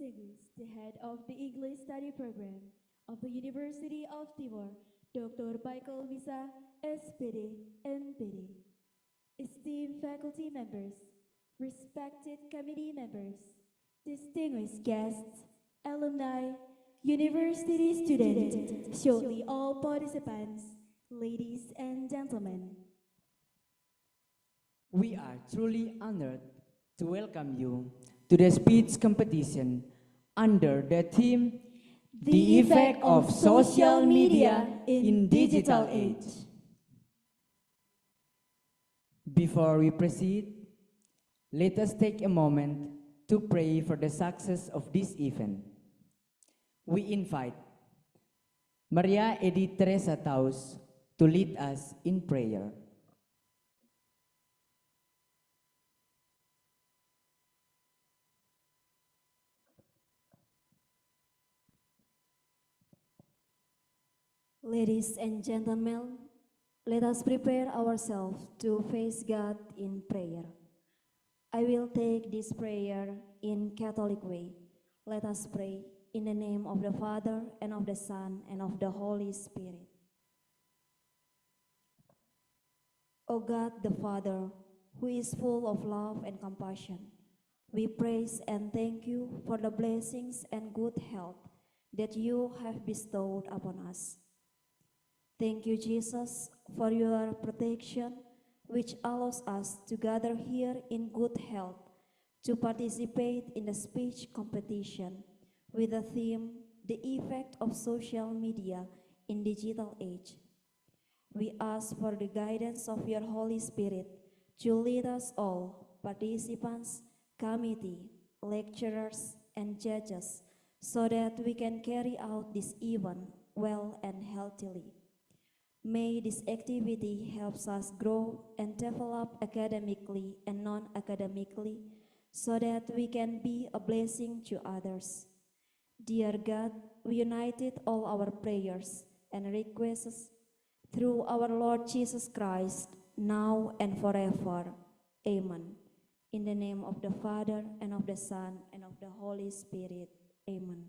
distinguished the head of the English study program of the University of Timor, Dr. Michael Visa, SPD, MPD. Esteemed faculty members, respected committee members, distinguished guests, alumni, university students, shortly all participants, ladies and gentlemen. We are truly honored to welcome you to the speech competition under the theme The Effect of Social Media in Digital Age. Before we proceed, let us take a moment to pray for the success of this event. We invite Maria Edith Teresa Taus to lead us in prayer. Ladies and gentlemen, let us prepare ourselves to face God in prayer. I will take this prayer in Catholic way. Let us pray in the name of the Father, and of the Son, and of the Holy Spirit. O God the Father, who is full of love and compassion, we praise and thank you for the blessings and good health that you have bestowed upon us. Thank you, Jesus, for your protection, which allows us to gather here in good health to participate in the speech competition with the theme, The Effect of Social Media in Digital Age. We ask for the guidance of your Holy Spirit to lead us all, participants, committee, lecturers, and judges, so that we can carry out this event well and healthily. May this activity helps us grow and develop academically and non-academically so that we can be a blessing to others. Dear God, we united all our prayers and requests through our Lord Jesus Christ, now and forever. Amen. In the name of the Father, and of the Son, and of the Holy Spirit. Amen.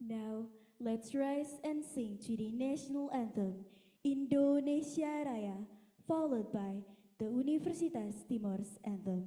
Now, let's rise and sing to the national anthem, Indonesia Raya, followed by the Universitas Timor's anthem.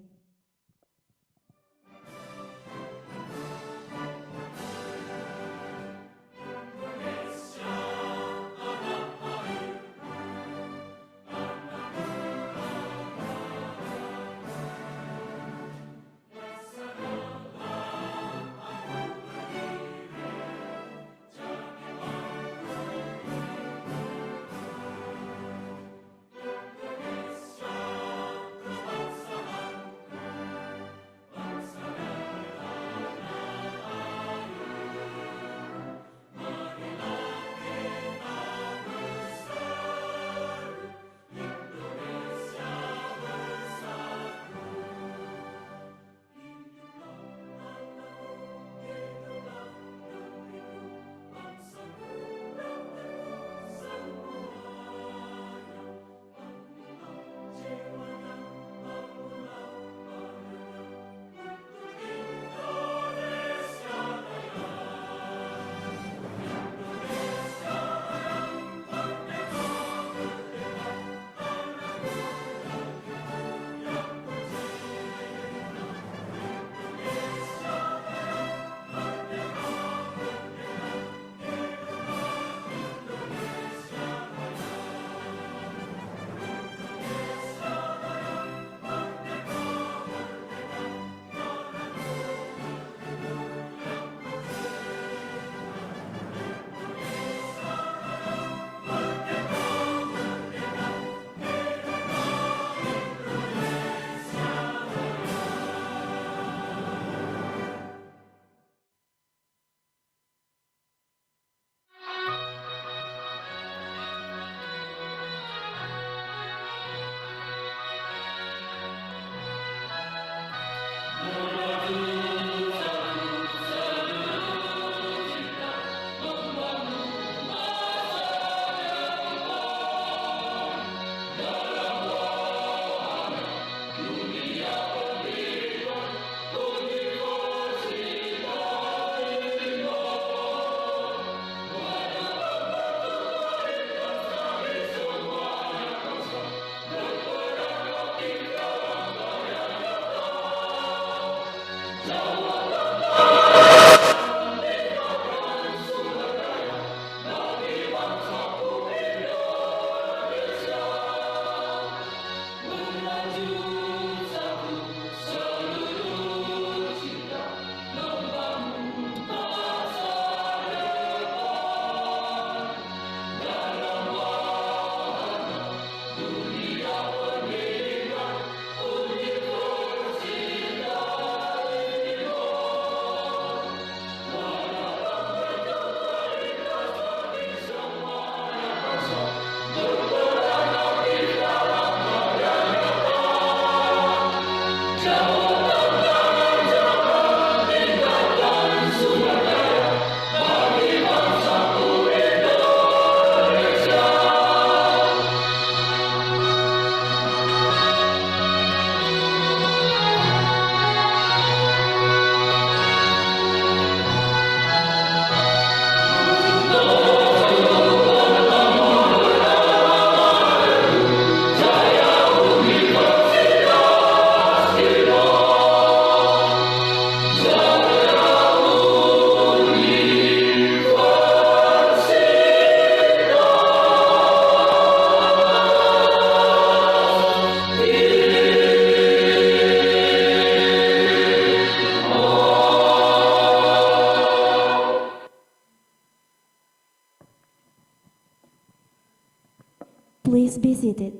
Please be seated.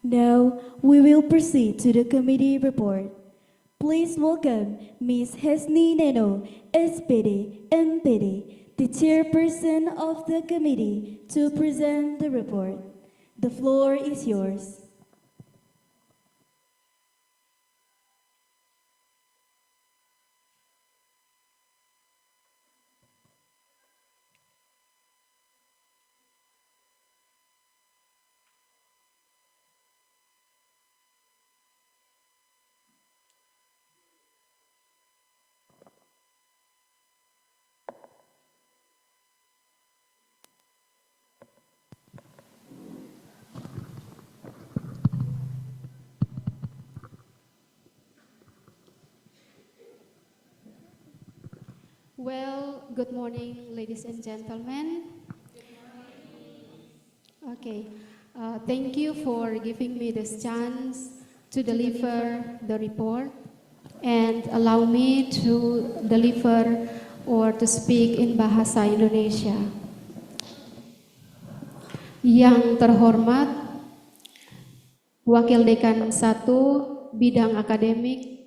Now, we will proceed to the committee report. Please welcome Ms. Hesni Neno, SPD, MPD, the chairperson of the committee, to present the report. The floor is yours. Well, good morning, ladies and gentlemen. Okay, thank you for giving me this chance to deliver the report and allow me to deliver or to speak in Bahasa Indonesia. Yang terhormat, Wakil Dekan 1 Bidang Akademik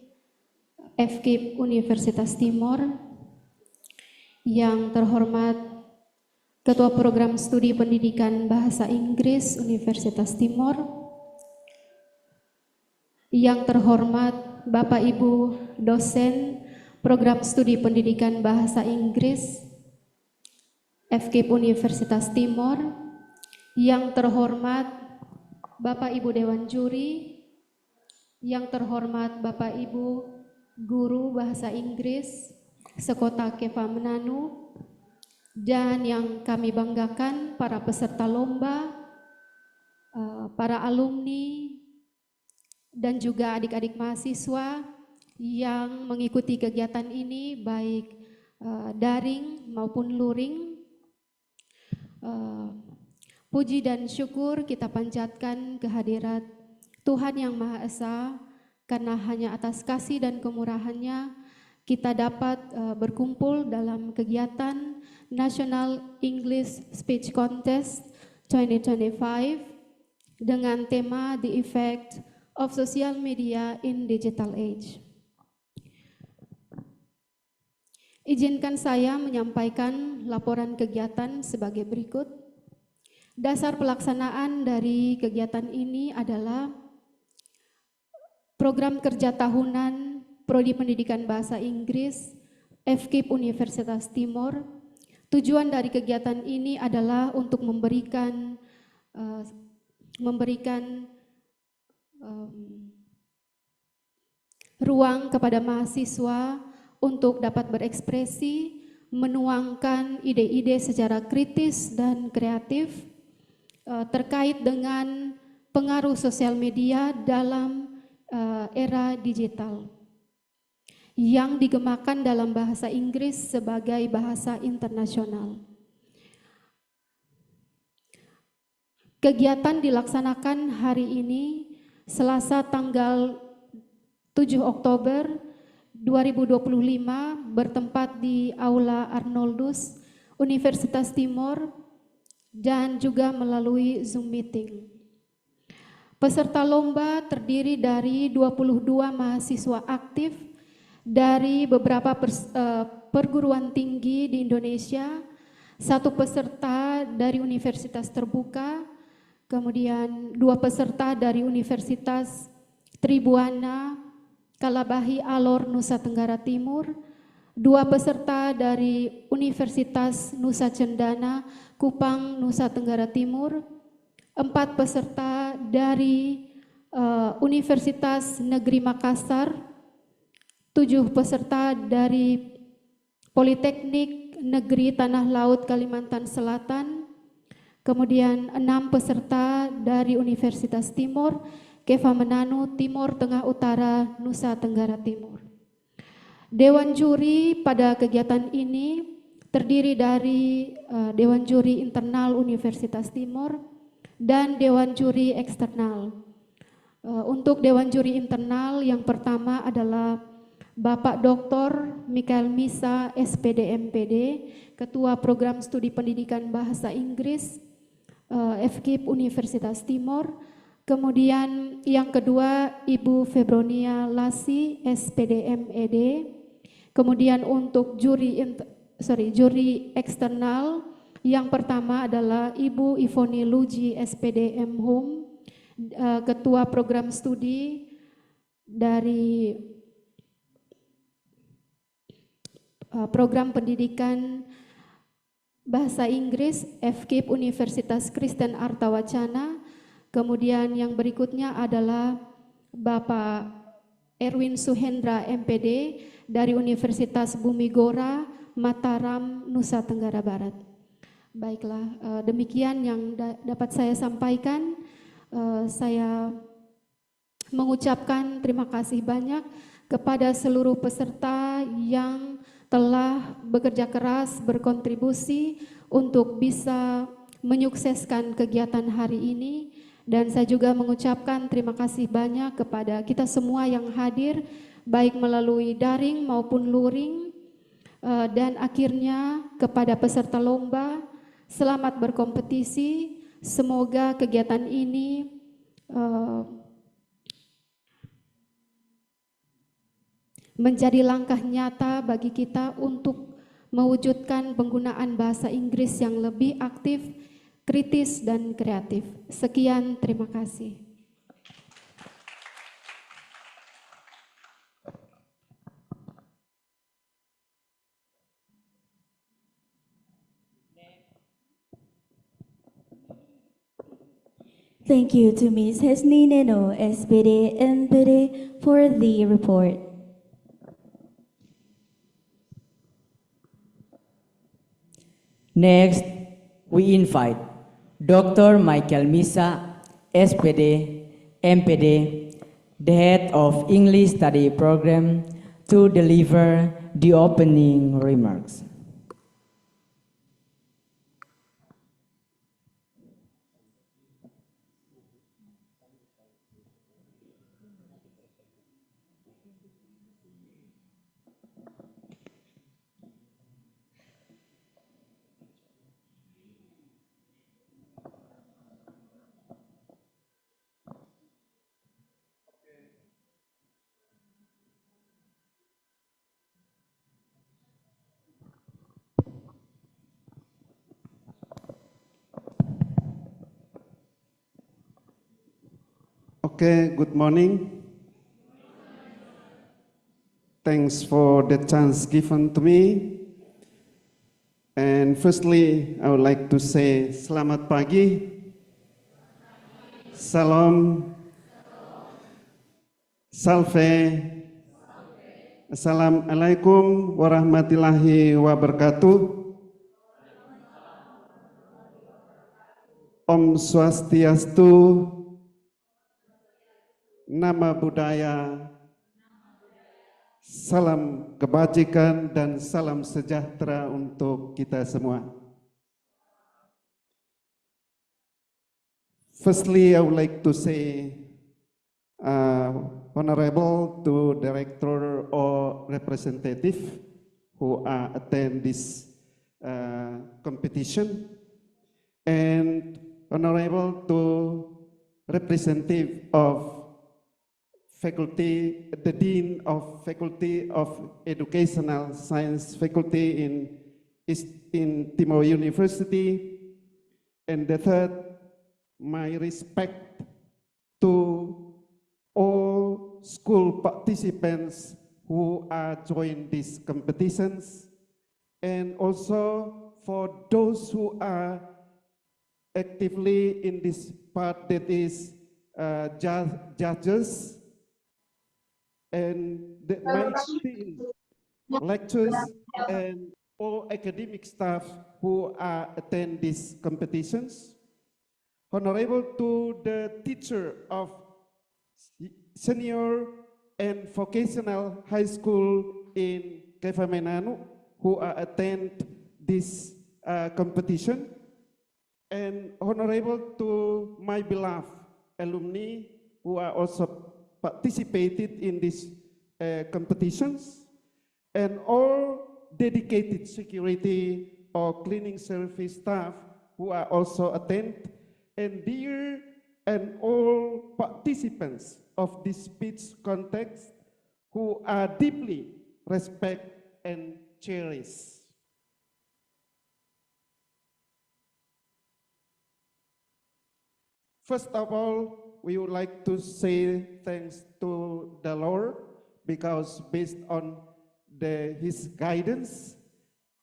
FKIP Universitas Timor, yang terhormat Ketua Program Studi Pendidikan Bahasa Inggris Universitas Timor, yang terhormat Bapak Ibu dosen Program Studi Pendidikan Bahasa Inggris FKIP Universitas Timor, yang terhormat Bapak Ibu Dewan Juri, yang terhormat Bapak Ibu Guru Bahasa Inggris Sekota Kefamenanu, dan yang kami banggakan para peserta lomba, para alumni, dan juga adik-adik mahasiswa yang mengikuti kegiatan ini baik daring maupun luring. Puji dan syukur kita panjatkan kehadirat Tuhan Yang Maha Esa, karena hanya atas kasih dan kemurahan-Nya kita dapat berkumpul dalam kegiatan National English Speech Contest 2025 dengan tema The Effect of Social Media in Digital Age. Izinkan saya menyampaikan laporan kegiatan sebagai berikut. Dasar pelaksanaan dari kegiatan ini adalah program kerja tahunan Prodi Pendidikan Bahasa Inggris FKIP Universitas Timor. Tujuan dari kegiatan ini adalah untuk memberikan ruang kepada mahasiswa untuk dapat berekspresi, menuangkan ide-ide secara kritis dan kreatif terkait dengan pengaruh sosial media dalam era digital yang digemakan dalam bahasa Inggris sebagai bahasa internasional. Kegiatan dilaksanakan hari ini, Selasa tanggal 7 Oktober 2025, bertempat di Aula Arnoldus, Universitas Timor, dan juga melalui Zoom meeting. Peserta lomba terdiri dari 22 mahasiswa aktif dari beberapa perguruan tinggi di Indonesia, 1 peserta dari Universitas Terbuka, kemudian 2 peserta dari Universitas Tribuana, Kalabahi Alor, Nusa Tenggara Timur, 2 peserta dari Universitas Nusa Cendana, Kupang, Nusa Tenggara Timur, 4 peserta dari Universitas Negeri Makassar, 7 peserta dari Politeknik Negeri Tanah Laut Kalimantan Selatan, kemudian 6 peserta dari Universitas Timor, Kefamenanu, Timor Tengah Utara, Nusa Tenggara Timur. Dewan juri pada kegiatan ini terdiri dari Dewan Juri Internal Universitas Timor, dan Dewan Juri Eksternal. Untuk Dewan Juri Internal yang pertama adalah Bapak Dr. Michael Misa, SPD MPD, Ketua Program Studi Pendidikan Bahasa Inggris, FKIP Universitas Timor. Kemudian yang kedua Ibu Febronia Lasi, SPD MED. Kemudian untuk juri eksternal yang pertama adalah Ibu Ivoni Luji, SPD MHum, Ketua Program Studi dari Program Pendidikan Bahasa Inggris FKIP Universitas Kristen Artawacana. Kemudian yang berikutnya adalah Bapak Erwin Suhendra MPD dari Universitas Bumi Gora, Mataram, Nusa Tenggara Barat. Baiklah, demikian yang dapat saya sampaikan. Saya mengucapkan terima kasih banyak kepada seluruh peserta yang telah bekerja keras, berkontribusi untuk bisa menyukseskan kegiatan hari ini. Dan saya juga mengucapkan terima kasih banyak kepada kita semua yang hadir, baik melalui daring maupun luring. Dan akhirnya kepada peserta lomba, selamat berkompetisi. Semoga kegiatan ini menjadi langkah nyata bagi kita untuk mewujudkan penggunaan bahasa Inggris yang lebih aktif, kritis, dan kreatif. Sekian, terima kasih. Thank you to Ms. Hesni Neno, SPD MPD, for the report. Next, we invite Dr. Michael Misa, SPD, MPD, the head of English Study Program, to deliver the opening remarks. Okay, good morning. Thanks for the chance given to me. And firstly, I would like to say selamat pagi. Salam. Salve. Assalamualaikum warahmatullahi wabarakatuh. Om Swastiastu. Nama budaya, salam kebajikan dan salam sejahtera untuk kita semua. Firstly, I would like to say honorable to director or representative who attend this competition, and honorable to representative of faculty, the Dean of Faculty of Educational Science Faculty in Timor University. And the third, my respect to all school participants who are join these competitions, and also for those who are actively in this part, that is judges, and my students, lecturers, and all academic staff who attend these competitions. Honorable to the teacher of senior and vocational high school in Kefamenanu who attend this competition, and honorable to my beloved alumni who are also participated in these competitions, and all dedicated security or cleaning service staff who are also attend, and dear and all participants of this speech contest who are deeply respect and cherish. First of all, we would like to say thanks to the Lord, because based on His guidance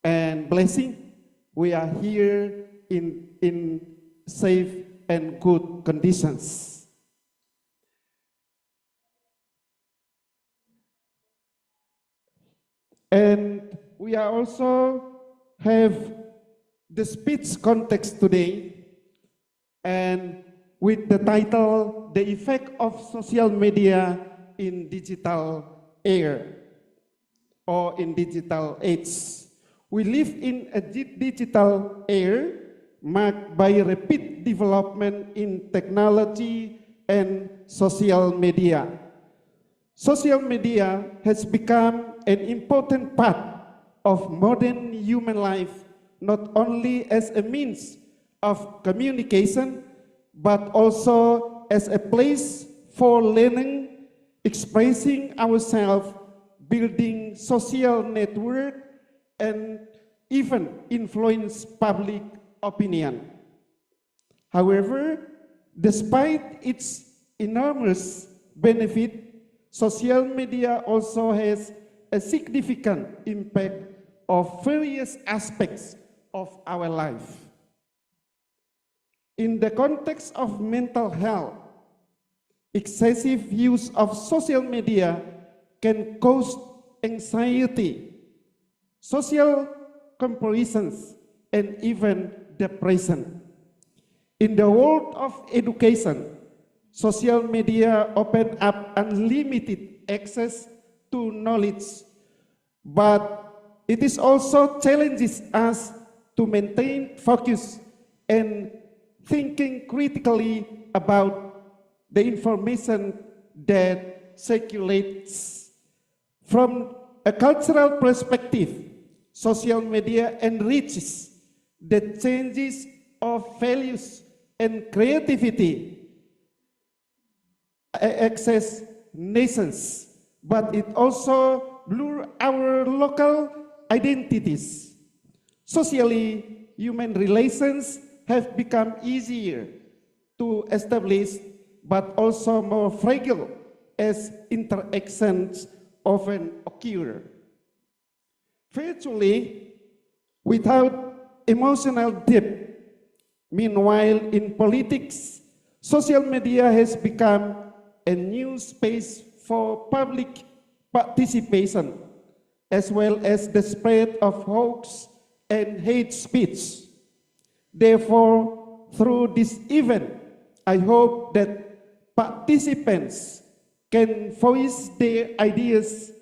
and blessing, we are here in safe and good conditions. And we are also have the speech context today, and with the title, The Effect of Social Media in Digital Era, or in digital age. We live in a digital era marked by rapid development in technology and social media. Social media has become an important part of modern human life, not only as a means of communication, but also as a place for learning, expressing ourselves, building social network, and even influence public opinion. However, despite its enormous benefit, social media also has a significant impact of various aspects of our life. In the context of mental health, excessive use of social media can cause anxiety, social comparisons, and even depression. In the world of education, social media open up unlimited access to knowledge, but it is also challenges us to maintain focus and thinking critically about the information that circulates. From a cultural perspective, social media enriches the changes of values and creativity access nations, but it also blurs our local identities. Socially, human relations have become easier to establish, but also more fragile as interactions often occur virtually without emotional depth. Meanwhile, in politics, social media has become a new space for public participation, as well as the spread of hoax and hate speech. Therefore, through this event, I hope that participants can voice their ideas,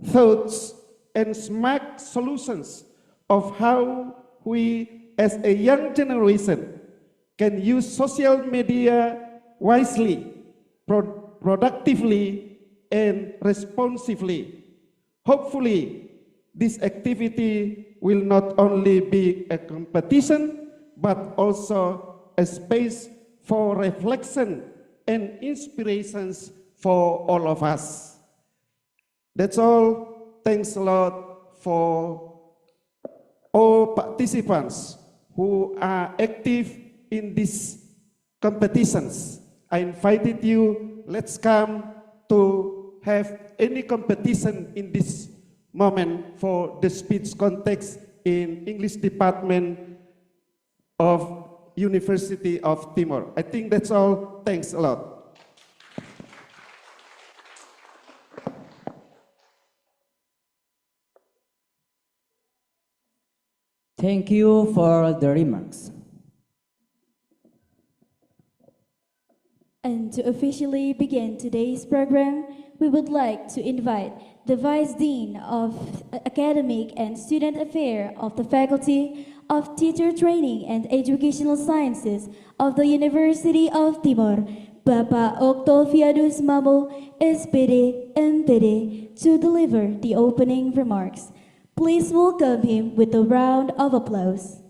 thoughts, and smart solutions of how we, as a young generation, can use social media wisely, productively, and responsively. Hopefully, this activity will not only be a competition, but also a space for reflection and inspirations for all of us. That's all. Thanks a lot for all participants who are active in these competitions. I invited you, let's come to have any competition in this moment for the speech contest in English department of University of Timor. I think that's all. Thanks a lot. Thank you for the remarks. And to officially begin today's program, we would like to invite the Vice Dean of Academic and Student Affairs of the Faculty of Teacher Training and Educational Sciences of the University of Timor, Bapak Octavianus Mamo, SPD, MPD, to deliver the opening remarks. Please welcome him with a round of applause.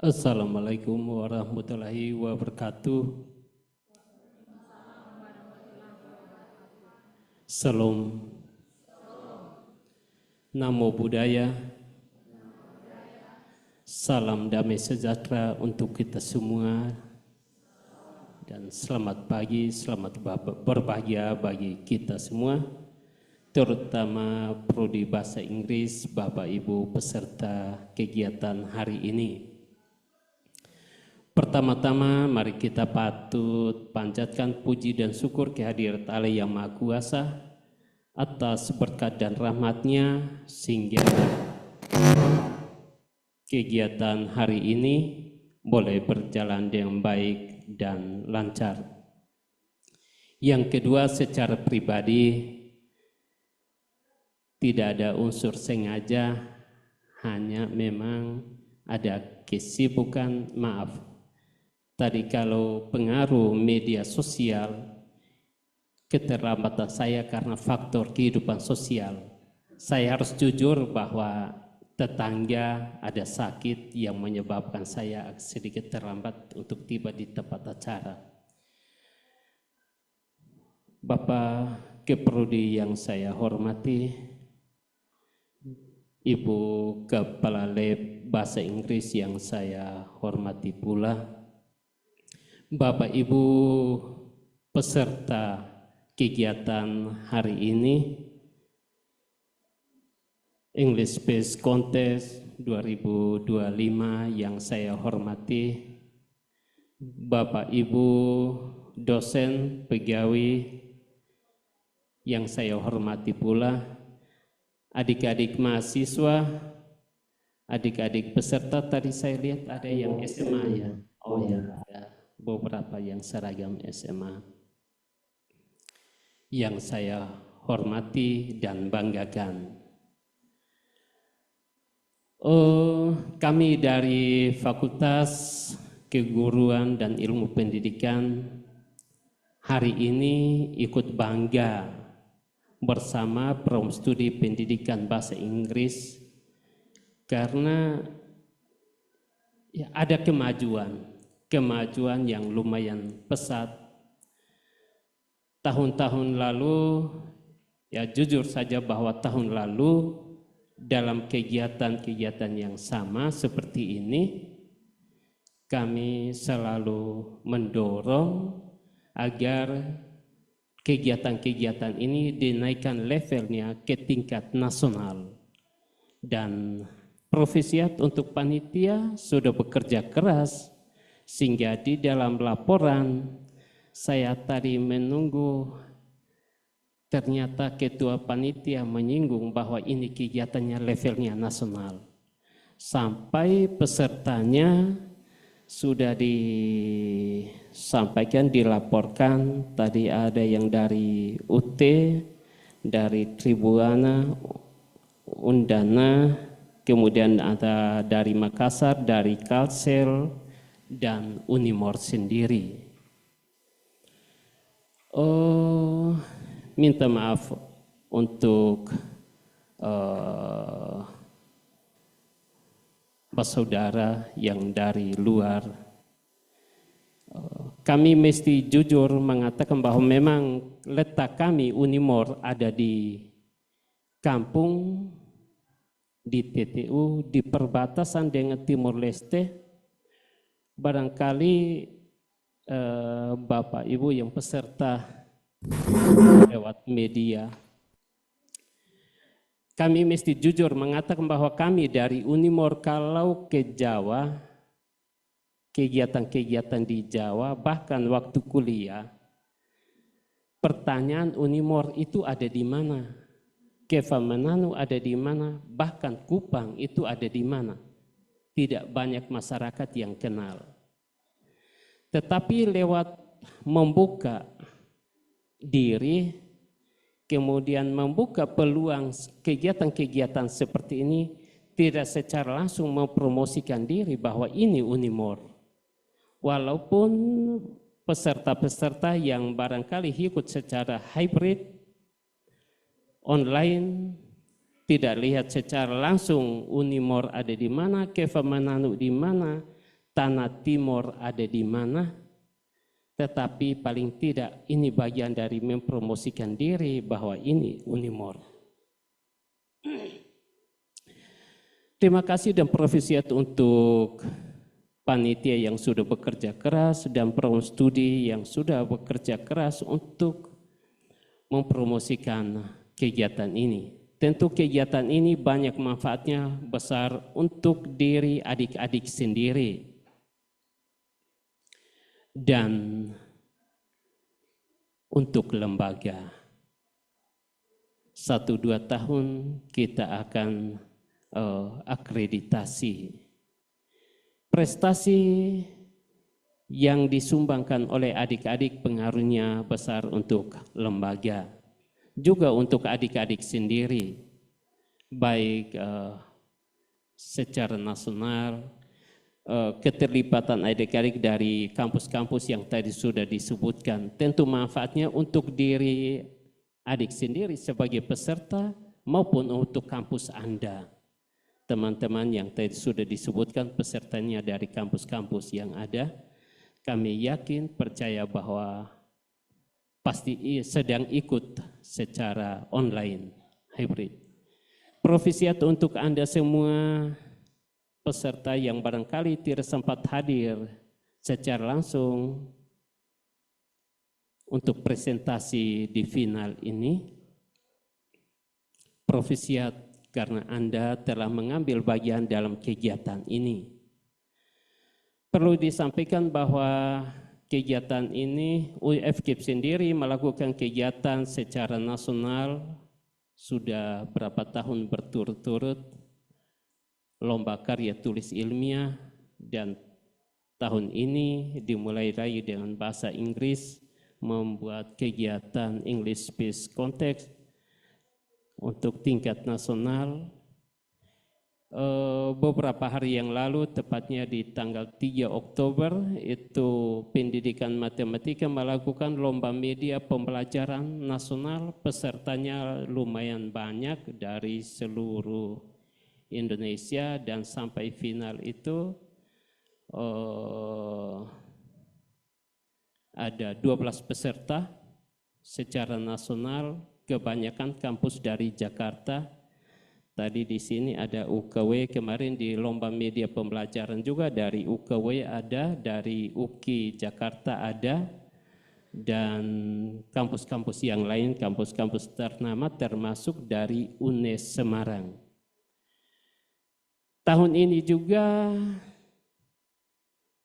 Assalamualaikum warahmatullahi wabarakatuh. Salam. Namo Buddhaya. Salam damai sejahtera untuk kita semua. Dan selamat pagi, selamat berbahagia bagi kita semua. Terutama prodi bahasa Inggris, Bapak Ibu peserta kegiatan hari ini. Pertama-tama mari kita patut panjatkan puji dan syukur kehadirat Allah yang Maha Kuasa atas berkat dan rahmat-Nya sehingga kegiatan hari ini boleh berjalan dengan baik dan lancar. Yang kedua, secara pribadi tidak ada unsur sengaja, hanya memang ada kesibukan, maaf. Tadi kalau pengaruh media sosial, keterlambatan saya karena faktor kehidupan sosial. Saya harus jujur bahwa tetangga ada sakit yang menyebabkan saya sedikit terlambat untuk tiba di tempat acara. Bapak Keprodi yang saya hormati, Ibu Kepala Lab Bahasa Inggris yang saya hormati pula, Bapak Ibu peserta kegiatan hari ini, English Space Contest 2025 yang saya hormati, Bapak Ibu dosen, pegawai yang saya hormati pula, adik-adik mahasiswa, adik-adik peserta, tadi saya lihat ada yang SMA ya, oh ya, ada beberapa yang seragam SMA yang saya hormati dan banggakan. Kami dari Fakultas Keguruan dan Ilmu Pendidikan hari ini ikut bangga bersama Program Studi Pendidikan Bahasa Inggris karena ya, ada kemajuan yang lumayan pesat. Tahun-tahun lalu, ya jujur saja bahwa tahun lalu dalam kegiatan-kegiatan yang sama seperti ini, kami selalu mendorong agar kegiatan-kegiatan ini dinaikkan levelnya ke tingkat nasional. Dan Provisiat untuk panitia sudah bekerja keras sehingga di dalam laporan saya tadi menunggu, ternyata ketua panitia menyinggung bahwa ini kegiatannya levelnya nasional. Sampai pesertanya sudah disampaikan, dilaporkan, tadi ada yang dari UT, dari Tribuana, Undana, kemudian ada dari Makassar, dari Kalsel, dan Unimor sendiri. Minta maaf untuk saudara yang dari luar. Kami mesti jujur mengatakan bahwa memang letak kami Unimor ada di kampung, di TTU, di perbatasan dengan Timor Leste. Barangkali Bapak Ibu yang peserta lewat media, kami mesti jujur mengatakan bahwa kami dari Unimor kalau ke Jawa, kegiatan-kegiatan di Jawa, bahkan waktu kuliah, pertanyaan Unimor itu ada di mana? Kefamananu ada di mana? Bahkan Kupang itu ada di mana? Tidak banyak masyarakat yang kenal. Tetapi lewat membuka diri, kemudian membuka peluang kegiatan-kegiatan seperti ini, tidak secara langsung mempromosikan diri bahwa ini Unimor. Walaupun peserta-peserta yang barangkali ikut secara hybrid, online, tidak lihat secara langsung Unimor ada di mana, Kefamananu di mana, Tanah Timor ada di mana, tetapi paling tidak ini bagian dari mempromosikan diri bahwa ini Unimor. Terima kasih dan profesiat untuk panitia yang sudah bekerja keras dan program studi yang sudah bekerja keras untuk mempromosikan kegiatan ini. Tentu kegiatan ini banyak manfaatnya besar untuk diri adik-adik sendiri. Dan untuk lembaga. 1-2 tahun kita akan akreditasi. Prestasi yang disumbangkan oleh adik-adik pengaruhnya besar untuk lembaga, juga untuk adik-adik sendiri, baik secara nasional, keterlibatan adik-adik dari kampus-kampus yang tadi sudah disebutkan. Tentu manfaatnya untuk diri adik sendiri sebagai peserta maupun untuk kampus Anda. Teman-teman yang tadi sudah disebutkan pesertanya dari kampus-kampus yang ada, kami yakin percaya bahwa pasti sedang ikut secara online, hybrid. Profesiat untuk Anda semua peserta yang barangkali tidak sempat hadir secara langsung untuk presentasi di final ini. Profesiat karena Anda telah mengambil bagian dalam kegiatan ini. Perlu disampaikan bahwa kegiatan ini UFKIP sendiri melakukan kegiatan secara nasional sudah berapa tahun berturut-turut, lomba karya tulis ilmiah, dan tahun ini dimulai lagi dengan bahasa Inggris, membuat kegiatan English Space Context untuk tingkat nasional. Beberapa hari yang lalu, tepatnya di tanggal 3 Oktober, itu Pendidikan Matematika melakukan lomba media pembelajaran nasional. Pesertanya lumayan banyak dari seluruh Indonesia, dan sampai final itu ada 12 peserta secara nasional, kebanyakan kampus dari Jakarta. Tadi di sini ada UKW, kemarin di lomba media pembelajaran juga dari UKW ada, dari UKI Jakarta ada, dan kampus-kampus yang lain, kampus-kampus ternama termasuk dari UNES Semarang. Tahun ini juga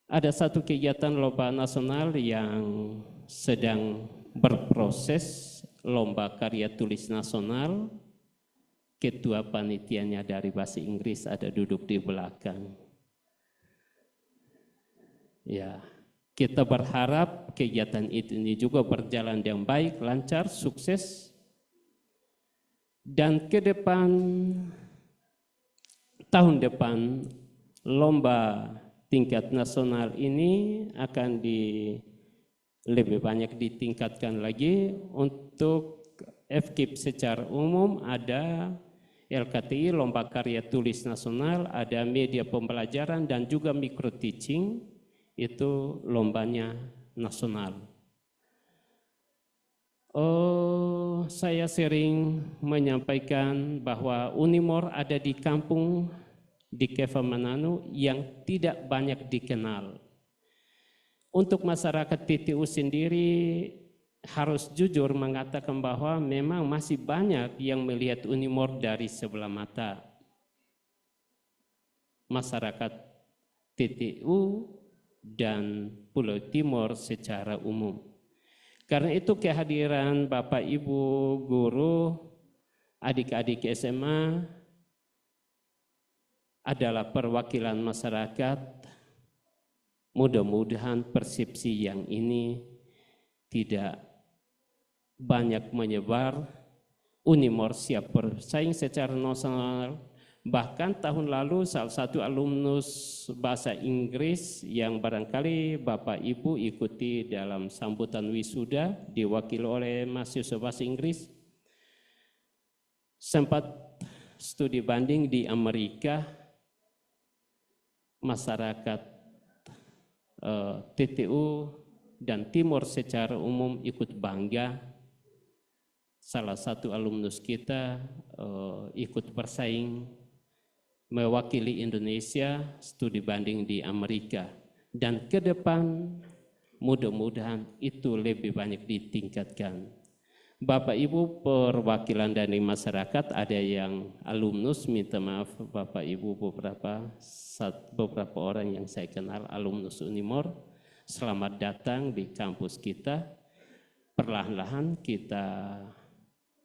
ada satu kegiatan lomba nasional yang sedang berproses, lomba karya tulis nasional. Ketua panitianya dari bahasa Inggris ada duduk di belakang. Ya, kita berharap kegiatan ini juga berjalan dengan baik, lancar, sukses. Dan ke depan, tahun depan, lomba tingkat nasional ini akan lebih banyak ditingkatkan lagi. Untuk FKIP secara umum ada LKTI, lomba karya tulis nasional, ada media pembelajaran dan juga micro teaching, itu lombanya nasional. Saya sering menyampaikan bahwa Unimor ada di kampung di Kefamananu yang tidak banyak dikenal. Untuk masyarakat TTU sendiri harus jujur mengatakan bahwa memang masih banyak yang melihat Unimor dari sebelah mata. Masyarakat TTU dan Pulau Timor secara umum. Karena itu kehadiran Bapak Ibu guru, adik-adik SMA adalah perwakilan masyarakat. Mudah-mudahan persepsi yang ini tidak banyak menyebar. Unimor siap bersaing secara nasional. Bahkan tahun lalu salah satu alumnus bahasa Inggris yang barangkali Bapak Ibu ikuti dalam sambutan wisuda diwakili oleh mahasiswa bahasa Inggris, sempat studi banding di Amerika. Masyarakat TTU dan Timor secara umum ikut bangga. Salah satu alumnus kita ikut bersaing mewakili Indonesia studi banding di Amerika, dan ke depan mudah-mudahan itu lebih banyak ditingkatkan. Bapak Ibu perwakilan dari masyarakat, ada yang alumnus, minta maaf Bapak Ibu beberapa orang yang saya kenal alumnus Unimor, selamat datang di kampus kita. Perlahan-lahan kita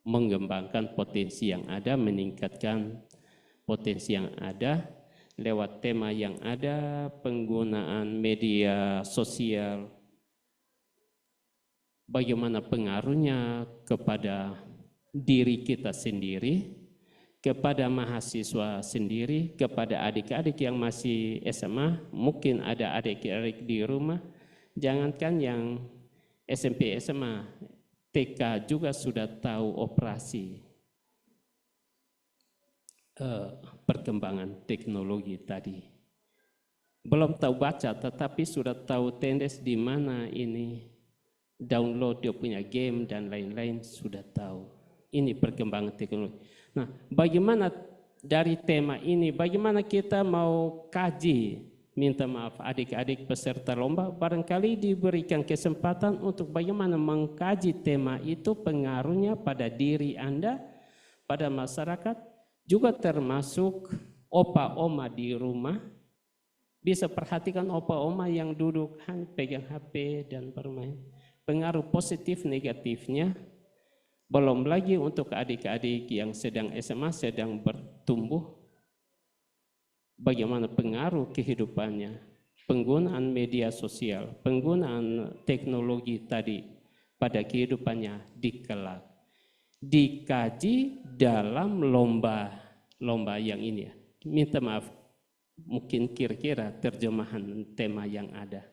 mengembangkan potensi yang ada, meningkatkan potensi yang ada lewat tema yang ada, penggunaan media sosial, bagaimana pengaruhnya kepada diri kita sendiri, kepada mahasiswa sendiri, kepada adik-adik yang masih SMA, mungkin ada adik-adik di rumah, jangankan yang SMP, SMA, TK juga sudah tahu operasi perkembangan teknologi tadi. Belum tahu baca, tetapi sudah tahu tendes di mana ini download dia punya game dan lain-lain, sudah tahu. Ini perkembangan teknologi. Nah, bagaimana dari tema ini, bagaimana kita mau kaji, minta maaf adik-adik peserta lomba, barangkali diberikan kesempatan untuk bagaimana mengkaji tema itu, pengaruhnya pada diri Anda, pada masyarakat, juga termasuk opa oma di rumah. Bisa perhatikan opa oma yang duduk pegang HP dan bermain. Pengaruh positif negatifnya. Belum lagi untuk adik-adik yang sedang SMA, sedang bertumbuh, bagaimana pengaruh kehidupannya, penggunaan media sosial, penggunaan teknologi tadi pada kehidupannya dikelak. Dikaji dalam lomba yang ini ya. Minta maaf, mungkin kira-kira terjemahan tema yang ada.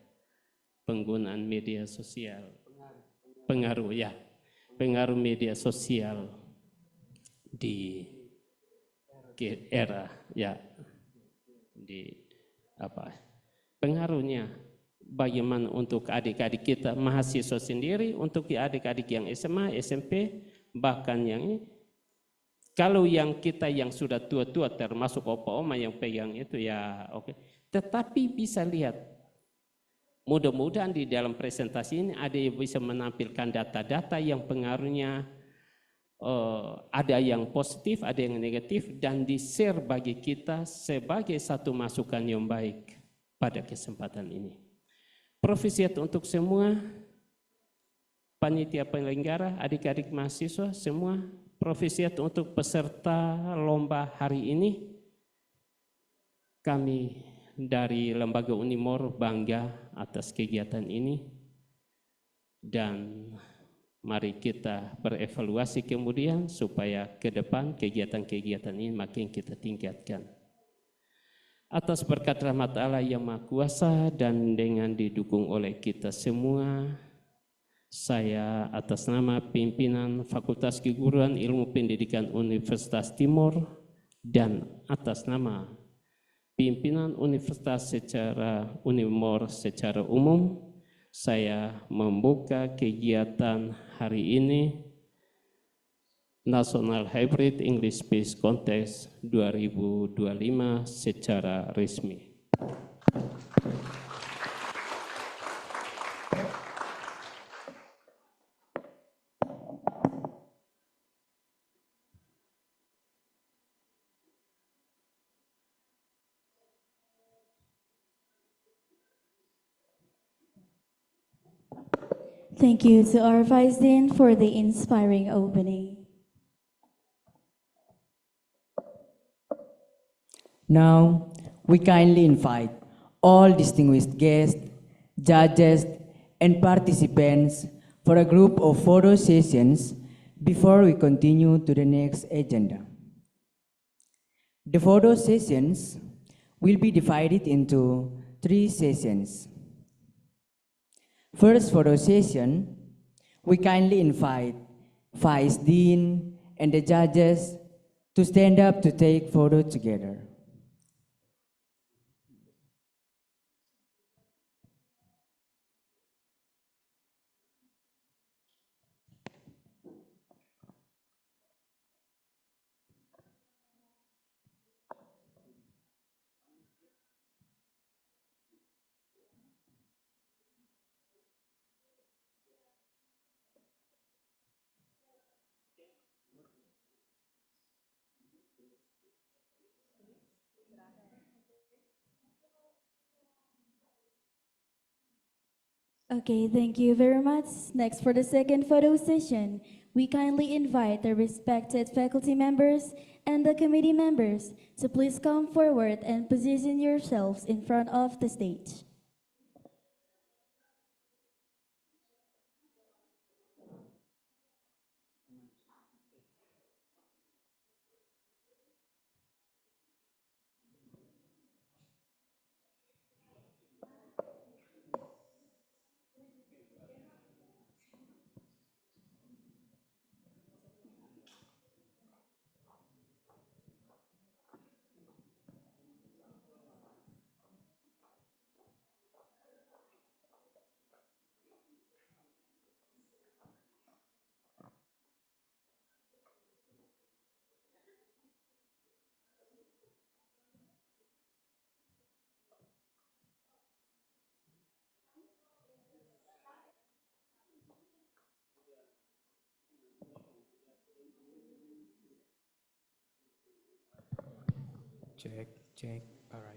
Penggunaan media sosial, pengaruh media sosial di era ya, di apa pengaruhnya, bagaimana untuk adik-adik kita mahasiswa sendiri, untuk adik-adik yang SMA, SMP, bahkan yang ini. Kalau yang kita yang sudah tua-tua termasuk opa oma yang pegang itu ya oke. Tetapi bisa lihat, mudah-mudahan di dalam presentasi ini ada yang bisa menampilkan data-data yang pengaruhnya ada yang positif, ada yang negatif, dan di-share bagi kita sebagai satu masukan yang baik pada kesempatan ini. Profesiat untuk semua, panitia penyelenggara, adik-adik mahasiswa semua, profesiat untuk peserta lomba hari ini. Kami dari Lembaga Unimor bangga atas kegiatan ini, dan mari kita berevaluasi kemudian supaya ke depan kegiatan-kegiatan ini makin kita tingkatkan. Atas berkat rahmat Allah yang Maha Kuasa dan dengan didukung oleh kita semua, saya atas nama pimpinan Fakultas Keguruan Ilmu Pendidikan Universitas Timor dan atas nama pimpinan Universitas Unimor secara umum, saya membuka kegiatan hari ini National Hybrid English Based Contest 2025 secara resmi. Thank you to our Vice Dean for the inspiring opening. Now, we kindly invite all distinguished guests, judges, and participants for a group of photo sessions before we continue to the next agenda. The photo sessions will be divided into 3 sessions. First photo session, we kindly invite Vice Dean and the judges to stand up to take photo together. Okay, thank you very much. Next, for the second photo session, we kindly invite the respected faculty members and the committee members to please come forward and position yourselves in front of the stage. Check, check. All right.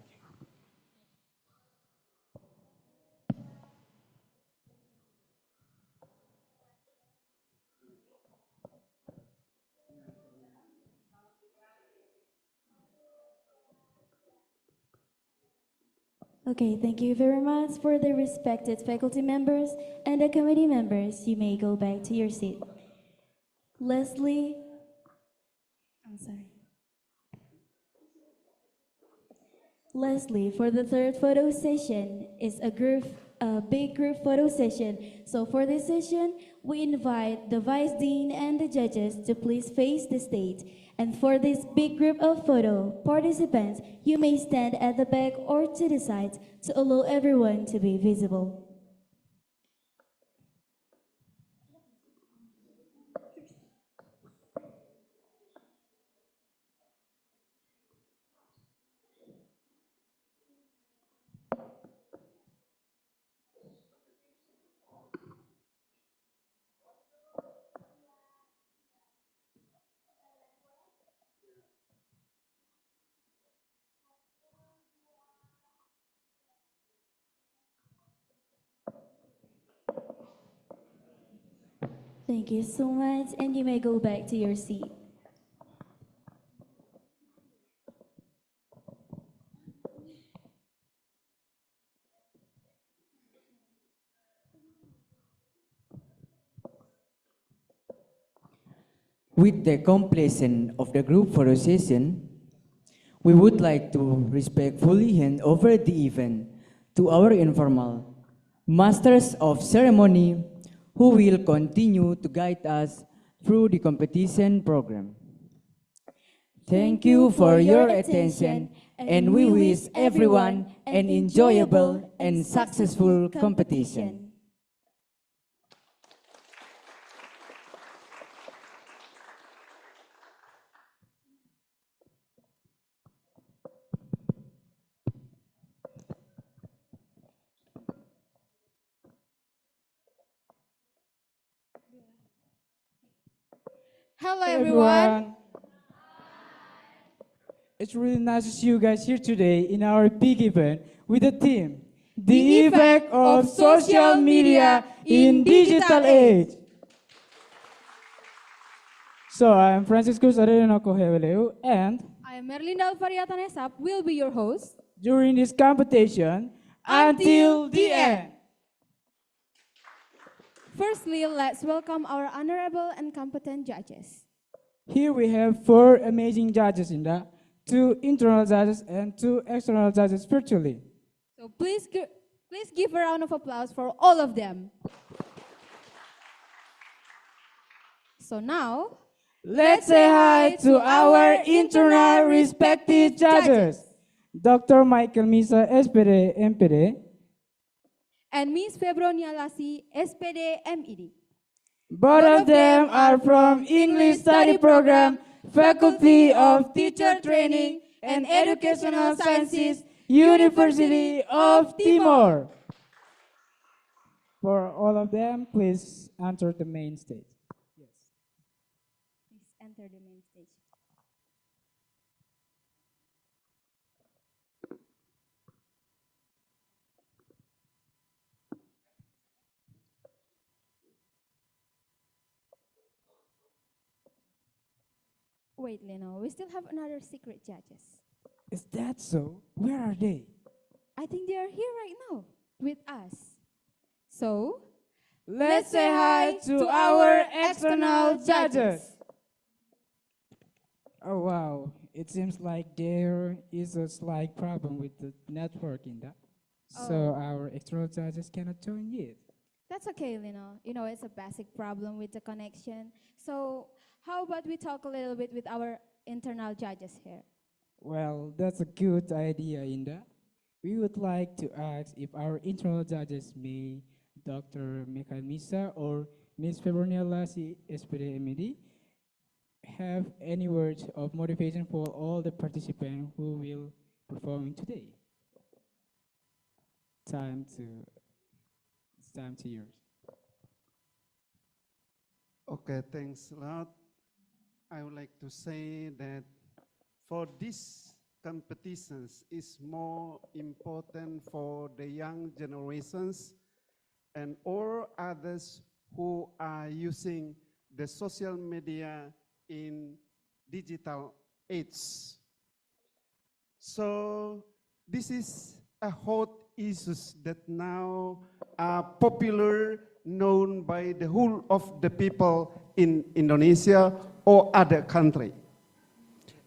Okay, thank you very much for the respected faculty members and the committee members. You may go back to your seat. Leslie, I'm sorry. Leslie, for the third photo session is a big group photo session. So for this session, we invite the Vice Dean and the judges to please face the stage. And for this big group of photo participants, you may stand at the back or to the sides to allow everyone to be visible. Thank you so much, and you may go back to your seat. With the completion of the group photo session, we would like to respectfully hand over the event to our informal masters of ceremony who will continue to guide us through the competition program. Thank you for your attention, and we wish everyone an enjoyable and successful competition. Hello everyone. It's really nice to see you guys here today in our big event with the theme the effect of social media in digital age. So I'm Franciscus Arena Koheweleu, and I am Merlinda Alvaria Tanesap, will be your host. during this competition, until the end. Firstly, let's welcome our honorable and competent judges. Here we have 4 amazing judges, Inda, 2 internal judges and 2 external judges virtually. So please give a round of applause for all of them. So now, Let's say hi to our internal respected judges. Dr. Michael Misa, SPD, MPD. and Miss Febronia Lassi, SPD MED. Both of them are from English Study Program, Faculty of Teacher Training and Educational Sciences, University of Timor. For all of them, please enter the main stage. Please enter the main stage. Wait, Leno, we still have another secret judges. Is that so? Where are they? I think they are here right now with us. So, Let's say hi to our external judges. Oh wow, it seems like there is a slight problem with the network in that. So our external judges cannot join yet. that's okay, Leno. You know, it's a basic problem with the connection. So, how about we talk a little bit with our internal judges here? Well, that's a good idea, Inda. We would like to ask if our internal judges may Dr. Michael Misa or Ms. Febronia Lassi, SPD MED, have any words of motivation for all the participants who will perform today. It's time to yours. Okay, thanks a lot. I would like to say that for these competitions is more important for the young generations and all others who are using the social media in digital age. So this is a hot issue that now are popular, known by the whole of the people in Indonesia or other country.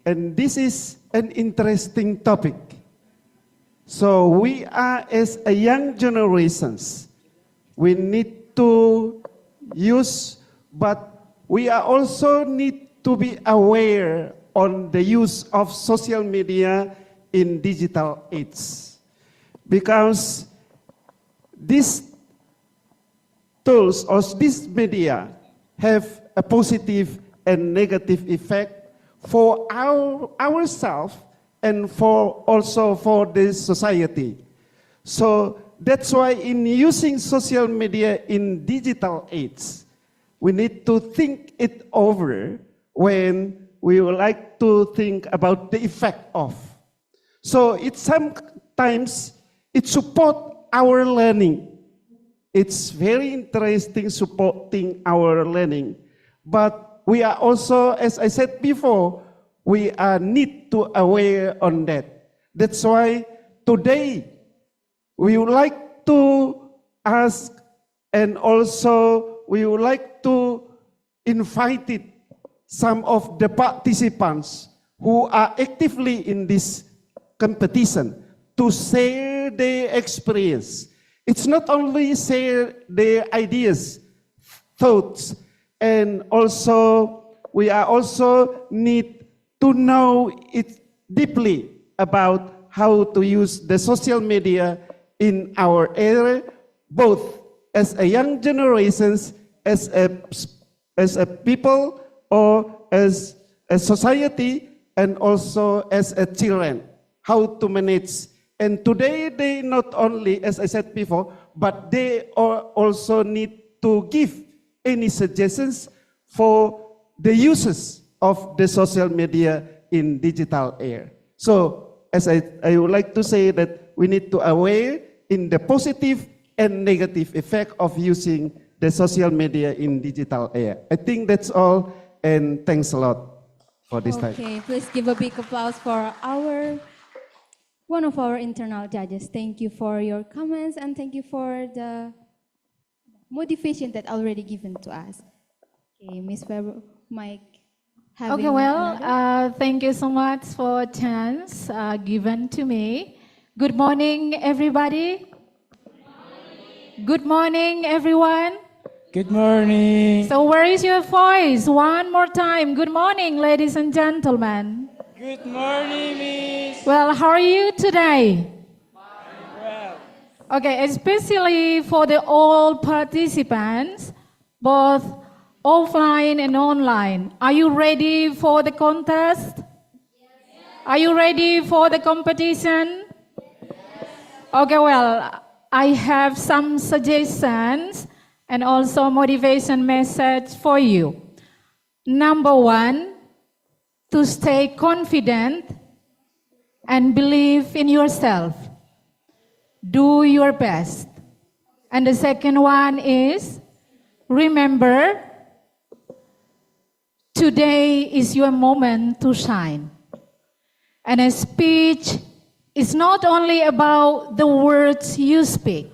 And this is an interesting topic. So we are as a young generations, we need to use, but we are also need to be aware on the use of social media in digital age. Because these tools or this media have a positive and negative effect for ourselves and also for the society. So that's why in using social media in digital age, we need to think it over when we would like to think about the effect of. So it sometimes it support our learning. It's very interesting supporting our learning. But we are also, as I said before, we are need to aware on that. That's why today we would like to ask, and also we would like to invite some of the participants who are actively in this competition to share their experience. It's not only share their ideas, thoughts, and also we are also need to know it deeply about how to use the social media in our area, both as a young generations, as a people, or as a society, and also as a children, how to manage. And today they not only, as I said before, but they also need to give any suggestions for the uses of the social media in digital era. So as I would like to say that we need to aware in the positive and negative effect of using the social media in digital era. I think that's all, and thanks a lot for this time. Okay, please give a big applause for one of our internal judges. Thank you for your comments and thank you for the motivation that already given to us. Okay, Miss Weber, Mike. Okay, well, thank you so much for chance given to me. Good morning, everybody. Good morning, everyone. Good morning. So where is your voice? One more time. Good morning, ladies and gentlemen. Good morning, Miss. Well, how are you today? Okay, especially for the all participants, both offline and online. Are you ready for the contest? Are you ready for the competition? Okay, well, I have some suggestions and also motivation message for you. Number one, to stay confident and believe in yourself. Do your best. And the second one is, remember, today is your moment to shine. And a speech is not only about the words you speak,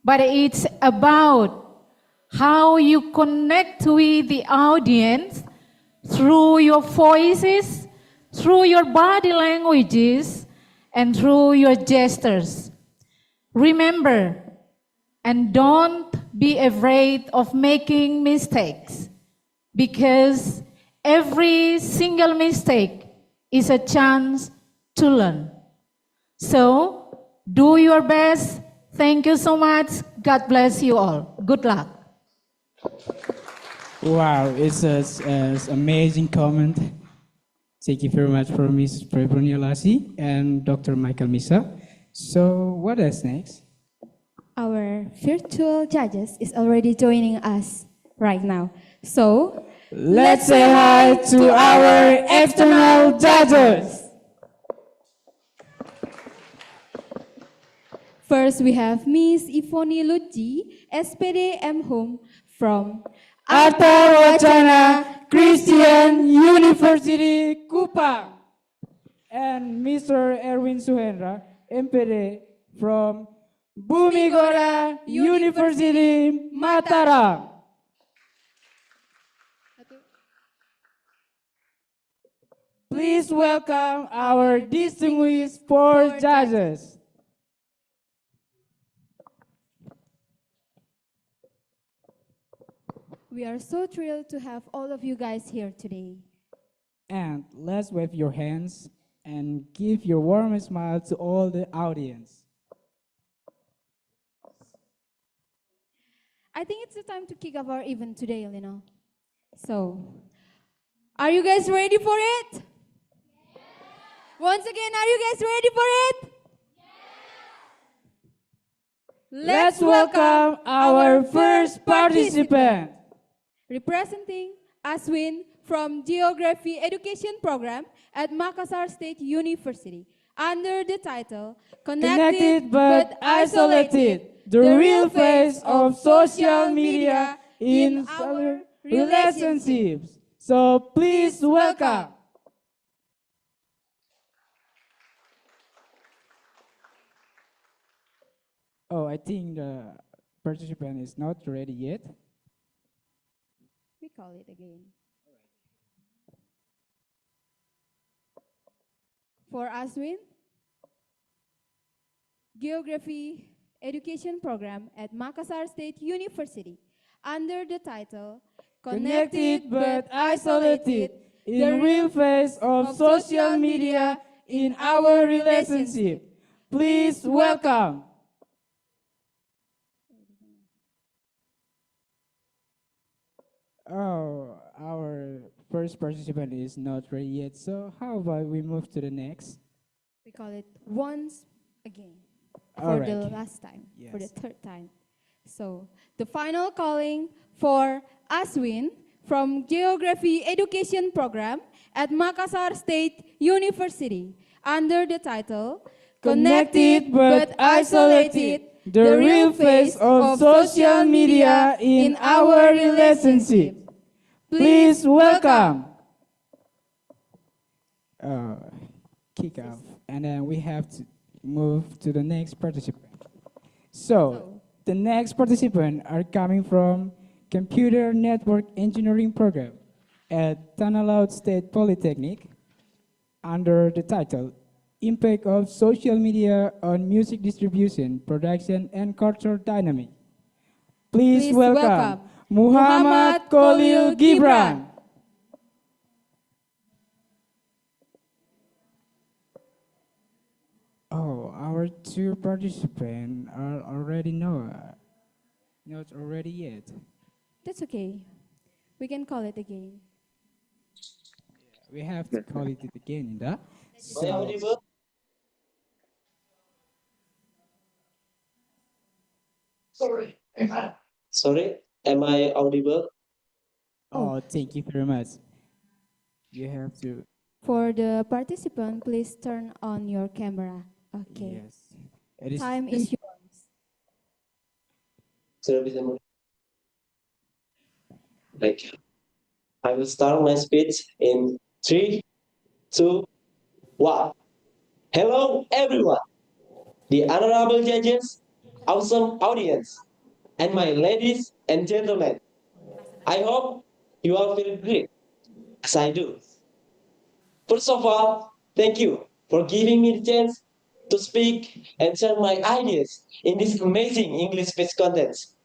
but it's about how you connect with the audience through your voices, through your body languages, and through your gestures. Remember, and don't be afraid of making mistakes, because every single mistake is a chance to learn. So, do your best. Thank you so much. God bless you all. Good luck. Wow, it's an amazing comment. Thank you very much for Ms. Febronialasi and Dr. Michael Misa. So, what is next? Our virtual judges is already joining us right now. So, Let's say hi to our external judges. first we have Miss Ivoni Lutji, SPD M Home from Arta Wacana Christian University Kupang. And Mr. Erwin Suhendra, MPD from Bumigora University Mataram. Please welcome our distinguished four judges. We are so thrilled to have all of you guys here today. And let's wave your hands and give your warmest smile to all the audience. I think it's the time to kick off our event today, Lino. So, are you guys ready for it? Yes. Once again, are you guys ready for it? Yes. Let's welcome our first participant. Representing Aswin from Geography Education Program at Makassar State University under the title Connected but Isolated, the real face of social media in our relationships. So please welcome. Oh, I think the participant is not ready yet. We call it again. For Aswin, Geography Education Program at Makassar State University under the title Connected but Isolated, the real face of social media in our relationship. Please welcome. Oh, our first participant is not ready yet, so how about we move to the next? We call it once again All for right. the last time, for the Yes. third time. So the final calling for Aswin from Geography Education Program at Makassar State University under the title connected but isolated, the real face of social media in our relationship. Please welcome. Kick off, and then we have to move to the next participant. So, the next participants are coming from Computer Network Engineering Program at Tanah Laut State Polytechnic under the title Impact of Social Media on Music Distribution, Production, and Cultural Dynamic. Please welcome Muhammad Khalil Gibran. Oh, our two participants are already not already yet. That's okay. We can call it again. We have to call it again, Inda. Sorry, am I audible? Oh, thank you very much. You have to. For the participant, please turn on your camera. Okay. Yes. It is. Time is yours. Sudah bisa mulai. Baik. I will start my speech in 3, 2, 1. Hello, everyone. The honorable judges, awesome audience, and my ladies and gentlemen. I hope you all feel great, as I do. First of all, thank you for giving me the chance to speak and share my ideas in this amazing English speech contest.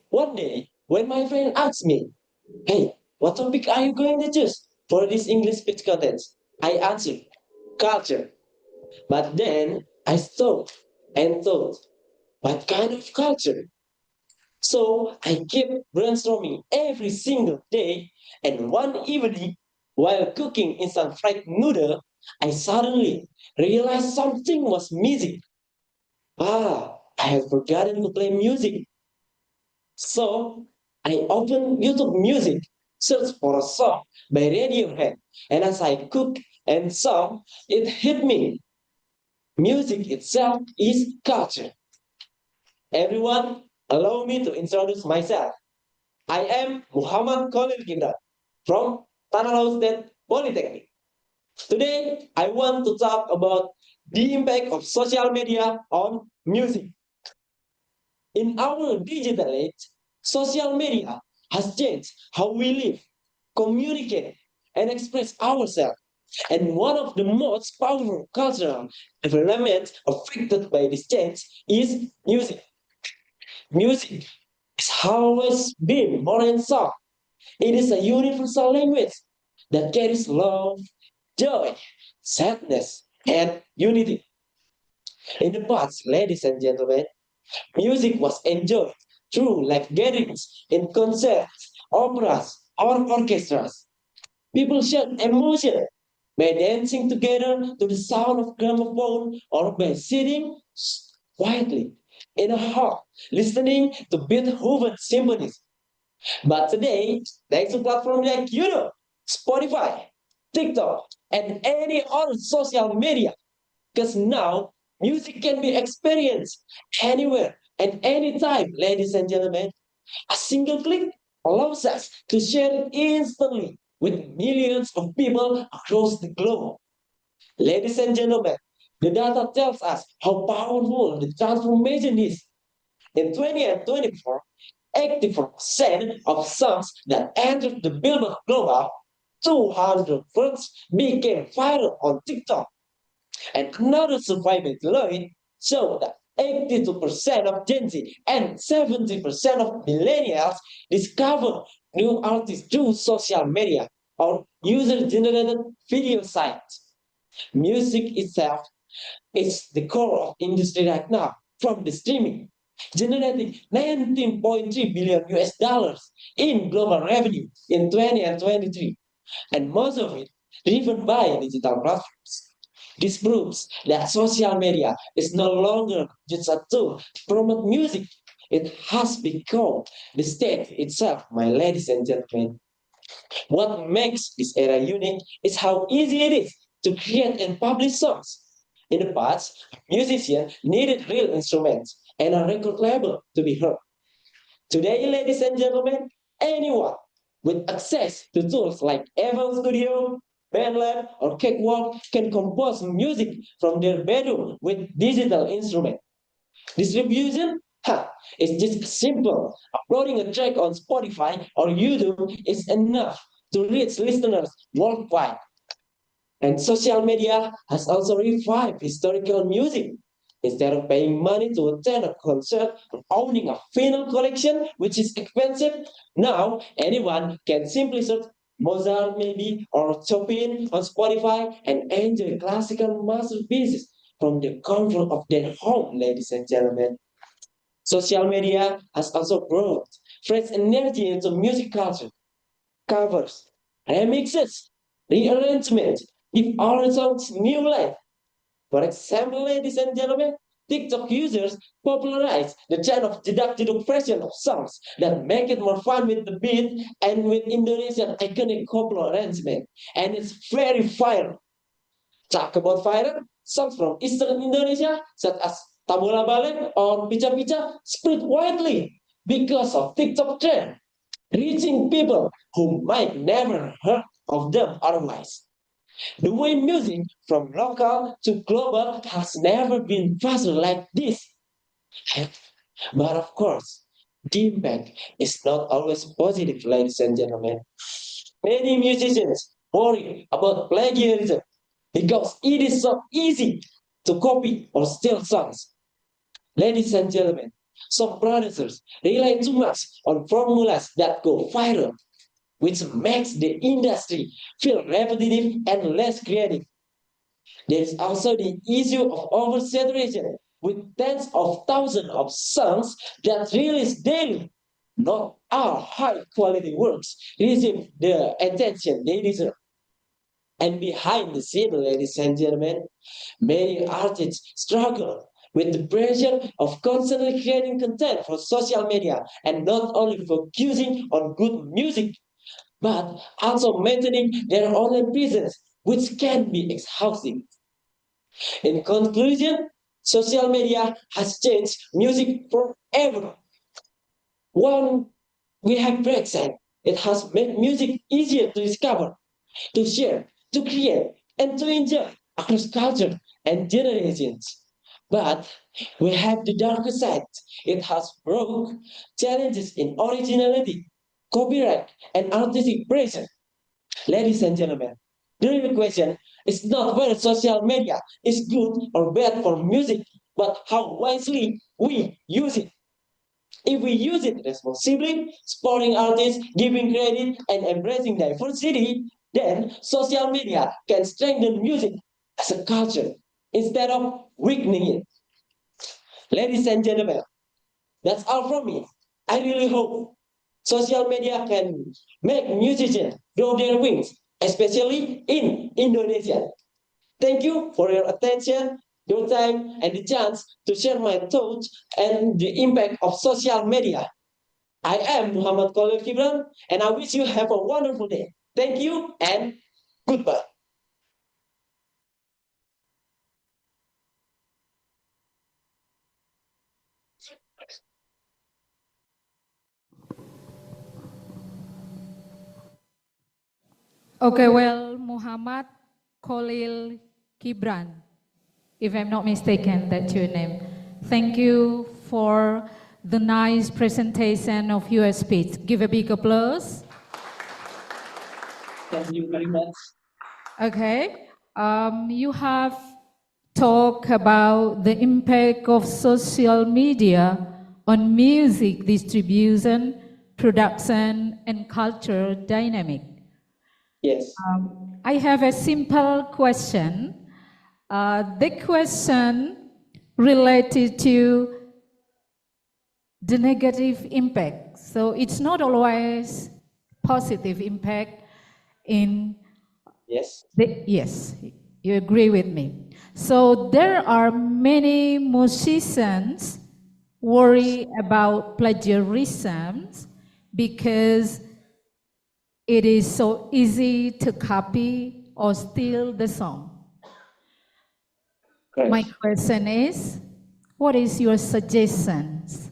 One day, when my friend asked me, "Hey, what topic are you going to choose for this English speech contest?" I answered, culture. But then I thought and thought, what kind of culture? So I kept brainstorming every single day, and one evening, while cooking instant fried noodle, I suddenly realized something was missing. I had forgotten to play music. So I opened YouTube Music, searched for a song by Radiohead, and as I cooked and sang, it hit me. Music itself is culture. Everyone, allow me to introduce myself. I am Muhammad Khalil Gibran from Tanah Laut State Polytechnic. Today, I want to talk about the impact of social media on music. In our digital age, social media has changed how we live, communicate, and express ourselves. And one of the most powerful cultural developments affected by this change is music. Music has always been more than song. It is a universal language that carries love, joy, sadness, and unity. In the past, ladies and gentlemen, music was enjoyed through live gatherings in concerts, operas, or orchestras. People shared emotion by dancing together to the sound of gramophone or by sitting quietly in a hall listening to Beethoven symphonies. But today, thanks to platforms like YouTube, Spotify, TikTok, and any other social media, because now music can be experienced anywhere and anytime, ladies and gentlemen. A single click allows us to share it instantly with millions of people across the globe. Ladies and gentlemen, the data tells us how powerful the transformation is. In 2024, 84% of songs that entered the Billboard Global 200 first became viral on TikTok. And another survey by Deloitte showed that 82% of Gen Z and 70% of millennials discover new artists through social media or user-generated video sites. Music itself is the core of industry right now, from the streaming, generating 19.3 billion US dollars in global revenue in 2023, and most of it driven by digital platforms. This proves that social media is no longer just a tool to promote music. It has become the stage itself, my ladies and gentlemen. What makes this era unique is how easy it is to create and publish songs. In the past, musicians needed real instruments and a record label to be heard. Today, ladies and gentlemen, anyone with access to tools like FL Studio, BandLab, or Cakewalk can compose music from their bedroom with digital instrument. Distribution? It's just simple. Uploading a track on Spotify or YouTube is enough to reach listeners worldwide. And social media has also revived historical music. Instead of paying money to attend a concert or owning a vinyl collection, which is expensive, now anyone can simply search Mozart maybe or Chopin on Spotify and enjoy classical masterpieces from the comfort of their home, ladies and gentlemen. Social media has also brought fresh energy into music culture. Covers, remixes, rearrangements give our songs new life. For example, ladies and gentlemen, TikTok users popularize the trend of jedak-jeduk version of songs that make it more fun with the beat and with Indonesian iconic koplo arrangement. And it's very viral. Talk about viral, songs from Eastern Indonesia, such as Tabola Bale or Pica Pica, spread widely because of TikTok trend, reaching people who might never heard of them otherwise. The way music from local to global has never been faster like this. But of course, the impact is not always positive, ladies and gentlemen. Many musicians worry about plagiarism because it is so easy to copy or steal songs. Ladies and gentlemen, some producers rely too much on formulas that go viral, which makes the industry feel repetitive and less creative. There is also the issue of oversaturation with tens of thousands of songs that release daily. Not all high quality works receive the attention they deserve. And behind the scene, ladies and gentlemen, many artists struggle with the pressure of constantly creating content for social media and not only focusing on good music, but also maintaining their online business, which can be exhausting. In conclusion, social media has changed music forever. One, we have said it has made music easier to discover, to share, to create, and to enjoy across culture and generations. But we have the darker side. It has brought challenges in originality, copyright, and artistic pressure. Ladies and gentlemen, the real question is not whether social media is good or bad for music, but how wisely we use it. If we use it responsibly, supporting artists, giving credit, and embracing diversity, then social media can strengthen music as a culture instead of weakening it. Ladies and gentlemen, that's all from me. I really hope social media can make musicians grow their wings, especially in Indonesia. Thank you for your attention, your time, and the chance to share my thoughts and the impact of social media. I am Muhammad Khalil Gibran, and I wish you have a wonderful day. Thank you and goodbye. Okay, well, Muhammad Khalil Gibran, if I'm not mistaken, that's your name. Thank you for the nice presentation of your speech. Give a big applause. Thank you very much. Okay, you have talked about the impact of social media on music distribution, production, and culture dynamic. Yes. I have a simple question. The question related to the negative impact. So it's not always positive impact in Yes. yes, you agree with me. So there are many musicians worry about plagiarism because it is so easy to copy or steal the song. My Great. question is, what is your suggestions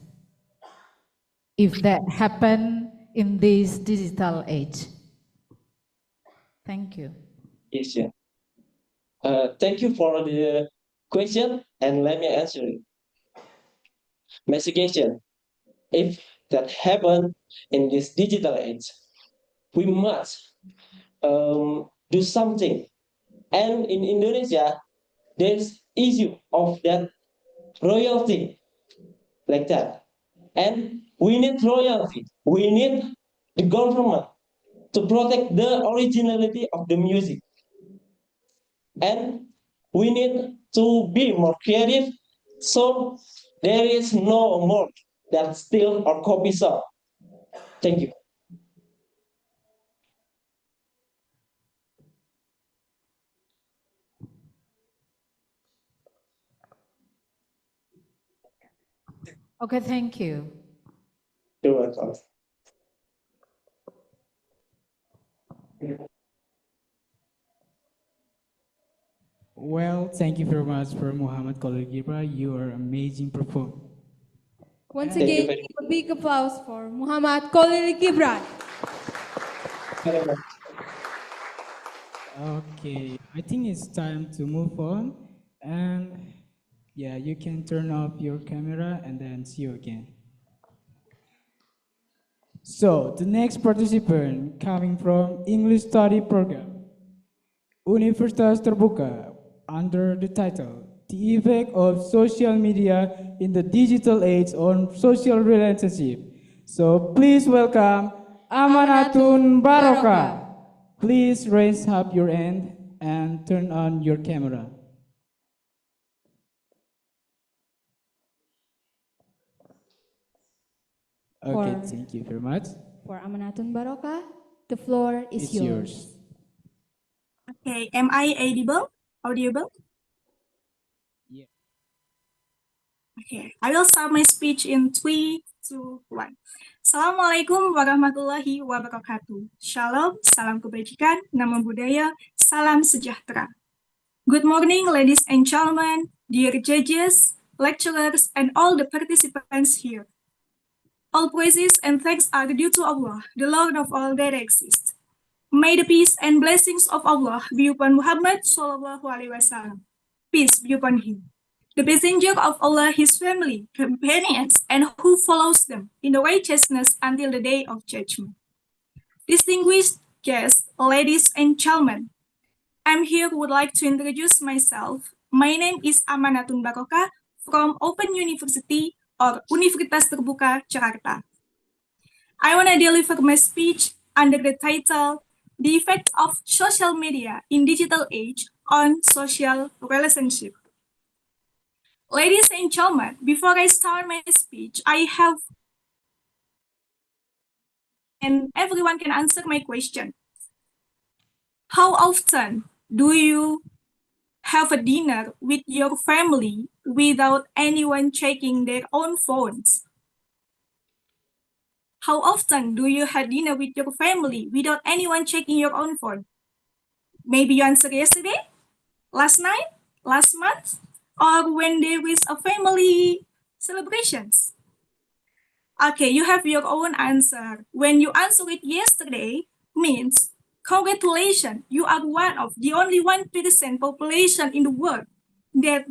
if that happen in this digital age? Thank you. Yes, yeah. Thank you for the question, and let me answer it. My suggestion, if that happen in this digital age, we must do something. And in Indonesia, there's issue of that royalty like that. And we need royalty. We need the government to protect the originality of the music. And we need to be more creative so there is no more that steal or copy song. Thank you. Okay, thank you. You're welcome. Well, thank you very much for Muhammad Khalil Gibran. You are amazing performer. Once Thank you again, very give a big applause for Muhammad Khalil Gibran. much. Okay, I think it's time to move on. And yeah, you can turn off your camera and then see you again. So, the next participant coming from English Study Program, Universitas Terbuka, under the title, The Effect of Social Media in the Digital Age on Social Relationship. So, please welcome Amanatun Baroka. Please raise up your hand and turn on your camera. Okay, For- thank you very much. For Amanatun Baroka, the floor is It's yours. yours. Okay, am I audible? Yeah. Okay, I will start my speech in 3, 2, 1. Assalamualaikum warahmatullahi wabarakatuh. Shalom, salam kebajikan, nama budaya, salam sejahtera. Good morning, ladies and gentlemen, dear judges, lecturers, and all the participants here. All praises and thanks are due to Allah, the Lord of all that exists. May the peace and blessings of Allah be upon Muhammad Sallallahu Alaihi Wasallam. Peace be upon him. The messenger of Allah, his family, companions, and who follows them in the righteousness until the day of judgment. Distinguished guests, ladies and gentlemen, I'm here would like to introduce myself. My name is Amanatun Baroka from Open University or Universitas Terbuka, Jakarta. I want to deliver my speech under the title, The Effect of Social Media in Digital Age on Social Relationship. Ladies and gentlemen, before I start my speech, and everyone can answer my question. How often do you have a dinner with your family without anyone checking their own phones? How often do you have dinner with your family without anyone checking your own phone? Maybe you answered yesterday, last night, last month, or when there is a family celebrations. Okay, you have your own answer. When you answer it yesterday, means congratulations, you are one of the only 1% population in the world that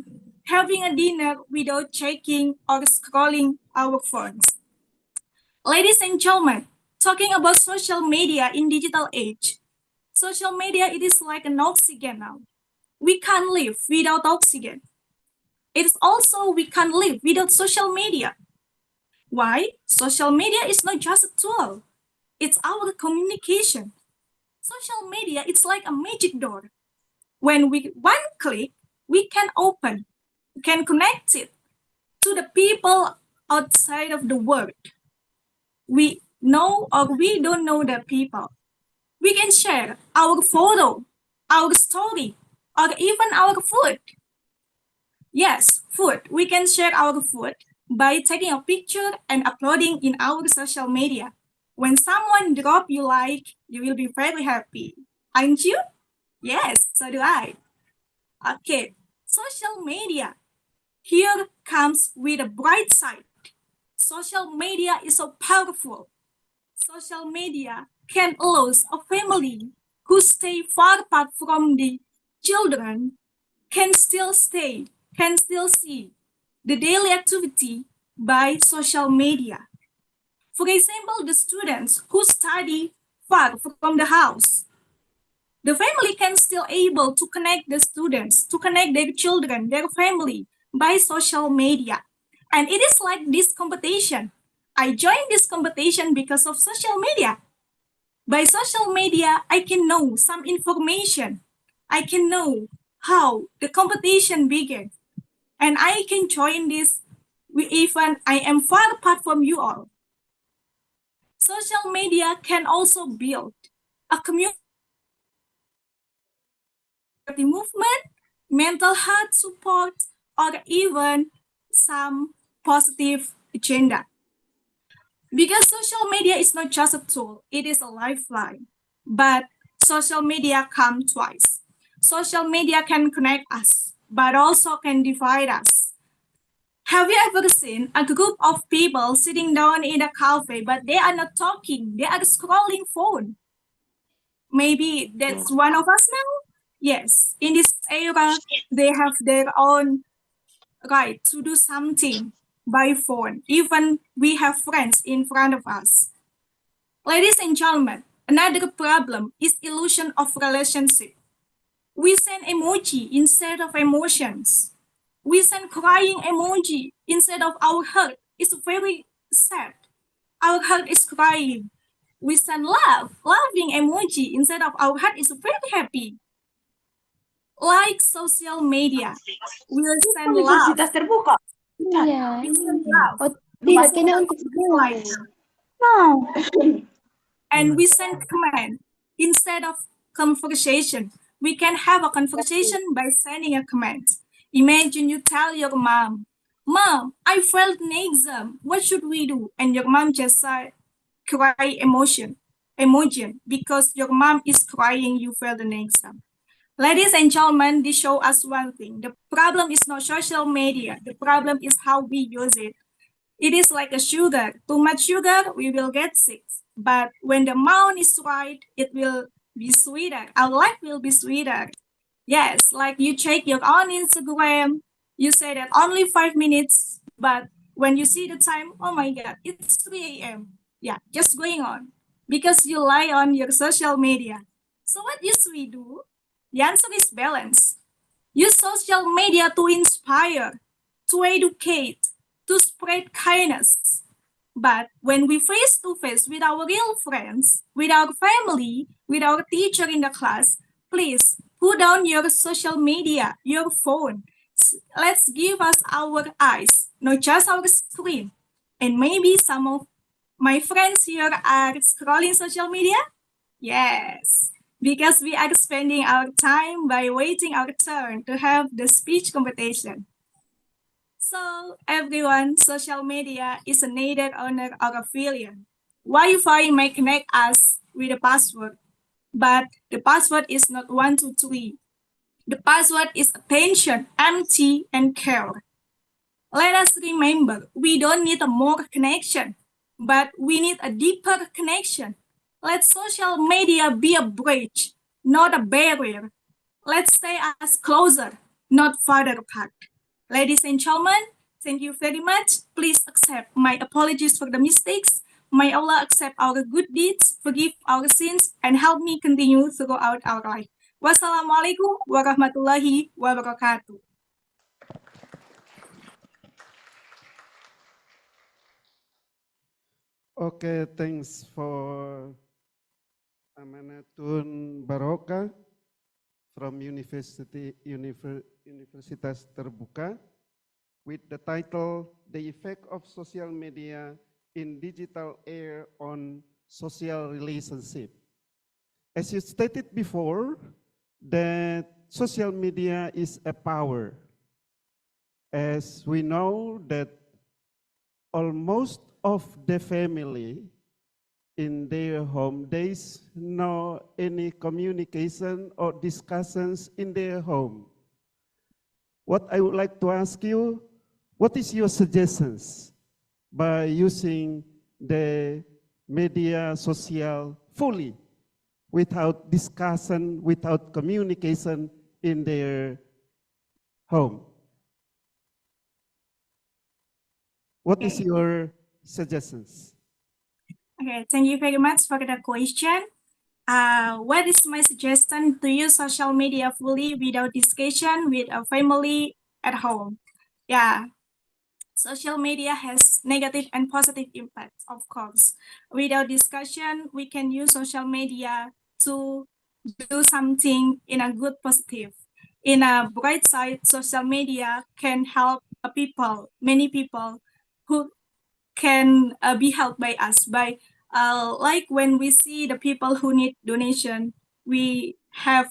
having a dinner without checking or scrolling our phones. Ladies and gentlemen, talking about social media in digital age, social media, it is like an oxygen now. We can't live without oxygen. It is also we can't live without social media. Why? Social media is not just a tool. It's our communication. Social media, it's like a magic door. When we one click, we can open, we can connect it to the people outside of the world. We know or we don't know the people. We can share our photo, our story, or even our food. Yes, food. We can share our food by taking a picture and uploading in our social media. When someone drop you like, you will be very happy. Aren't you? Yes, so do I. Okay, social media. Here comes with a bright side. Social media is so powerful. Social media can allow a family who stay far apart from the children can still see the daily activity by social media. For example, the students who study far from the house, the family can still able to connect the students, to connect their children, their family by social media. And it is like this competition. I joined this competition because of social media. By social media, I can know some information. I can know how the competition began. And I can join this even I am far apart from you all. Social media can also build a community movement, mental health support, or even some positive agenda. Because social media is not just a tool, it is a lifeline. But social media come twice. Social media can connect us, but also can divide us. Have you ever seen a group of people sitting down in a cafe, but they are not talking, they are scrolling phone? Maybe that's one of us now? Yes, in this era, they have their own right to do something by phone. Even we have friends in front of us. Ladies and gentlemen, another problem is illusion of relationship. We send emoji instead of emotions. We send crying emoji instead of our heart. It's very sad. Our heart is crying. We send laughing emoji instead of our heart is very happy. Like social media, we will send love. Iya. We send love. Oh, We dimatiin send untuk like, No. and we send comment instead of conversation. We can have a conversation by sending a comment. Imagine you tell your mom, "Mom, I failed an exam. What should we do?" And your mom just cry emoji, because your mom is crying you failed an exam. Ladies and gentlemen, this show us one thing. The problem is not social media. The problem is how we use it. It is like a sugar. Too much sugar, we will get sick. But when the amount is right, it will be sweeter. Our life will be sweeter. Yes, like you check your own Instagram, you say that only 5 minutes, but when you see the time, oh my God, it's 3 a.m. Yeah, just going on because you lie on your social media. So what used we do? The answer is balance. Use social media to inspire, to educate, to spread kindness. But when we face to face with our real friends, with our family, with our teacher in the class, please put down your social media, your phone. Let's give us our eyes, not just our screen. And maybe some of my friends here are scrolling social media. Yes, because we are spending our time by waiting our turn to have the speech competition. So, everyone, social media is a neither owner or affiliate. Wi-Fi may connect us with a password, but the password is not 123. The password is attention, empty, and care. Let us remember, we don't need a more connection, but we need a deeper connection. Let social media be a bridge, not a barrier. Let's stay as closer, not farther apart. Ladies and gentlemen, thank you very much. Please accept my apologies for the mistakes. May Allah accept our good deeds, forgive our sins, and help me continue throughout our life. Wassalamualaikum warahmatullahi wabarakatuh. Okay, thanks for Amanatun Baroka from Universitas Terbuka with the title The Effect of Social Media in Digital Era on Social Relationship. As you stated before, that social media is a power. As we know that almost of the family in their home, there is no any communication or discussions in their home. what I would like to ask you, what is your suggestions by using the media social fully, without discussion, without communication in their home? What is your suggestions? Okay, thank you very much for the question. What is my suggestion to use social media fully without discussion with a family at home? Yeah, social media has negative and positive impacts, of course. Without discussion, we can use social media to do something in a good positive. In a bright side, social media can help many people who can be helped by us by like when we see the people who need donation, we have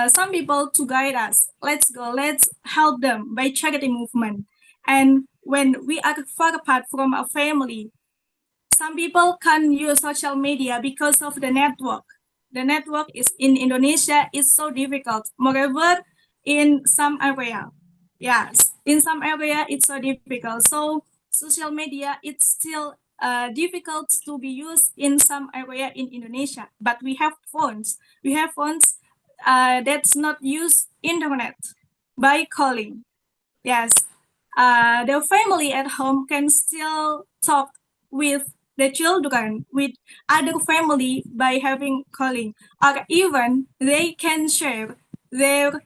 some people to guide us. Let's go, let's help them by charity movement. And when we are far apart from our family, some people can use social media because of the network. The network is in Indonesia is so difficult. Moreover, in some area, yes, in some area it's so difficult. So social media it's still difficult to be used in some area in Indonesia. But we have phones. We have phones that's not use internet by calling. Yes, the family at home can still talk with the children, with other family by having calling, or even they can share their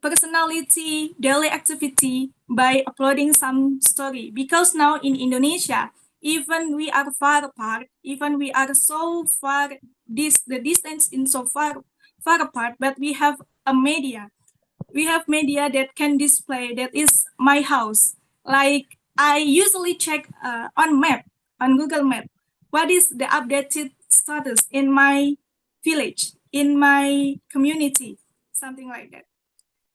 personality, daily activity by uploading some story. Because now in Indonesia, even we are far apart, even we are so far, the distance is so far apart, but we have a media. We have media that can display that is my house. Like I usually check on Google Map, what is the updated status in my village, in my community, something like that.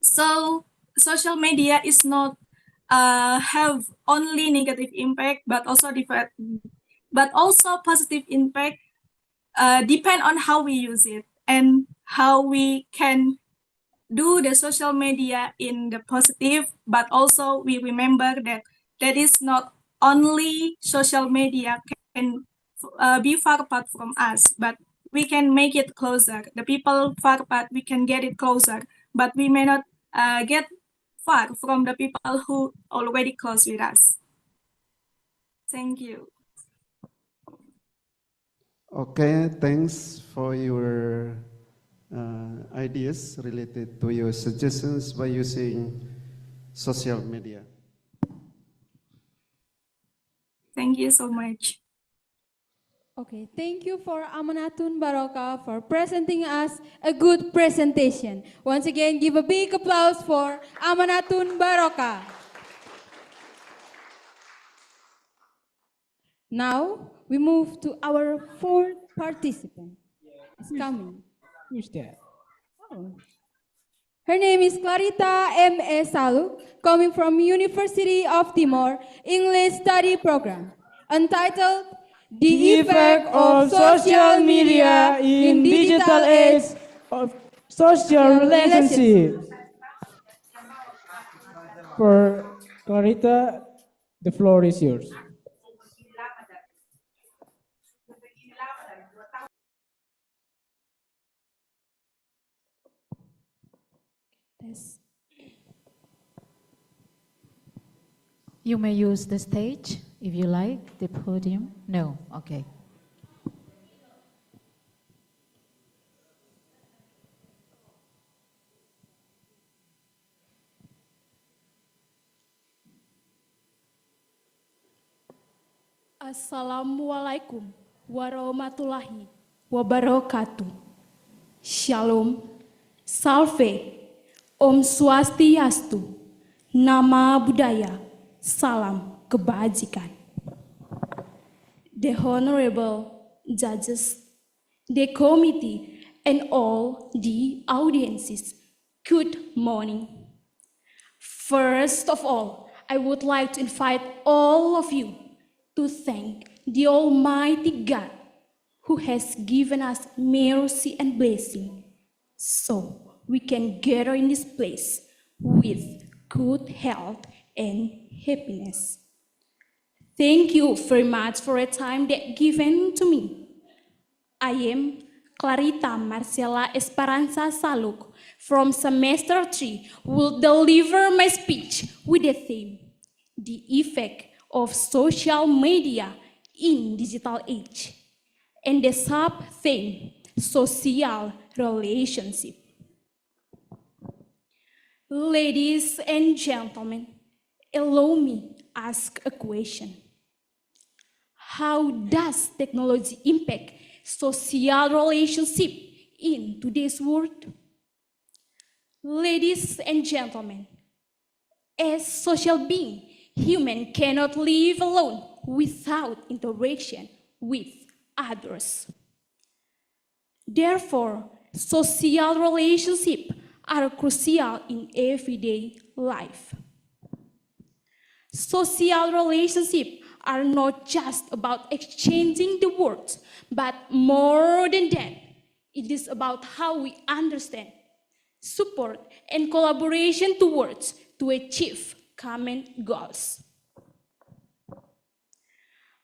So social media is not have only negative impact, but also positive impact. Depend on how we use it and how we can do the social media in the positive, but also we remember that that is not only social media can be far apart from us, but we can make it closer. The people far apart, we can get it closer, but we may not get far from the people who already close with us. Thank you. Okay, thanks for your ideas related to your suggestions by using social media. Thank you so much. Okay, thank you for Amanatun Baroka for presenting us a good presentation. Once again, give a big applause for Amanatun Baroka. Now, we move to our fourth participant. It's coming. Who's that? Oh. Her name is Clarita M.E. Salu, coming from University of Timor English Study Program, entitled The Effect of Social Media in Digital Age of Social Relationships. For Clarita, the floor is yours. You may use the stage if you like, the podium. No, okay. Assalamualaikum warahmatullahi wabarakatuh. Shalom, Salve, Om Swastiastu, Nama Budaya, Salam Kebajikan. The Honorable Judges, the committee, and all the audiences, good morning. First of all, I would like to invite all of you to thank the Almighty God who has given us mercy and blessing so we can gather in this place with good health, and happiness. Thank you very much for the time that given to me. I am Clarita Marcela Esperanza Saluk from semester 3 will deliver my speech with the theme, The Effect of Social Media in Digital Age, and the sub-theme, Social Relationship. Ladies and gentlemen, allow me ask a question. How does technology impact social relationship in today's world? Ladies and gentlemen, as social being, human cannot live alone without interaction with others. Therefore, social relationships are crucial in everyday life. Social relationships are not just about exchanging the words, but more than that, it is about how we understand, support, and collaboration towards to achieve common goals.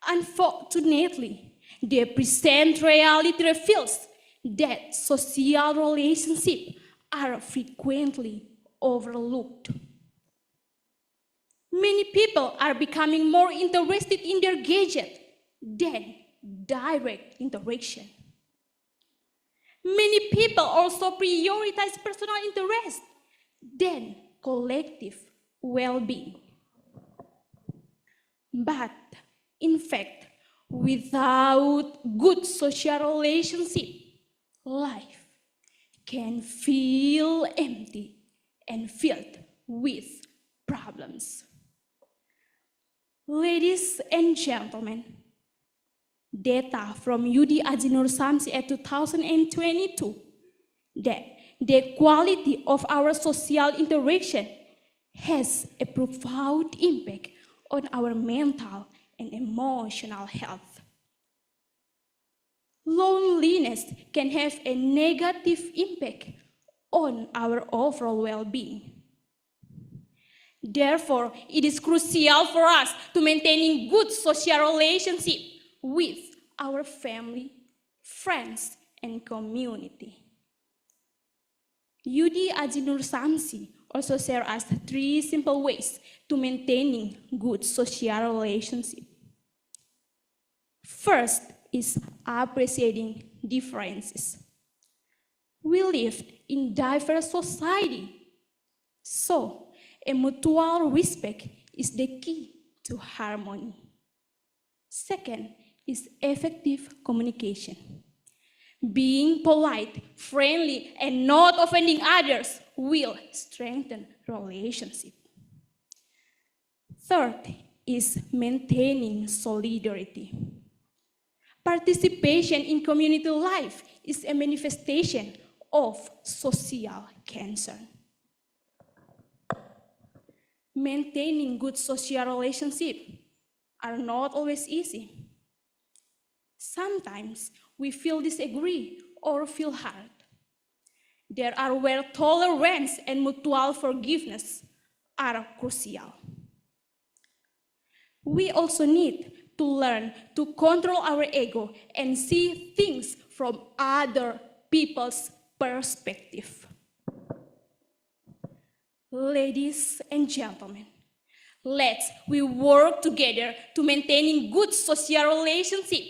Unfortunately, the present reality reveals that social relationships are frequently overlooked. Many people are becoming more interested in their gadget than direct interaction. Many people also prioritize personal interest than collective well-being. But in fact, without good social relationship, life can feel empty and filled with problems. Ladies and gentlemen, data from UD Haji Nur Samsi at 2022 that the quality of our social interaction has a profound impact on our mental and emotional health. Loneliness can have a negative impact on our overall well-being. Therefore, it is crucial for us to maintaining good social relationship with our family, friends, and community. UD Haji Nur Samsi also shares us 3 simple ways to maintaining good social relationship. First is appreciating differences. We live in diverse society, so a mutual respect is the key to harmony. Second is effective communication. Being polite, friendly, and not offending others will strengthen relationship. Third is maintaining solidarity. Participation in community life is a manifestation of social concern. Maintaining good social relationships are not always easy. Sometimes we feel disagree or feel hurt. There are where tolerance and mutual forgiveness are crucial. We also need to learn to control our ego and see things from other people's perspective. Ladies and gentlemen, we work together to maintaining good social relationship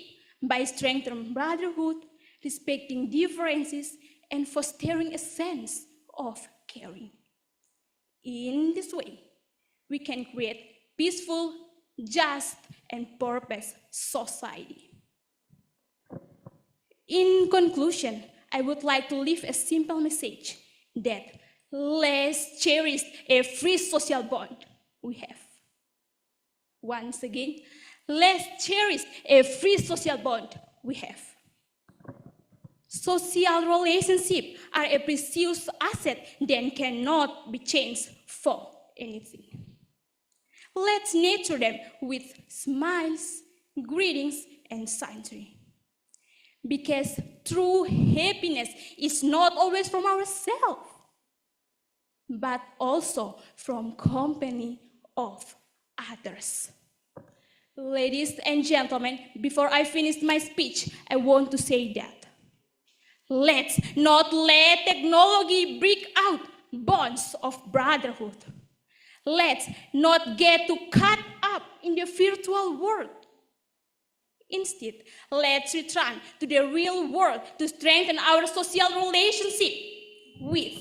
by strengthening brotherhood, respecting differences, and fostering a sense of caring. In this way, we can create peaceful, just, and purpose society. In conclusion, I would like to leave a simple message that let's cherish every social bond we have. Once again, let's cherish every social bond we have. Social relationships are a precious asset that cannot be changed for anything. Let's nurture them with smiles, greetings, and sunshine. Because true happiness is not always from ourselves. but also from company of others. Ladies and gentlemen, before I finish my speech, I want to say that let's not let technology break out bonds of brotherhood. Let's not get too caught up in the virtual world. Instead, let's return to the real world to strengthen our social relationship with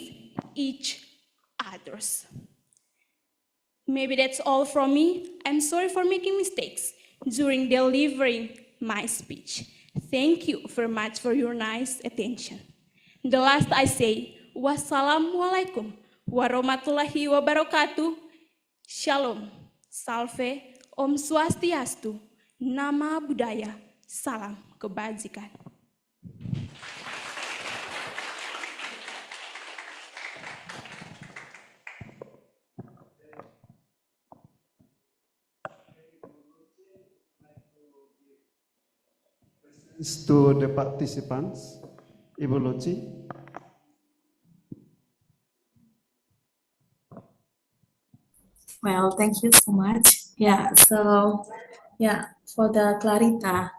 each others. Maybe that's all from me. I'm sorry for making mistakes during delivering my speech. Thank you very much for your nice attention. The last I say, wassalamualaikum warahmatullahi wabarakatuh. Shalom, salve, Om Swastiastu, Nama Budaya, Salam Kebajikan. To the participants, Ibu Lucy. Well, thank you so much. For the Clarita.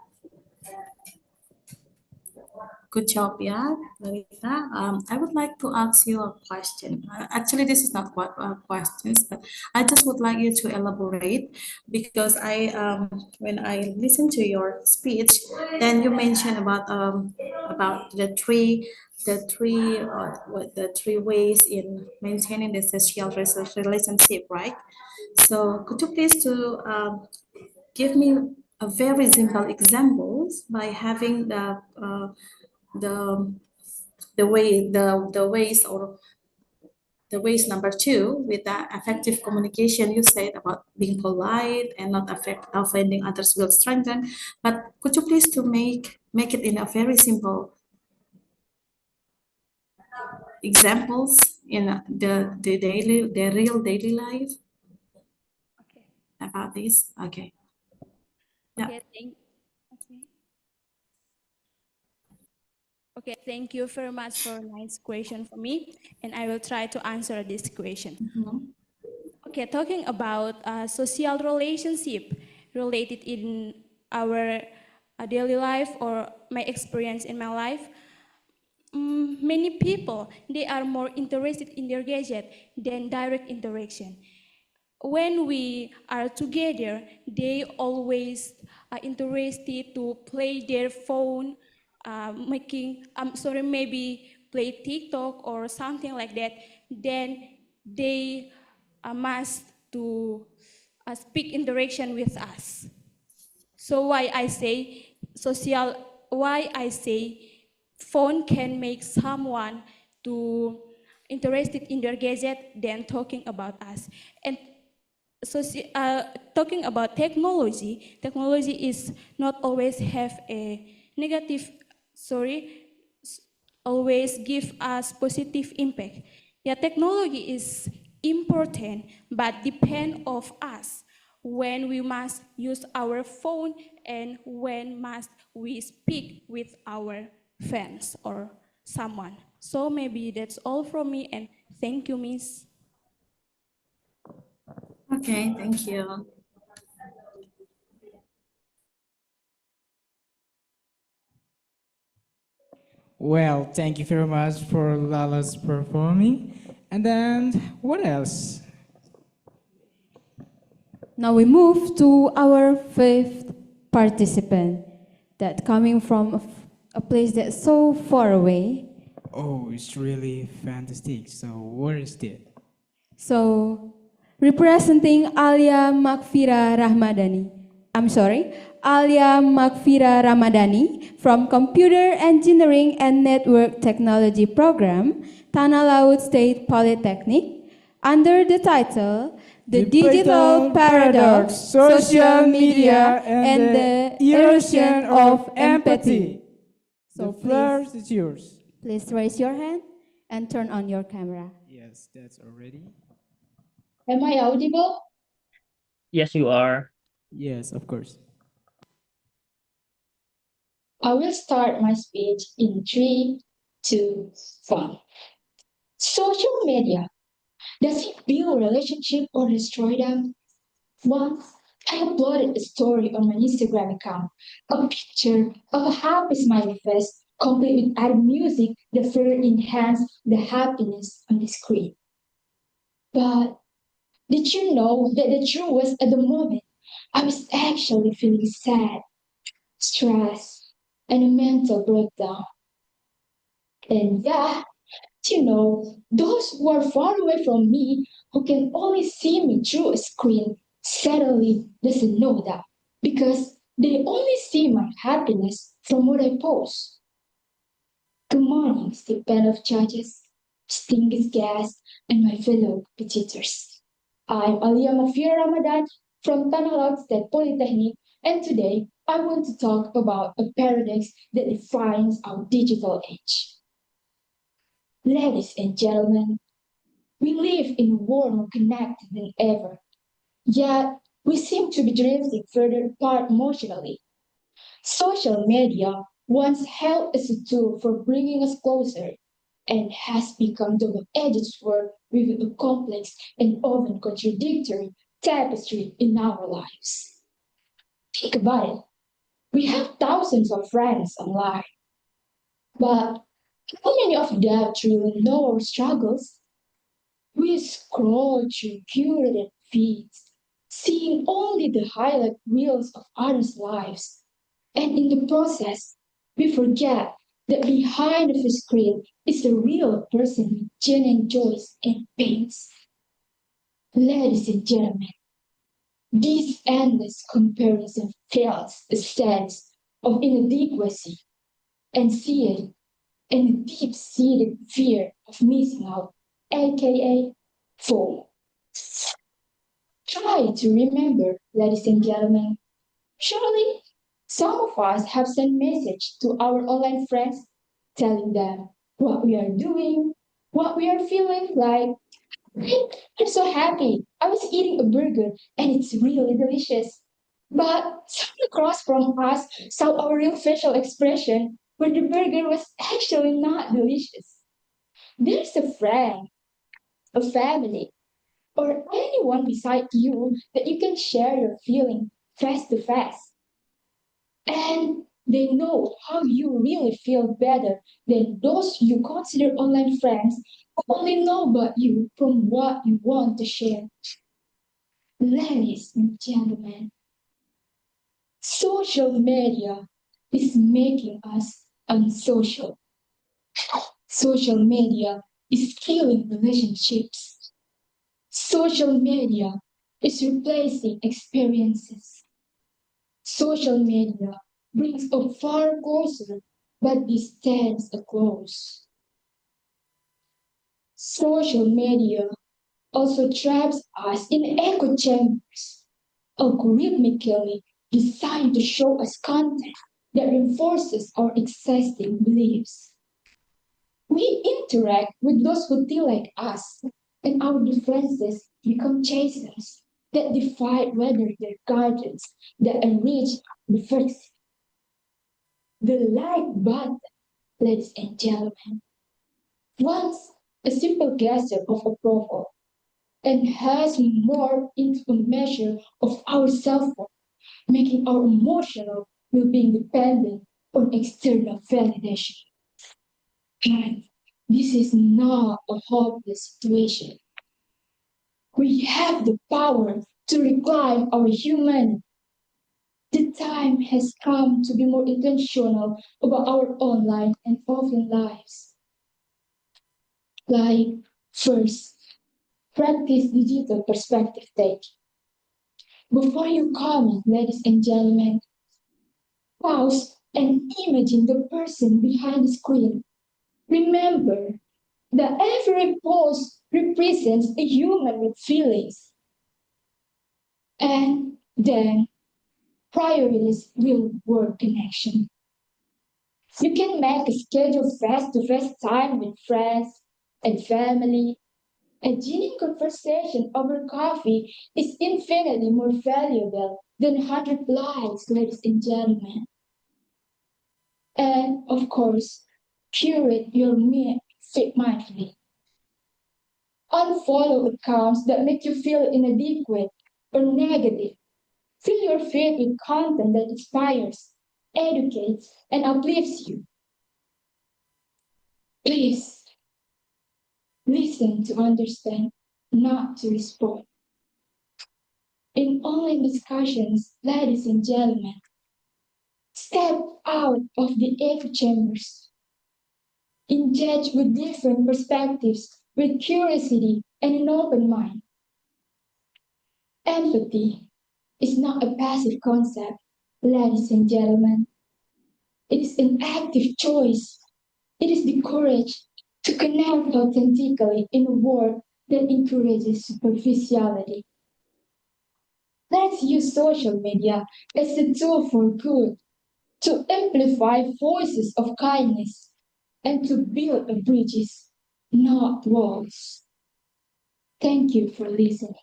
Good job, yeah, Clarita. I would like to ask you a question. Actually, this is not what questions, but I just would like you to elaborate because when I listened to your speech, then you mentioned about the three ways in maintaining the social relationship, right? So could you please give me a very simple examples by having the ways number 2 with the effective communication. You said about being polite and not offending others will strengthen, but could you please to make it in a very simple examples in the real daily life about this? Okay. Okay, thank you very much for a nice question for me, and I will try to answer this question. Okay, talking about social relationship related in our daily life or my experience in my life, many people, they are more interested in their gadget than direct interaction. When we are together, they always are interested to play their phone, maybe play TikTok or something like that. Then they must to speak interaction with us. So why I say phone can make someone to interested in their gadget than talking about us. And so talking about technology is not always have a negative, always give us positive impact. Yeah, technology is important, but depend of us when we must use our phone and when must we speak with our friends or someone. So maybe that's all from me, and thank you, Miss. Okay, thank you. Well, thank you very much for Lala's performing. And then, what else? Now we move to our fifth participant that coming from a place that's so far away. Oh, it's really fantastic. So, where is it? So, representing Alia Makfira Ramadhani from Computer Engineering and Network Technology Program, Tanah Laut State Polytechnic, under the title The Digital Paradox, Social Media, and the Erosion of Empathy. So, the floor is yours. Please raise your hand and turn on your camera. Yes, that's already. Am I audible? Yes, you are. Yes, of course. I will start my speech in 3, 2, 1. Social media Does it build relationship or destroy them? Once, I uploaded a story on my Instagram account, a picture of a happy smiley face, complete with added music that further enhanced the happiness on the screen. But did you know that the truth was at the moment I was actually feeling sad, stressed, and a mental breakdown? And yeah, you know, those who are far away from me, who can only see me through a screen, certainly doesn't know that because they only see my happiness from what I post. Good morning, Stipend of Judges, distinguished guests, and my fellow visitors. I'm Alia Mafia Ramadan from Tanah Laut State Polytechnic, and today I want to talk about a paradox that defines our digital age. Ladies and gentlemen, we live in a world more connected than ever, yet we seem to be drifting further apart emotionally. Social media once held as a tool for bringing us closer and has become double-edged sword with a complex and often contradictory tapestry in our lives. Think about it. We have thousands of friends online, but how many of them truly know our struggles? We scroll through curated feeds, seeing only the highlight reels of others' lives. And in the process, we forget that behind the screen is a real person with genuine joys and pains. Ladies and gentlemen, this endless comparison fuels a sense of inadequacy, anxiety, and a deep-seated fear of missing out, aka FOMO. Try to remember, ladies and gentlemen, surely some of us have sent message to our online friends telling them what we are doing, what we are feeling like. I'm so happy. I was eating a burger and it's really delicious. But someone across from us saw our real facial expression where the burger was actually not delicious. There's a friend, a family, or anyone beside you that you can share your feeling face to face. And they know how you really feel better than those you consider online friends who only know about you from what you want to share. Ladies and gentlemen, social media is making us unsocial. Social media is killing relationships. Social media is replacing experiences. Social media brings us far closer, but distance us close. Social media also traps us in echo chambers, algorithmically designed to show us content that reinforces our existing beliefs. We interact with those who think like us, and our differences become chasers that defy whether their gardens that enrich the first. The like button, ladies and gentlemen, once a simple gesture of approval and has morphed into a measure of our self-worth, making our emotional well-being dependent on external validation. And this is not a hopeless situation. We have the power to reclaim our humanity. The time has come to be more intentional about our online and offline lives. Like, first, practice digital perspective taking. Before you comment, ladies and gentlemen, pause and imagine the person behind the screen. Remember that every post represents a human with feelings. And then priorities real world connection. You can make a scheduled face-to-face time with friends and family. A genuine conversation over coffee is infinitely more valuable than 100 likes, ladies and gentlemen. And of course, curate your feed mindfully. Unfollow accounts that make you feel inadequate or negative. Fill your feed with content that inspires, educates, and uplifts you. Please listen to understand, not to respond. In online discussions, ladies and gentlemen, step out of the echo chambers. Engage with different perspectives with curiosity and an open mind. Empathy is not a passive concept, ladies and gentlemen. It is an active choice. It is the courage to connect authentically in a world that encourages superficiality. Let's use social media as a tool for good, to amplify voices of kindness, and to build bridges, not walls. Thank you for listening.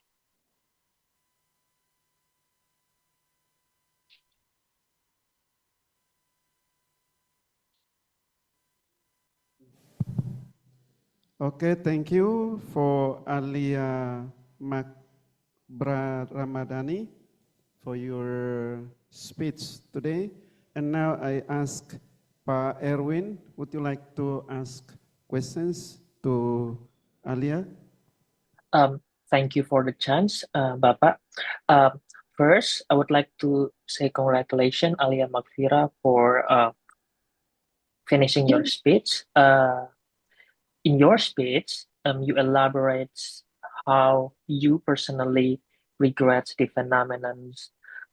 Okay, thank you for Alia Ramadhani for your speech today. And now I ask Pa Erwin, would you like to ask questions to Alia? Thank you for the chance, Bapak. First, I would like to say congratulations, Alia Magfira, for finishing your speech. In your speech, you elaborate how you personally regret the phenomenon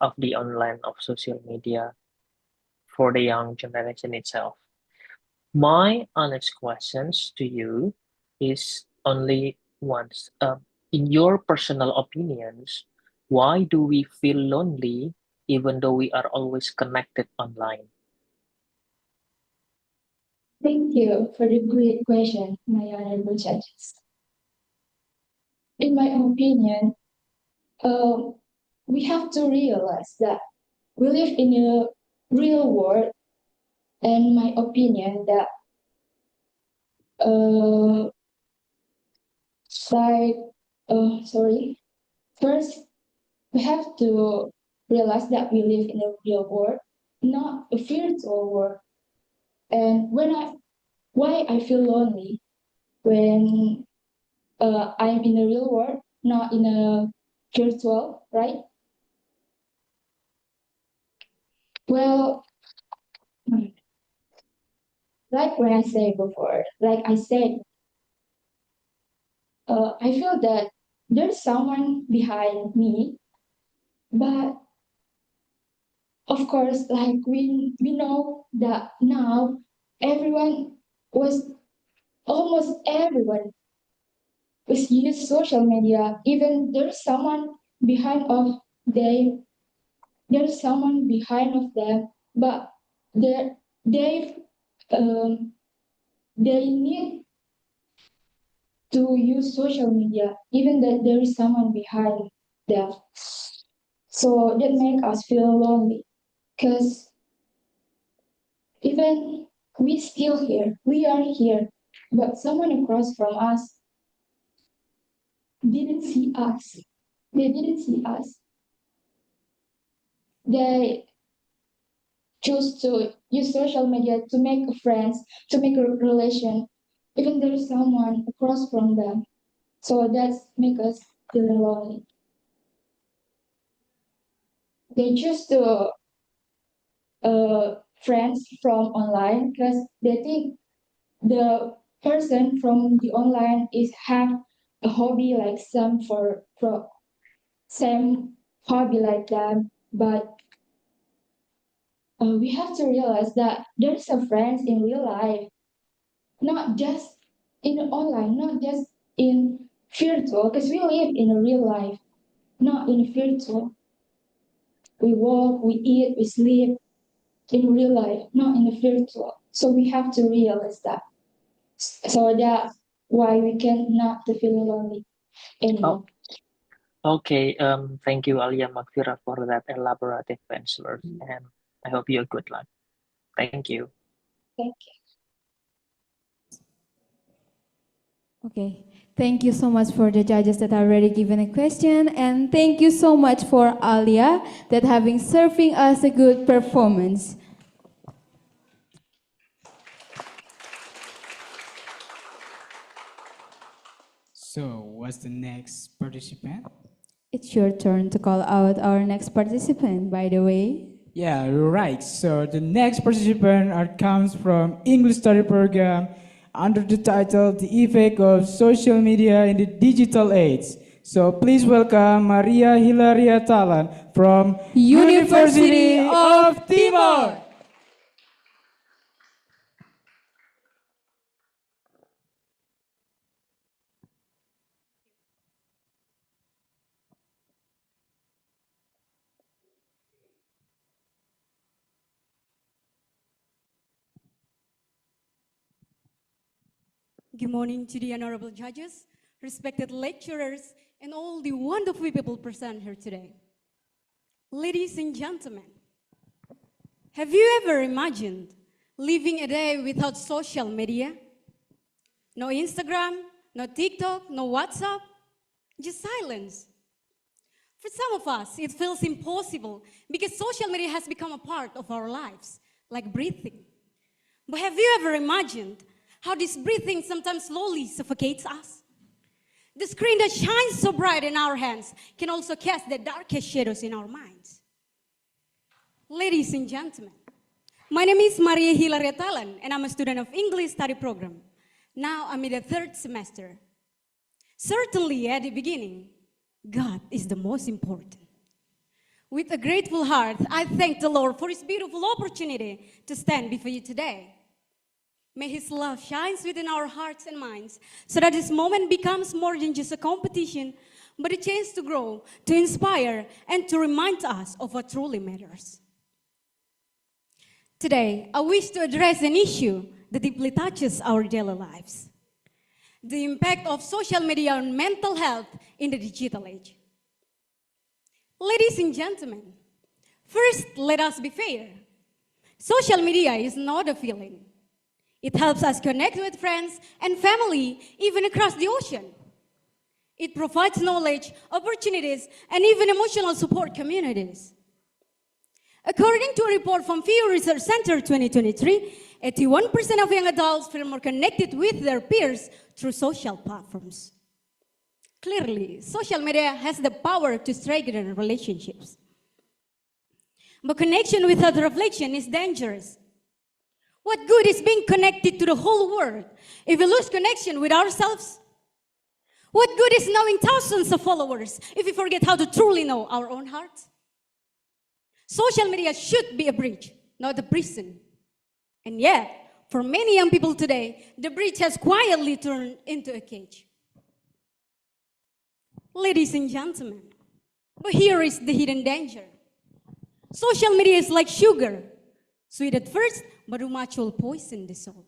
of the online of social media for the young generation itself. My honest questions to you is only once. In your personal opinions, why do we feel lonely even though we are always connected online? Thank you for the great question, my honorable judges. In my opinion, we have to realize that we live in a real world, and my opinion that first we have to realize that we live in a real world, not a virtual world. And why I feel lonely when I'm in a real world, not in a virtual, right? Well, like when I said before, I feel that there's someone behind me, but of course, like we know that now almost everyone was use social media. Even there's someone behind of them, but they they they need to use social media, even that there is someone behind them. So that make us feel lonely, because even we are here, but someone across from us didn't see us. They didn't see us. They choose to use social media to make friends, to make a relation, even there is someone across from them. So that's make us feel lonely. They choose to friends from online because they think the person from the online have a hobby like same hobby like them, but we have to realize that there's a friends in real life, not just in online, not just in virtual, because we live in a real life, not in virtual. We walk, we eat, we sleep in real life, not in the virtual. So we have to realize that. So that's why we cannot feel lonely anymore. Okay, thank you, Alia Magfira, for that elaborative answer, and I hope you good luck. Thank you. Thank you. Okay. Thank you so much for the judges that are already given a question, and thank you so much for Alia that having serving us a good performance. So, what's the next participant? It's your turn to call out our next participant, by the way. Yeah, right. So the next participant comes from English study program under the title The Effect of Social Media in the Digital Age. So please welcome Maria Hilaria Talan from University of Timor. Good morning to the honorable judges, respected lecturers, and all the wonderful people present here today. Ladies and gentlemen, have you ever imagined living a day without social media? No Instagram, no TikTok, no WhatsApp, just silence. For some of us, it feels impossible because social media has become a part of our lives, like breathing. But have you ever imagined how this breathing sometimes slowly suffocates us? The screen that shines so bright in our hands can also cast the darkest shadows in our minds. Ladies and gentlemen, my name is Maria Hilaria Talan, and I'm a student of English study program. Now I'm in the 3rd semester. Certainly at the beginning, God is the most important. With a grateful heart, I thank the Lord for His beautiful opportunity to stand before you today. May His love shine within our hearts and minds so that this moment becomes more than just a competition, but a chance to grow, to inspire, and to remind us of what truly matters. Today, I wish to address an issue that deeply touches our daily lives: the impact of social media on mental health in the digital age. Ladies and gentlemen, first, let us be fair. Social media is not a feeling. It helps us connect with friends and family, even across the ocean. It provides knowledge, opportunities, and even emotional support communities. According to a report from Pew Research Center 2023, 81% of young adults feel more connected with their peers through social platforms. Clearly, social media has the power to strengthen relationships. But connection without reflection is dangerous. What good is being connected to the whole world if we lose connection with ourselves? What good is knowing thousands of followers if we forget how to truly know our own hearts? Social media should be a bridge, not a prison. And yet, for many young people today, the bridge has quietly turned into a cage. Ladies and gentlemen, but here is the hidden danger. Social media is like sugar, sweet at first, but too much will poison the soul.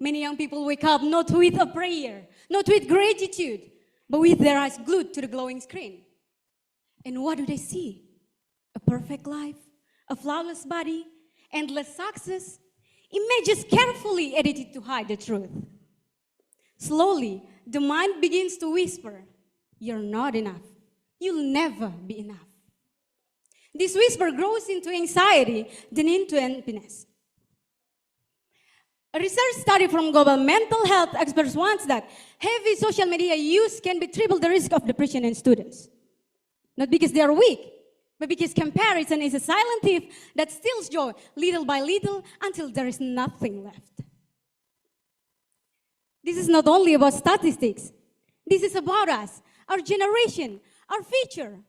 Many young people wake up not with a prayer, not with gratitude, but with their eyes glued to the glowing screen. And what do they see? A perfect life, a flawless body, endless success, images carefully edited to hide the truth. Slowly, the mind begins to whisper, "You're not enough. You'll never be enough." This whisper grows into anxiety, then into emptiness. A research study from global mental health experts warns that heavy social media use can be triple the risk of depression in students. Not because they are weak, but because comparison is a silent thief that steals joy little by little until there is nothing left. This is not only about statistics. This is about us, our generation, our future.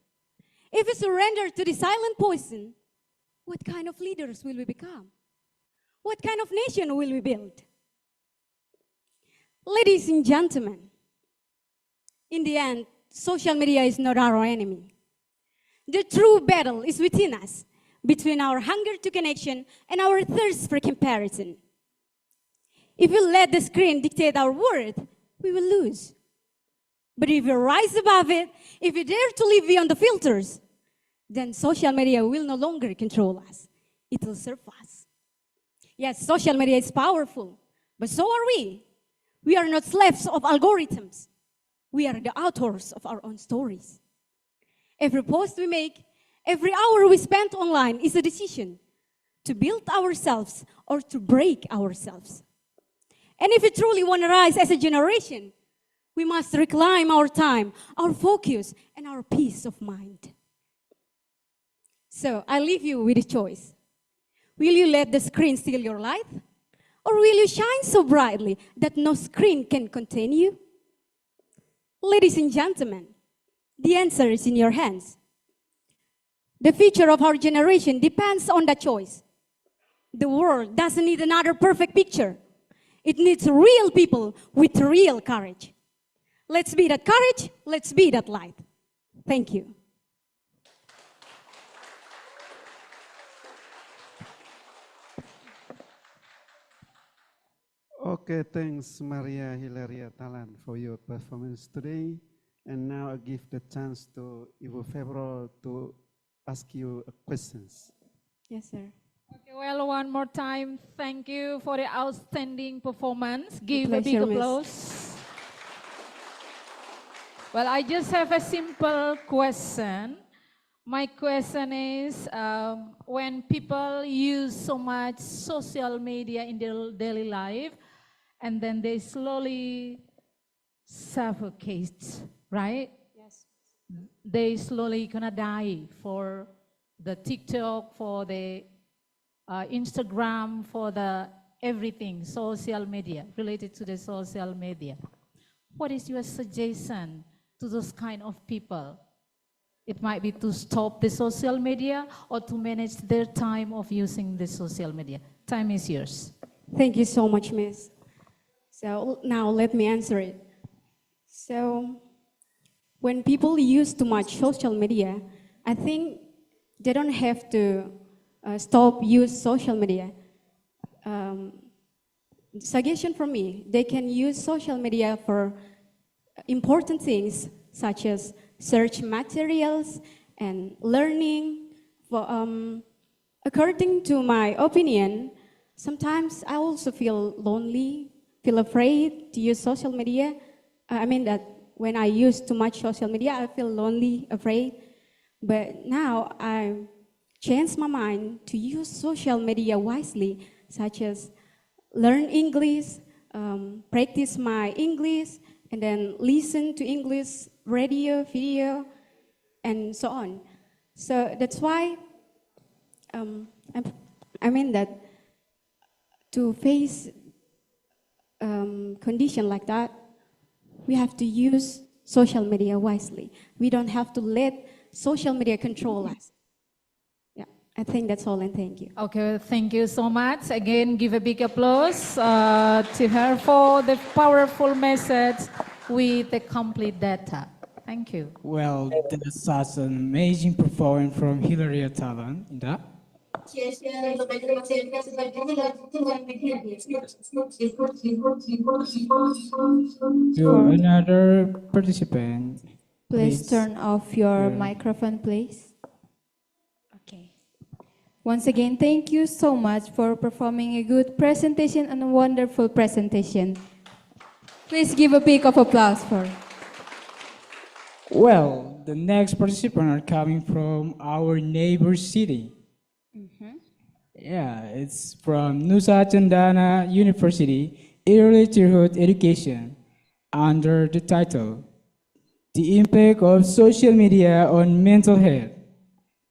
If we surrender to the silent poison, what kind of leaders will we become? What kind of nation will we build? Ladies and gentlemen, in the end, social media is not our enemy. The true battle is within us, between our hunger to connection and our thirst for comparison. If we let the screen dictate our worth, we will lose. But if we rise above it, if we dare to live beyond the filters, then social media will no longer control us. It will serve us. Yes, social media is powerful, but so are we. We are not slaves of algorithms. We are the authors of our own stories. Every post we make, every hour we spend online is a decision to build ourselves or to break ourselves. And if we truly want to rise as a generation, we must reclaim our time, our focus, and our peace of mind. So I leave you with a choice. Will you let the screen steal your life? Or will you shine so brightly that no screen can contain you? Ladies and gentlemen, the answer is in your hands. The future of our generation depends on that choice. The world doesn't need another perfect picture. It needs real people with real courage. Let's be that courage, let's be that light. Thank you. Okay, thanks Maria Hilaria Talan for your performance today. And now I give the chance to Ibu Febro to ask you questions. Yes, sir. Okay, well, one more time, thank you for the outstanding performance. Give a big Pleasure, Miss. applause. Well, I just have a simple question. My question is, when people use so much social media in their daily life, and then they slowly suffocate, right? Yes. They slowly gonna die for the TikTok, for the Instagram, for the everything, social media, related to the social media. What is your suggestion to those kind of people? It might be to stop the social media or to manage their time of using the social media. Time is yours. Thank you so much, Miss. So now let me answer it. So when people use too much social media, I think they don't have to stop use social media. Suggestion from me, they can use social media for important things such as search materials and learning. According to my opinion, sometimes I also feel lonely, feel afraid to use social media. I mean that when I use too much social media, I feel lonely, afraid. But now I changed my mind to use social media wisely, such as learn English, practice my English, and then listen to English radio, video, and so on. So that's why I mean that to face condition like that, we have to use social media wisely. We don't have to let social media control us. Yeah, I think that's all, and thank you. Okay, thank you so much. Again, give a big applause to her for the powerful message with the complete data. Thank you. Well, that's such an amazing performance from Hilaria Talan, Indah. To another participant, Please turn off your microphone, please. Okay. Once again, thank you so much for performing a good presentation and a wonderful presentation. Please give a big of applause for. Well, the next participants are coming from our neighbor city. Yeah, it's from Nusa Cendana University, Early Childhood Education, under the title, The Impact of Social Media on Mental Health.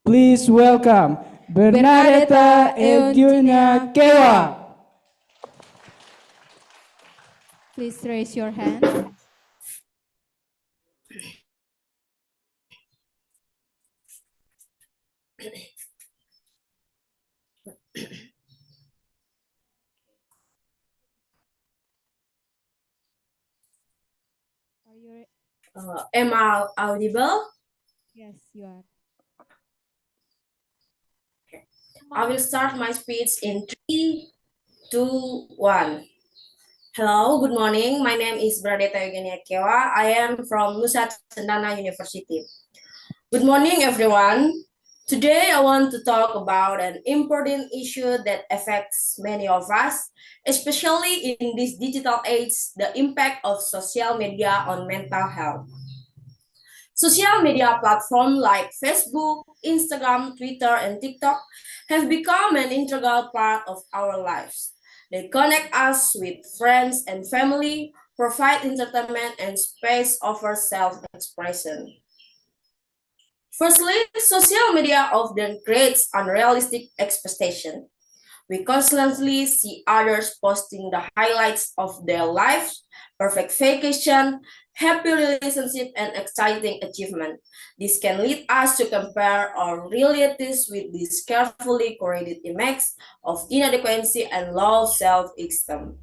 Please welcome Bernadetta Eugenia Kewa. Please raise your hand. Am I audible? Yes, you are. I will start my speech in 3, 2, 1. Hello, good morning. My name is Bernadetta Eugenia Kewa. I am from Nusa Cendana University. Good morning, everyone. Today, I want to talk about an important issue that affects many of us, especially in this digital age, the impact of social media on mental health. Social media platforms like Facebook, Instagram, Twitter, and TikTok have become an integral part of our lives. They connect us with friends and family, provide entertainment and space for self-expression. Firstly, social media often creates unrealistic expectations. We constantly see others posting the highlights of their lives, perfect vacation, happy relationship, and exciting achievement. This can lead us to compare our realities with this carefully curated image of inadequacy and low self-esteem.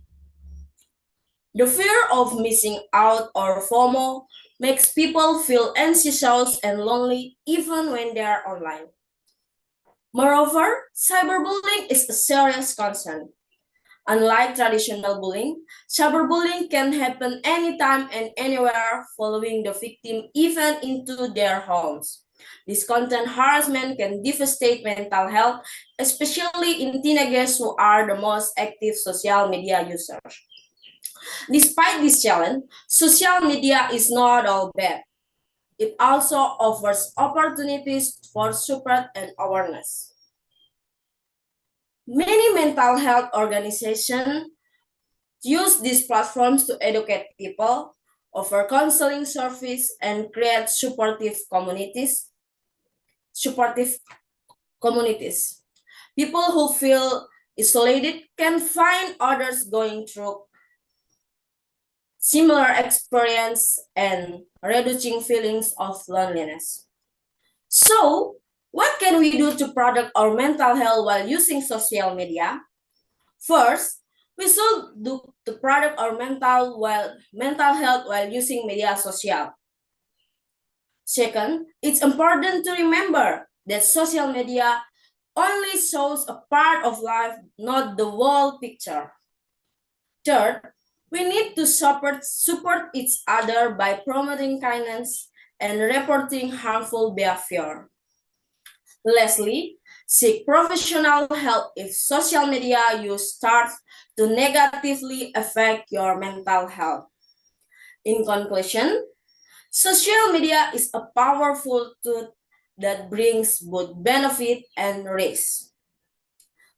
The fear of missing out or FOMO makes people feel anxious and lonely even when they are online. Moreover, cyberbullying is a serious concern. Unlike traditional bullying, cyberbullying can happen anytime and anywhere, following the victim even into their homes. This content harassment can devastate mental health, especially in teenagers who are the most active social media users. Despite this challenge, social media is not all bad. It also offers opportunities for support and awareness. Many mental health organizations use these platforms to educate people, offer counseling service, and create supportive communities. People who feel isolated can find others going through similar experience and reducing feelings of loneliness. So, what can we do to protect our mental health while using social media? First, we should do to protect our mental health while using media social. Second, it's important to remember that social media only shows a part of life, not the whole picture. Third, we need to support each other by promoting kindness and reporting harmful behavior. Lastly, seek professional help if social media use starts to negatively affect your mental health. In conclusion, social media is a powerful tool that brings both benefit and risk.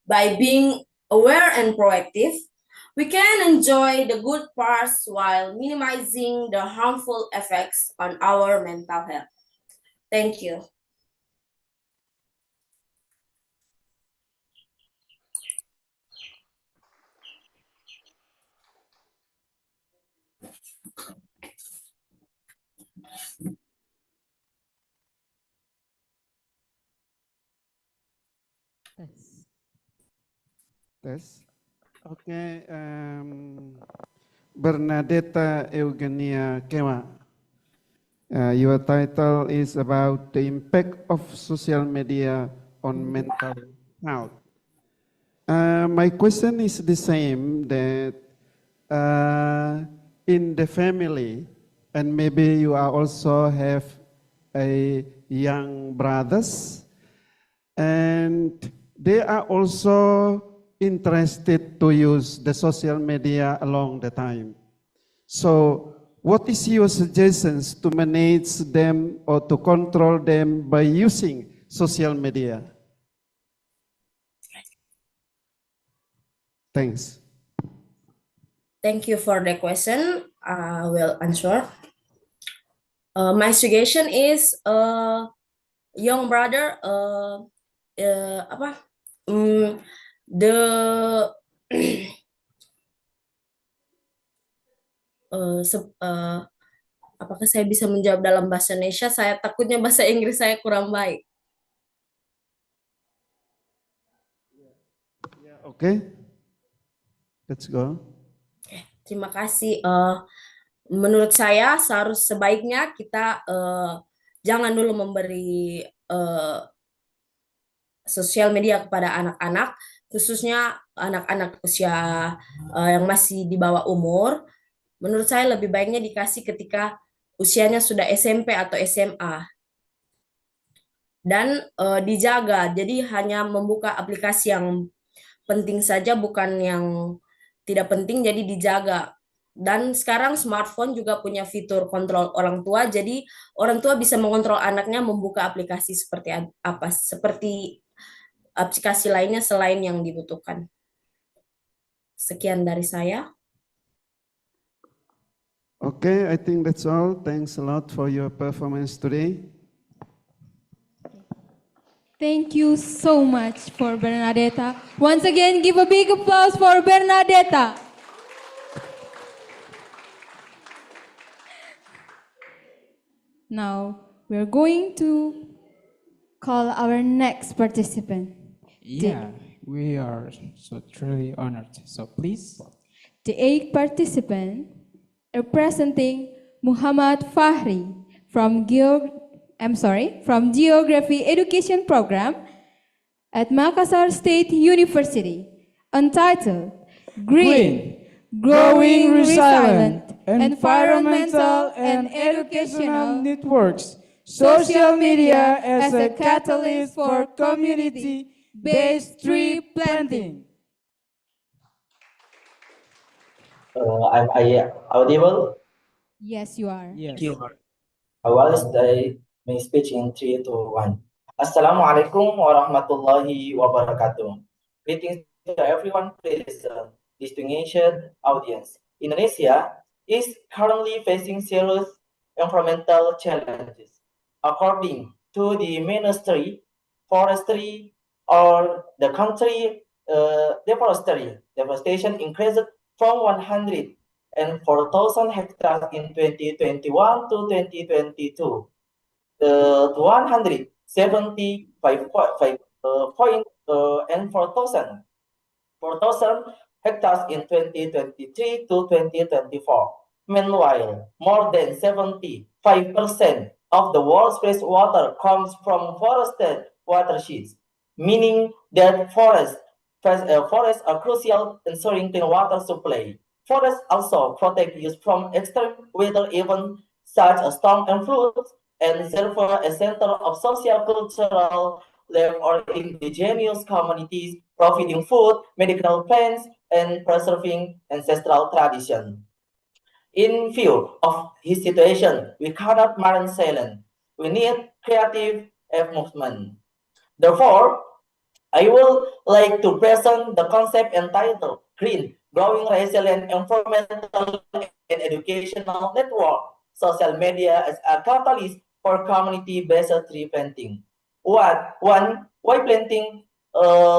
By being aware and proactive, we can enjoy the good parts while minimizing the harmful effects on our mental health. Thank you. Tes. Oke, Bernadetta Eugenia Kewa. Your title is about the impact of social media on mental health. My question is the same, that in the family, and maybe you are also have a young brothers, and they are also interested to use the social media along the time. So what is your suggestions to manage them or to control them by using social media? Thanks. Thank you for the question. I will answer. My suggestion is young brother apakah saya bisa menjawab dalam bahasa Indonesia? Saya takutnya bahasa Inggris saya kurang baik. Okay, let's go. Terima kasih. Menurut saya sebaiknya kita jangan dulu memberi sosial media kepada anak-anak, khususnya anak-anak usia yang masih di bawah umur. Menurut saya lebih baiknya dikasih ketika usianya sudah SMP atau SMA. dan dijaga. Jadi hanya membuka aplikasi yang penting saja, bukan yang tidak penting, jadi dijaga. Dan sekarang smartphone juga punya fitur kontrol orang tua, jadi orang tua bisa mengontrol anaknya membuka aplikasi seperti apa, seperti aplikasi lainnya selain yang dibutuhkan. Sekian dari saya. Okay, I think that's all. Thanks a lot for your performance today. Thank you so much for Bernadetta. Once again, give a big applause for Bernadetta. Now, we're going to call our next participant. Yeah, we are so truly honored. So please. The eighth participant representing Muhammad Fahri from Geography Education Program at Makassar State University, entitled Green, Growing Resilient, Environmental and Educational Networks, social media as a catalyst for community-based tree planting. Am I audible? Yes, you are. Yes. I will start my speech in 3, 2, 1. Assalamualaikum warahmatullahi wabarakatuh. Greetings to everyone present, distinguished audience. Indonesia is currently facing serious environmental challenges. According to the Ministry Forestry, or the country deforestation increased from 104,000 hectares in 2021 to 2022 to 4,000 hectares in 2023 to 2024. Meanwhile, more than 75% of the world's freshwater comes from forested watersheds, meaning that forests are crucial in ensuring clean water supply. Forests also protect us from extreme weather events such as storm and floods, and serve as center of social, cultural life or indigenous communities, providing food, medicinal plants, and preserving ancestral tradition. In view of his situation, we cannot remain silent. We need creative movement. Therefore, I would like to present the concept entitled Green, Growing Resilient Environmental and Educational Network, social media as a catalyst for community-based tree planting. Why planting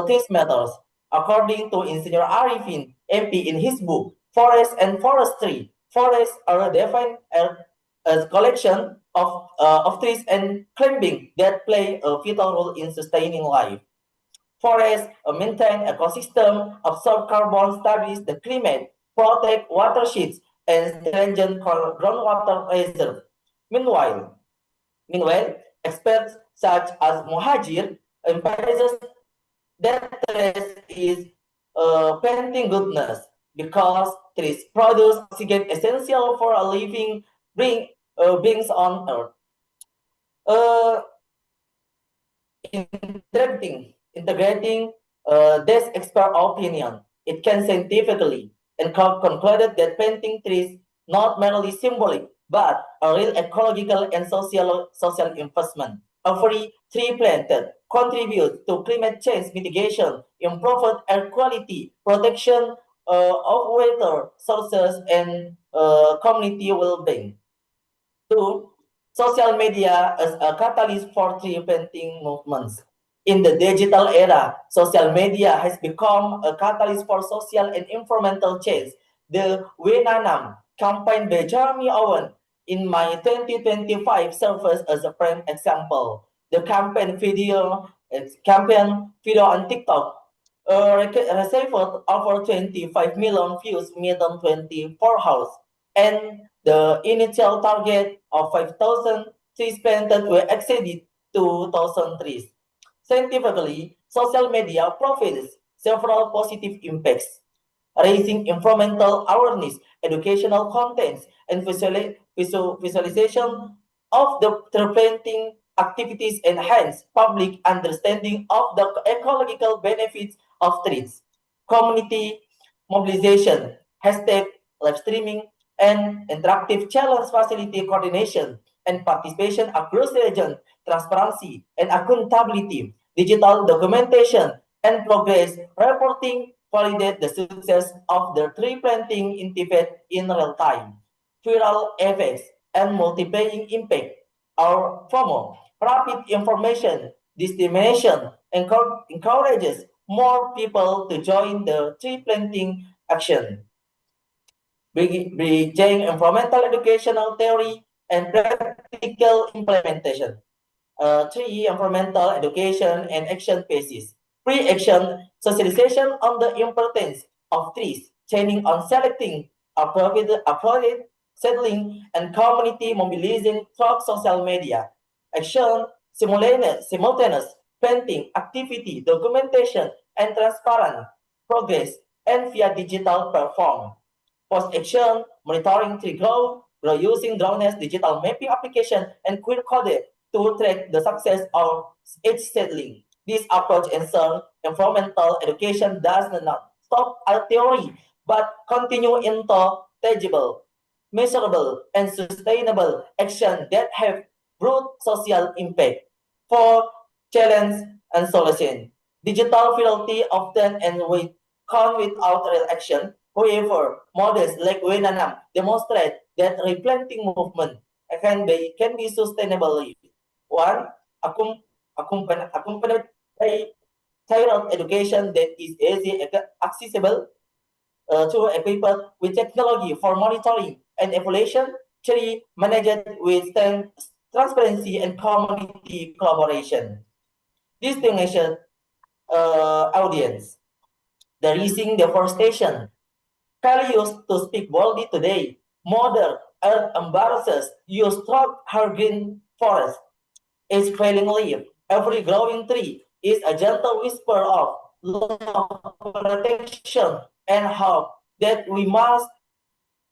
trees matters? According to Engineer Arifin, MP, in his book, Forest and Forestry, forests are defined as a collection of trees and climbing that play a vital role in sustaining life. Forests maintain ecosystem, absorb carbon, stabilize the climate, protect watersheds, and strengthen groundwater reserve. Meanwhile, experts such as Muhajir emphasizes that trees is planting goodness because trees produce oxygen essential for a living beings on Earth. Integrating this expert opinion, it can scientifically and concluded that planting trees not merely symbolic, but a real ecological and social investment. Every tree planted contributes to climate change mitigation, improved air quality, protection of water sources, and community well-being. 2. Social media as a catalyst for tree planting movements. In the digital era, social media has become a catalyst for social and environmental change. The Wenanam campaign by Jeremy Owen in May 2025 serves as a prime example. The campaign video on TikTok received over 25 million views within 24 hours, and the initial target of 5,000 trees planted were exceeded 2,000 trees. Scientifically, social media provides several positive impacts, raising environmental awareness, educational contents, and visualization of the tree planting activities enhance public understanding of the ecological benefits of trees. Community mobilization, hashtag live streaming, and interactive challenge facility coordination and participation across the region, transparency and accountability, digital documentation, and progress reporting validate the success of the tree planting initiative in real time. Viral effects and multiplying impact our FOMO, rapid information dissemination, encourages more people to join the tree planting action. Bridging environmental educational theory and practical implementation. Three, environmental education and action phases. Pre-action, socialization on the importance of trees, training on selecting appropriate settling, and community mobilizing through social media. Action, simultaneous planting activity, documentation, and transparent progress, and via digital platform. Post-action, monitoring tree growth using drones, digital mapping application, and QR code to track the success of each settling. This approach ensures environmental education does not stop at theory, but continue into tangible, measurable, and sustainable action that have broad social impact. For challenge and solution, digital fidelity often and with come without real action. However, models like Wenanam demonstrate that replanting movement can be sustainably. One, accompanied by tailored education that is easy accessible to equipped with technology for monitoring and evaluation. Three, managed with transparency and community collaboration. Distinguished audience, the rising deforestation. Kelly used to speak boldly today. Modern earth embarrasses use struck her green forest. Its failing leaf, every growing tree is a gentle whisper of love, protection, and hope that we must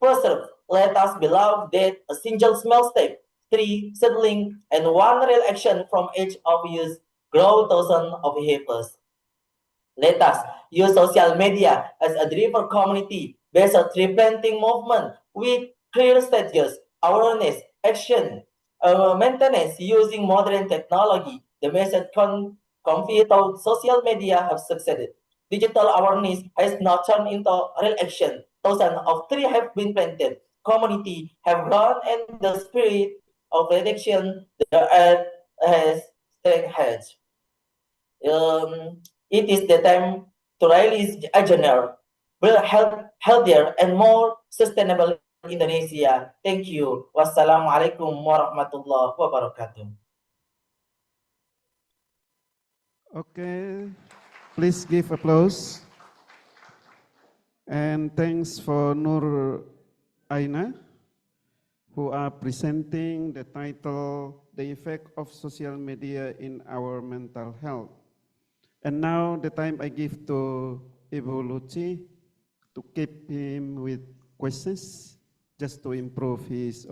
preserve. Let us believe that a single small step, tree settling, and one real action from each of us grow thousands of acres. Let us use social media as a driver community based on tree planting movement with clear strategies, awareness, action, maintenance using modern technology. The method conveyed on social media have succeeded. Digital awareness has now turned into real action. Thousands of trees have been planted. Community have grown, and the spirit of protection the earth has strengthened. It is the time to release a journal, build healthier and more sustainable Indonesia. Thank you. Wassalamualaikum warahmatullahi wabarakatuh. Okay, please give applause. And thanks for Nur Aina, who are presenting the title, The Effect of Social Media in Our Mental Health. And now the time I give to Ibu Luci to keep him with questions, just to improve his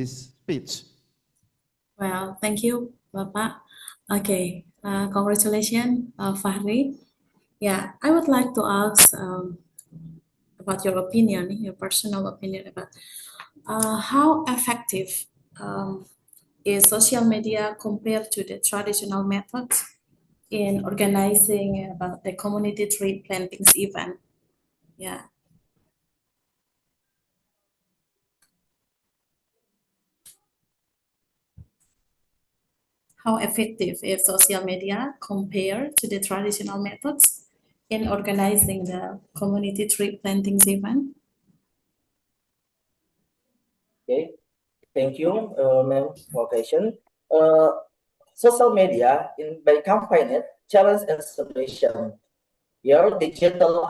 speech. Well, thank you, Bapak. Okay, congratulations, Fahri. Yeah, I would like to ask about your opinion, your personal opinion about how effective is social media compared to the traditional methods in organizing about the community tree plantings event. Yeah. How effective is social media compared to the traditional methods in organizing the community tree plantings event? Okay, thank you, ma'am, for question. Social media by campaign, challenge and solution. Your digital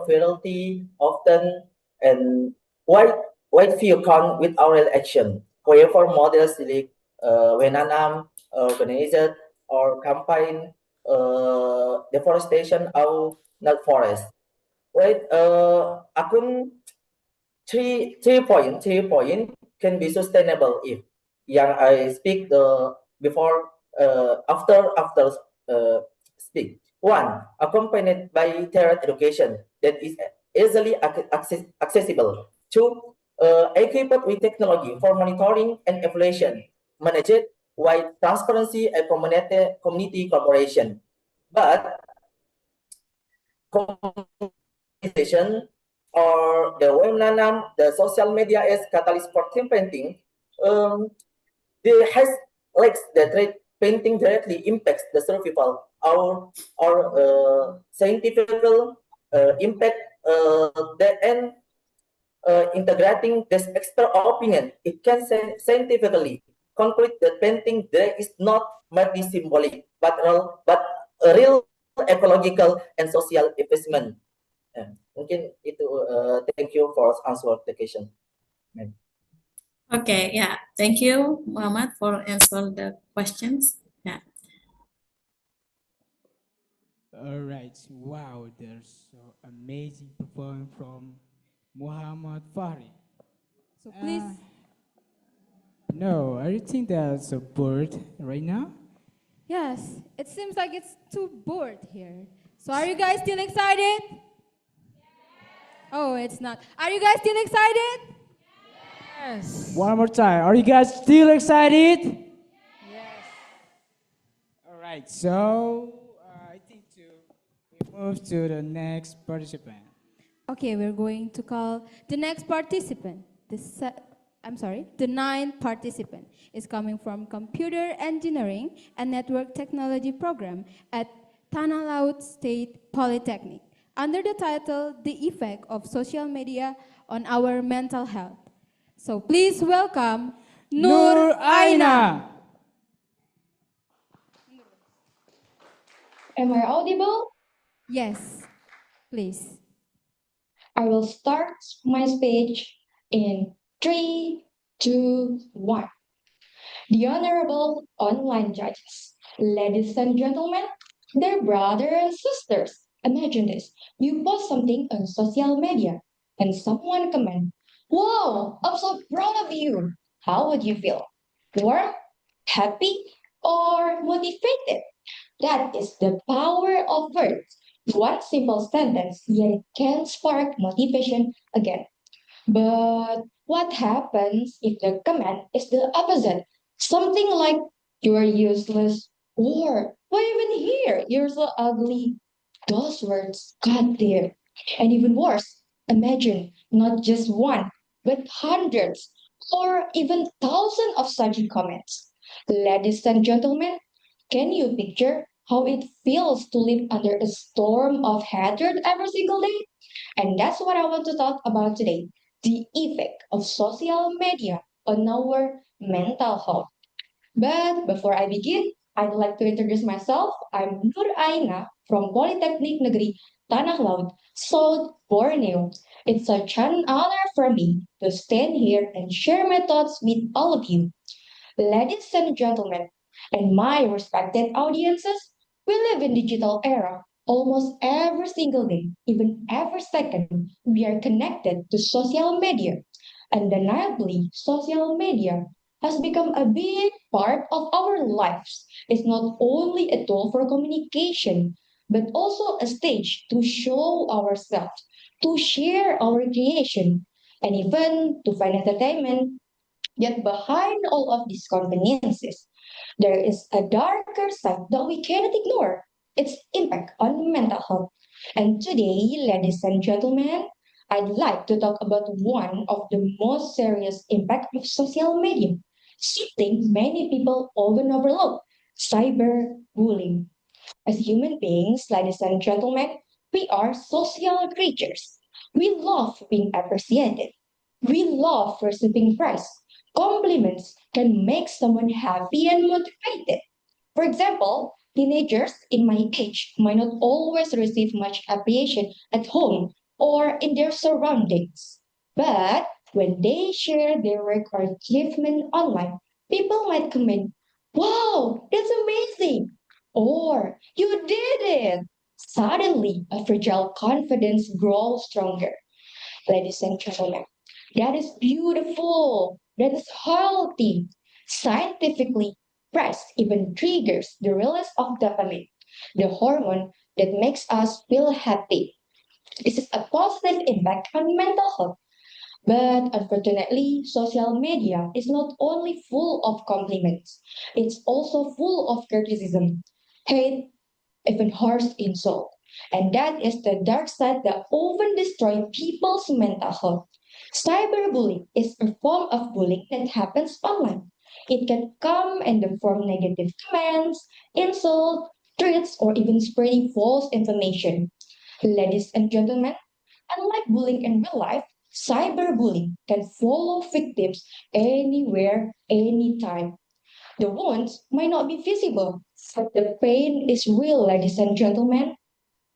fidelity often and wide view count with our action. However, models like Wenanam organized or campaign deforestation of not forest. Right? Akun three point can be sustainable if yang I speak before after speak. One, accompanied by tiered education that is easily accessible. Two, equipped with technology for monitoring and evaluation, managed with transparency and community cooperation. But communication or the Wemnanam, the social media is catalyst for team painting. There has like the trade painting directly impacts the survival or scientific impact that and integrating this expert opinion. It can scientifically conclude that painting there is not merely symbolic but a real ecological and social investment. Mungkin itu. Thank you for answer the question. Okay, yeah. Thank you, Muhammad, for answering the questions. Yeah. All right. Wow, there's so amazing performance from Muhammad Fahri. So please, No, I think that's a bird right now. yes, it seems like it's too bored here. So are you guys still excited? Oh, it's not. Are you guys still excited? Yes. One more time. Are you guys still excited? Yes. All right. So I think we move to the next participant. Okay, we're going to call the next participant. The ninth participant is coming from Computer Engineering and Network Technology program at Tanah Laut State Polytechnic under the title The Effect of Social Media on Our Mental Health. So please welcome Nur Aina. Am I audible? Yes, please. I will start my speech in 3, 2, 1. The Honorable Online Judges, ladies and gentlemen, dear brothers and sisters, imagine this. You post something on social media and someone comment, "Wow, I'm so proud of you." How would you feel? Warm, happy, or motivated? That is the power of words. One simple sentence, yet it can spark motivation again. But what happens if the comment is the opposite? Something like, "You're useless," or "Why even here? You're so ugly." Those words got there. And even worse, imagine not just one, but hundreds or even thousands of such comments. Ladies and gentlemen, can you picture how it feels to live under a storm of hatred every single day? And that's what I want to talk about today, the effect of social media on our mental health. But before I begin, I'd like to introduce myself. I'm Nur Aina from Polytechnic Negeri Tanah Laut, South Borneo. It's such an honor for me to stand here and share my thoughts with all of you. Ladies and gentlemen, and my respected audiences, we live in digital era. Almost every single day, even every second, we are connected to social media. Undeniably, social media has become a big part of our lives. It's not only a tool for communication, but also a stage to show ourselves, to share our creation, and even to find entertainment. Yet behind all of these conveniences, there is a darker side that we cannot ignore, its impact on mental health. And today, ladies and gentlemen, I'd like to talk about one of the most serious impact of social media, something many people often overlook, cyberbullying. As human beings, ladies and gentlemen, we are social creatures. We love being appreciated. We love receiving praise. Compliments can make someone happy and motivated. For example, teenagers in my age might not always receive much appreciation at home or in their surroundings. But when they share their work or achievement online, people might comment, "Wow, that's amazing!" Or "You did it!" Suddenly, a fragile confidence grows stronger. Ladies and gentlemen, that is beautiful. That is healthy. Scientifically, rest even triggers the release of dopamine, the hormone that makes us feel happy. This is a positive impact on mental health. But unfortunately, social media is not only full of compliments, it's also full of criticism, hate, even harsh insult. And that is the dark side that often destroys people's mental health. Cyberbullying is a form of bullying that happens online. It can come in the form of negative comments, insults, threats, or even spreading false information. Ladies and gentlemen, unlike bullying in real life, cyberbullying can follow victims anywhere, anytime. The wounds might not be visible, but the pain is real, ladies and gentlemen.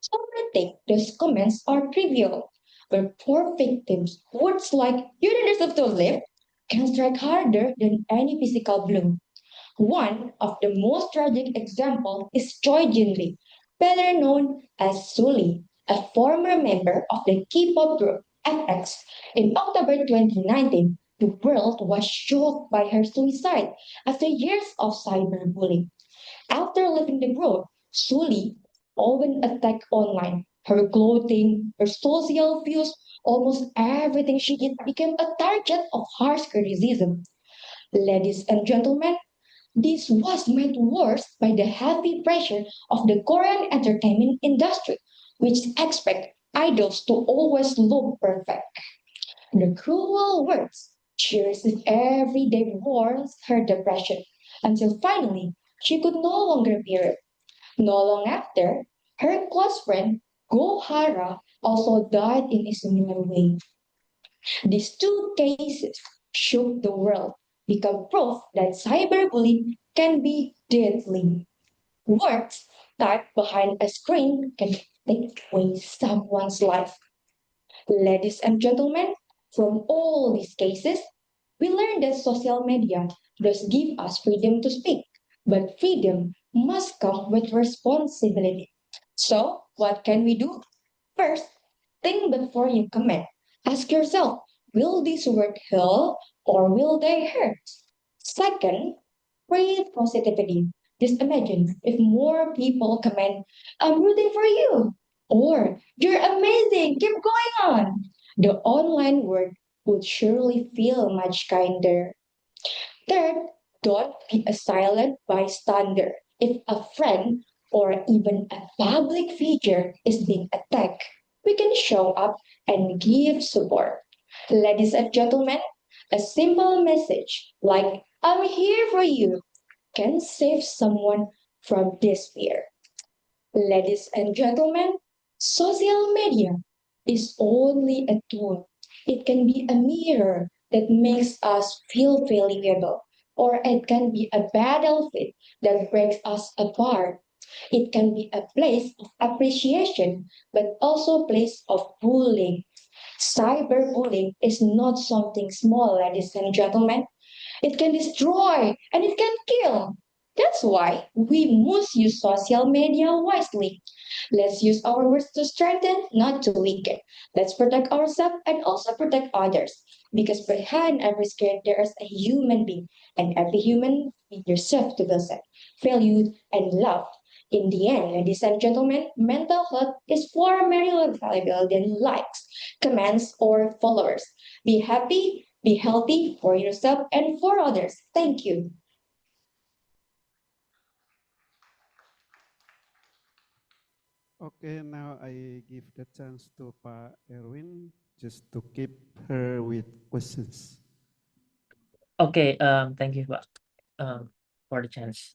Some may think those comments are trivial, but poor victims, words like "you don't deserve to live" can strike harder than any physical blow. One of the most tragic examples is Choi Jin-lee, better known as Sully, a former member of the K-pop group FX. In October 2019, the world was shocked by her suicide after years of cyberbullying. After leaving the group, Sully often attacked online. Her clothing, her social views, almost everything she did became a target of harsh criticism. Ladies and gentlemen, this was made worse by the heavy pressure of the Korean entertainment industry, which expect idols to always look perfect. The cruel words she received every day warms her depression until finally she could no longer bear it. Not long after, her close friend Go Hara also died in a similar way. These two cases shook the world, become proof that cyberbullying can be deadly. Words typed behind a screen can take away someone's life. Ladies and gentlemen, from all these cases, we learn that social media does give us freedom to speak, but freedom must come with responsibility. So, what can we do? First, think before you comment. Ask yourself, will this word heal or will they hurt? Second, breathe positivity. Just imagine if more people comment, "I'm rooting for you," or "you're amazing, keep going on." The online world would surely feel much kinder. Third, don't be a silent bystander. If a friend or even a public figure is being attacked, we can show up and give support. Ladies and gentlemen, a simple message like "I'm here for you" can save someone from despair. Ladies and gentlemen, social media is only a tool. It can be a mirror that makes us feel valuable, or it can be a battlefield that breaks us apart. It can be a place of appreciation, but also a place of bullying. Cyberbullying is not something small, ladies and gentlemen. It can destroy and it can kill. That's why we must use social media wisely. Let's use our words to strengthen, not to weaken. Let's protect ourselves and also protect others. Because behind every screen, there is a human being, and every human being deserves to feel safe, valued, and loved. In the end, ladies and gentlemen, mental health is far more valuable than likes, comments, or followers. Be happy, be healthy for yourself and for others. Thank you. Okay, now I give the chance to Pak Erwin just to keep her with questions. Okay, thank you, Pak, for the chance.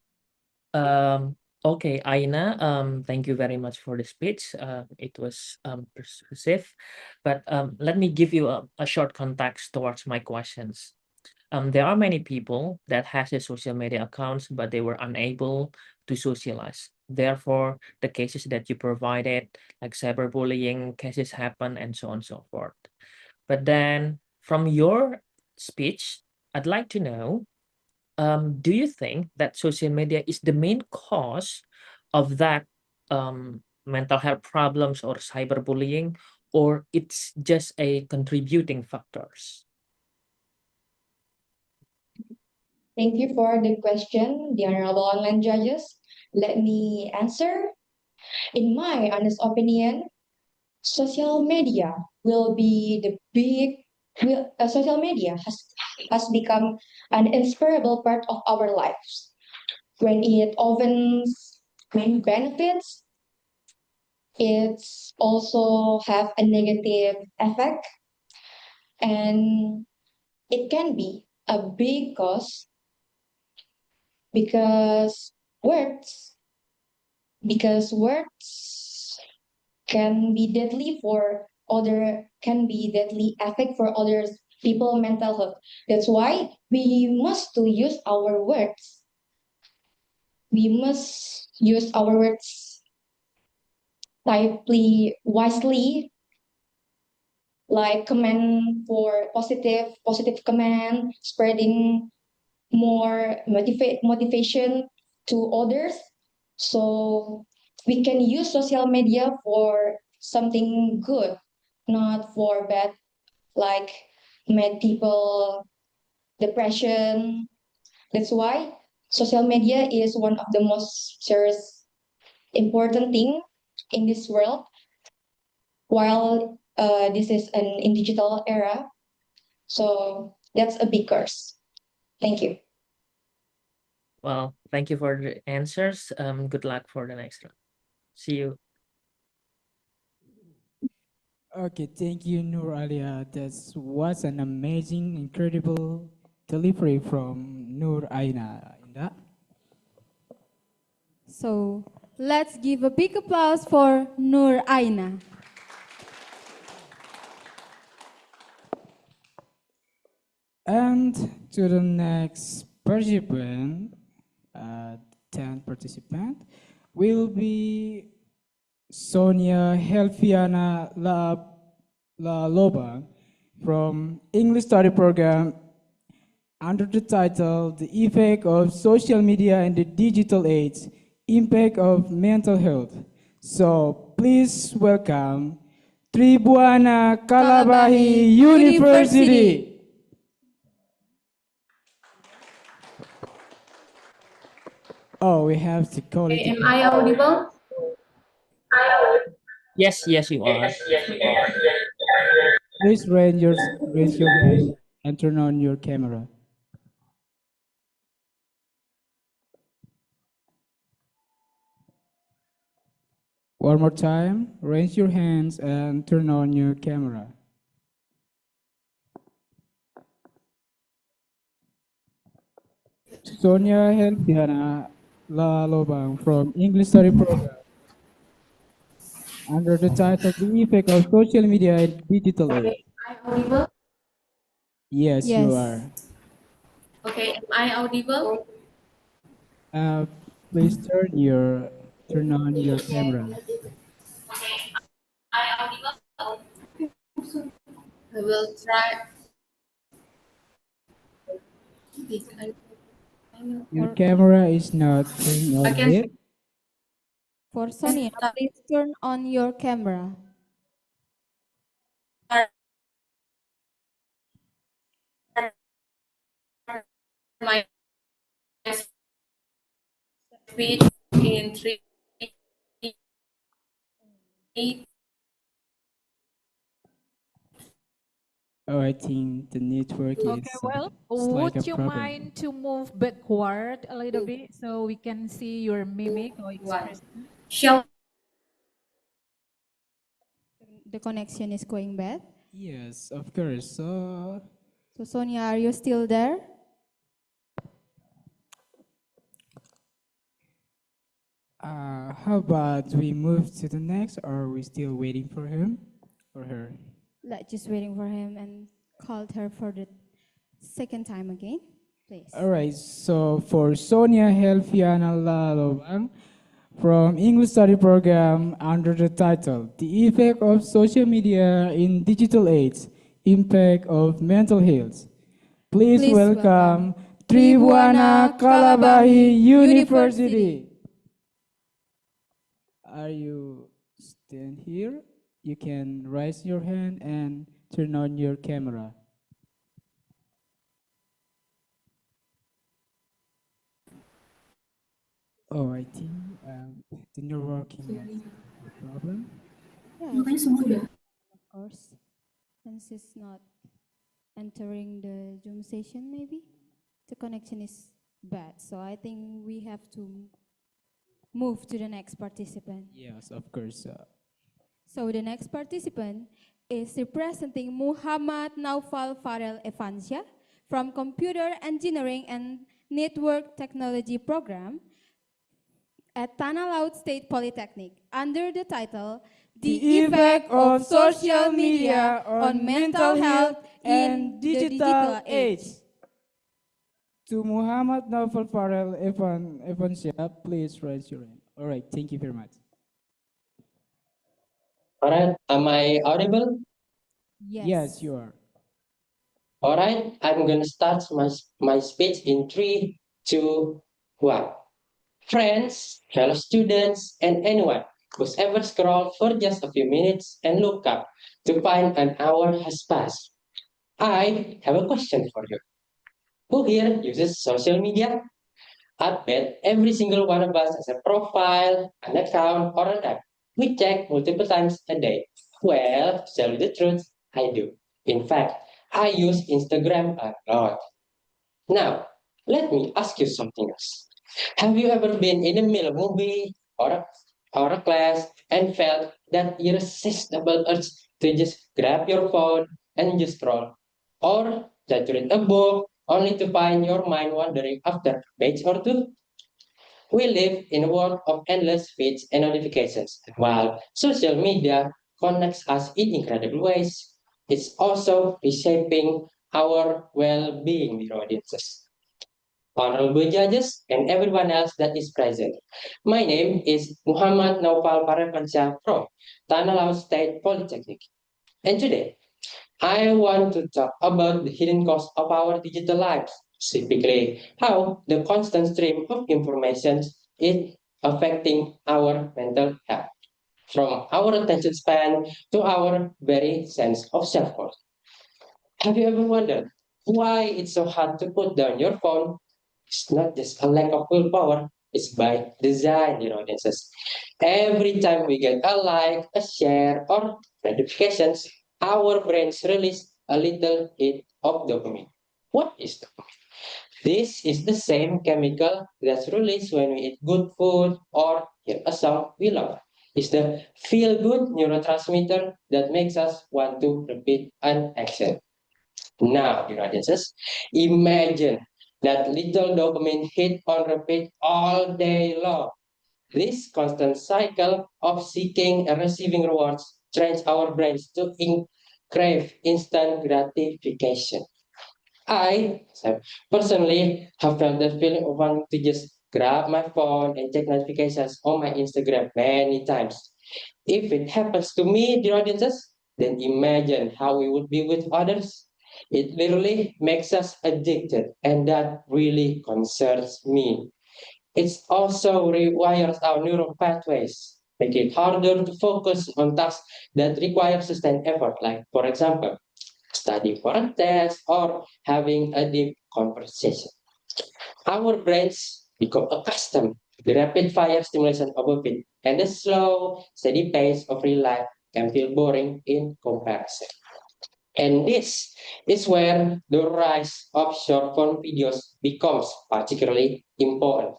Okay, Aina, thank you very much for the speech. It was persuasive, but let me give you a short context towards my questions. There are many people that has their social media accounts, but they were unable to socialize. Therefore, the cases that you provided, like cyberbullying cases happen and so on and so forth. But then from your speech, I'd like to know, do you think that social media is the main cause of that mental health problems or cyberbullying, or it's just a contributing factors? Thank you for the question, the honorable online judges. Let me answer. In my honest opinion, social media will be the social media has become an inseparable part of our lives. When it opens many benefits, it's also have a negative effect, and it can be a big cause because words words can be deadly effect for others people mental health. That's why we must to use our words. We must use our words tightly, wisely, like comment for positive comment, spreading more motivation to others. So we can use social media for something good, not for bad, like made people depression. That's why social media is one of the most serious important thing in this world. While this is an in digital era, so that's a big curse. Thank you. Well, thank you for the answers. Good luck for the next round. See you. Okay, thank you, Nur Alia. That was an amazing, incredible delivery from Nur Aina. Indah. So let's give a big applause for Nur Aina. And to the next participant, 10th participant, will be Sonia Helfiana La Loba from English Study Program under the title The Effect of Social Media and the Digital Age, Impact of Mental Health. So please welcome Tribuana Kalabahi University. Oh, we have to call it. Am I audible? Yes, you are. Please raise your hand and turn on your camera. One more time, raise your hands and turn on your camera. Sonia Helpiana La Lobang from English Study Program under the title The Effect of Social Media and Digital Age. Am I audible? Yes, you are. Okay, am I audible? Please turn on your camera. I audible? I will try. Your camera is not turned on Okay. yet. For Sonia, please turn on your camera. My speech in 3, 8. Oh, I think the network is Okay, well, it's like would a you problem. mind to move backward a little bit so we can see your mimic or expression? Shall The connection is going bad. Yes, of course. So Sonia, are you still there? how about we move to the next, or are we still waiting for him or her? Let's just waiting for him and called her for the second time again, please. All right, so for Sonia Helfiana Lalobang from English Study Program under the title The Effect of Social Media in Digital Age, Impact of Mental Health. Please welcome Tribuana Kalabahi University. Are you stand here? You can raise your hand and turn on your camera. Oh, I think the new working problem. Yeah, of course. Since it's not entering the Zoom session, maybe the connection is bad. So I think we have to move to the next participant. Yes, of course. So the next participant is representing Muhammad Naufal Farel Evansia from Computer Engineering and Network Technology Program at Tanah Laut State Polytechnic under the title The Effect of Social Media on Mental Health in the Digital Age. To Muhammad Naufal Farel Evansia, please raise your hand. All right, thank you very much. All right, am I audible? Yes, you are. All right, I'm gonna start my speech in 3, 2, 1. Friends, fellow students, and anyone who's ever scrolled for just a few minutes and look up to find an hour has passed. I have a question for you. Who here uses social media? I bet every single one of us has a profile, an account, or an app. We check multiple times a day. Well, to tell you the truth, I do. In fact, I use Instagram a lot. Now, let me ask you something else. Have you ever been in the middle of a movie or a class and felt that irresistible urge to just grab your phone and just scroll? Or that you read a book only to find your mind wandering after a page or two? We live in a world of endless feeds and notifications. While social media connects us in incredible ways, it's also reshaping our well-being, dear audiences. Honorable judges, and everyone else that is present. My name is Muhammad Naufal Parapansyah from Tanah Laut State Polytechnic. And today, I want to talk about the hidden cost of our digital lives, specifically how the constant stream of information is affecting our mental health, from our attention span to our very sense of self-worth. Have you ever wondered why it's so hard to put down your phone? It's not just a lack of willpower, it's by design, dear audiences. Every time we get a like, a share, or notifications, our brains release a little hit of dopamine. What is dopamine? This is the same chemical that's released when we eat good food or hear a song we love. It's the feel-good neurotransmitter that makes us want to repeat an action. Now, dear audiences, imagine that little dopamine hit on repeat all day long. This constant cycle of seeking and receiving rewards trains our brains to crave instant gratification. I personally have felt that feeling of wanting to just grab my phone and check notifications on my Instagram many times. If it happens to me, dear audiences, then imagine how we would be with others. It literally makes us addicted, and that really concerns me. It also rewires our neural pathways, making it harder to focus on tasks that require sustained effort, like, for example, studying for a test or having a deep conversation. Our brains become accustomed to the rapid fire stimulation of a bit, and the slow, steady pace of real life can feel boring in comparison. And this is where the rise of short form videos becomes particularly important.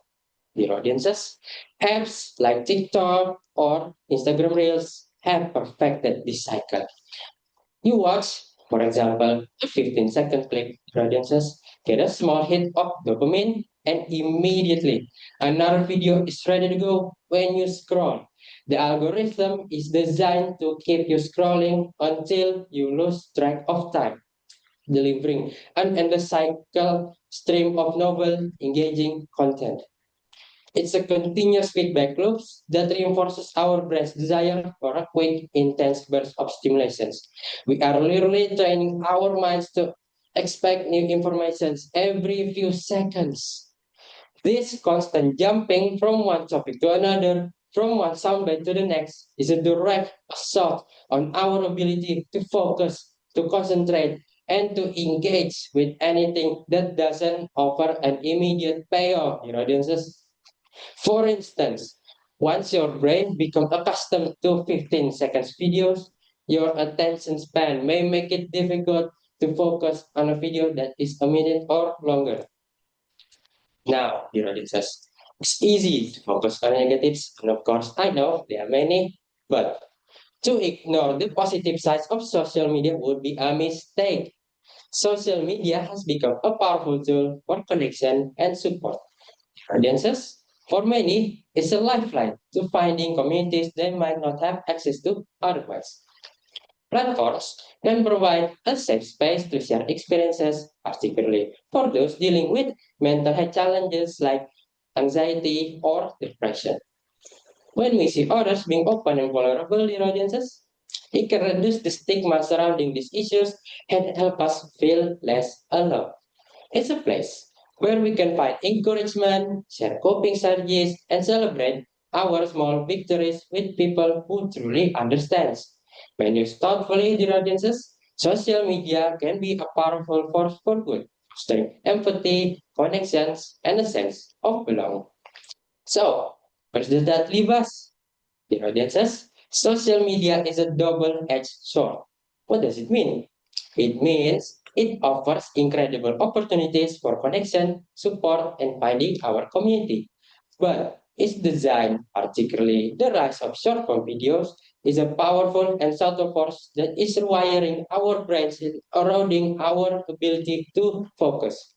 Dear audiences, apps like TikTok or Instagram Reels have perfected this cycle. You watch, for example, a 15-second clip, dear audiences, get a small hit of dopamine, and immediately another video is ready to go when you scroll. The algorithm is designed to keep you scrolling until you lose track of time, delivering an endless cycle stream of novel, engaging content. It's a continuous feedback loop that reinforces our brain's desire for a quick, intense burst of stimulations. We are literally training our minds to expect new information every few seconds. This constant jumping from one topic to another, from one soundbite to the next, is a direct assault on our ability to focus, to concentrate, and to engage with anything that doesn't offer an immediate payoff, audiences. For instance, once your brain becomes accustomed to 15 seconds videos, your attention span may make it difficult to focus on a video that is a minute or longer. Now, dear audiences, it's easy to focus on negatives, and of course, I know there are many, but to ignore the positive sides of social media would be a mistake. Social media has become a powerful tool for connection and support. Audiences, for many, it's a lifeline to finding communities they might not have access to otherwise. Platforms can provide a safe space to share experiences, particularly for those dealing with mental health challenges like anxiety or depression. When we see others being open and vulnerable, dear audiences, it can reduce the stigma surrounding these issues and help us feel less alone. It's a place where we can find encouragement, share coping strategies, and celebrate our small victories with people who truly understand. When used thoughtfully, dear audiences, social media can be a powerful force for good, fostering empathy, connections, and a sense of belonging. So, where does that leave us? Dear audiences, social media is a double-edged sword. What does it mean? It means it offers incredible opportunities for connection, support, and finding our community. But its design, particularly the rise of short-form videos, is a powerful and subtle force that is rewiring our brains and eroding our ability to focus.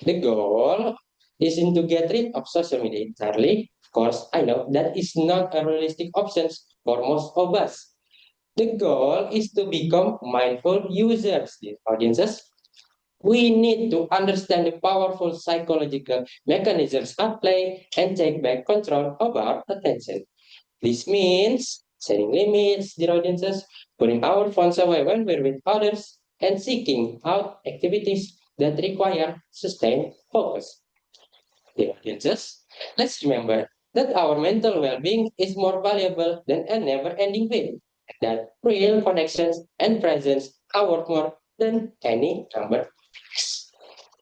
The goal isn't to get rid of social media entirely. Of course, I know that is not a realistic option for most of us. The goal is to become mindful users, dear audiences. We need to understand the powerful psychological mechanisms at play and take back control of our attention. This means setting limits, dear audiences, putting our phones away when we're with others, and seeking out activities that require sustained focus. Dear audiences, let's remember that our mental well-being is more valuable than a never-ending wait, that real connections and presence are worth more than any number of clicks.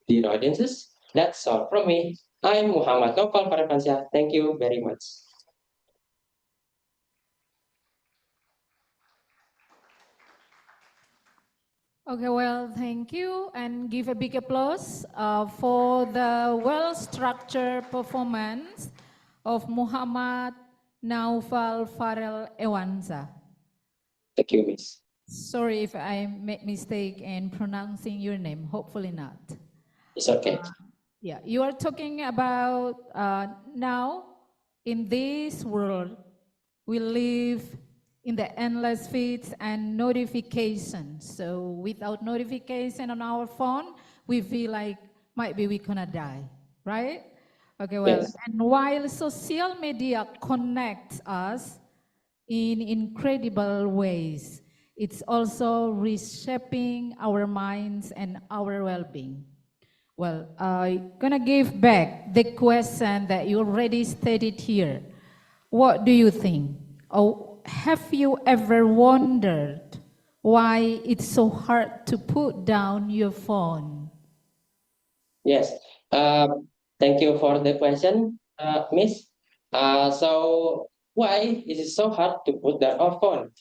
Dear audiences, that's all from me. I'm Muhammad Noval Parapansyah. Thank you very much. Okay, well, thank you, and give a big applause for the well-structured performance of Muhammad Naufal Farel Ewanza. Thank you, Miss. Sorry if I made mistake in pronouncing your name. Hopefully not. It's okay. Yeah, you are talking about now in this world we live in the endless feeds and notifications. So without notification on our phone, we feel like might be we're gonna die, right? Okay, well, Yes. and while social media connects us in incredible ways, it's also reshaping our minds and our well-being. Well, I'm gonna give back the question that you already stated here. What do you think? Or have you ever wondered why it's so hard to put down your phone? Yes. Thank you for the question, Miss. So why is it so hard to put down our phone?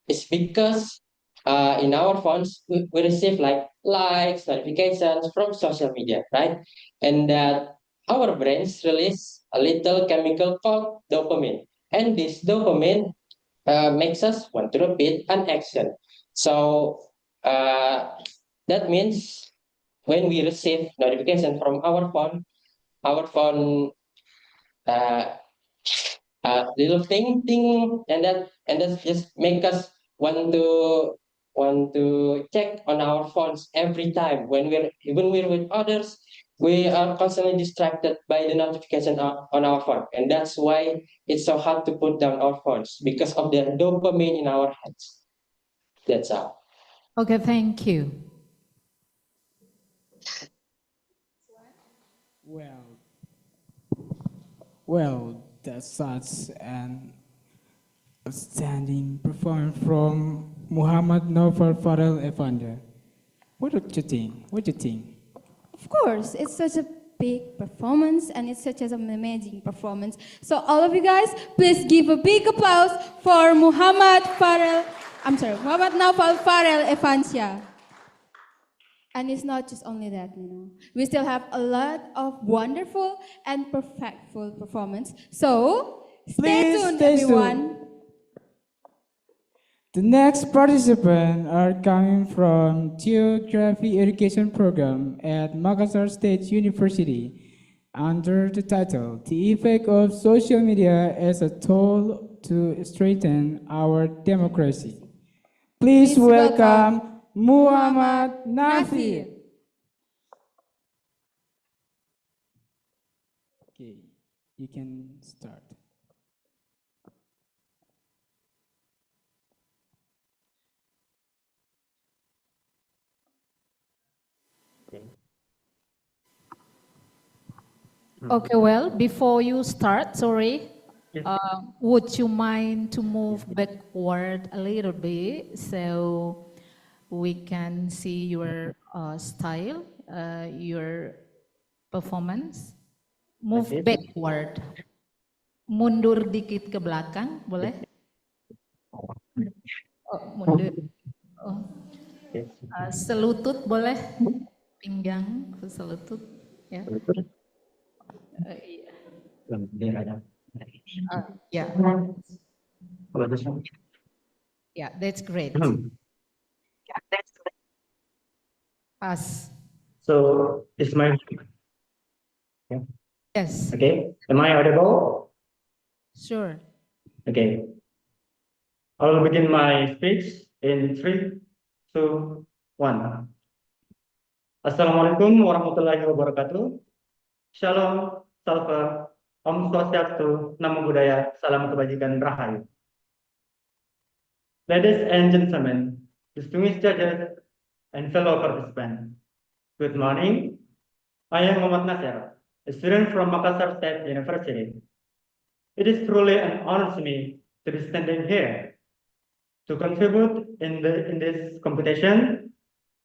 It's because in our phones we receive like likes, notifications from social media, right? And that our brains release a little chemical called dopamine, and this dopamine makes us want to repeat an action. So that means when we receive notification from our phone little thing, and that just make us want to check on our phones every time when we're with others. We are constantly distracted by the notification on our phone, and that's why it's so hard to put down our phones because of the dopamine in our heads. That's all. Okay, thank you. Well, that's such an outstanding performance from Muhammad Naufal Farel Evander. What do you think? What do you think? Of course, it's such a big performance, and it's such an amazing performance. So all of you guys, please give a big applause for Muhammad Naufal Farel Evansia. And it's not just only that, we still have a lot of wonderful and perfectful performance. So stay tuned, everyone. The next participants are coming from Geography Education Program at Makassar State University under the title, The Effect of Social Media as a Tool to Strengthen Our Democracy. Please welcome Muhammad Nafi. Okay, you can start. Okay, well, before you start, would you mind to move backward a little bit so we can see your style, your performance? Move backward. Mundur dikit ke belakang, boleh? Oh, mundur. Oh. Selutut boleh? Pinggang ke selutut, ya. Yeah. Yeah, that's great. Pass. So is my Yes. okay? Am I audible? Sure. Okay. I will begin my speech in 3, 2, 1. Assalamualaikum warahmatullahi wabarakatuh. Shalom, Salva, Om Swastiastu, Namo Buddhaya, Salam Kebajikan, Rahayu. Ladies and gentlemen, distinguished judges and fellow participants, good morning. I am Muhammad Nasir, a student from Makassar State University. It is truly an honor to me to be standing here to contribute in this competition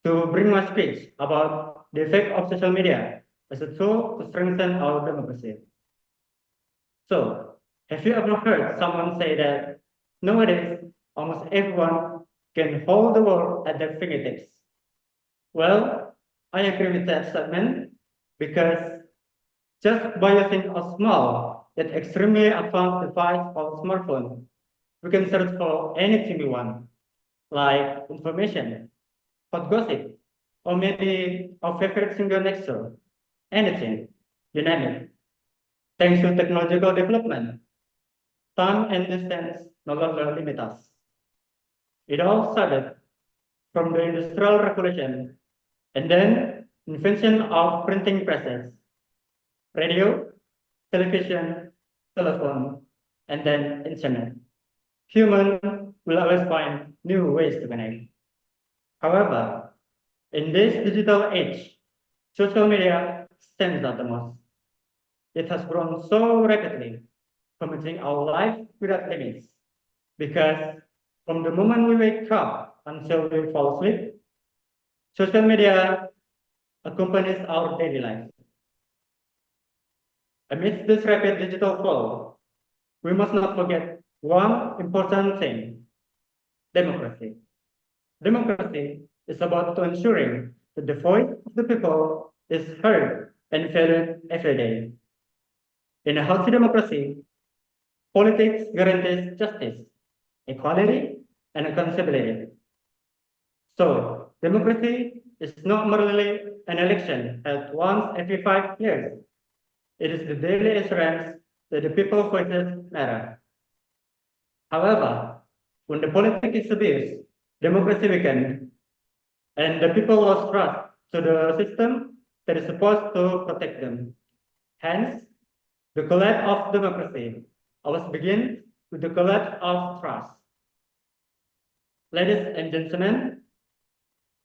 to bring my speech about the effect of social media as a tool to strengthen our democracy. So, have you ever heard someone say that nowadays almost everyone can hold the world at their fingertips? Well, I agree with that statement because just by using a small yet extremely advanced device or smartphone, we can search for anything we want, like information, hot gossip, or maybe our favorite singer next door. Anything, you name it. Thanks to technological development, time and distance no longer limit us. It all started from the Industrial Revolution and then invention of printing presses, radio, television, telephone, and then internet. Human will always find new ways to connect. However, in this digital age, social media stands out the most. It has grown so rapidly, permeating our life without limits. Because from the moment we wake up until we fall asleep, social media accompanies our daily life. Amidst this rapid digital flow, we must not forget one important thing: democracy. Democracy is about ensuring that the voice of the people is heard and valued every day. In a healthy democracy, politics guarantees justice, equality, and accountability. So, democracy is not merely an election held once every 5 years. It is the daily assurance that the people's voices matter. However, when the politics is abused, democracy weakens, and the people lost trust to the system that is supposed to protect them. Hence, the collapse of democracy always begins with the collapse of trust. Ladies and gentlemen,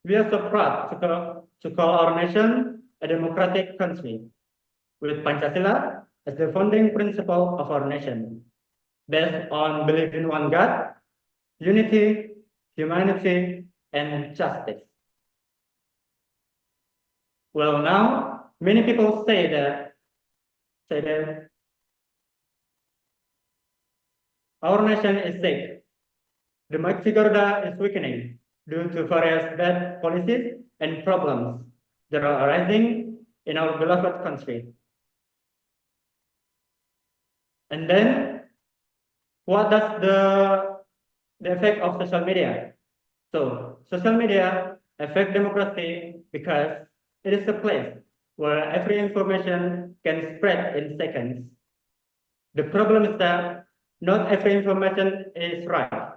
we are so proud to call our nation a democratic country, with Pancasila as the founding principle of our nation, based on belief in one God, unity, humanity, and justice. Well, now Many people say that our nation is sick. The Maxigarda is weakening due to various bad policies and problems that are arising in our beloved country. And then, what does the effect of social media? So, social media affect democracy because it is a place where every information can spread in seconds. The problem is that not every information is right.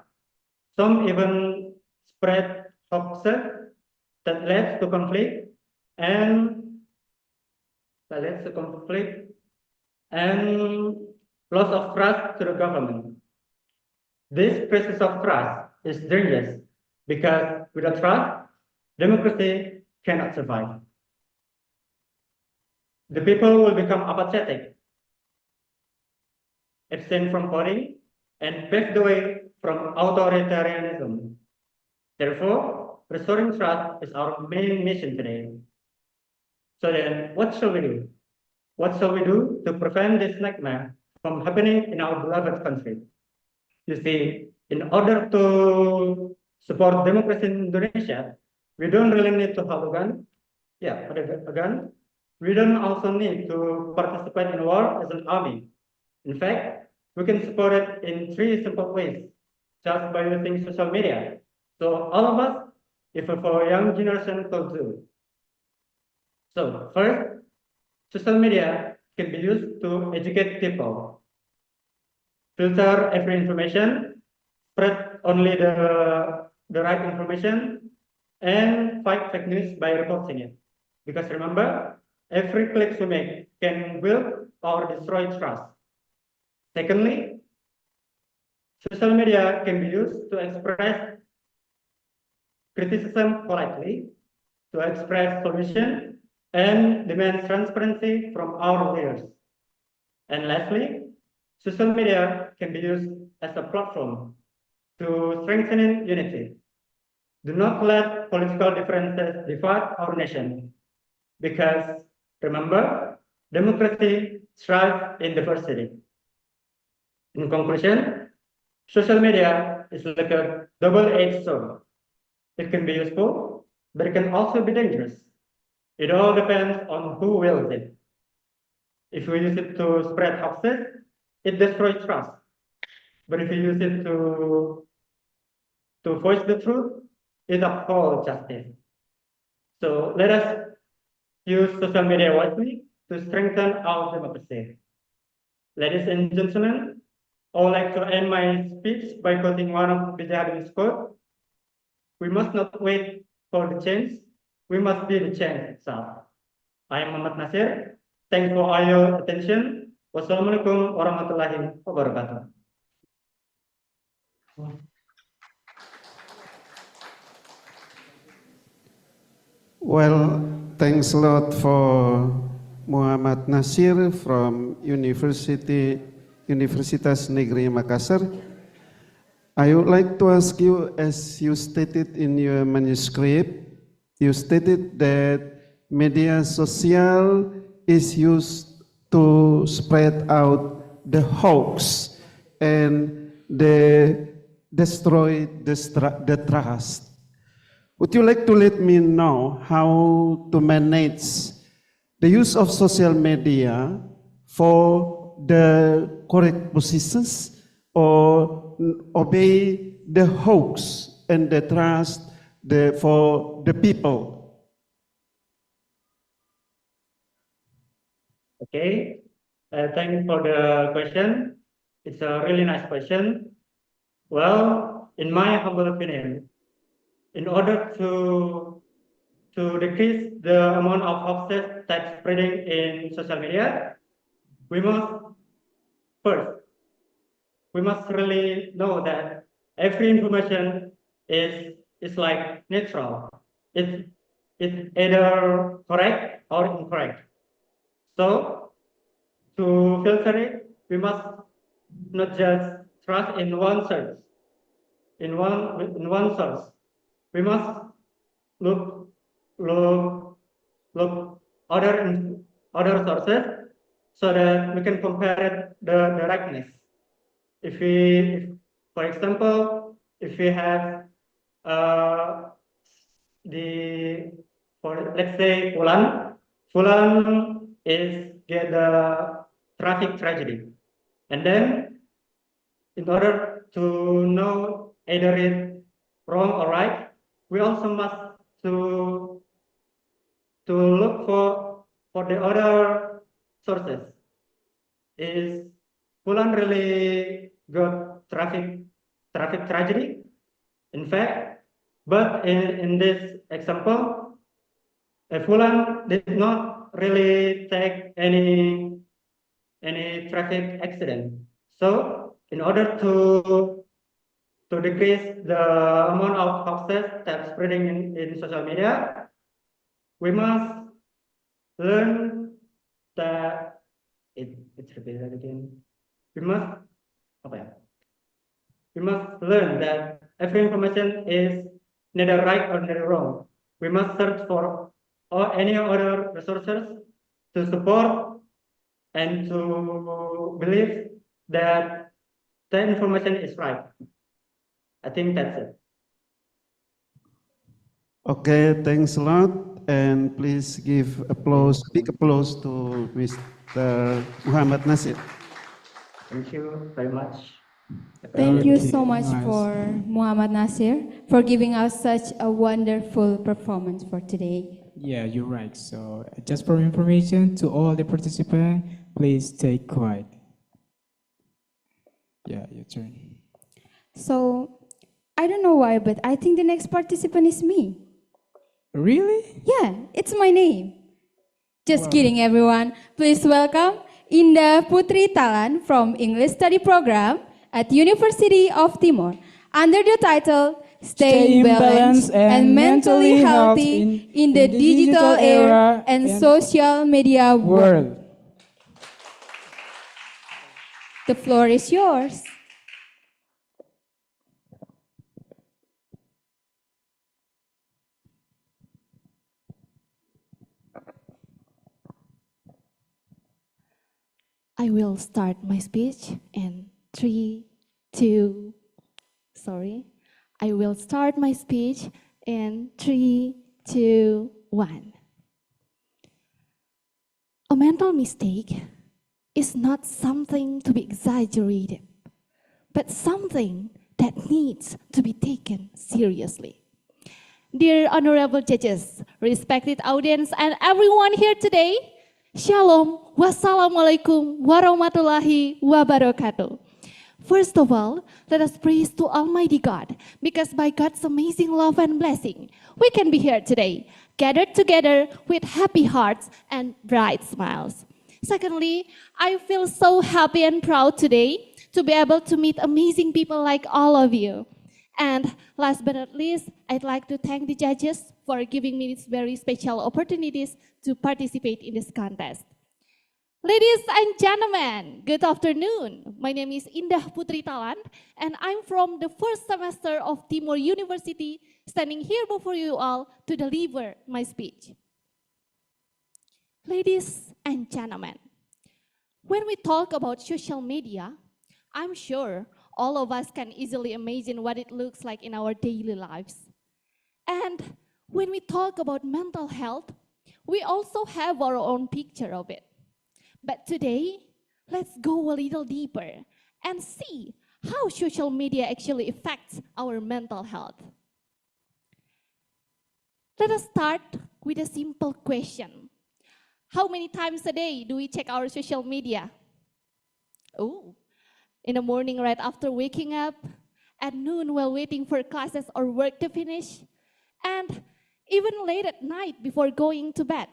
Some even spread hoaxes that leads to conflict and loss of trust to the government. This crisis of trust is dangerous because without trust, democracy cannot survive. The people will become apathetic, abstain from voting, and pave the way from authoritarianism. Therefore, restoring trust is our main mission today. So then, what shall we do? What shall we do to prevent this nightmare from happening in our beloved country? You see, in order to support democracy in Indonesia, we don't really need to have a gun. Yeah, a gun. We don't also need to participate in war as an army. In fact, we can support it in 3 simple ways, just by using social media. So all of us, if for young generation, could do. So first, social media can be used to educate people, filter every information, spread only the right information, and fight fake news by reporting it. Because remember, every click we make can build or destroy trust. Secondly, social media can be used to express criticism politely, to express solution, and demand transparency from our leaders. And lastly, social media can be used as a platform to strengthen unity. Do not let political differences divide our nation, because remember, democracy thrives in diversity. In conclusion, social media is like a double-edged sword. It can be useful, but it can also be dangerous. It all depends on who wields it. If we use it to spread hoaxes, it destroys trust. But if you use it to voice the truth, it upholds justice. So let us use social media wisely to strengthen our democracy. Ladies and gentlemen, I would like to end my speech by quoting one of B.J. Habibie's quote: "We must not wait for the change, we must be the change itself." I am Muhammad Nasir. Thanks for all your attention. Wassalamualaikum warahmatullahi wabarakatuh. Well, thanks a lot for Muhammad Nasir from Universitas Negeri Makassar. I would like to ask you, as you stated in your manuscript, you stated that media social is used to spread out the hoax and destroy the trust. Would you like to let me know how to manage the use of social media for the correct positions, or obey the hoax and the trust for the people? Okay, thank you for the question. It's a really nice question. Well, in my humble opinion, in order to decrease the amount of hoaxes that's spreading in social media, we must really know that every information is like neutral. It's either correct or incorrect. So to filter it, we must not just trust in one source. We must look other sources so that we can compare the rightness. For example, if we have let's say Fulan is get the traffic tragedy, and then in order to know either it's wrong or right, we also must to look for the other sources. Is Fulan really got traffic tragedy? In fact, but in this example, Fulan did not really take any traffic accident. So in order to decrease the amount of hoaxes that spreading in social media, we must learn that it's repeated again. We must learn that every information is neither right or neither wrong. We must search for any other resources to support and to believe that the information is right. I think that's it. Okay, thanks a lot. And please give applause, big applause to Mr. Muhammad Nasir. Thank you very much. Thank you so much for Muhammad Nasir for giving us such a wonderful performance for today. Yeah, you're right. So just for information to all the participants, please stay quiet. Yeah, your turn. So, I don't know why, but I think the next participant is me. Really? Yeah, it's my name. Just kidding, everyone. Please welcome Indah Putri Talan from English Study Program at University of Timor under the title Staying Balanced and Mentally Healthy in the Digital Era and Social Media World. The floor is yours. I will start my speech in 3, 2, sorry. I will start my speech in 3, 2, 1. A mental mistake is not something to be exaggerated, but something that needs to be taken seriously. Dear honorable judges, respected audience, and everyone here today, Shalom, wassalamualaikum warahmatullahi wabarakatuh. First of all, let us praise to Almighty God, because by God's amazing love and blessing, we can be here today, gathered together with happy hearts and bright smiles. Secondly, I feel so happy and proud today to be able to meet amazing people like all of you. And last but not least, I'd like to thank the judges for giving me these very special opportunities to participate in this contest. Ladies and gentlemen, good afternoon. My name is Indah Putri Talan, and I'm from the first semester of Timor University, standing here before you all to deliver my speech. Ladies and gentlemen, when we talk about social media, I'm sure all of us can easily imagine what it looks like in our daily lives. And when we talk about mental health, we also have our own picture of it. But today, let's go a little deeper and see how social media actually affects our mental health. Let us start with a simple question. How many times a day do we check our social media? Oh, in the morning right after waking up, at noon while waiting for classes or work to finish, and even late at night before going to bed.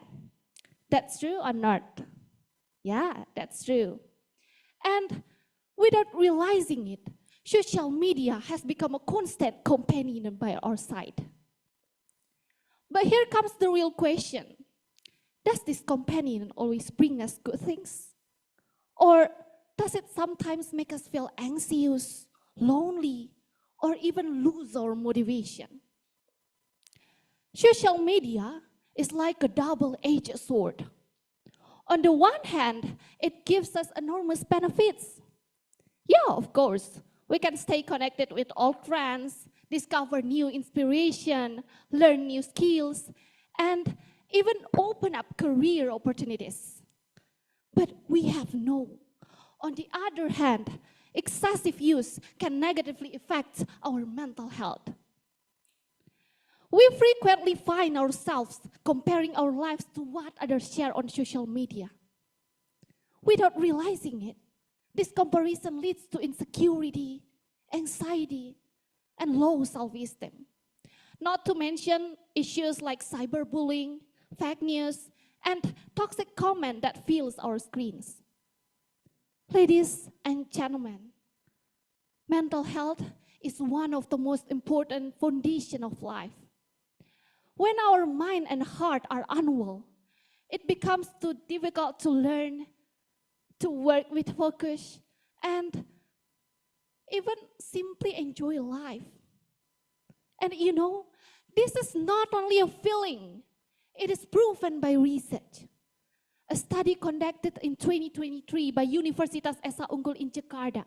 That's true or not? Yeah, that's true. And without realizing it, social media has become a constant companion by our side. But here comes the real question. Does this companion always bring us good things? Or does it sometimes make us feel anxious, lonely, or even lose our motivation? Social media is like a double-edged sword. On the one hand, it gives us enormous benefits. Yeah, of course, we can stay connected with old friends, discover new inspiration, learn new skills, and even open up career opportunities. But we have no. On the other hand, excessive use can negatively affect our mental health. We frequently find ourselves comparing our lives to what others share on social media. Without realizing it, this comparison leads to insecurity, anxiety, and low self-esteem. Not to mention issues like cyberbullying, fake news, and toxic comment that fills our screens. Ladies and gentlemen, mental health is one of the most important foundations of life. When our mind and heart are unwell, it becomes too difficult to learn, to work with focus, and even simply enjoy life. And you know, this is not only a feeling, it is proven by research. A study conducted in 2023 by Universitas Esa Unggul in Jakarta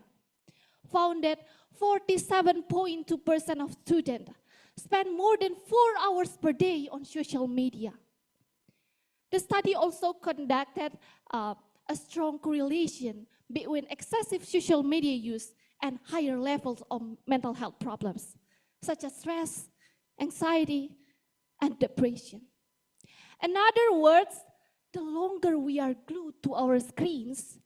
found that 47.2% of students spend more than 4 hours per day on social media. The study also conducted a strong correlation between excessive social media use and higher levels of mental health problems, such as stress, anxiety, and depression. In other words, the longer we are glued to our screens,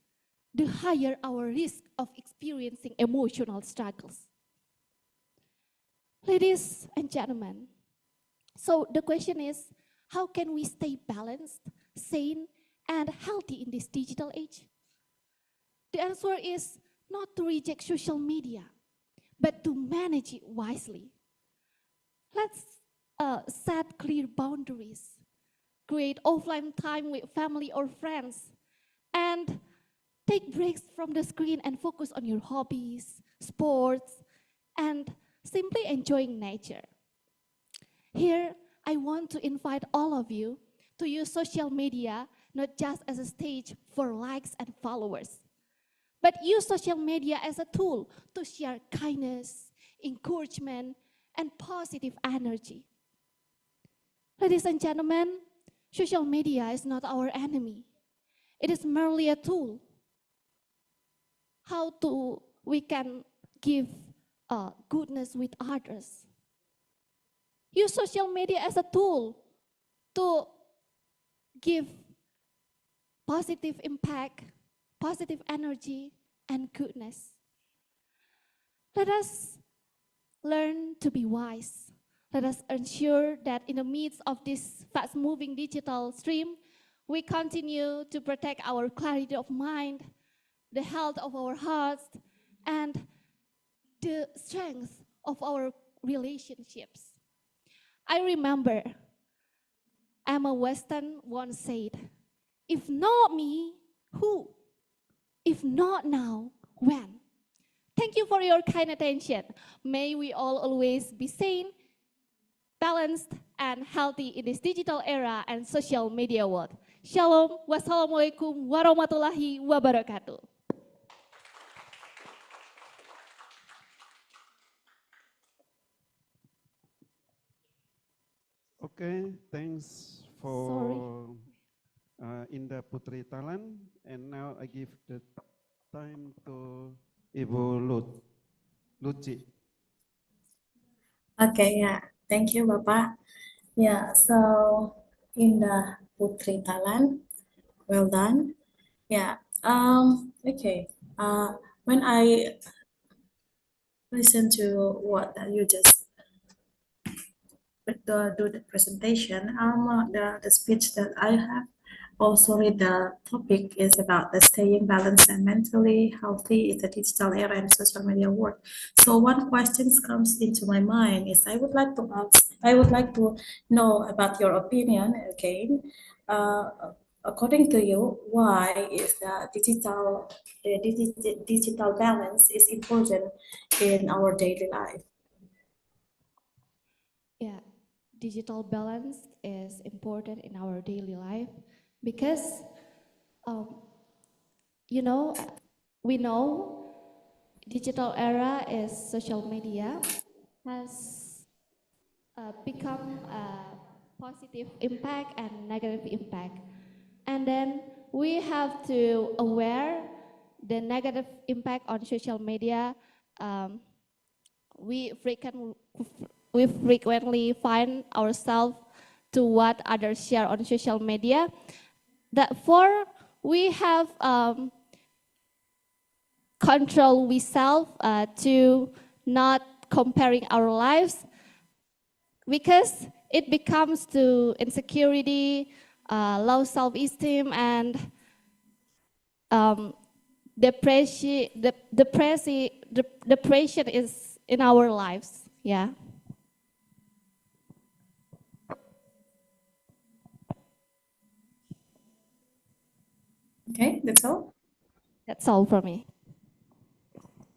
the higher our risk of experiencing emotional struggles. Ladies and gentlemen, so the question is, how can we stay balanced, sane, and healthy in this digital age? The answer is not to reject social media, but to manage it wisely. Let's set clear boundaries, create offline time with family or friends, and take breaks from the screen and focus on your hobbies, sports, and simply enjoying nature. Here, I want to invite all of you to use social media not just as a stage for likes and followers, but use social media as a tool to share kindness, encouragement, and positive energy. Ladies and gentlemen, social media is not our enemy. It is merely a tool. How we can give goodness with others. Use social media as a tool to give positive impact, positive energy, and goodness. Let us learn to be wise. Let us ensure that in the midst of this fast-moving digital stream, we continue to protect our clarity of mind, the health of our hearts, and the strength of our relationships. I remember Emma Weston once said, "If not me, who? If not now, when?" Thank you for your kind attention. May we all always be sane, balanced, and healthy in this digital era and social media world. Shalom, wassalamualaikum warahmatullahi wabarakatuh. Okay, thanks for Indah Putri Talan. And now I give the time to Ibu Luci. Okay, yeah. Thank you, Bapak. Yeah, so Indah Putri Talan, well done. Yeah, okay. When I listen to what you just do the presentation, the speech that I have also read, the topic is about the staying balanced and mentally healthy in the digital era and social media world. So one question comes into my mind is I would like to know about your opinion again. According to you, why is the digital balance is important in our daily life? Yeah, digital balance is important in our daily life because, you know, we know digital era is social media has become a positive impact and negative impact. And then we have to aware the negative impact on social media. We frequently find ourselves to what others share on social media. Therefore, we have control we self to not comparing our lives because it becomes to insecurity, low self-esteem, and depression is in our lives. Yeah. Okay, that's all. That's all for me.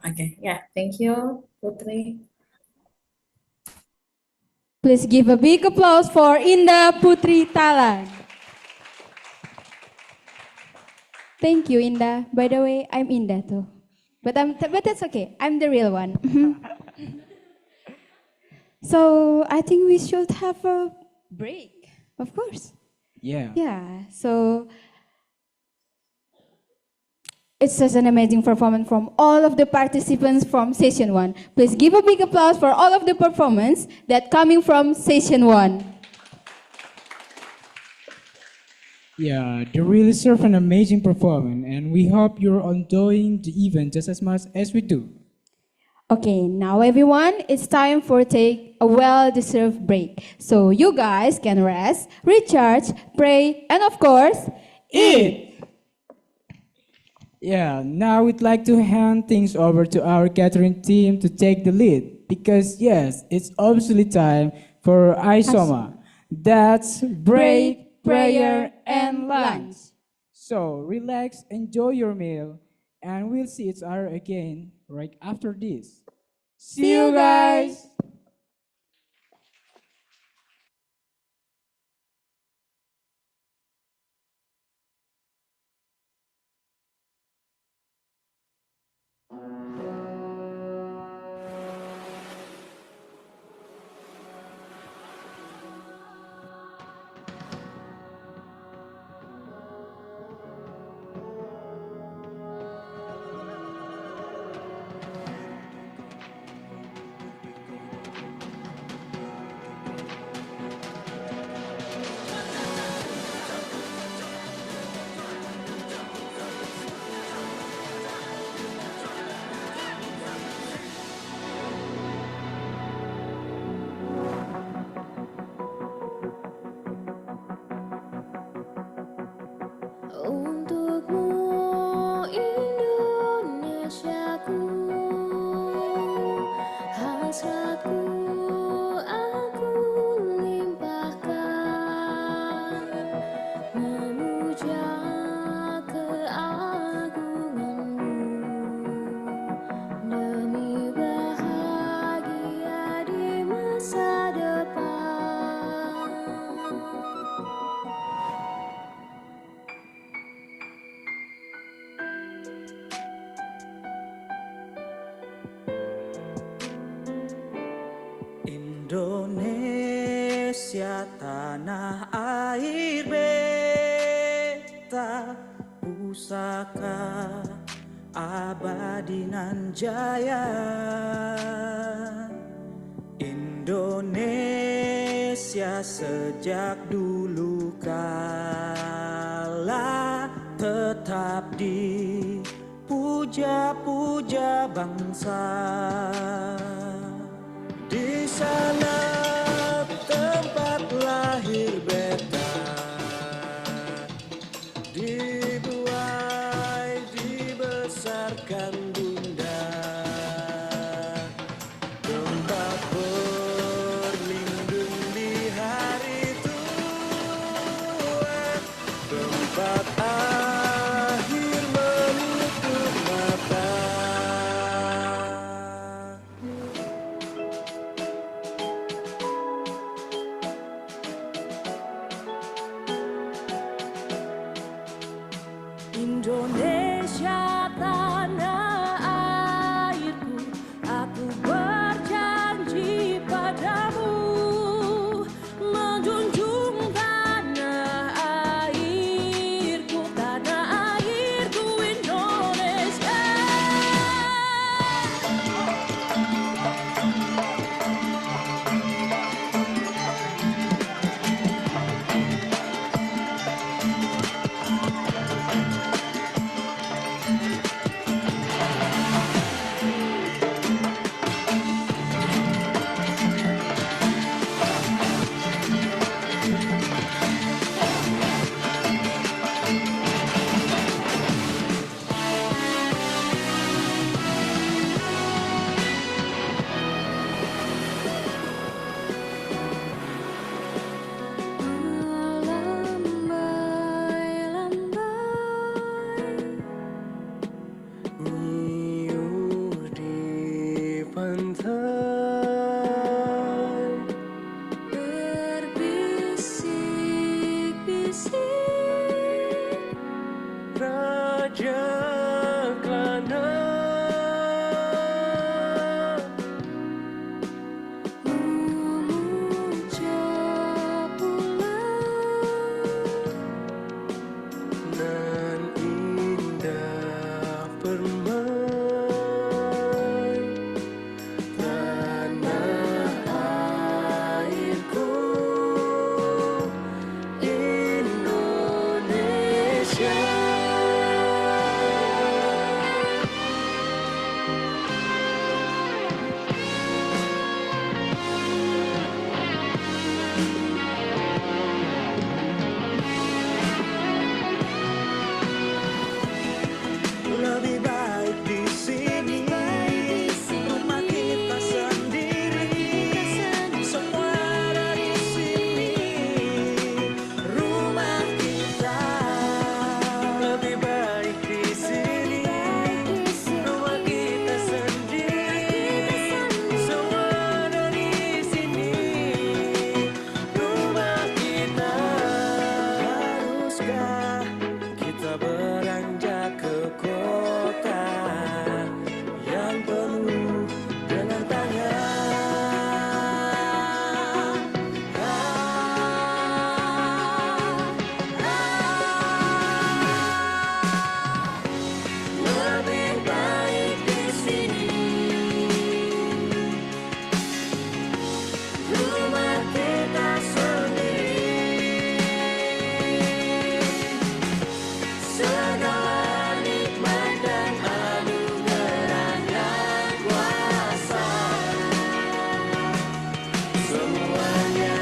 Okay, yeah, thank you, Putri. Please give a big applause for Indah Putri Talang. Thank you, Indah. By the way, I'm Indah too. But that's okay. I'm the real one. So I think we should have a break, of course. Yeah. Yeah. So it's such an amazing performance from all of the participants from session 1. Please give a big applause for all of the performance that coming from session 1. Yeah, they really serve an amazing performance, and we hope you're enjoying the event just as much as we do. Okay, now everyone, it's time for take a well-deserved break. So you guys can rest, recharge, pray, and of course, eat. Yeah, now we'd like to hand things over to our catering team to take the lead because yes, it's obviously time for ISOMA. That's break, prayer, and lunch. So relax, enjoy your meal, and we'll see each other again right after this. See you guys! Untukmu Indonesiaku, hasratku aku limpahkan, memuja keagunganmu demi bahagia di masa depan. Indonesia tanah air beta pusaka abadi nan jaya. Indonesia sejak dulu kala tetap dipuja-puja bangsa. Di sana tempat lahir beta, dibuai dibesarkan bunda, tempat berlindung di hari tua, tempat akhir menutup mata. Indonesia tanah airku, aku berjanji padamu menjunjung tanah airku Indonesia. Nyiur di pantai Berbisik-bisik Raja Klana mengucap nan indah permai tanah airku Indonesia. Lebih baik di sini, rumah kita sendiri, semua ada di sini, rumah kita. Lebih baik di sini, rumah kita sendiri, semua ada di sini, rumah kita. Haruskah kita beranjak ke kota yang penuh dengan lebih baik di sini, rumah kita sendiri, segala nikmat dan anugerah yang kuasa, semuanya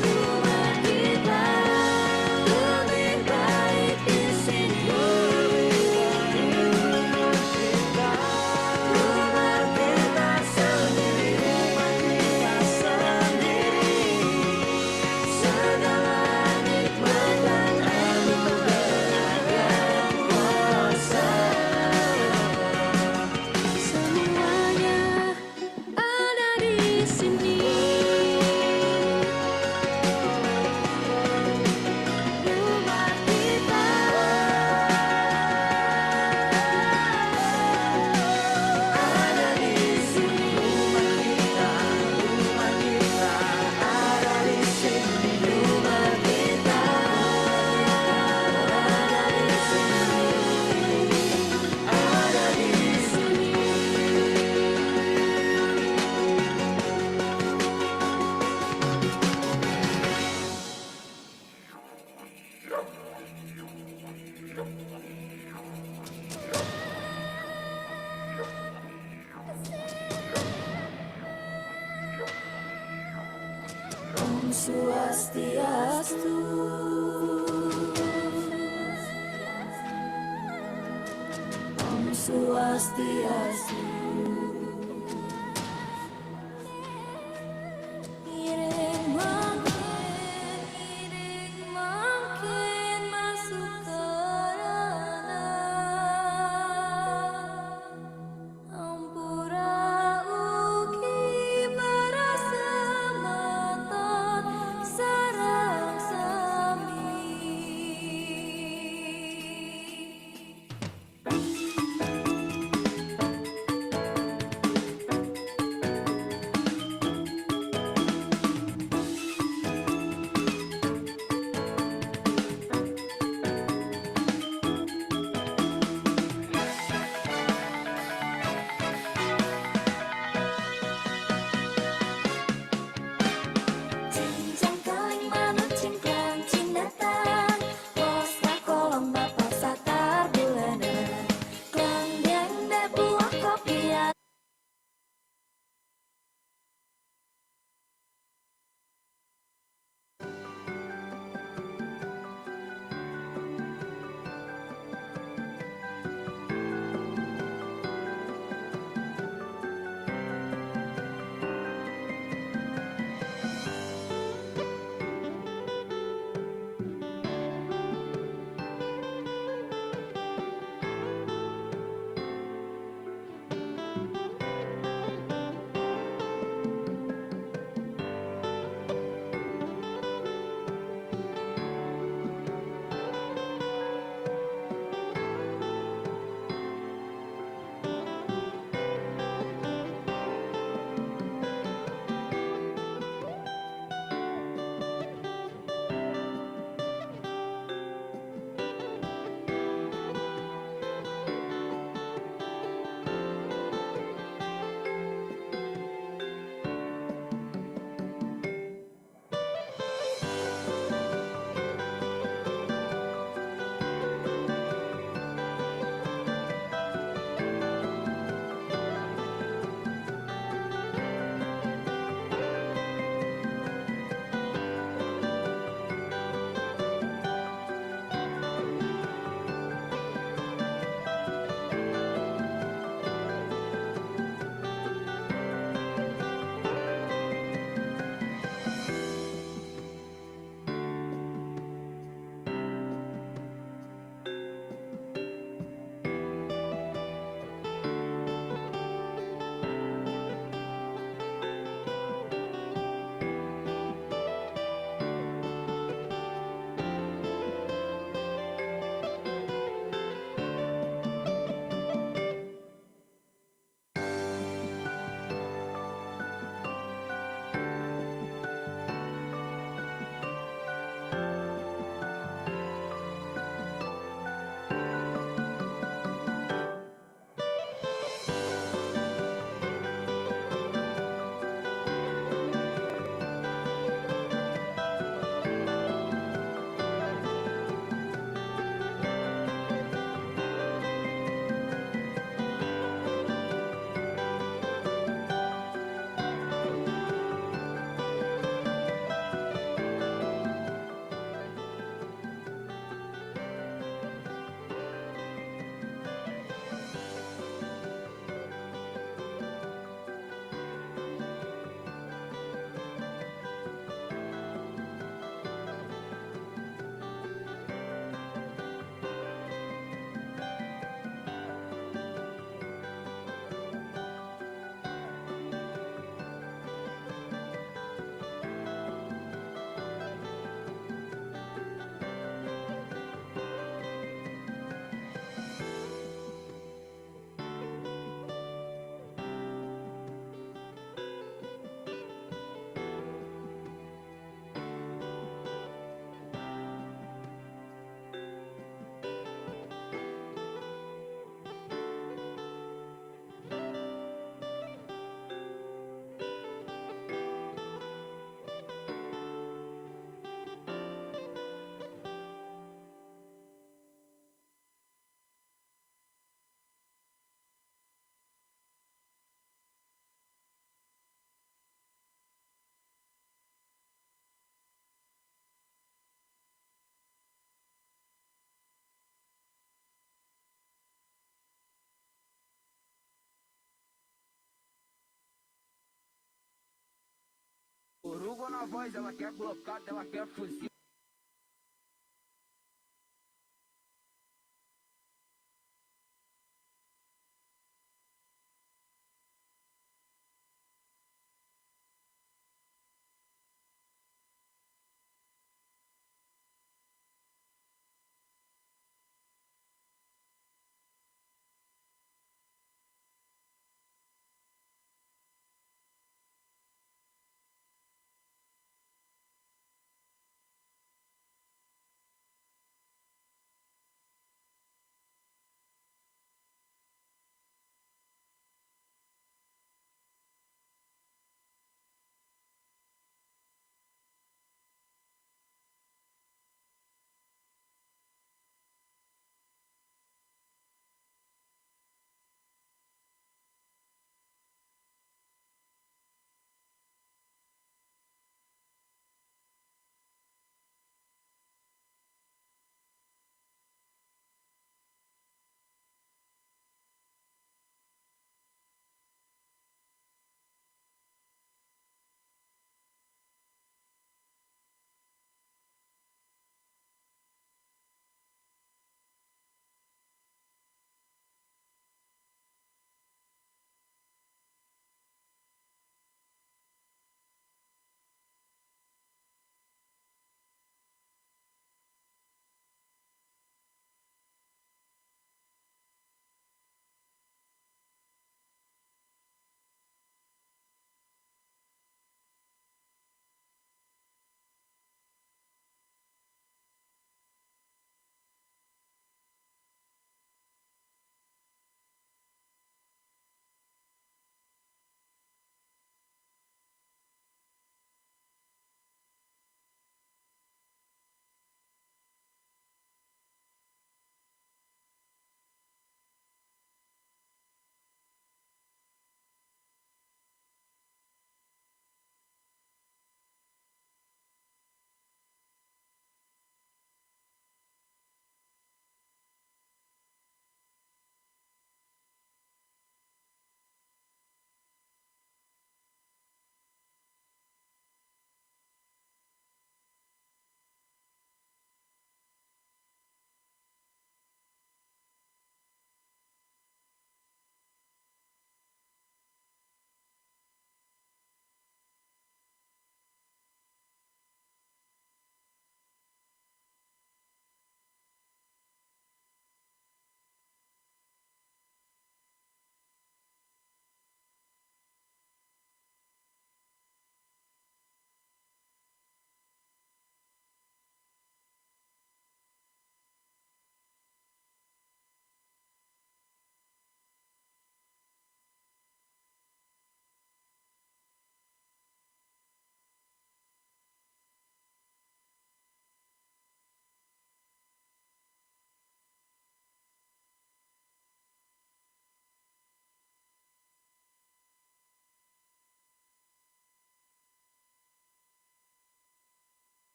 rumah kita. Lebih baik di sini, rumah kita sendiri, segala nikmat dan anugerah yang kuasa, semuanya ada di sini. Rumah kita ada di sini, rumah kita ada di sini, rumah kita ada di sini. Om Swastiastu. Om Swastiastu. Iring makin masuk ke ranah Ampura ugi barasa maton sarang sami. gravou na voz, ela quer blocado, ela quer fuzil.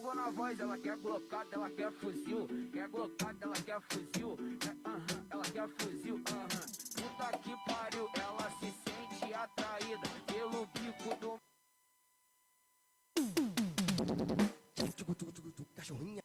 agressivo na voz, ela quer blocada, ela quer fuzil. Quer blocada, ela quer fuzil. Ela quer fuzil, Puta que pariu, ela se sente atraída pelo bico do... Cachorrinha.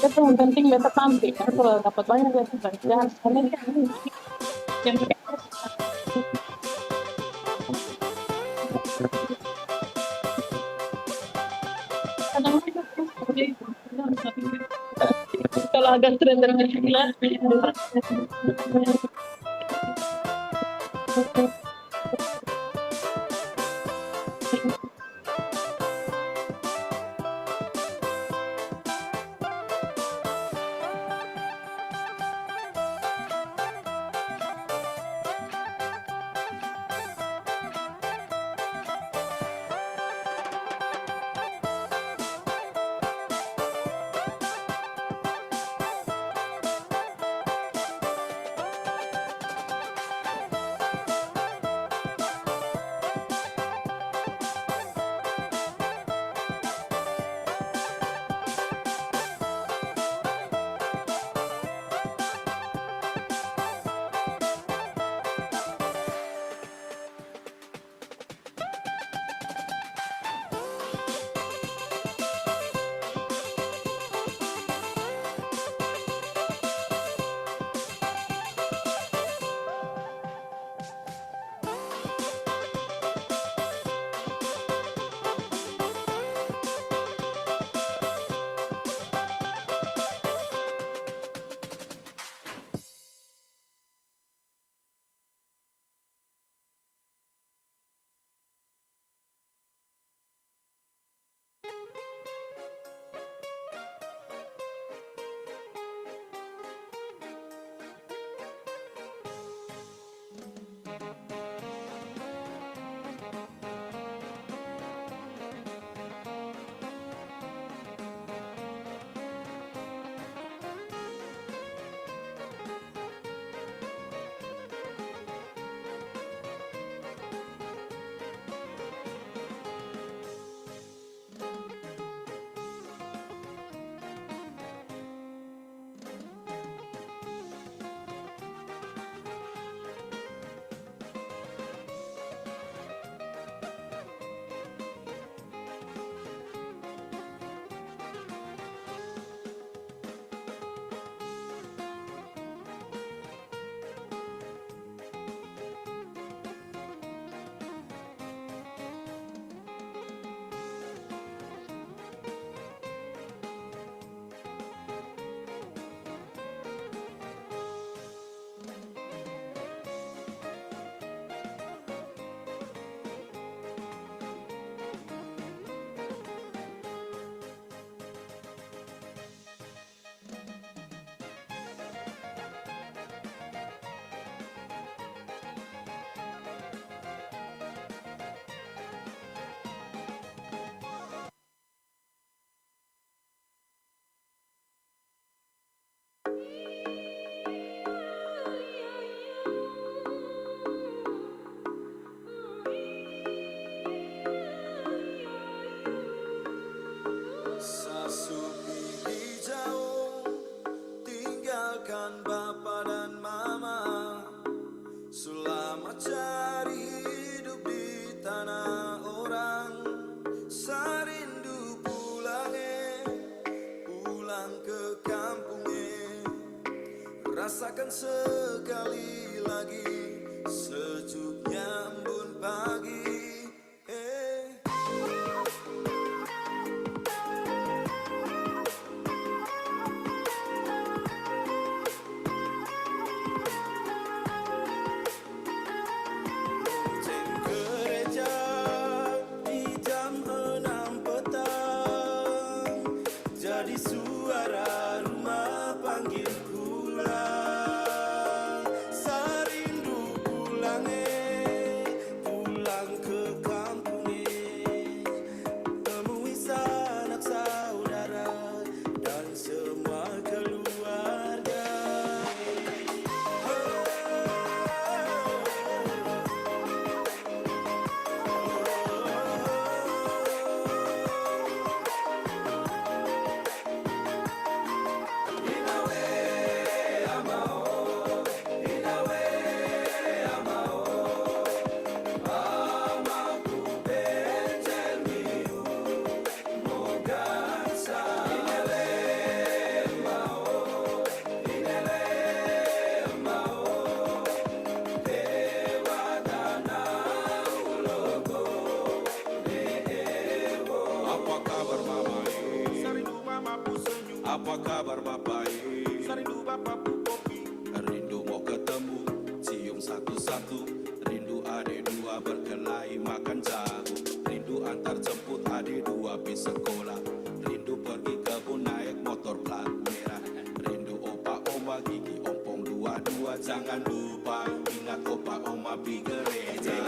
Itu yang penting beta tampil karena kalau dapat banyak ya sudah ya harus kalian yang kadang seperti itu kalau agak tren jelas rasakan sekali lagi sejuknya embun pagi. Tadi suara rumah panggil pulang, sarindu pulang pulang ke kampung temui sanak saudara dan semua keluarga. Apa kabar Bapak? Sarindu Bapak Bu Popi. Rindu mau ketemu, cium satu-satu. Rindu adik dua berkelahi makan jagung. Rindu antar jemput adik dua bis sekolah. Rindu pergi kebun naik motor plat merah. Rindu opa oma gigi ompong dua-dua. Jangan lupa ingat opa oma pi gereja.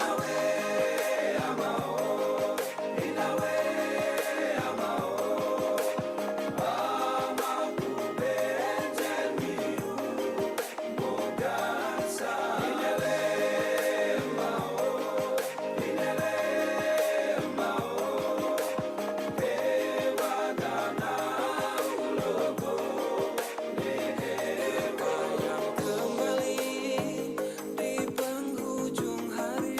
Kembali di penghujung hari.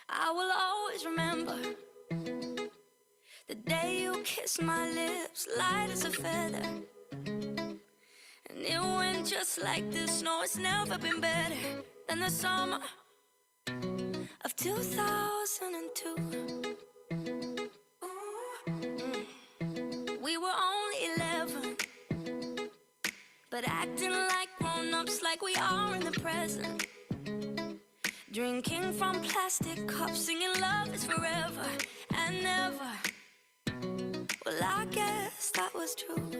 I will always remember the day you kissed my lips, light as a feather. And it went just like this. No, it's never been better than the summer of 2002. We were only 11, but acting like grown-ups, like we are in the present. Drinking from plastic cups, singing love is forever and never. Well, I guess that was true.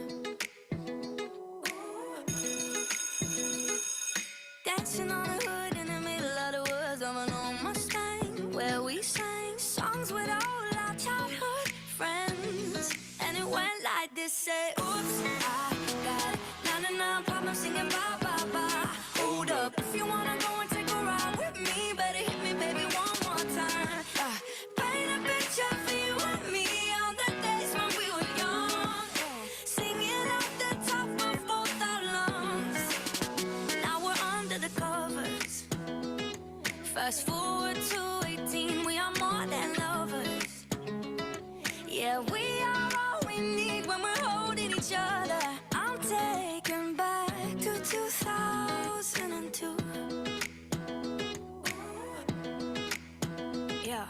Dancing on the hood in the middle of the woods of an old Mustang, where we sang songs with all our childhood friends. And it went like this, say, oops, I got 99 problems singing bye, bye, bye. Hold up, if you wanna go and take a ride with me, better hit me, baby, one more time. Paint a picture for you and me on the days when we were young, singing at the top of both our lungs. Now we're under the covers. Fast forward to 18, we are more than lovers. Yeah, we are all we need when we're holding each other. I'm taken back to 2002. Yeah,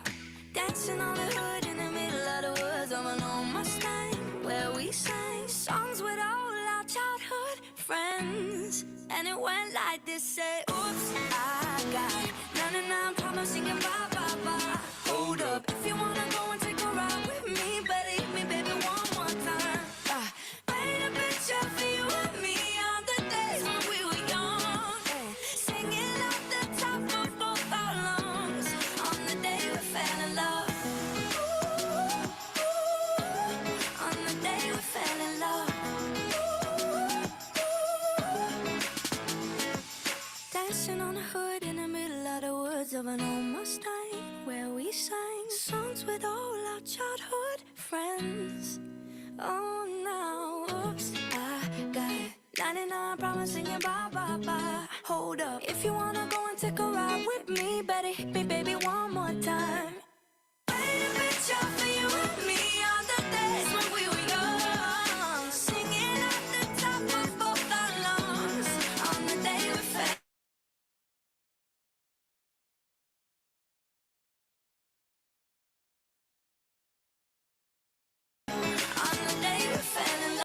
dancing on the hood in the middle of the woods of an old Mustang, where we sang songs with all our childhood friends. And it went like this, say, oops, I got 99 problems singing bye, bye, bye. Hold up, if you wanna go and take a ride with me, better hit me, baby, one more time. Paint a picture for you and me on the days when we were young, singing at the top of both our lungs on the day we fell in love. On the day we fell in love. Dancing on the hood in the middle of the woods of an old Mustang, where we sang songs with all our childhood friends. Oh, now, oops, I got 99 problems singing bye, bye, bye. Hold up, if you wanna go and take a ride with me, better hit me, baby, one more time. Paint a picture for you and me on the days when we were young, singing at the top of both our lungs on the day we fell. On the day we fell in love.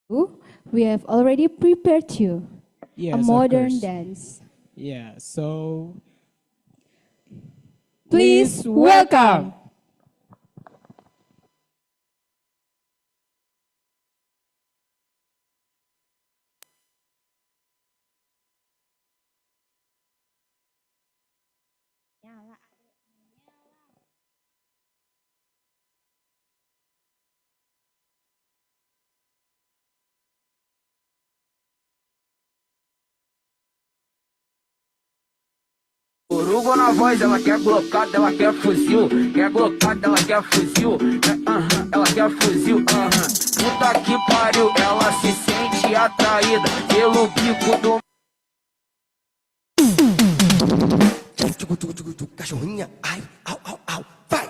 We have already prepared you Yes, a of modern course. dance. Yeah, so Please welcome. Urugo na voz, ela quer blocada, ela quer fuzil. Quer blocada, ela quer fuzil. Ela quer fuzil. Puta que pariu, ela se sente atraída pelo bico do. Cachorrinha, ai, au, au, au, vai!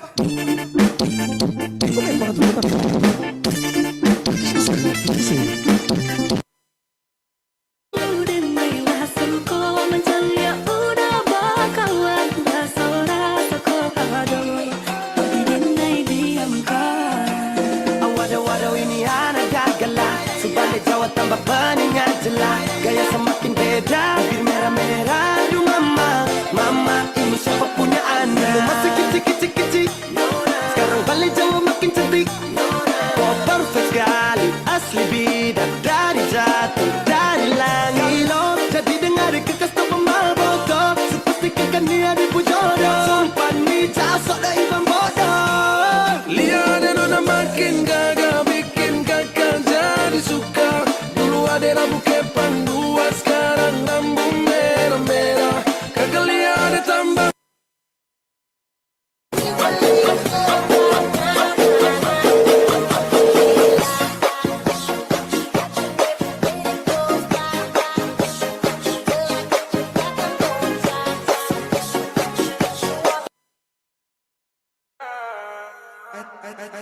Waduh ini anak gagala Subalik Jawa tambah peningan jelas Gaya semakin beda Bibir merah-merah Aduh mama Mama ini siapa punya anak Dulu masih kecil-kecil Sekarang balik Jawa makin cantik Kau perfect sekali Asli bidak dari jatuh dari langit Kalau jadi dengar kekas tu pemal bodoh Sepastikan kan dia dipujodoh Sumpah ni jasok dah imam bodoh Lihat dan udah makin gagal bikin kakak jadi suka Dulu ada rambut kepang dua sekarang rambut merah-merah Kakak lihat ada tambah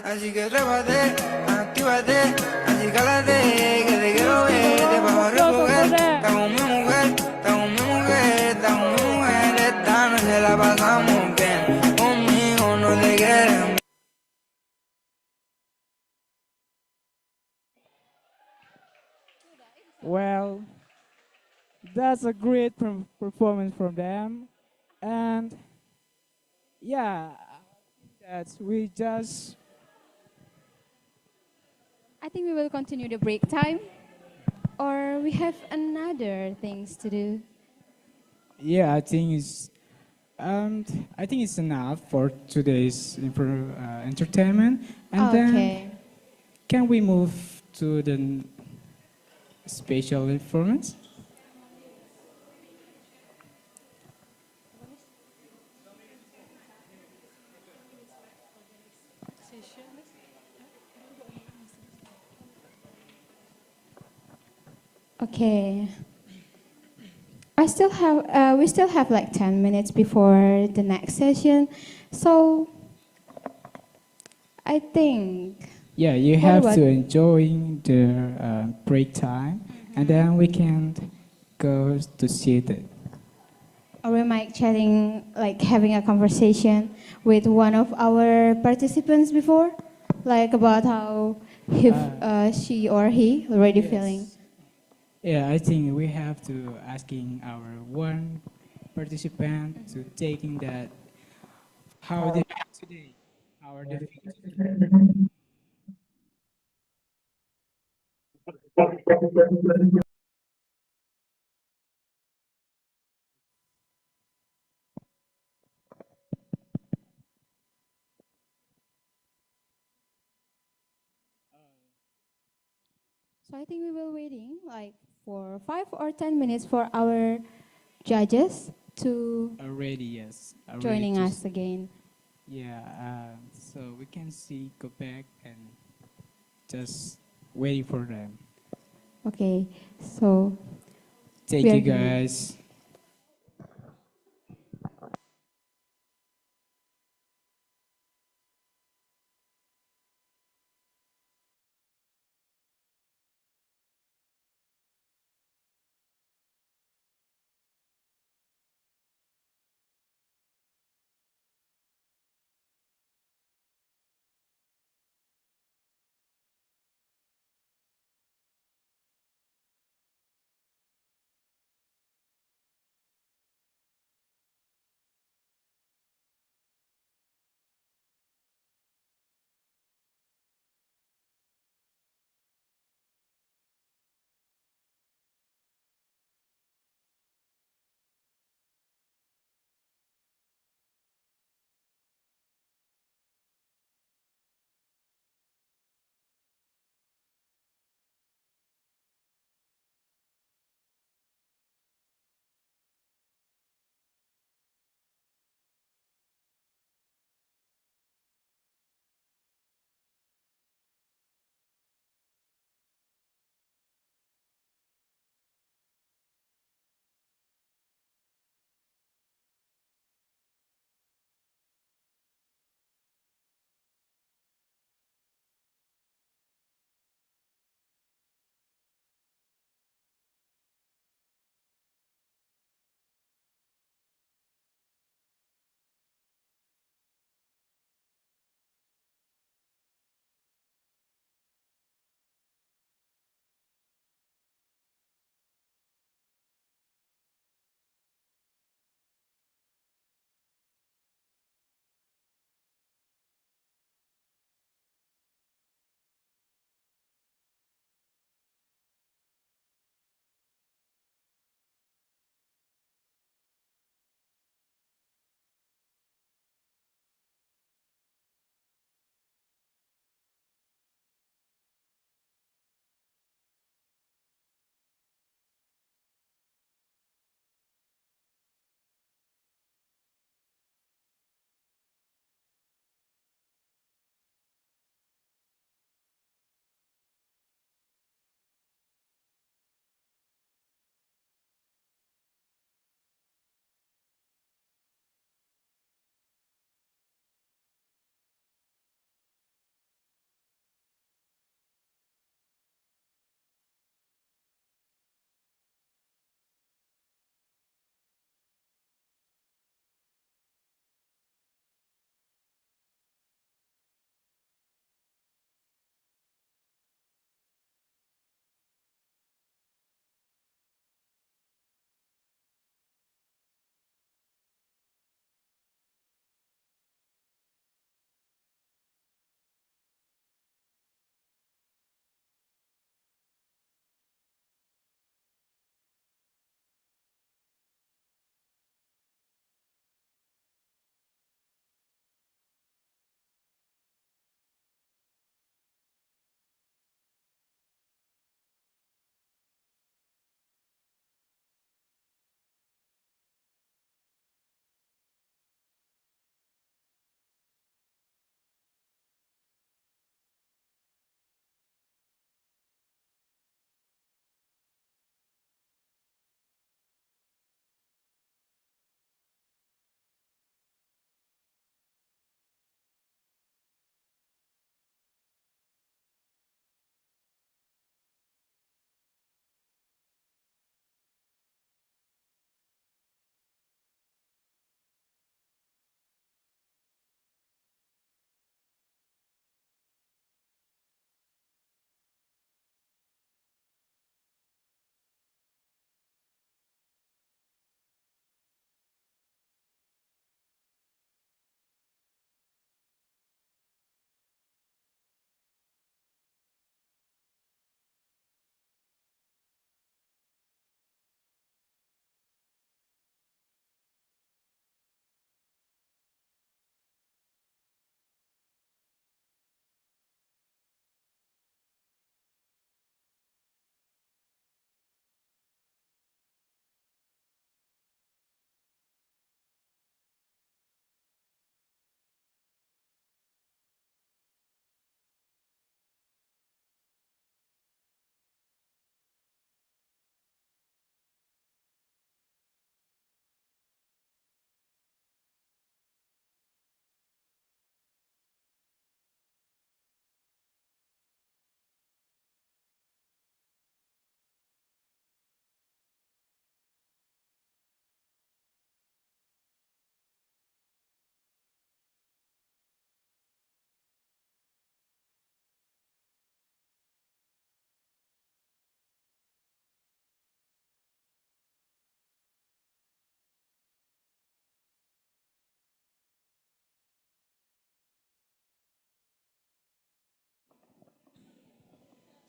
Así que trépate, actívate, así cálate, que te quiero ver, te pago a recoger. Está con mi mujer, está con mi mujer, está con mi mujer. Esta noche la pasamos bien, conmigo no te quieren. Well, that's a great performance from them. And yeah, that's we just I think we will continue the break time. Or we have another things to do. yeah, I think it's enough for today's entertainment. And then Okay. can we move to the special performance? Okay. We still have like 10 minutes before the next session. So I think Yeah, you What have about- to enjoy the break time, and then we can go to sit. or we might chatting like having a conversation with one of our participants before, like about how she or he already feeling. Yeah, I think we have to asking our one participant to taking that how they feel today, how they feel today. So I think we will waiting like for 5 or 10 minutes for our judges to Already, yes. Already joining just- us again. Yeah, so we can see, go back and just waiting for them. Okay, so Thank we are you here. guys.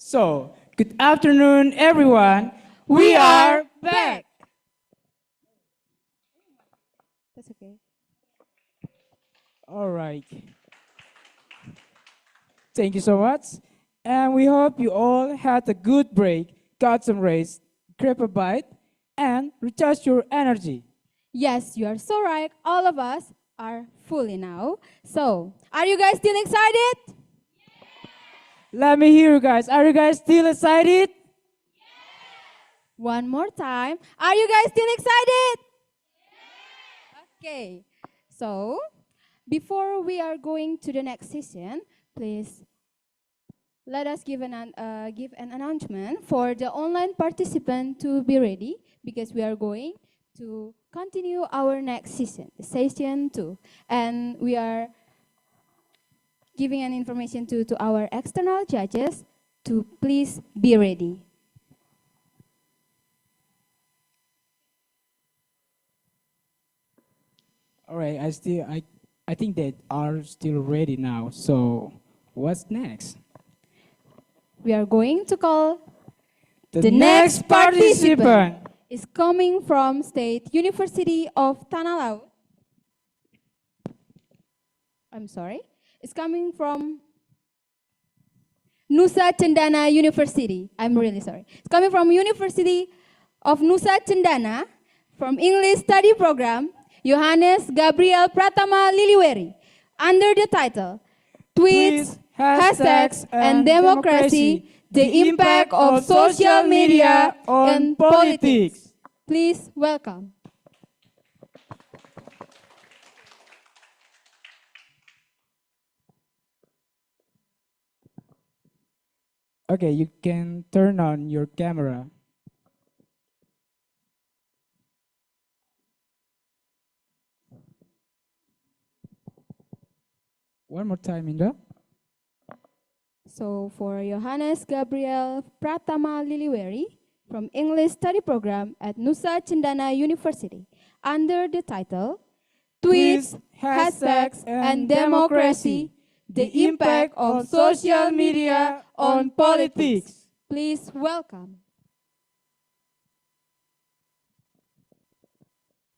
So, good afternoon, everyone. We are back. That's okay. All right. Thank you so much. And we hope you all had a good break, got some rest, grab a bite, and recharge your energy. Yes, you are so right. All of us are fully now. So, are you guys still excited? Let me hear you guys. Are you guys still excited? One more time. Are you guys still excited? Okay. So, before we are going to the next session, please let us give an announcement for the online participant to be ready because we are going to continue our next session, session 2. And we are giving an information to our external judges to please be ready. All right, I think they are still ready now. So, what's next? We are going to call The next participant is coming from State University of Tanah Laut. I'm sorry. It's coming from Nusa Cendana University. I'm really sorry. It's coming from University of Nusa Cendana from English Study Program, Johannes Gabriel Pratama Liliweri, under the title Tweets, Hashtags, and Democracy, the Impact of Social Media on Politics. Please welcome. Okay, you can turn on your camera. One more time, Indra. So for Johannes Gabriel Pratama Liliweri from English Study Program at Nusa Cendana University under the title Tweets, Hashtags, and Democracy, the Impact of Social Media on Politics. Please welcome.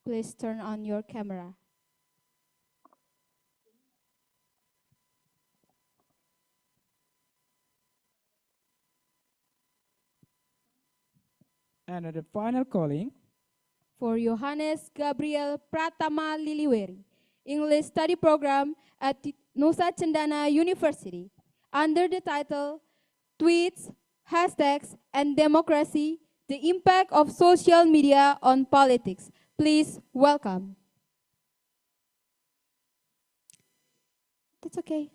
Please turn on your camera. And at the final calling, for Johannes Gabriel Pratama Liliweri, English Study Program at Nusa Cendana University, under the title Tweets, Hashtags, and Democracy, the Impact of Social Media on Politics. Please welcome. That's okay.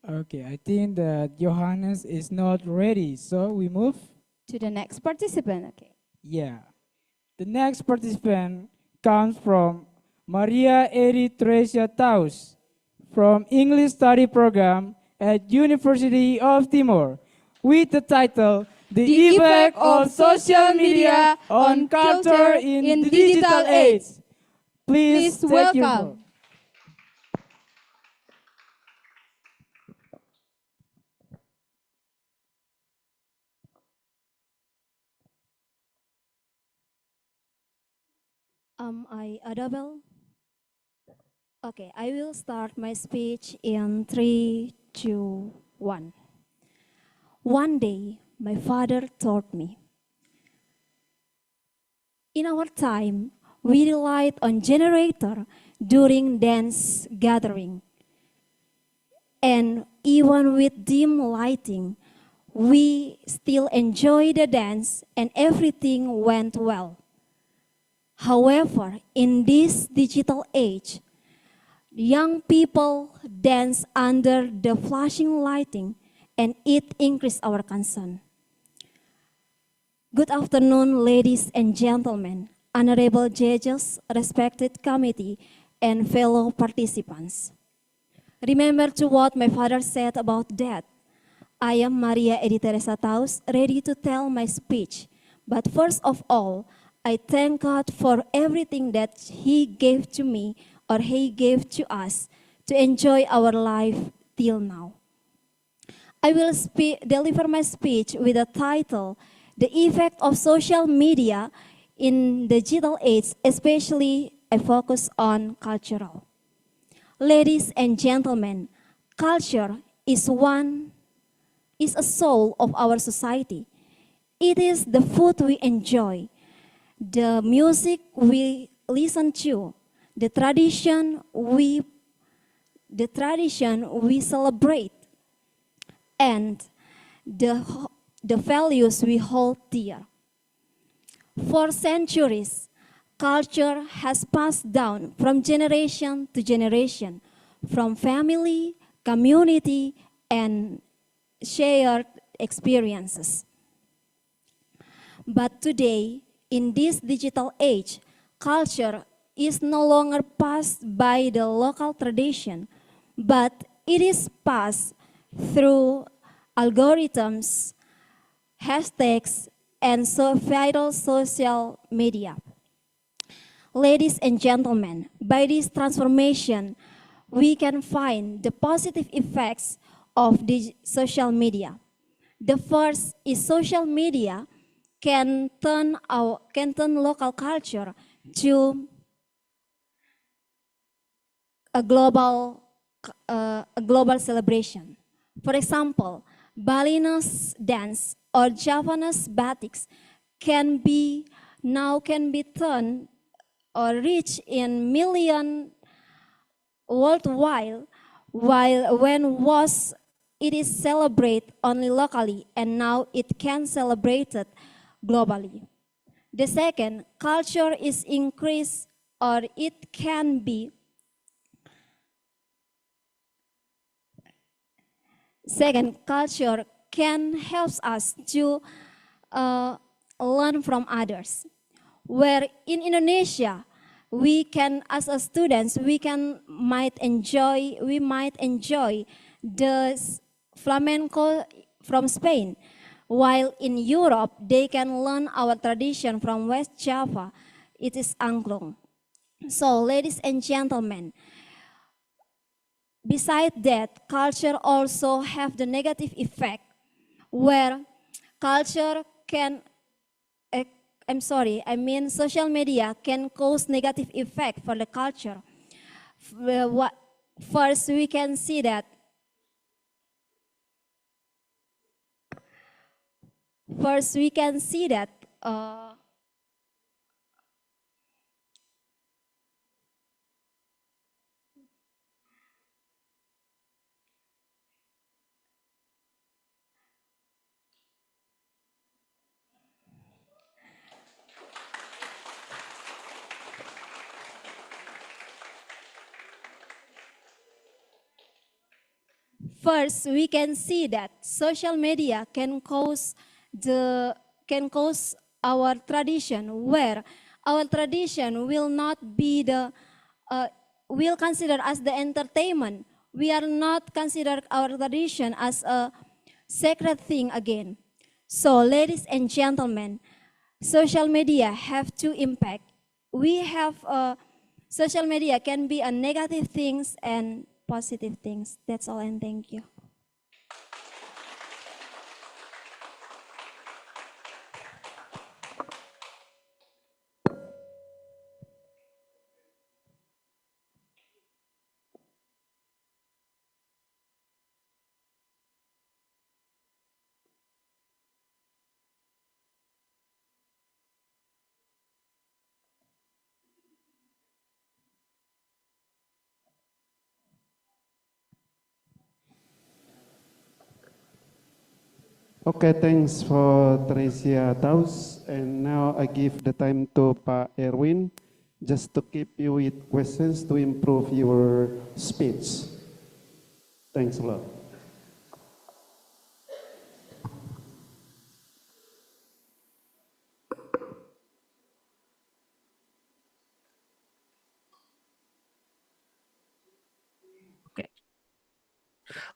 okay, I think that Johannes is not ready, so we move to the next participant. Okay. Yeah. The next participant comes from Maria Eri Tresia Taus from English Study Program at University of Timor with the title The Effect of Social Media on Culture in the Digital Age. Please take your welcome. vote. Am I audible? Okay, I will start my speech in 3, 2, 1. One day, my father told me, in our time, we relied on generator during dance gathering. And even with dim lighting, we still enjoy the dance and everything went well. However, in this digital age, young people dance under the flashing lighting and it increased our concern. Good afternoon, ladies and gentlemen, honorable judges, respected committee, and fellow participants. Remember to what my father said about that. I am Maria Edi Teresa Taus, ready to tell my speech. But first of all, I thank God for everything that He gave to me or He gave to us to enjoy our life till now. I will deliver my speech with the title, The Effect of Social Media in the Digital Age, especially a focus on cultural. Ladies and gentlemen, culture is a soul of our society. It is the food we enjoy, the music we listen to, the tradition we celebrate, and the values we hold dear. For centuries, culture has passed down from generation to generation, from family, community, and shared experiences. But today, in this digital age, culture is no longer passed by the local tradition, but it is passed through algorithms, hashtags, and vital social media. Ladies and gentlemen, by this transformation, we can find the positive effects of the social media. The first is social media can turn local culture to a global celebration. For example, Balinese dance or Javanese batiks can be turned or reach in million worldwide, while it is celebrated only locally, and now it can celebrated globally. The second, culture is increased, or it can be. Second, culture can help us to learn from others. Where in Indonesia, we can, as a students, we might enjoy the flamenco from Spain, while in Europe, they can learn our tradition from West Java. It is angklung. So, ladies and gentlemen, besides that, culture also have the negative effect where culture can, social media can cause negative effect for the culture. First, we can see that social media can cause our tradition, where our tradition will not be will consider as the entertainment. We are not consider our tradition as a sacred thing again. So, ladies and gentlemen, social media have two impact. Social media can be a negative things and positive things. That's all, and thank you. Okay, thanks for Teresia Taus. And now I give the time to Pak Erwin, just to keep you with questions to improve your speech. Thanks a lot.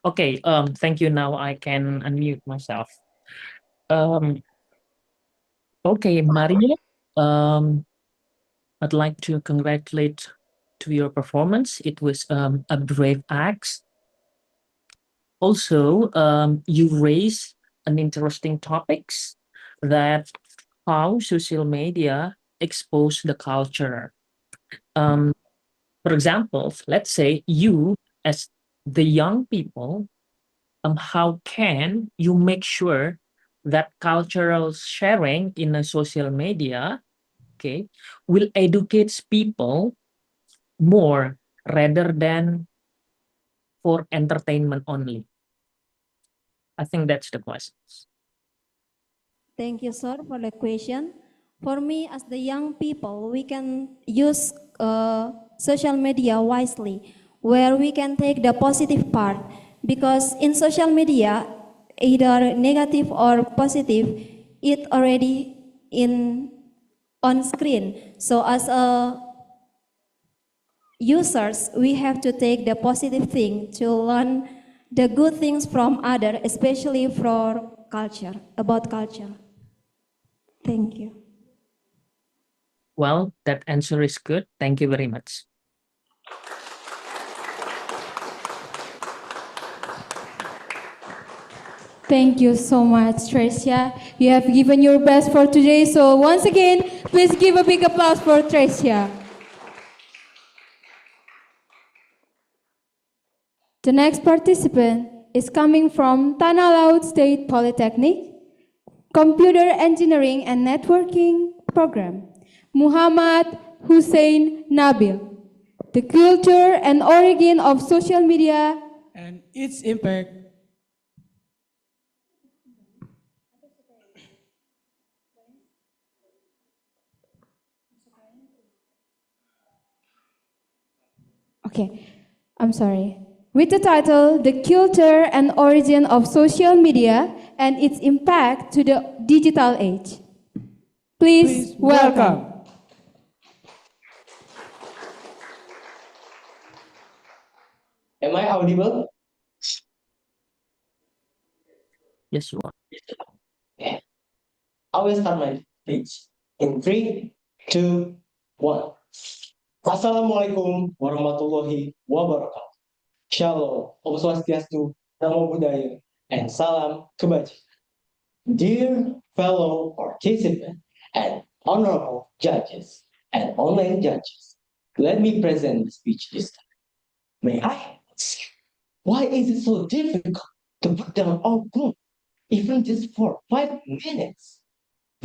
Okay, thank you. Now I can unmute myself. Okay, Maria, I'd like to congratulate to your performance. It was a brave act. Also, you raise an interesting topics that how social media expose the culture. For example, let's say you as the young people, how can you make sure that cultural sharing in a social media, okay, will educate people more rather than for entertainment only? I think that's the question. Thank you, sir, for the question. For me, as the young people, we can use social media wisely, where we can take the positive part, because in social media, either negative or positive, it already on screen. So as a users, we have to take the positive thing to learn the good things from other, especially for culture, about culture. Thank you. Well, that answer is good. Thank you very much. Thank you so much, Tricia. You have given your best for today. So once again, please give a big applause for Tricia. The next participant is coming from Tanah Laut State Polytechnic, Computer Engineering and Networking Program, Muhammad Hussein Nabil. The culture and origin of social media and its impact. Okay, I'm sorry. With the title, The Culture and Origin of Social Media and Its Impact to the Digital Age. Please welcome. Am I audible? Yes, you are. Yeah. I will start my speech in 3, 2, 1. Assalamualaikum warahmatullahi wabarakatuh. Shalom, Om Swastiastu, Namo Buddhaya, and Salam Kebajikan. Dear fellow participants and honorable judges and online judges, let me present the speech this time. May I ask, why is it so difficult to put down all group, even just for 5 minutes?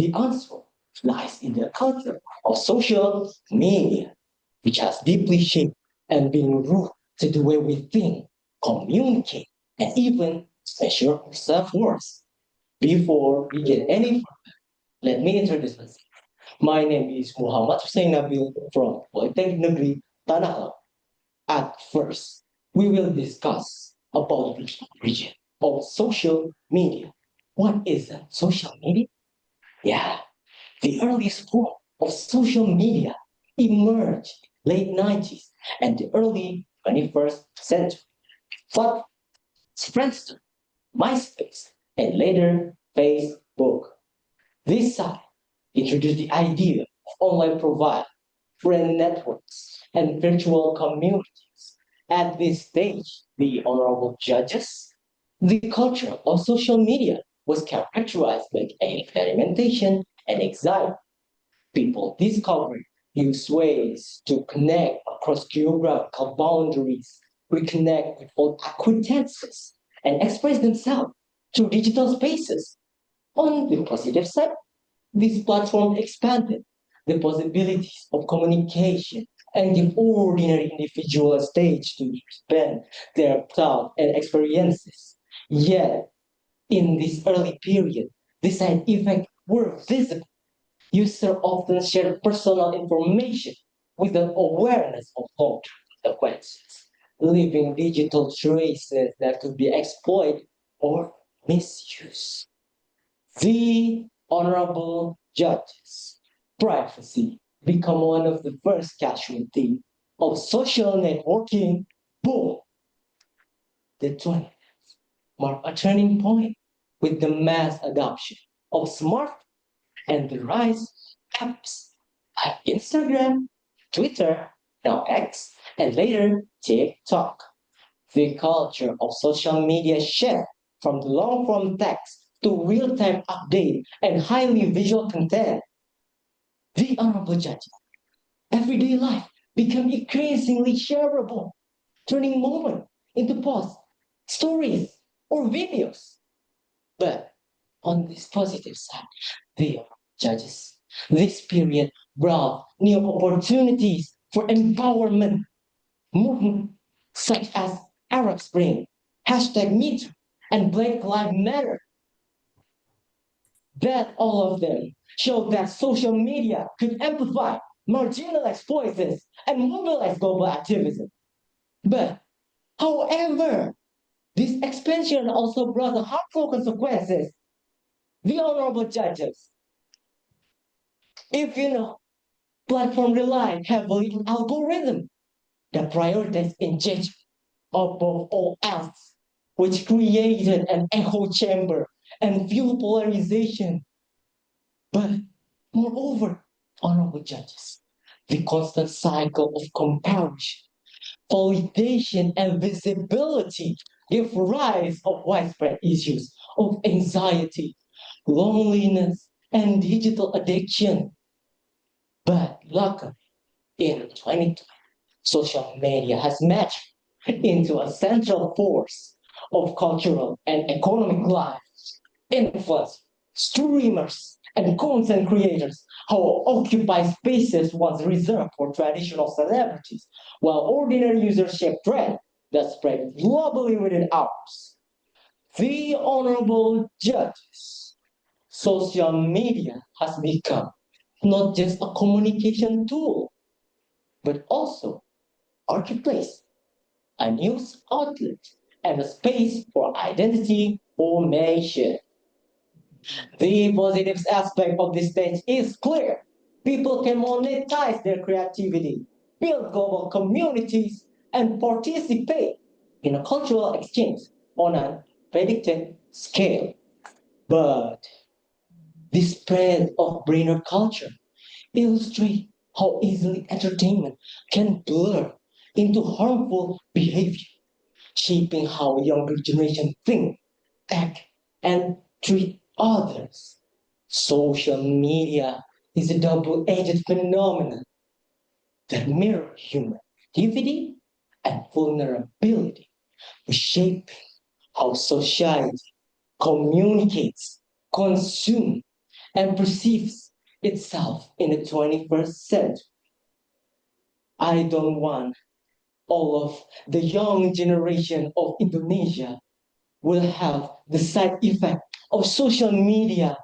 The answer lies in the culture of social media, which has deeply shaped and been rooted to the way we think, communicate, and even measure self-worth. Before we get any further, let me introduce myself. My name is Muhammad Hussein Nabil from Polytechnic Negeri Tanah Laut. At first, we will discuss about the origin of social media. What is social media? Yeah, the earliest form of social media emerged late 90s and the early 21st century. But Friendster, MySpace, and later Facebook. This site introduced the idea of online providers, friend networks, and virtual communities. At this stage, the honorable judges, the culture of social media was characterized by experimentation and anxiety. People discovered new ways to connect across geographical boundaries, reconnect with old acquaintances, and express themselves through digital spaces. On the positive side, this platform expanded the possibilities of communication and give ordinary individuals a stage to expand their thoughts and experiences. Yet, in this early period, the side effects were visible. Users often share personal information without awareness of long-term consequences, leaving digital traces that could be exploited or misused. The honorable judges, privacy become one of the first casualties of social networking boom. The 20th mark a turning point with the mass adoption of smartphones and the rise of apps like Instagram, Twitter, now X, and later TikTok. The culture of social media shift from the long-form text to real-time update and highly visual content. The honorable judges, everyday life become increasingly shareable, turning moment into posts, stories, or videos. But on this positive side, the judges, this period brought new opportunities for empowerment. Movements such as Arab Spring, #MeToo, and Black Lives Matter. That all of them showed that social media could amplify marginalized voices and mobilize global activism. But, however, this expansion also brought harmful consequences. The honorable judges, if you know, platform rely heavily on algorithm that prioritize engagement above all else, which created an echo chamber and fuel polarization. But moreover, honorable judges, the constant cycle of comparison, validation, and visibility give rise of widespread issues of anxiety, loneliness, and digital addiction. But luckily, in 2020, social media has matched into a central force of cultural and economic life. Influencers, streamers, and content creators who occupy spaces once reserved for traditional celebrities, while ordinary users shape trends that spread globally within hours. The honorable judges, social media has become not just a communication tool, but also marketplace, a news outlet, and a space for identity formation. The positive aspect of this stage is clear. People can monetize their creativity, build global communities, and participate in a cultural exchange on a predicted scale. But the spread of brainer culture illustrates how easily entertainment can blur into harmful behavior, shaping how younger generation think, act, and treat others. Social media is a double-edged phenomenon that mirrors human activity and vulnerability, shaping how society communicates, consumes, and perceives itself in the 21st century. I don't want all of the young generation of Indonesia will have the side effect of social media,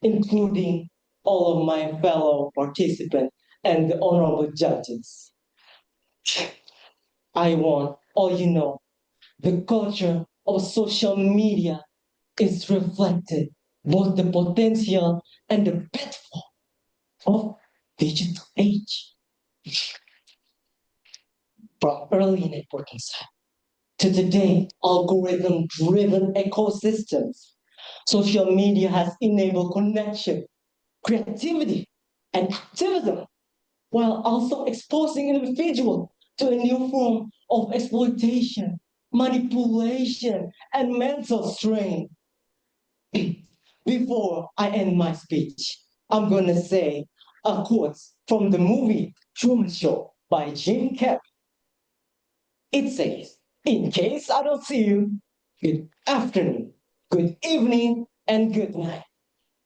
including all of my fellow participants and the honorable judges. I want all you know, the culture of social media is reflected both the potential and the pitfall of digital age. From early networking side to today algorithm-driven ecosystems, social media has enabled connection, creativity, and activism, while also exposing individuals to a new form of exploitation, manipulation, and mental strain. Before I end my speech, I'm gonna say a quote from the movie Truman Show by Jim Carrey. It says, in case I don't see you, good afternoon, good evening, and good night.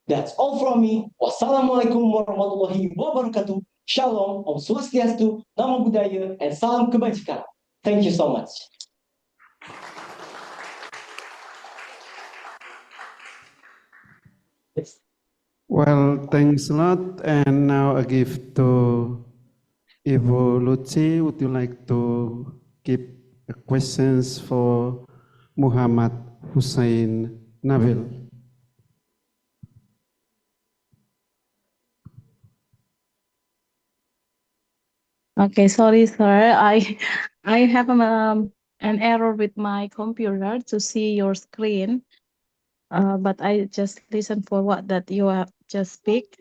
That's all from me. Wassalamualaikum warahmatullahi wabarakatuh. Shalom, Om Swastiastu, Namo Buddhaya, and Salam Kebajikan. Thank you so much. Well, thanks a lot. And now I give to Ibu Lucy. Would you like to keep questions for Muhammad Hussein Nabil? Okay, sorry, sir. I have an error with my computer to see your screen. But I just listen for what that you have just speak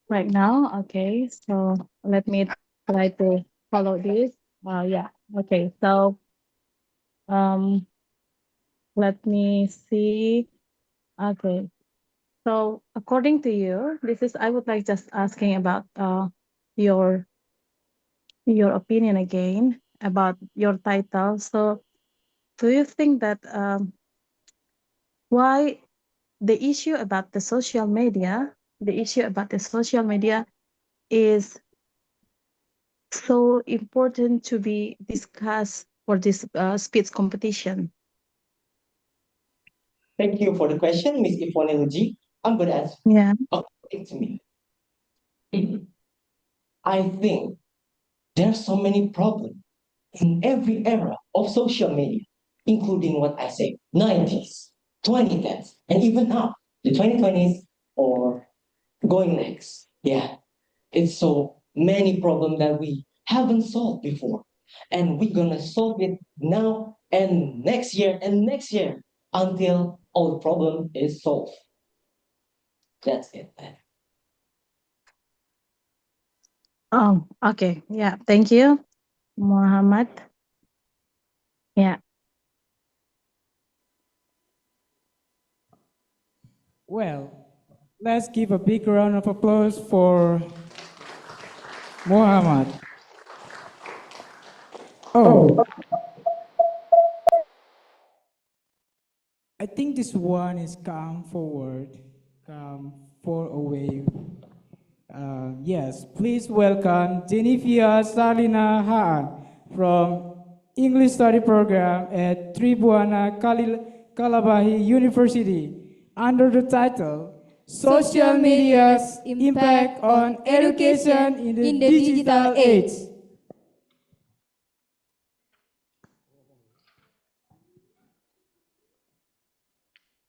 right now. Okay, so let me try to follow this. Yeah. Okay. So Let me see. Okay. So according to you, I would like just asking about your opinion again about your title. So do you think that why the issue about the social media, is so important to be discussed for this speech competition? Thank you for the question, Miss Ifoneluji. I'm going to answer. Yeah. According to me, I think there's so many problems in every era of social media, including what I say, 90s, 2010s, and even now, the 2020s or going next. Yeah, it's so many problems that we haven't solved before. And we're gonna solve it now and next year until all the problem is solved. That's it. Oh, okay. Yeah. Thank you, Muhammad. Yeah. Well, let's give a big round of applause for Muhammad. Oh, I think this one is come forward, come for away. Yes, please welcome Jennifer Salina Haan from English Study Program at Tribuana Kalabahi University under the title Social Media's Impact on Education in the Digital Age.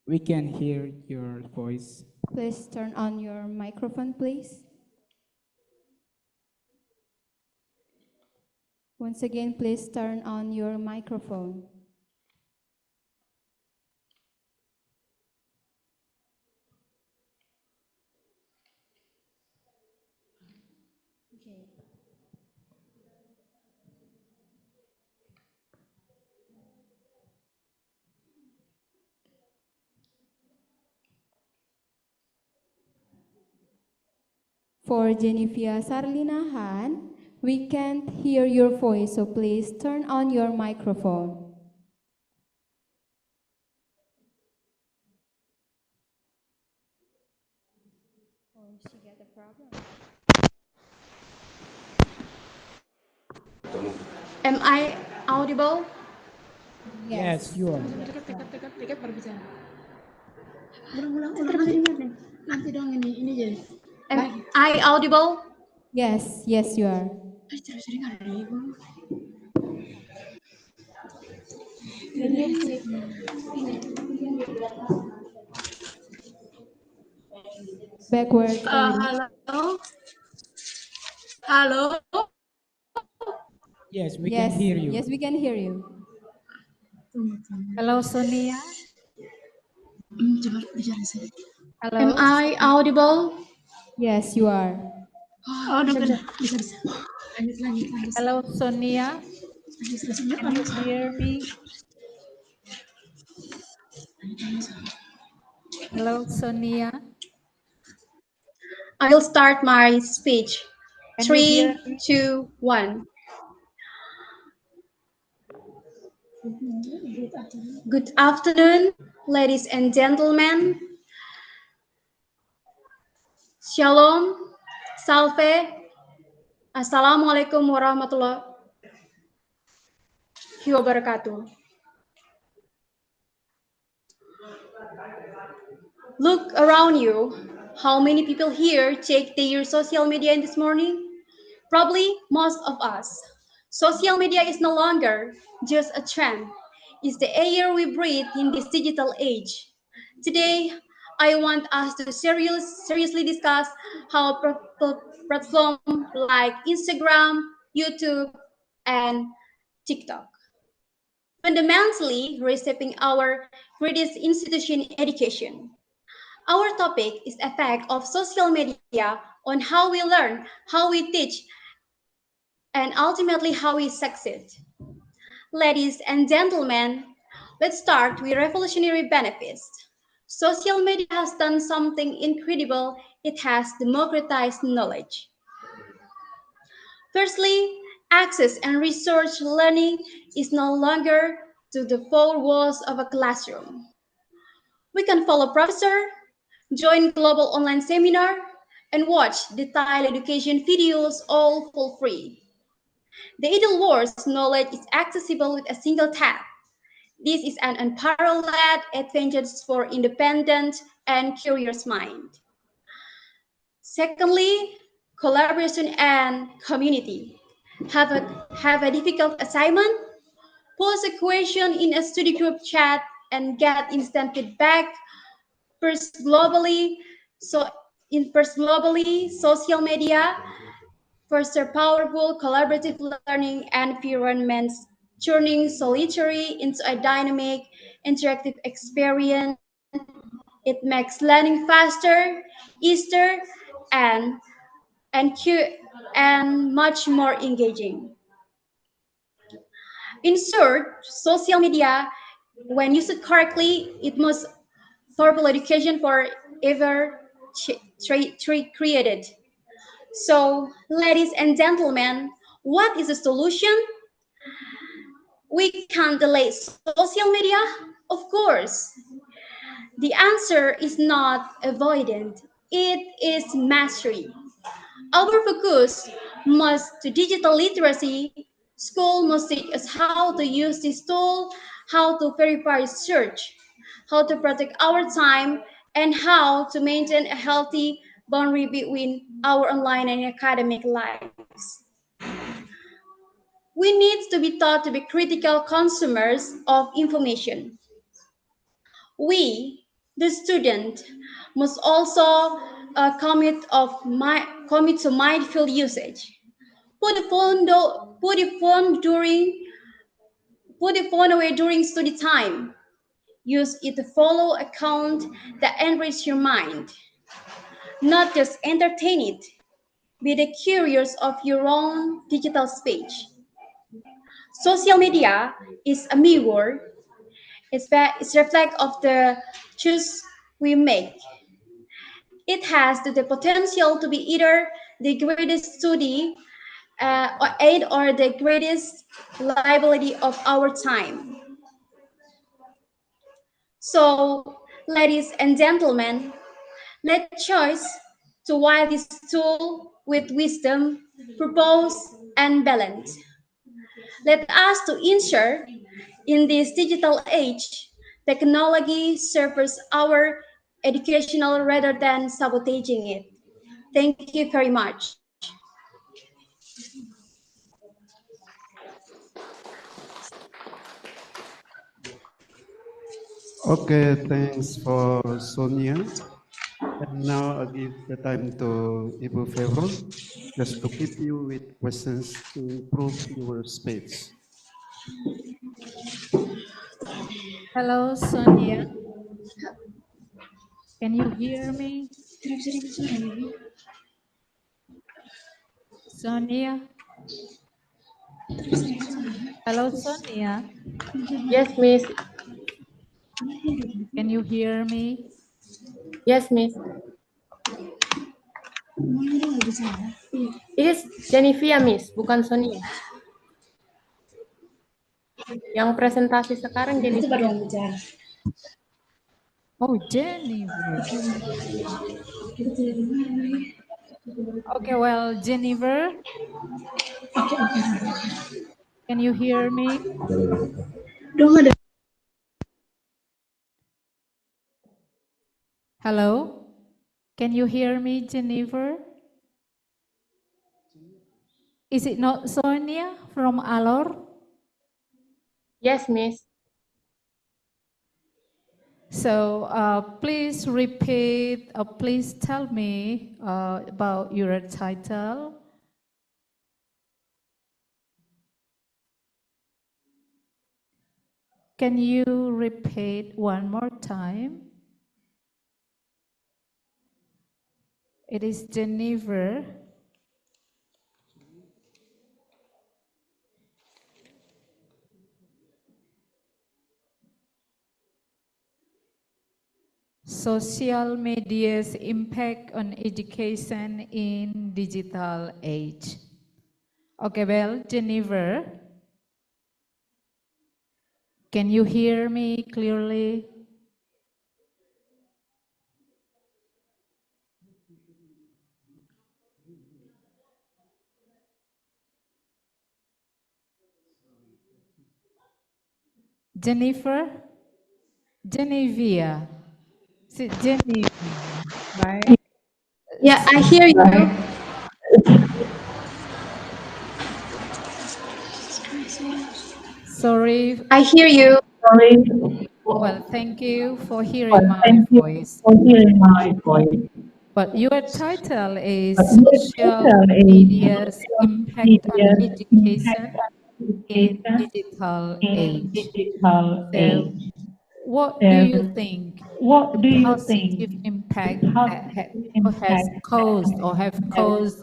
We can hear your voice. Please turn on your microphone, please. Once again, please turn on your microphone. For Jennifer Sarlina Han, we can't hear your voice, so please turn on your microphone. She got a problem. Am I audible? Yes, you are. Dekat baru bicara. Ulang-ulang nanti dong ini jadi. Am I audible? Yes, yes, you are. Backward. Hello. Hello. Yes, we can hear you. Yes, we can hear you. Hello, Sonia. Hello. Am I audible? Yes, you are. Oh, bisa. Lanjut. Hello, Sonia. Can you hear me? Hello, Sonia. I will start my speech. Can you hear 3, me? 2, 1. Good afternoon, ladies and gentlemen. Shalom, salve, assalamualaikum warahmatullahi wabarakatuh. Look around you. How many people here check their social media in this morning? Probably most of us. Social media is no longer just a trend. It's the air we breathe in this digital age. Today, I want us to seriously discuss how platforms like Instagram, YouTube, and TikTok fundamentally reshaping our greatest institution in education. Our topic is effect of social media on how we learn, how we teach, and ultimately how we succeed. Ladies and gentlemen, let's start with revolutionary benefits. Social media has done something incredible. It has democratized knowledge. Firstly, access and research learning is no longer to the four walls of a classroom. We can follow professor, join global online seminar, and watch detailed education videos all for free. The ideal world's knowledge is accessible with a single tap. This is an unparalleled advantage for independent and curious mind. Secondly, collaboration and community. Have a difficult assignment? Post a question in a study group chat and get instant feedback. First globally, social media foster powerful collaborative learning environments, turning solitary into a dynamic, interactive experience. It makes learning faster, easier, and and much more engaging. In short, social media, when used correctly, it must thoughtful education for ever created. So, ladies and gentlemen, what is the solution? We can't delay social media? Of course. The answer is not avoidant, it is mastery. Our focus must to digital literacy. School must teach us how to use this tool, how to verify research, how to protect our time, and how to maintain a healthy boundary between our online and academic lives. We need to be taught to be critical consumers of information. We, the student, must also commit to mindful usage. Put the phone away during study time. Use it to follow account that enrich your mind, not just entertain it. Be the curious of your own digital space. Social media is a mirror. It's reflect of the choice we make. It has the potential to be either the greatest study or aid or the greatest liability of our time. So, ladies and gentlemen, let's choose to wield this tool with wisdom, purpose, and balance. Let us to ensure in this digital age, technology serves our educational rather than sabotaging it. Thank you very much. Okay, thanks for Sonia. And now I give the time to Ibu Febron just to keep you with questions to improve your speech. Hello, Sonia. Can you hear me? Sonia? Hello, Sonia. Yes, Miss. Can you hear me? Yes, Miss. It is Jennifer, Miss, bukan Sonia. Yang presentasi sekarang Jennifer. Oh, Jennifer. Okay, well, Jennifer, can you hear me? Hello? Can you hear me, Jennifer? Is it not Sonia from Alor? Yes, Miss. So please repeat, please tell me about your title. Can you repeat one more time? It is Jennifer. social media's impact on education in digital age. Okay, well, Jennifer, can you hear me clearly? Jennifer? Genevieve. Genevieve, right? Yeah, I hear you. Sorry. I hear you. Well, thank you for hearing my voice. But your title is Social Media's Impact on Education in Digital Age. So, what do you think the positive impact that has caused or have caused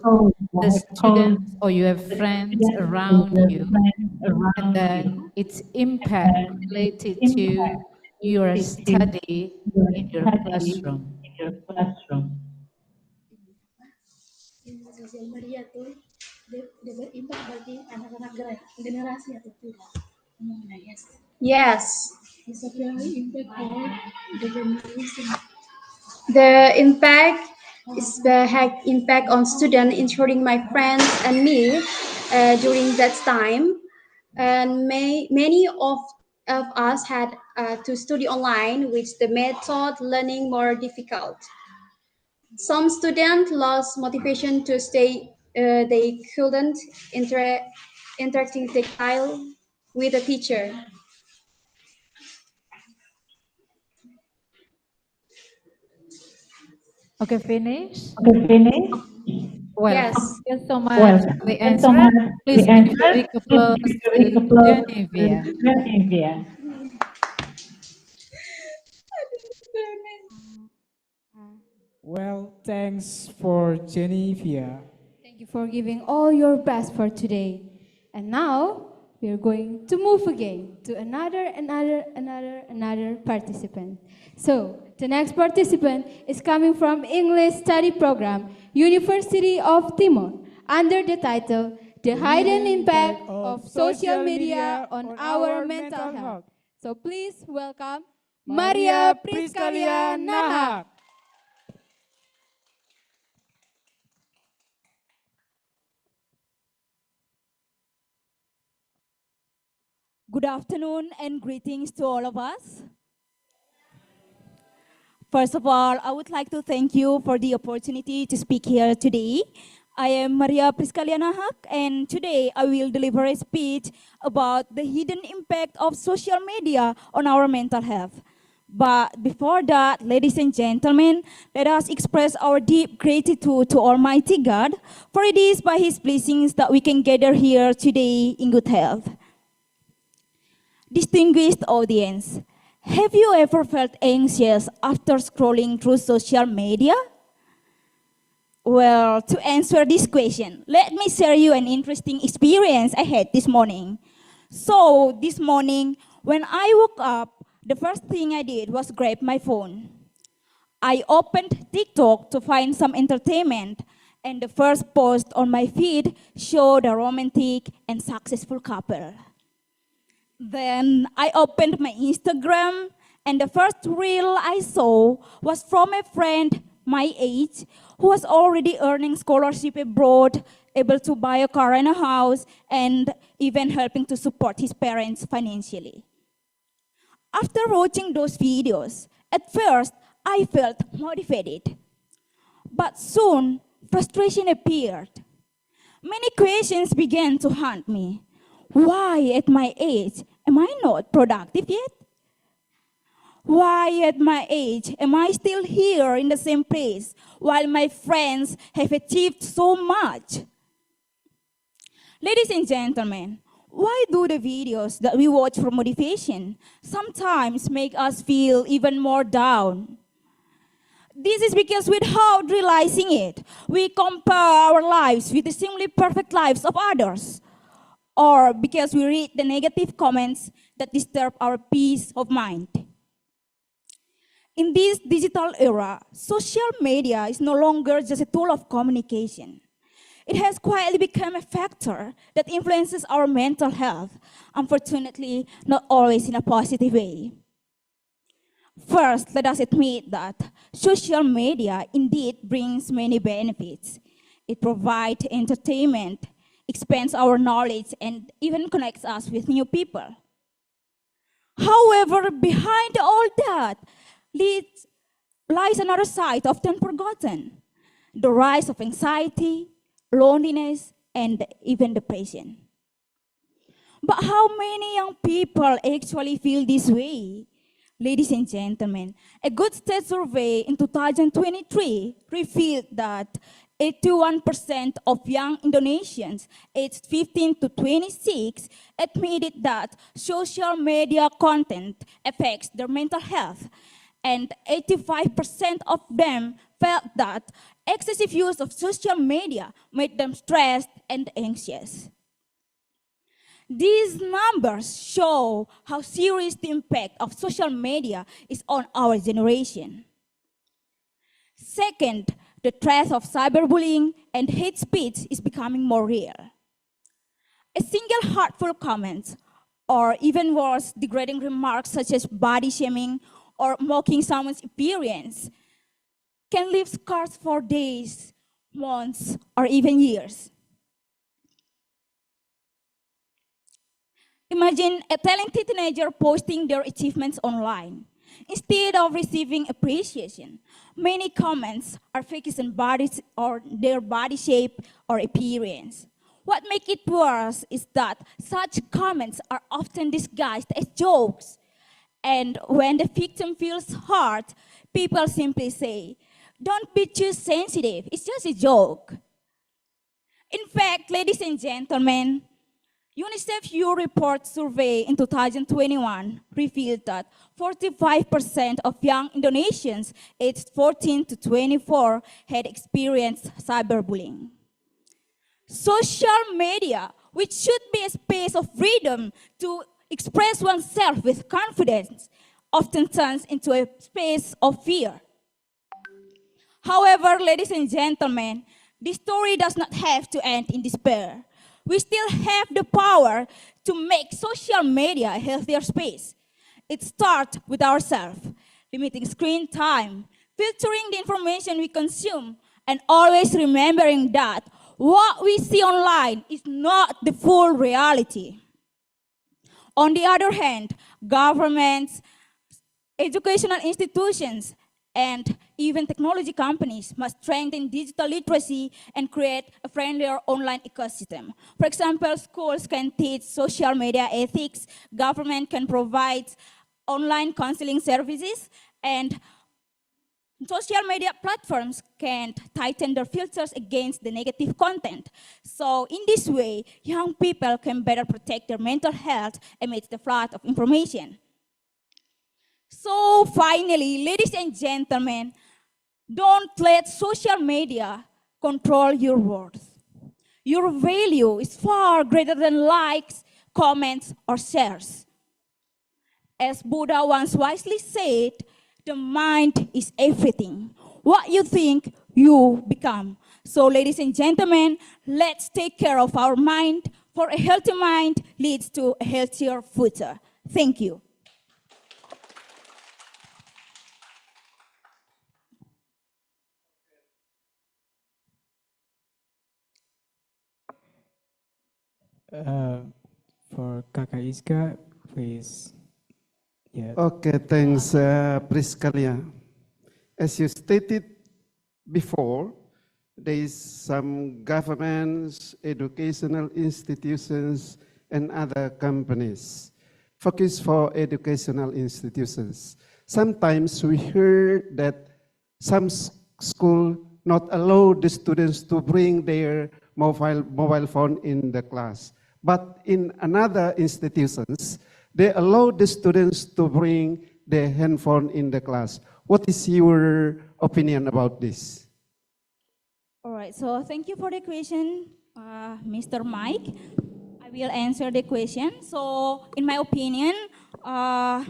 the students or you have friends around you, and then its impact related to your study in your classroom? Sosial media tuh dia berimpact bagi anak-anak generasi atau tidak? Yes. Yes. The social impact of the generation. The impact is the had impact on students, including my friends and me, during that time. And many of us had to study online, which the method learning more difficult. Some students lost motivation to stay. They couldn't interacting tactile with the teacher. Okay, finish? Well, Yes. thank you so much for the answer. Please give a big applause to Genevieve. Well, thanks for Genevieve. Thank you for giving all your best for today. And now we are going to move again to another participant. So the next participant is coming from English Study Program, University of Timor, under the title, The Hidden Impact of Social Media on Our Mental Health. So please welcome Maria Priskalia Nahak. Good afternoon and greetings to all of us. First of all, I would like to thank you for the opportunity to speak here today. I am Maria Priskalia Nahak, and today I will deliver a speech about the hidden impact of social media on our mental health. But before that, ladies and gentlemen, let us express our deep gratitude to Almighty God, for it is by His blessings that we can gather here today in good health. Distinguished audience, have you ever felt anxious after scrolling through social media? Well, to answer this question, let me share you an interesting experience I had this morning. So, this morning, when I woke up, the first thing I did was grab my phone. I opened TikTok to find some entertainment, and the first post on my feed showed a romantic and successful couple. Then I opened my Instagram, and the first reel I saw was from a friend my age who was already earning scholarship abroad, able to buy a car and a house, and even helping to support his parents financially. After watching those videos, at first I felt motivated. But soon, frustration appeared. Many questions began to haunt me. Why at my age am I not productive yet? Why at my age am I still here in the same place while my friends have achieved so much? Ladies and gentlemen, why do the videos that we watch for motivation sometimes make us feel even more down? This is because without realizing it, we compare our lives with the seemingly perfect lives of others, or because we read the negative comments that disturb our peace of mind. In this digital era, social media is no longer just a tool of communication. It has quietly become a factor that influences our mental health, unfortunately, not always in a positive way. First, let us admit that social media indeed brings many benefits. It provides entertainment, expands our knowledge, and even connects us with new people. However, behind all that lies another side often forgotten: the rise of anxiety, loneliness, and even depression. But how many young people actually feel this way? Ladies and gentlemen, a Good State survey in 2023 revealed that 81% of young Indonesians aged 15 to 26 admitted that social media content affects their mental health, and 85% of them felt that excessive use of social media made them stressed and anxious. These numbers show how serious the impact of social media is on our generation. Second, the threat of cyberbullying and hate speech is becoming more real. A single hurtful comment, or even worse, degrading remarks such as body shaming or mocking someone's appearance, can leave scars for days, months, or even years. Imagine a talented teenager posting their achievements online. Instead of receiving appreciation, many comments are focused on bodies or their body shape or appearance. What makes it worse is that such comments are often disguised as jokes. And when the victim feels hurt, people simply say, "Don't be too sensitive, it's just a joke." In fact, ladies and gentlemen, UNICEF Youth Report survey in 2021 revealed that 45% of young Indonesians aged 14 to 24 had experienced cyberbullying. Social media, which should be a space of freedom to express oneself with confidence, often turns into a space of fear. However, ladies and gentlemen, this story does not have to end in despair. We still have the power to make social media a healthier space. It starts with ourselves, limiting screen time, filtering the information we consume, and always remembering that what we see online is not the full reality. On the other hand, governments, educational institutions, and even technology companies must strengthen digital literacy and create a friendlier online ecosystem. For example, schools can teach social media ethics, government can provide online counseling services, and social media platforms can tighten their filters against the negative content. So in this way, young people can better protect their mental health amidst the flood of information. So finally, ladies and gentlemen, don't let social media control your worth. Your value is far greater than likes, comments, or shares. As Buddha once wisely said, the mind is everything. What you think, you become. So ladies and gentlemen, let's take care of our mind, for a healthy mind leads to a healthier future. Thank you. For Kakak Iska, please. Yeah. Okay, thanks, Priskalia. As you stated before, there is some governments, educational institutions, and other companies focus for educational institutions. Sometimes we hear that some school not allow the students to bring their mobile phone in the class. But in another institutions, they allow the students to bring their handphone in the class. What is your opinion about this? All right, so thank you for the question, Mr. Mike. I will answer the question. So in my opinion, I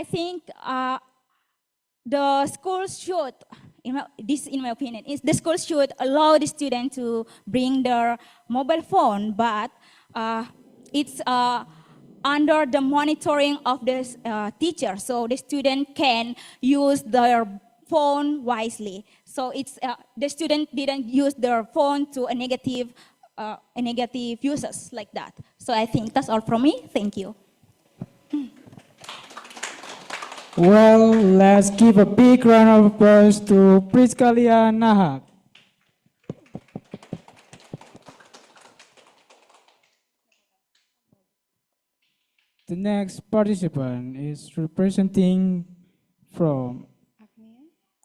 think the school should, in my opinion, is the school should allow the student to bring their mobile phone, but it's under the monitoring of the teacher, so the student can use their phone wisely. So it's the student didn't use their phone to a negative uses like that. So I think that's all from me. Thank you. Well, let's give a big round of applause to Priskalia Nahak. The next participant is representing from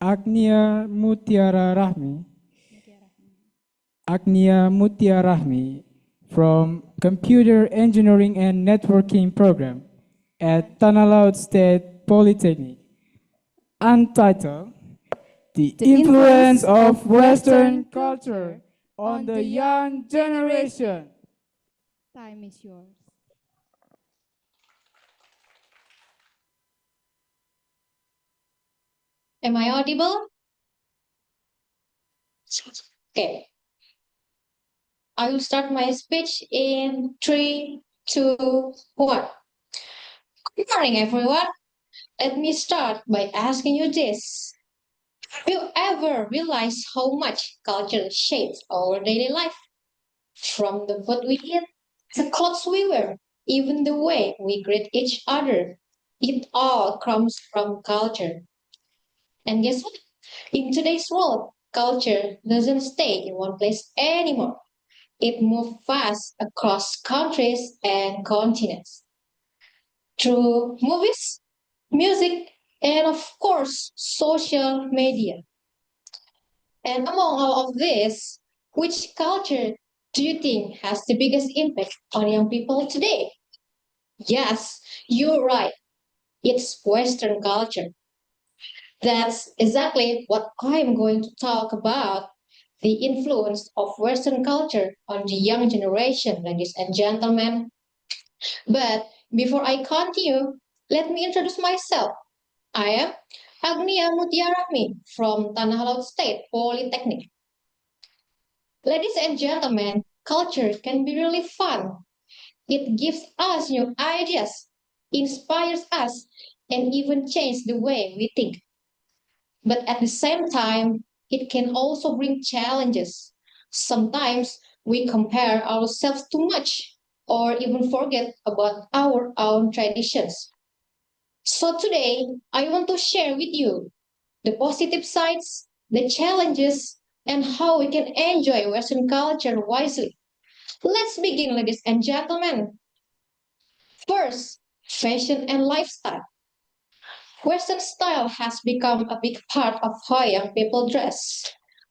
Agnia Mutiara Rahmi. Agnia Mutiara Rahmi from Computer Engineering and Networking Program at Tanah Laut State Polytechnic. Untitled, The Influence of Western Culture on the Young Generation. Time is yours. Am I audible? Okay. I will start my speech in 3, 2, 1. Good morning, everyone. Let me start by asking you this. Have you ever realized how much culture shapes our daily life? From the food we eat, the clothes we wear, even the way we greet each other, it all comes from culture. And guess what? In today's world, culture doesn't stay in one place anymore. It moves fast across countries and continents. Through movies, music, and of course, social media. And among all of this, which culture do you think has the biggest impact on young people today? Yes, you're right. It's Western culture. That's exactly what I'm going to talk about, the influence of Western culture on the young generation, ladies and gentlemen. But before I continue, let me introduce myself. I am Agnia Mutiarahmi from Tanah Laut State Polytechnic. Ladies and gentlemen, culture can be really fun. It gives us new ideas, inspires us, and even changes the way we think. But at the same time, it can also bring challenges. Sometimes we compare ourselves too much or even forget about our own traditions. So today, I want to share with you the positive sides, the challenges, and how we can enjoy Western culture wisely. Let's begin, ladies and gentlemen. First, fashion and lifestyle. Western style has become a big part of how young people dress,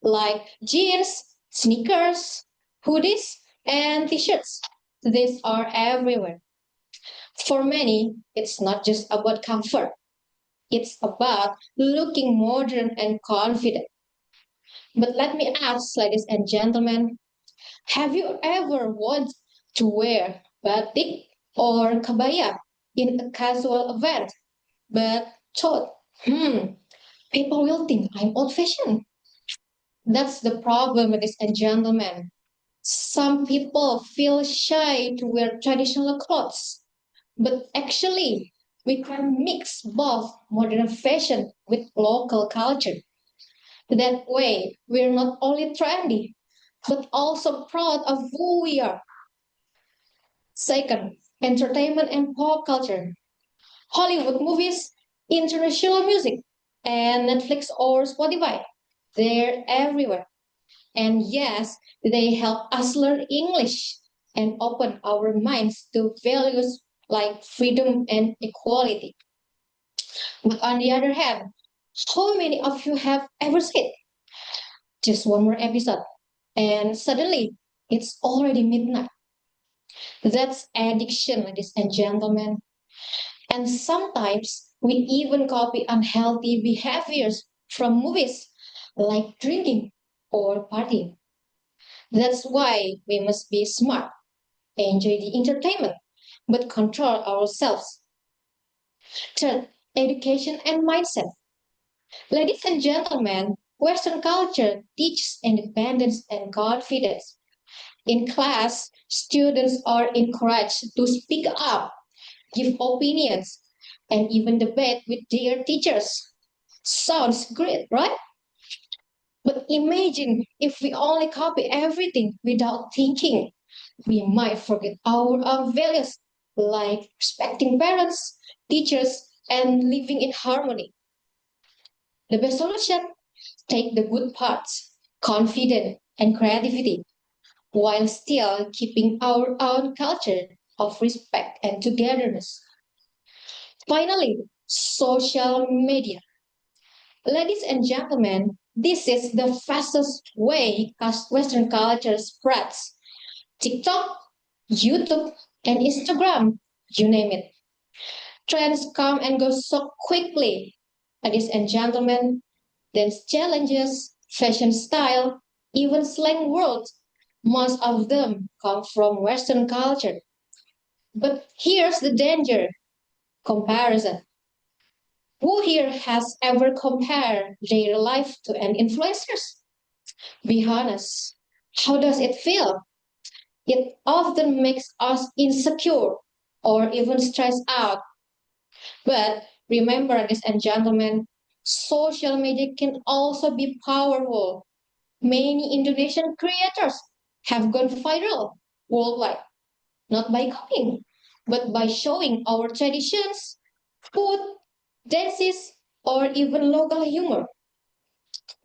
like jeans, sneakers, hoodies, and t-shirts. These are everywhere. For many, it's not just about comfort. It's about looking modern and confident. But let me ask, ladies and gentlemen, have you ever wanted to wear batik or kabaya in a casual event, but thought, people will think I'm old-fashioned? That's the problem, ladies and gentlemen. Some people feel shy to wear traditional clothes, but actually, we can mix both modern fashion with local culture. That way, we're not only trendy, but also proud of who we are. Second, entertainment and pop culture. Hollywood movies, international music, and Netflix or Spotify. They're everywhere. And yes, they help us learn English and open our minds to values like freedom and equality. But on the other hand, how many of you have ever said, just one more episode, and suddenly it's already midnight? That's addiction, ladies and gentlemen. And sometimes we even copy unhealthy behaviors from movies like drinking or partying. That's why we must be smart, enjoy the entertainment, but control ourselves. Third, education and mindset. Ladies and gentlemen, Western culture teaches independence and confidence. In class, students are encouraged to speak up, give opinions, and even debate with their teachers. Sounds great, right? But imagine if we only copy everything without thinking. We might forget our own values, like respecting parents, teachers, and living in harmony. The best solution: take the good parts, confidence, and creativity, while still keeping our own culture of respect and togetherness. Finally, social media. Ladies and gentlemen, this is the fastest way Western culture spreads. TikTok, YouTube, and Instagram, you name it. Trends come and go so quickly. Ladies and gentlemen, dance challenges, fashion style, even slang words, most of them come from Western culture. But here's the danger: comparison. Who here has ever compared their life to an influencer's? Be honest. How does it feel? It often makes us insecure or even stressed out. But remember, ladies and gentlemen, social media can also be powerful. Many Indonesian creators have gone viral worldwide, not by copying, but by showing our traditions, food, dances, or even local humor.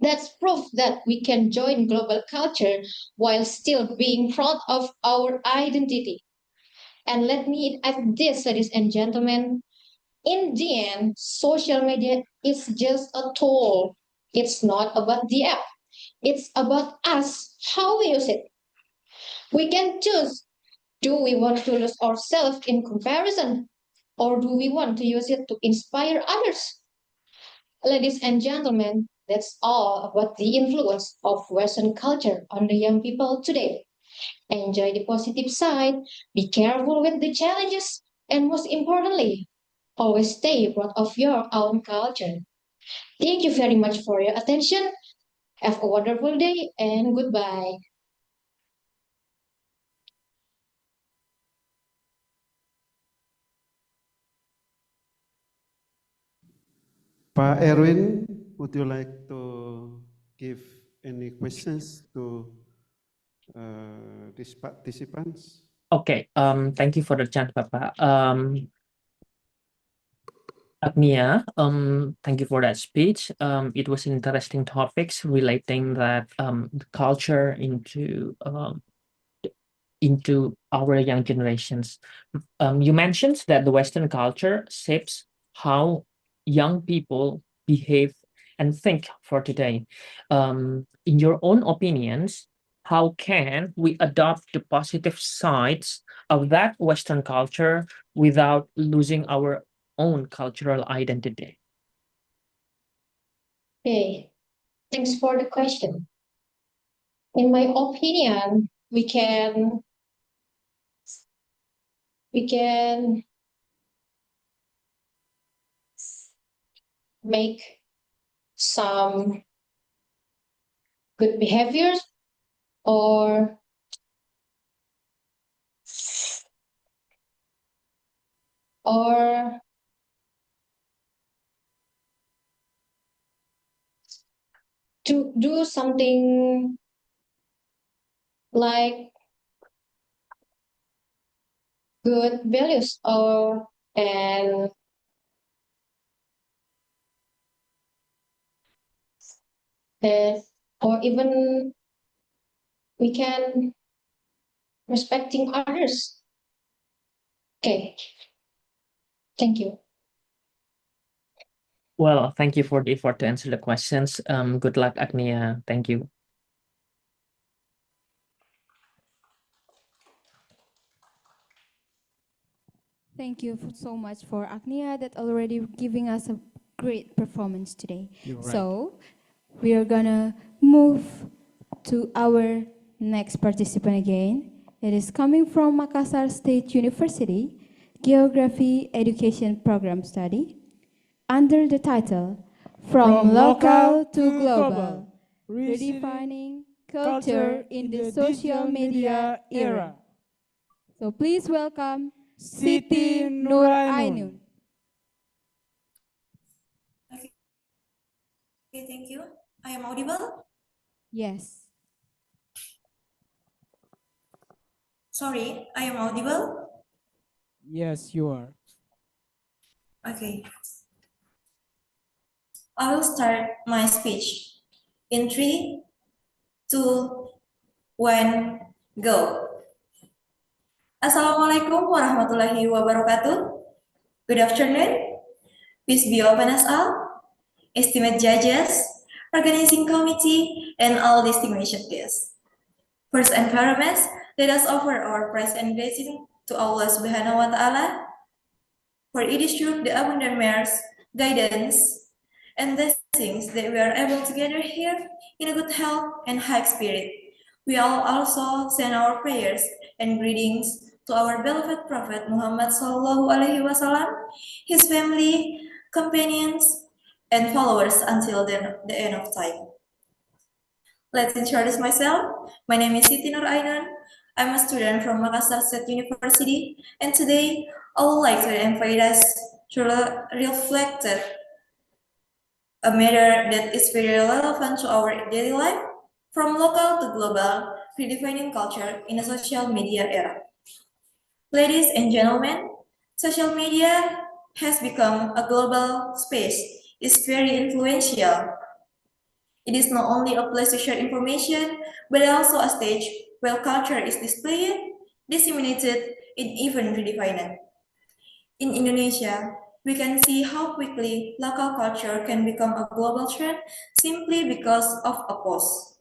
That's proof that we can join global culture while still being proud of our identity. And let me add this, ladies and gentlemen. In the end, social media is just a tool. It's not about the app. It's about us, how we use it. We can choose: do we want to lose ourselves in comparison? Or do we want to use it to inspire others? Ladies and gentlemen, that's all about the influence of Western culture on the young people today. Enjoy the positive side, be careful with the challenges, and most importantly, always stay proud of your own culture. Thank you very much for your attention. Have a wonderful day and goodbye. Pak Erwin, would you like to give any questions to these participants? Okay, thank you for the chance, Bapak. Agnia, thank you for that speech. It was interesting topics relating that the culture into our young generations. You mentioned that the Western culture shapes how young people behave and think for today. In your own opinions, how can we adopt the positive sides of that Western culture without losing our own cultural identity? Okay, thanks for the question. In my opinion, we can make some good behaviors or to do something like good values and or even we can respecting others. Okay, thank you. Well, thank you for the effort to answer the questions. Good luck, Agnia. Thank you. Thank you so much for Agnia that already giving us a great performance today. You're right. So we are gonna move to our next participant again. It is coming from Makassar State University, Geography Education Program Study, under the title From local to global, redefining culture in the social media era. So please welcome Siti Nurainun. Okay, thank you. I am audible? Yes. Sorry, I am audible? Yes, you are. Okay. I will start my speech in 3, 2, 1, go. Assalamualaikum warahmatullahi wabarakatuh. Good afternoon. Peace be upon us all. Esteemed judges, organizing committee, and all distinguished guests. First and foremost, let us offer our praise and blessing to Allah Subhanahu wa Ta'ala, for it is through the abundant mercy, guidance, and blessings that we are able to gather here in a good health and high spirit. We all also send our prayers and greetings to our beloved Prophet Muhammad Sallallahu Alaihi Wasallam, his family, companions, and followers until the end of time. Let's introduce myself. My name is Siti Nurainun. I'm a student from Makassar State University, and today I would like to invite us to reflect a matter that is very relevant to our daily life, from local to global, redefining culture in a social media era. Ladies and gentlemen, social media has become a global space. It's very influential. It is not only a place to share information, but also a stage where culture is displayed, disseminated, and even redefined. In Indonesia, we can see how quickly local culture can become a global trend simply because of a post.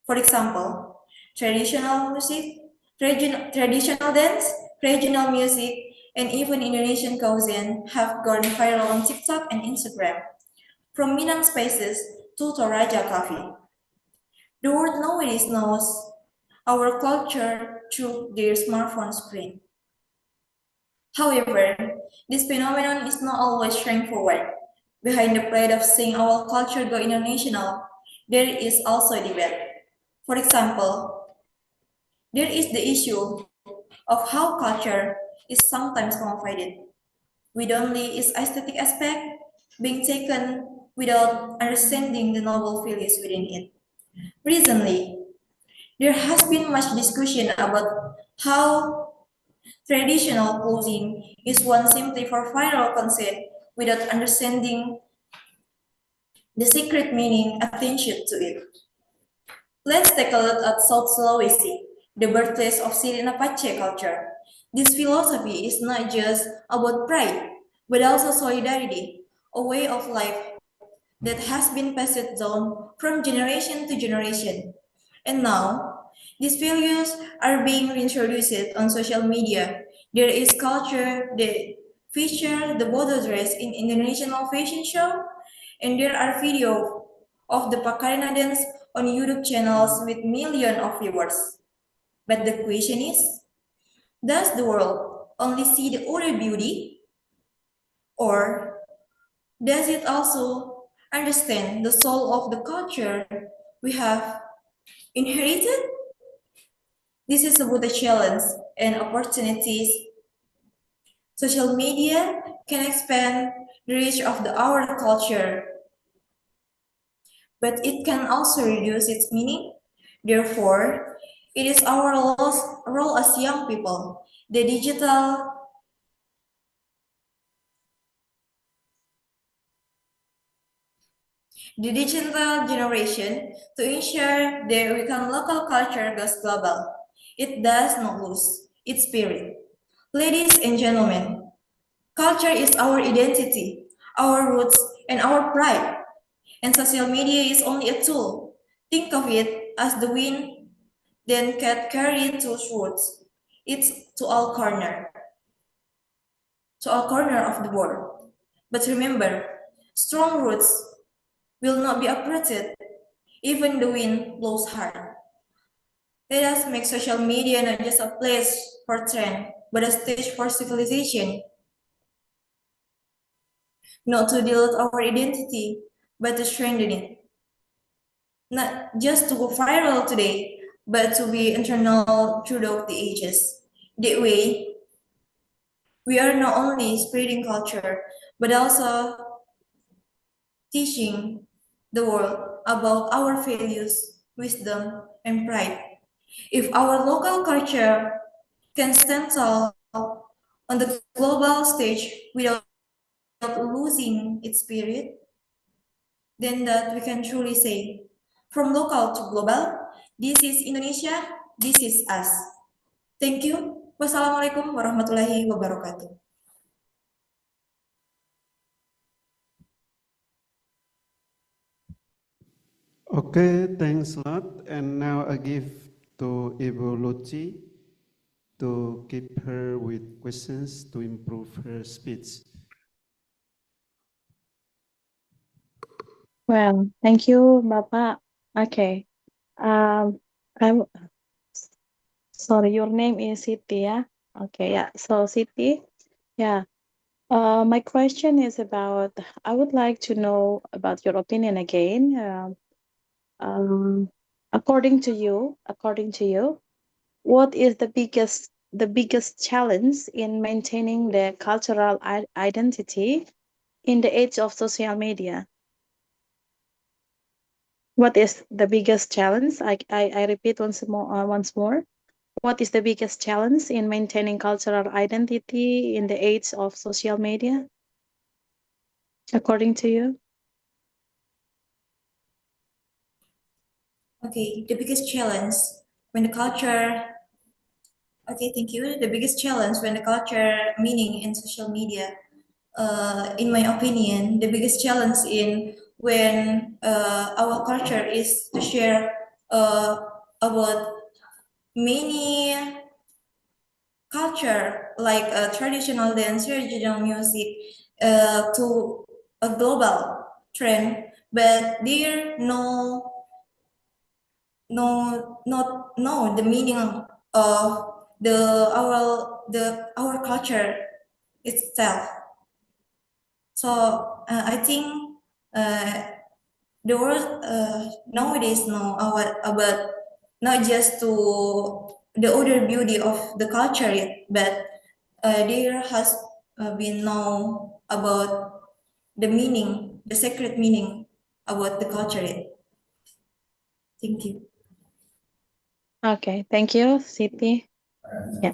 For example, traditional music, traditional dance, regional music, and even Indonesian cuisine have gone viral on TikTok and Instagram. From Minang Spaces to Toraja Coffee. The world nowadays knows our culture through their smartphone screen. However, this phenomenon is not always straightforward. Behind the pride of seeing our culture go international, there is also a debate. For example, there is the issue of how culture is sometimes commodified, with only its aesthetic aspect being taken without understanding the noble values within it. Recently, there has been much discussion about how traditional clothing is worn simply for viral content without understanding the secret meaning attached to it. Let's take a look at South Sulawesi, the birthplace of Sirina Pace culture. This philosophy is not just about pride, but also solidarity, a way of life that has been passed down from generation to generation. And now, these values are being reintroduced on social media. There is culture that feature the Bodo dress in Indonesian fashion show, and there are videos of the Pakarina dance on YouTube channels with millions of viewers. But the question is, does the world only see the outer beauty, or does it also understand the soul of the culture we have inherited? This is about the challenge and opportunities. Social media can expand the reach of our culture, but it can also reduce its meaning. Therefore, it is our role as young people, the digital generation, to ensure that we can local culture goes global. It does not lose its spirit. Ladies and gentlemen, culture is our identity, our roots, and our pride. And social media is only a tool. Think of it as the wind, then can carry it to roots. It's to all corner of the world. But remember, strong roots will not be uprooted, even the wind blows hard. Let us make social media not just a place for trend, but a stage for civilization. Not to dilute our identity, but to strengthen it. Not just to go viral today, but to be internal throughout the ages. That way, we are not only spreading culture, but also teaching the world about our values, wisdom, and pride. If our local culture can stand tall on the global stage without losing its spirit, then that we can truly say, from local to global, this is Indonesia, this is us. Thank you. Wassalamualaikum warahmatullahi wabarakatuh. Okay, thanks a lot. And now I give to Ibu Luci to keep her with questions to improve her speech. Well, thank you, Bapak. Okay. I'm sorry, your name is Siti, yeah? Okay, yeah. So Siti, yeah. My question is about, I would like to know about your opinion again. According to you, what is the biggest challenge in maintaining the cultural identity in the age of social media? What is the biggest challenge? I repeat once more. What is the biggest challenge in maintaining cultural identity in the age of social media, according to you? Okay, the biggest challenge when the culture, okay, thank you. The biggest challenge when the culture meaning in social media, in my opinion, the biggest challenge in when our culture is to share about many culture like traditional dance, regional music to a global trend, but there no the meaning of our culture itself. So I think the world nowadays know about not just to the other beauty of the culture yet, but there has been know about the meaning, the secret meaning about the culture yet. Thank you. Okay, thank you, Siti. Yeah.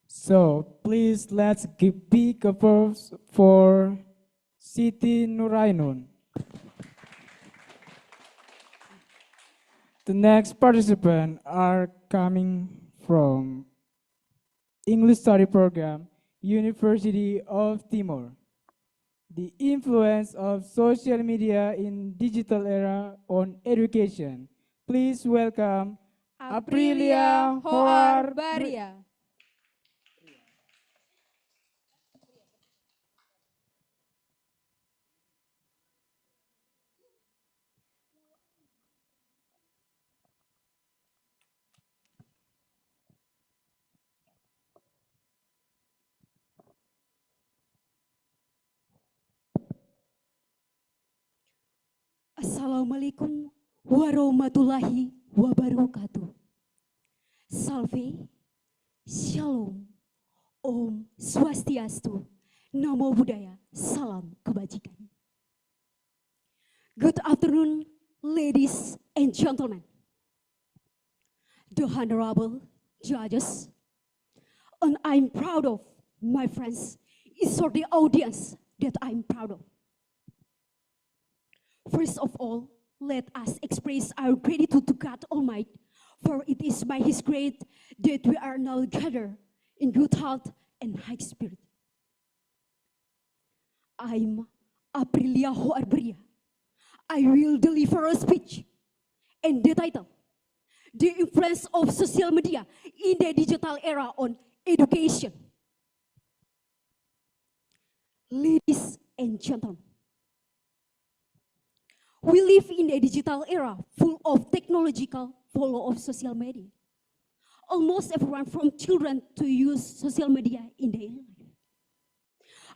So please let's give big applause for Siti Nurainun. The next participants are coming from English Study Program, University of Timor. The influence of social media in digital era on education. Please welcome Aprilia Hoar Baria. Assalamualaikum warahmatullahi wabarakatuh. Salve, Shalom, Om Swastiastu, Namo Buddhaya, Salam Kebajikan. Good afternoon, ladies and gentlemen. The honorable judges, and I'm proud of my friends. It's for the audience that I'm proud of. First of all, let us express our gratitude to God Almighty, for it is by His grace that we are now gathered in good health and high spirit. I'm Aprilia Hoarberia. I will deliver a speech, and the title, The Influence of Social Media in the Digital Era on Education. Ladies and gentlemen, we live in a digital era full of technological follow of social media. almost everyone from children to use social media in daily life.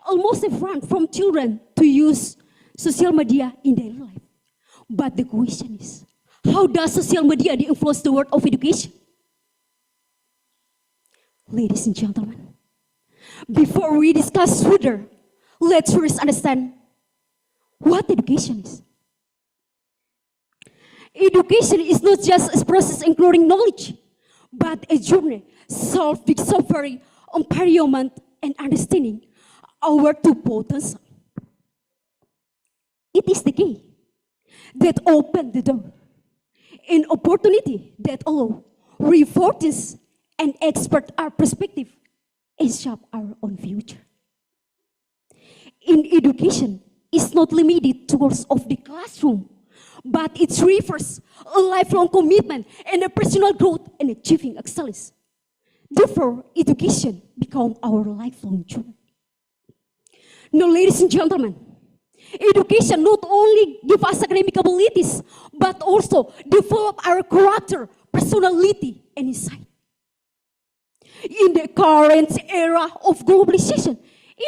Almost everyone from children to use social media in daily life. But the question is, how does social media influence the world of education? Ladies and gentlemen, before we discuss further, let's first understand what education is. Education is not just a process including knowledge, but a journey self-discovery, empowerment, and understanding our true potential. It is the key that opens the door, an opportunity that allows reporters and expert our perspective and shape our own future. In education, it's not limited to course of the classroom, but it refers a lifelong commitment and a personal growth and achieving excellence. Therefore, education becomes our lifelong journey. Now, ladies and gentlemen, education not only gives us academic abilities, but also develop our character, personality, and insight. In the current era of globalization,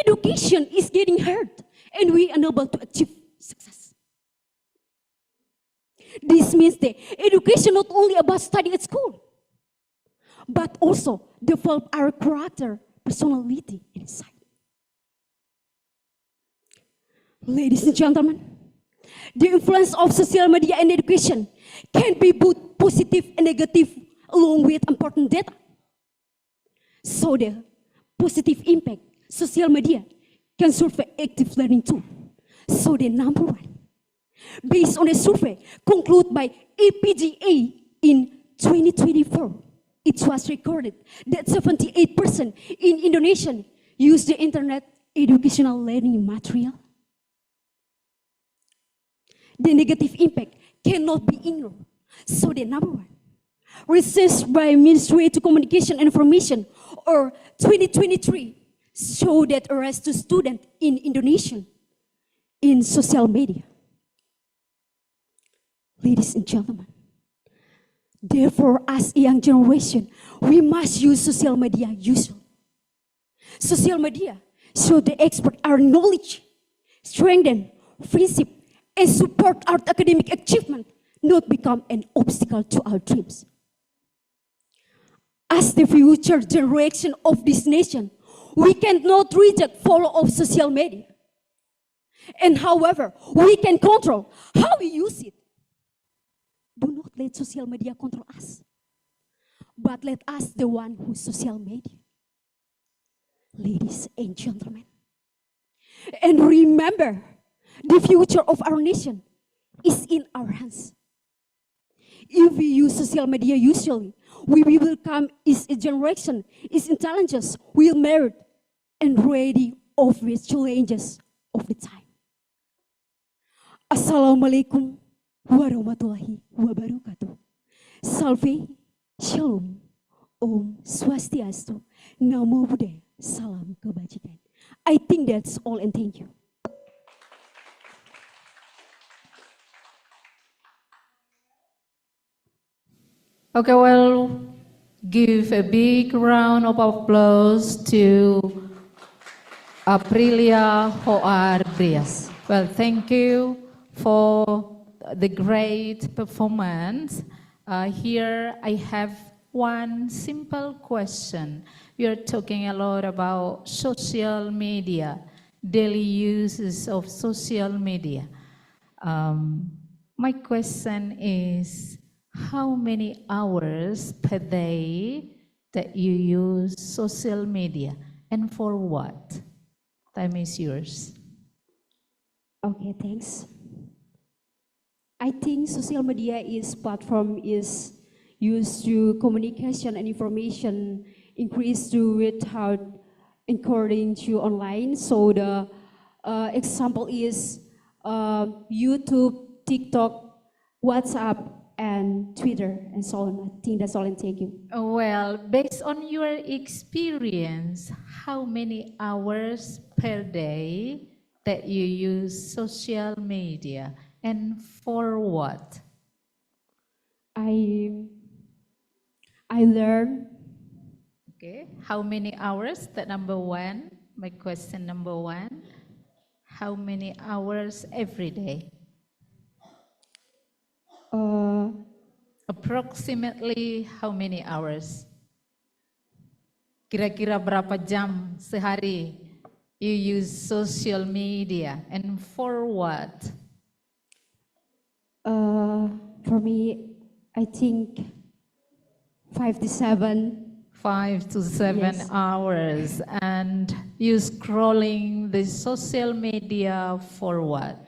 education is getting hard, and we are unable to achieve success. This means that education not only about studying at school, but also develop our character, personality, and insight. Ladies and gentlemen, the influence of social media and education can be both positive and negative along with important data. So the positive impact social media can serve as active learning tool. So the number one, based on a survey concluded by APGA in 2024, it was recorded that 78% in Indonesia use the internet educational learning material. The negative impact cannot be ignored. So the number one, research by Ministry to Communication and Information, or 2023, show that arrest to students in Indonesia in social media. Ladies and gentlemen, therefore, as a young generation, we must use social media usefully. Social media show the expert our knowledge, strengthen friendship, and support our academic achievement, not become an obstacle to our dreams. As the future generation of this nation, we cannot reject follow of social media. And however, we can control how we use it. Do not let social media control us, but let us the one who is social media. Ladies and gentlemen, and remember, the future of our nation is in our hands. If we use social media usually, we will come as a generation, is intelligence, will merit, and ready of the challenges of the time. Assalamualaikum warahmatullahi wabarakatuh. Salve, shalom, om swastiastu, namo buddhaya, salam kebajikan. I think that's all and thank you. Okay, well, give a big round of applause to Aprilia Hoar Brias. Well, thank you for the great performance. Here I have one simple question. We are talking a lot about social media, daily uses of social media. My question is, how many hours per day that you use social media and for what? Time is yours. Okay, thanks. I think social media is platform is used to communication and information increase to without according to online. So the example is YouTube, TikTok, WhatsApp, and Twitter, and so on. I think that's all, and thank you. Well, based on your experience, how many hours per day that you use social media and for what? I learn Okay, how many hours? That number one, my question number one. How many hours every day? Approximately how many hours? Kira-kira berapa jam sehari you use social media and for what? For me, I think 5 to 7. 5 to 7 Yes. hours. And you scrolling the social media for what?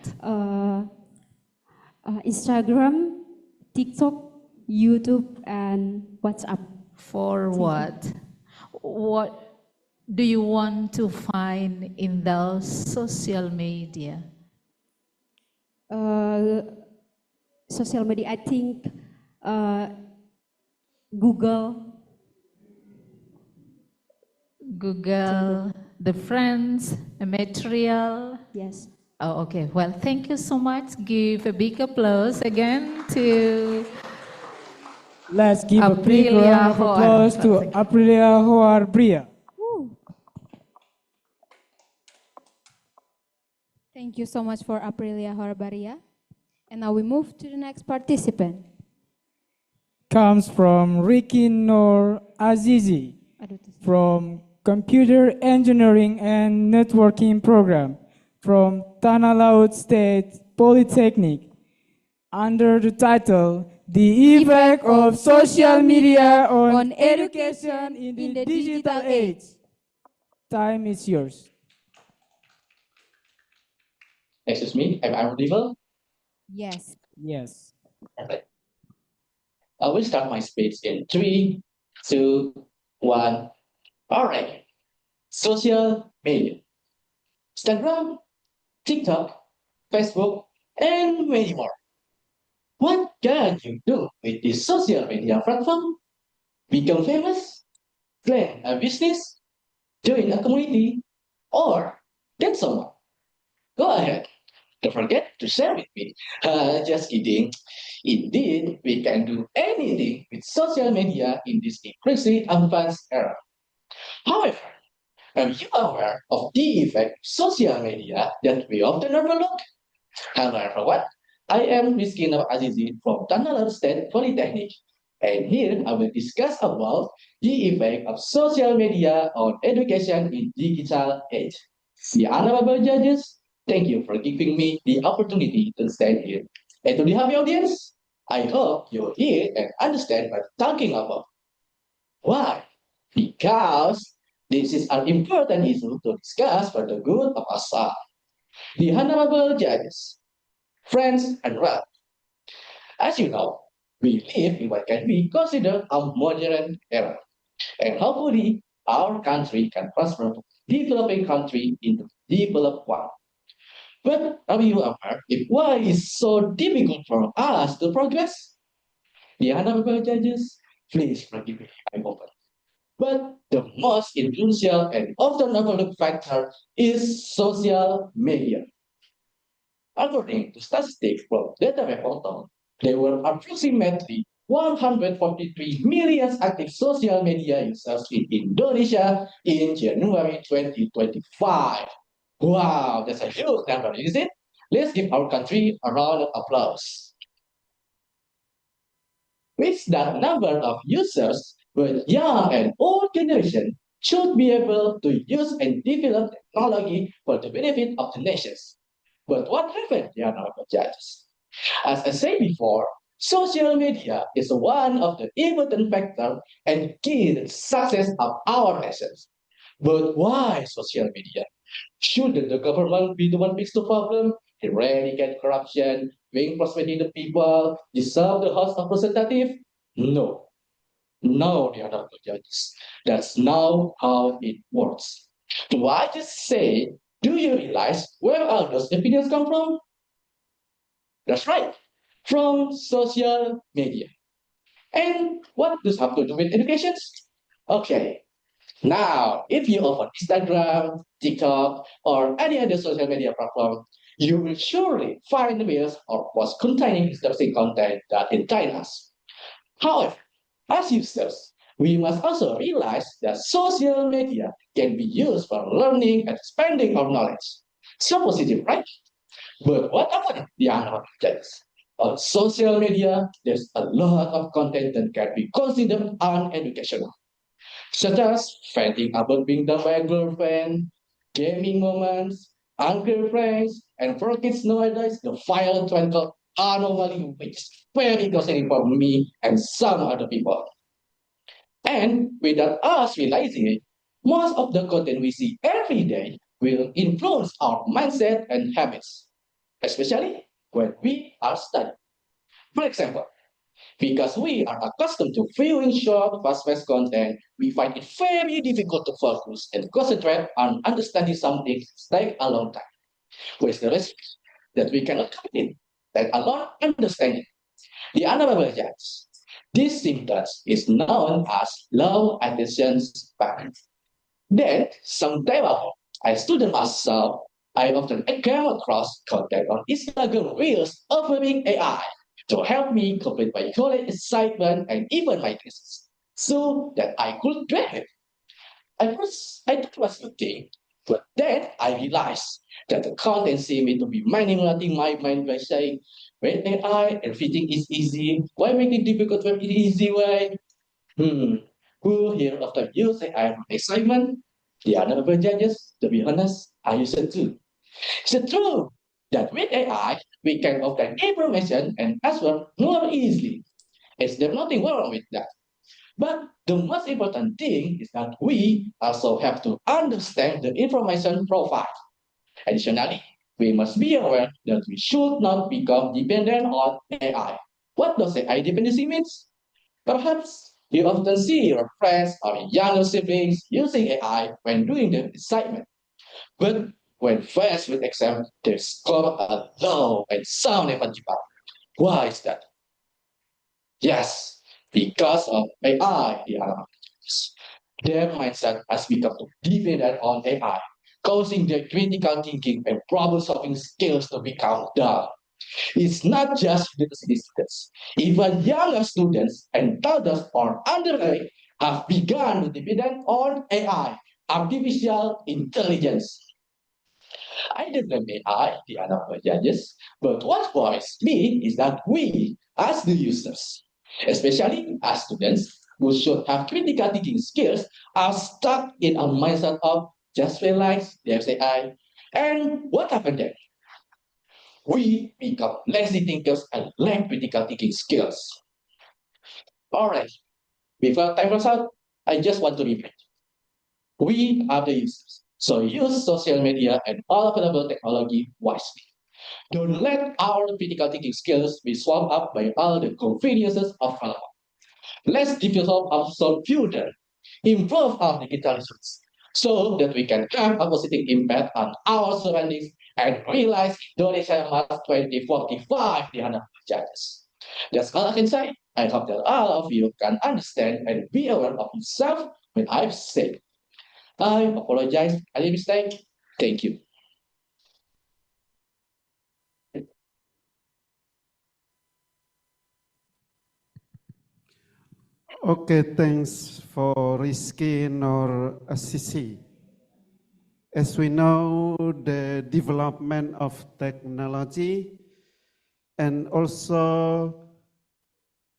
Instagram, TikTok, YouTube, and WhatsApp. For what? What do you want to find in those social media? Social media, I think Google. Google, the friends, the material. Yes. Oh, okay. Well, thank you so much. Give a big applause again to Let's give a big Aprilia round of applause to Aprilia Hoar Bria. Thank you so much for Aprilia Horbaria. And now we move to the next participant. Comes from Ricky Noor Azizi from Computer Engineering and Networking Program from Tanah Laut State Polytechnic under the title The Effect of Social Media on Education in the Digital Age. Time is yours. Excuse me, am I audible? Yes. Yes. Perfect. I will start my speech in 3, 2, 1. All right. Social media. Instagram, TikTok, Facebook, and many more. What can you do with this social media platform? Become famous? Plan a business? Join a community? Or get someone? Go ahead. Don't forget to share with me. Just kidding. Indeed, we can do anything with social media in this increasingly advanced era. However, are you aware of the effect of social media that we often overlook? However, what? I am Rizky Noor Azizi from Tanah Laut State Polytechnic, and here I will discuss about the effect of social media on education in digital age. The honorable judges, thank you for giving me the opportunity to stand here. And to the happy audience, I hope you hear and understand what I'm talking about. Why? Because this is an important issue to discuss for the good of us all. The honorable judges, friends, and relatives. As you know, we live in what can be considered a modern era. And hopefully, our country can prosper from developing country into developed one. But are you aware if why it's so difficult for us to progress? The honorable judges, please forgive me, I'm open. But the most influential and often overlooked factor is social media. According to statistics from Data.com, there were approximately 143 million active social media users in Indonesia in January 2025. Wow, that's a huge number, is it? Let's give our country a round of applause. With that number of users, both young and old generation should be able to use and develop technology for the benefit of the nations. But what happened, the honorable judges? As I said before, social media is one of the important factors and key to the success of our nations. But why social media? Shouldn't the government be the one fix the problem, eradicate corruption, bring prosperity to people, deserve the House of Representatives? No. No, the honorable judges. That's not how it works. Do I just say, do you realize where all those opinions come from? That's right, from social media. And what does have to do with education? Okay, now if you open Instagram, TikTok, or any other social media platform, you will surely find reels or posts containing interesting content that entertain us. However, as users, We must also realize that social media can be used for learning and expanding our knowledge. So positive, right? But what about the unadvantages? On social media, there's a lot of content that can be considered uneducational, such as venting about being done by a girlfriend, gaming moments, angry friends, and for kids nowadays, the violent twinkle anomaly, which is very concerning for me and some other people. And without us realizing it, most of the content we see every day will influence our mindset and habits, especially when we are studying. For example, because we are accustomed to viewing short, fast-paced content, we find it very difficult to focus and concentrate on understanding something take a long time. With the risk that we cannot complete that alone understanding. The honorable judge. This symptoms is known as low attention span. Then, some time ago, I student myself, I often came across content on Instagram Reels offering AI to help me complete my college assignment and even my thesis, so that I could graduate. At first, I thought it was a good thing, but then I realized that the content seemed to be manipulating my mind by saying, with AI, everything is easy. Why make it difficult when it is easy way? Who here often use AI for assignment? The honorable judges, to be honest, I use it too. It's true that with AI, we can obtain information and answer more easily. Is there nothing wrong with that? But the most important thing is that we also have to understand the information provided. Additionally, we must be aware that we should not become dependent on AI. What does AI dependency mean? Perhaps you often see your friends or younger siblings using AI when doing their assignment. But when faced with exam, they score a low and sound negligible. Why is that? Yes, because of AI, their mindset has become dependent on AI, causing their critical thinking and problem-solving skills to become dull. It's not just university students. Even younger students and toddlers or underage have begun to depend on AI, artificial intelligence. I don't blame AI, the other judges, but what worries me is that we, as the users, especially as students who should have critical thinking skills, are stuck in a mindset of just relax, there's AI. And what happened then? We become lazy thinkers and lack critical thinking skills. All right, before time runs out, I just want to repeat. We are the users, so use social media and all available technology wisely. Don't let our critical thinking skills be swamped up by all the conveniences of our life. Let's develop our computer, improve our digital skills, so that we can have a positive impact on our surroundings and realize Indonesia March 2045 the other judges. That's all I can say. I hope that all of you can understand and be aware of yourself when I've said. I apologize for any mistake. Thank you. Okay, thanks for Rizky Nor Asisi. As we know, the development of technology and also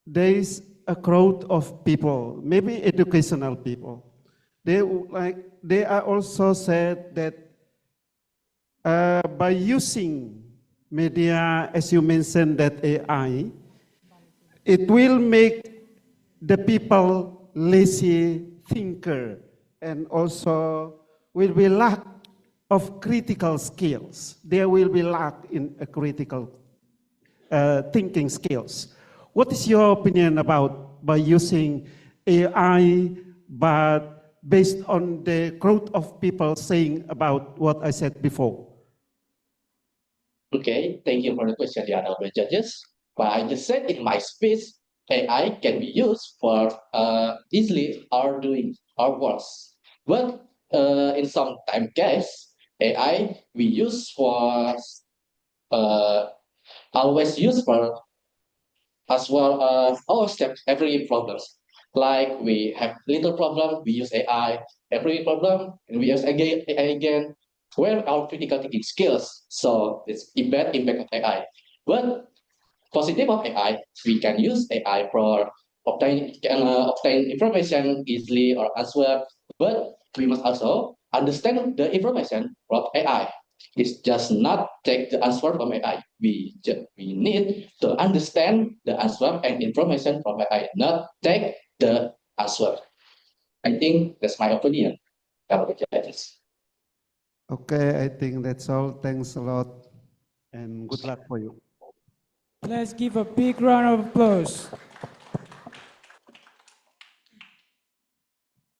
there is a crowd of people, maybe educational people. They are also said that by using media, as you mentioned, that AI, it will make the people lazy thinker and also will be lack of critical skills. There will be lack in a critical thinking skills. What is your opinion about by using AI, but based on the crowd of people saying about what I said before? Okay, thank you for the question, the honorable judges. But I just said in my speech, AI can be used for easily or doing our works. But in some time case, AI we use for always use for as well our steps every problems. Like we have little problem, we use AI. Every problem, and we use AI again. Where our critical thinking skills? So it's a bad impact of AI. But positive of AI, we can use AI for obtain information easily or elsewhere. But we must also understand the information from AI. It's just not take the answer from AI. We need to understand the answer and information from AI, not take the answer. I think that's my opinion about the judges. Okay, I think that's all. Thanks a lot and good luck for you. Let's give a big round of applause.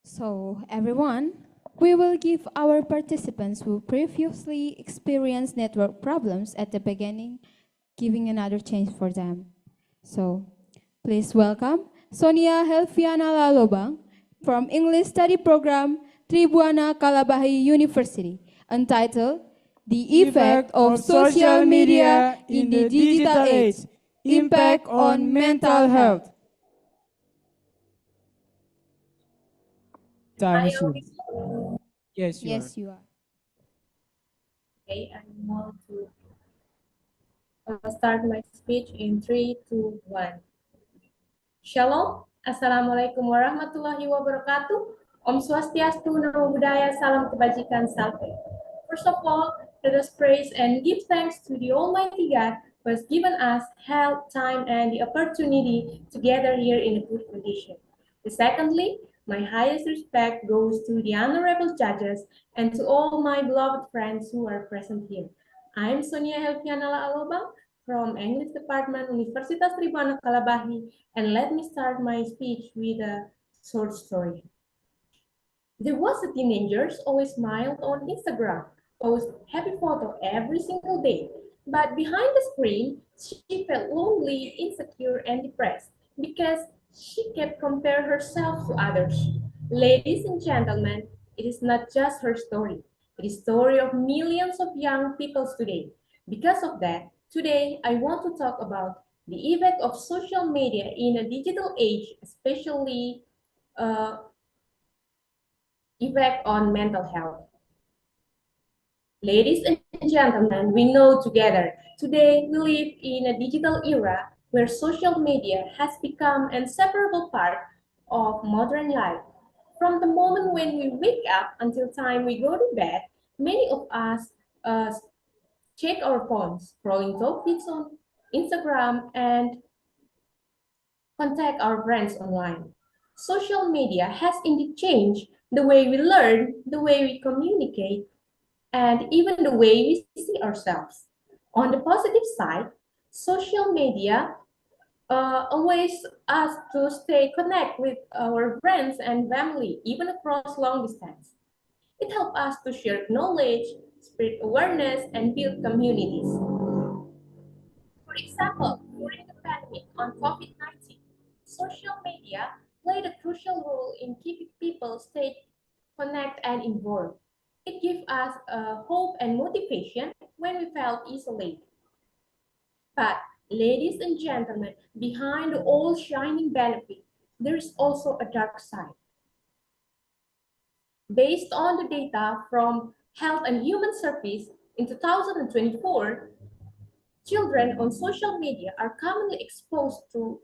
So, everyone, we will give our participants who previously experienced network problems at the beginning, giving another chance for them. So, please welcome Sonia Helviana Lalobang from English Study Program, Tribuana Kalabahi University, entitled The Effect of Social Media in the Digital Age, Impact on Mental Health. Time is yours. Yes, you Yes, are. you are. Okay, I'm going to start my speech in 3, 2, 1. Shalom, Assalamualaikum warahmatullahi wabarakatuh. Om Swastiastu, Namo Buddhaya, Salam Kebajikan, Salve. First of all, let us praise and give thanks to the Almighty God who has given us health, time, and the opportunity to gather here in a good condition. Secondly, my highest respect goes to the honorable judges and to all my beloved friends who are present here. I am Sonia Helviana Lalobang from English Department, Universitas Tribuana Kalabahi, and let me start my speech with a short story. There was a teenager always smiled on Instagram, post happy photo every single day, but behind the screen, she felt lonely, insecure, and depressed because she kept comparing herself to others. Ladies and gentlemen, it is not just her story. It is the story of millions of young people today. Because of that, today I want to talk about the effect of social media in a digital age, especially effect on mental health. Ladies and gentlemen, we know together, today we live in a digital era where social media has become an inseparable part of modern life. From the moment when we wake up until time we go to bed, many of us check our phones, scrolling topics on Instagram, and contact our friends online. Social media has indeed changed the way we learn, the way we communicate, and even the way we see ourselves. On the positive side, social media always us to stay connected with our friends and family, even across long distance. It helps us to share knowledge, spread awareness, and build communities. For example, during the pandemic on COVID-19, social media played a crucial role in keeping people stay connected and involved. It gives us hope and motivation when we felt isolated. But, ladies and gentlemen, behind all shining benefit, there is also a dark side. Based on the data from Health and Human Service in 2024, children on social media are commonly exposed to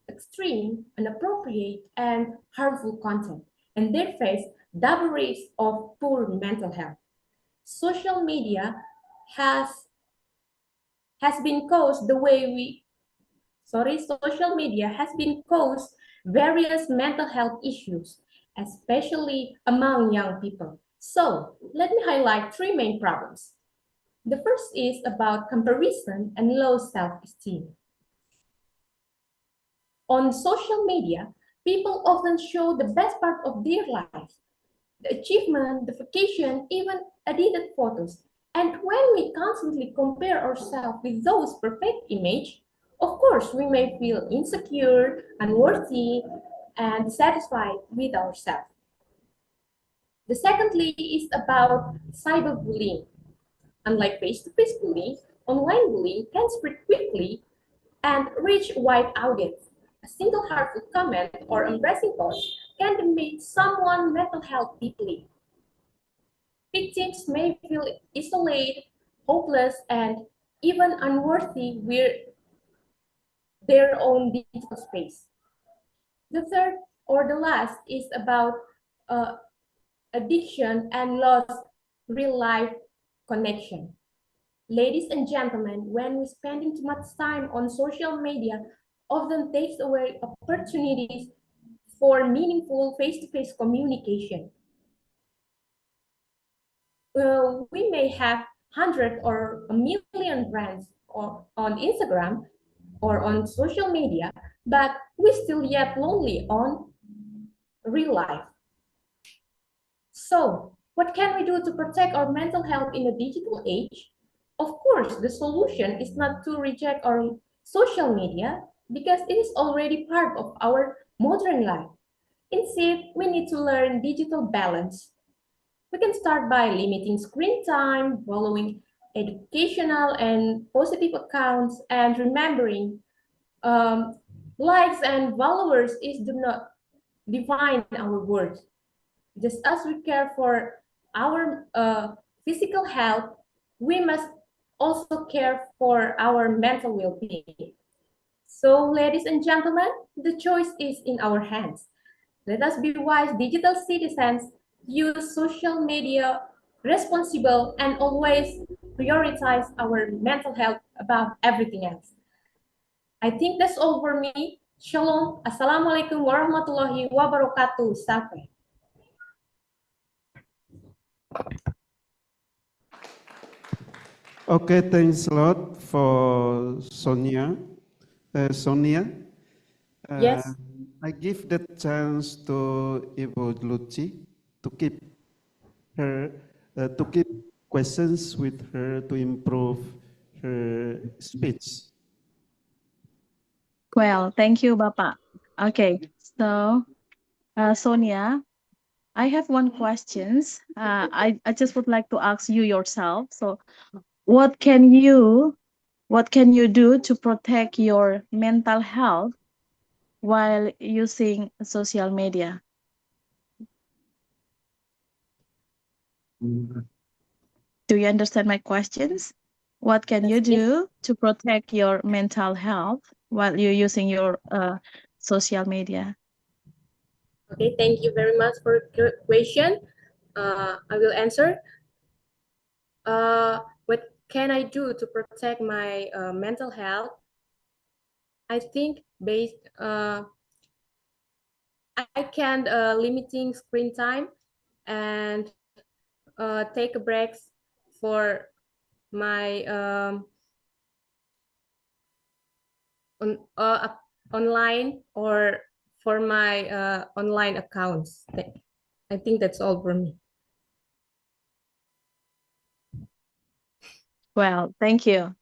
extreme, inappropriate, and harmful content, and they face double risk of poor mental health. Social media has been caused the way we social media has been caused various mental health issues, especially among young people. So let me highlight three main problems. The first is about comparison and low self-esteem. On social media, people often show the best part of their lives, the achievement, the vacation, even edited photos. And when we constantly compare ourselves with those perfect images, of course, we may feel insecure, unworthy, and satisfied with ourselves. The secondly is about cyberbullying. Unlike face-to-face bullying, online bullying can spread quickly and reach wide audience. A single harmful comment or embarrassing post can damage someone's mental health deeply. Victims may feel isolated, hopeless, and even unworthy with their own digital space. The third or the last is about addiction and lost real life connection. Ladies and gentlemen, when we're spending too much time on social media, often takes away opportunities for meaningful face-to-face communication. We may have 100 or a million friends on Instagram or on social media, but we still yet lonely on real life. So, what can we do to protect our mental health in a digital age? Of course, the solution is not to reject our social media because it is already part of our modern life. Instead, we need to learn digital balance. We can start by limiting screen time, following educational and positive accounts, and remembering likes and followers do not define our worth. Just as we care for our physical health, we must also care for our mental well-being. So, ladies and gentlemen, the choice is in our hands. Let us be wise digital citizens, use social media responsible, and always prioritize our mental health above everything else. I think that's all for me. Shalom. Assalamualaikum warahmatullahi wabarakatuh. Sampai. Okay, thanks a lot for Sonia. Sonia. Yes. I give the chance to Ibu Lucy to keep her, to keep questions with her to improve her speech. Well, thank you, Bapak. Okay, so Sonia, I have one questions. I just would like to ask you yourself. So, what can you do to protect your mental health while using social media? Do you understand my questions? What can you do to protect your mental health while you're using your social media? Okay, thank you very much for your question. I will answer. What can I do to protect my mental health? I think I can limiting screen time and take a breaks for my online or for my online accounts. I think that's all for me. Well, thank you.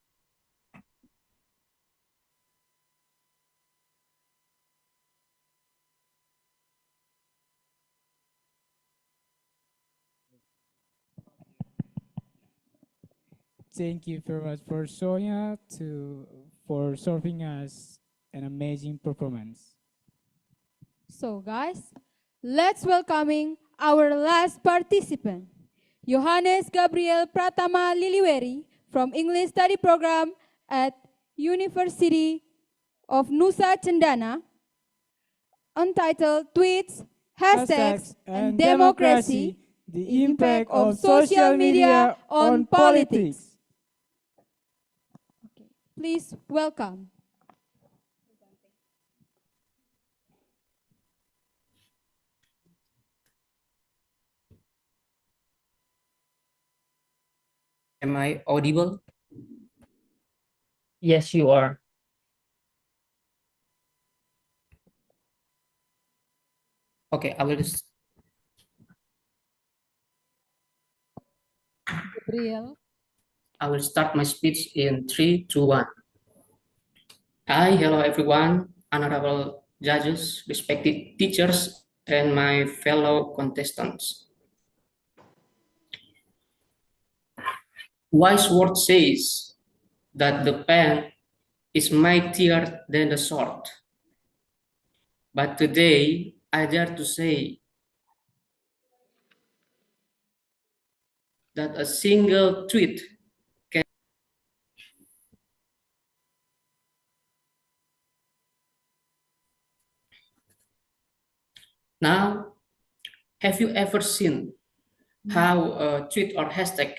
Thank you very much for Sonia for serving us an amazing performance. So guys, let's welcoming our last participant, Johannes Gabriel Pratama Liliweri from English Study Program at University of Nusa Cendana, entitled Tweets, Hashtags, and Democracy, the Impact of Social Media on Politics. Okay. Please welcome. Am I audible? Yes, you are. Okay, I will just. Gabriel. I will start my speech in 3, 2, 1. Hi, hello everyone, honorable judges, respected teachers, and my fellow contestants. Wise word says that the pen is mightier than the sword. But today, I dare to say that a single tweet can. Now, have you ever seen how a tweet or hashtag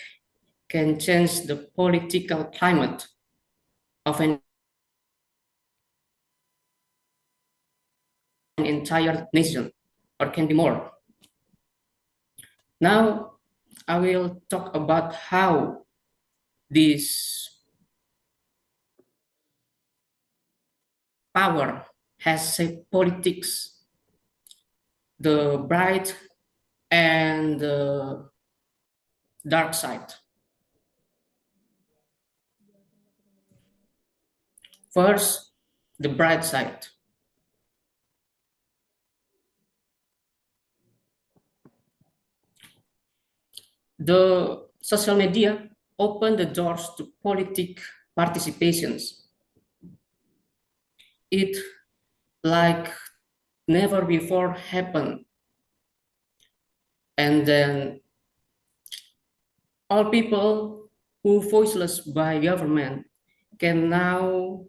can change the political climate of an entire nation, or can be more? Now, I will talk about how this power has shaped politics, the bright and the dark side. First, the bright side. The social media opened the doors to politic participations. It like never before happened. And then all people who voiceless by government can now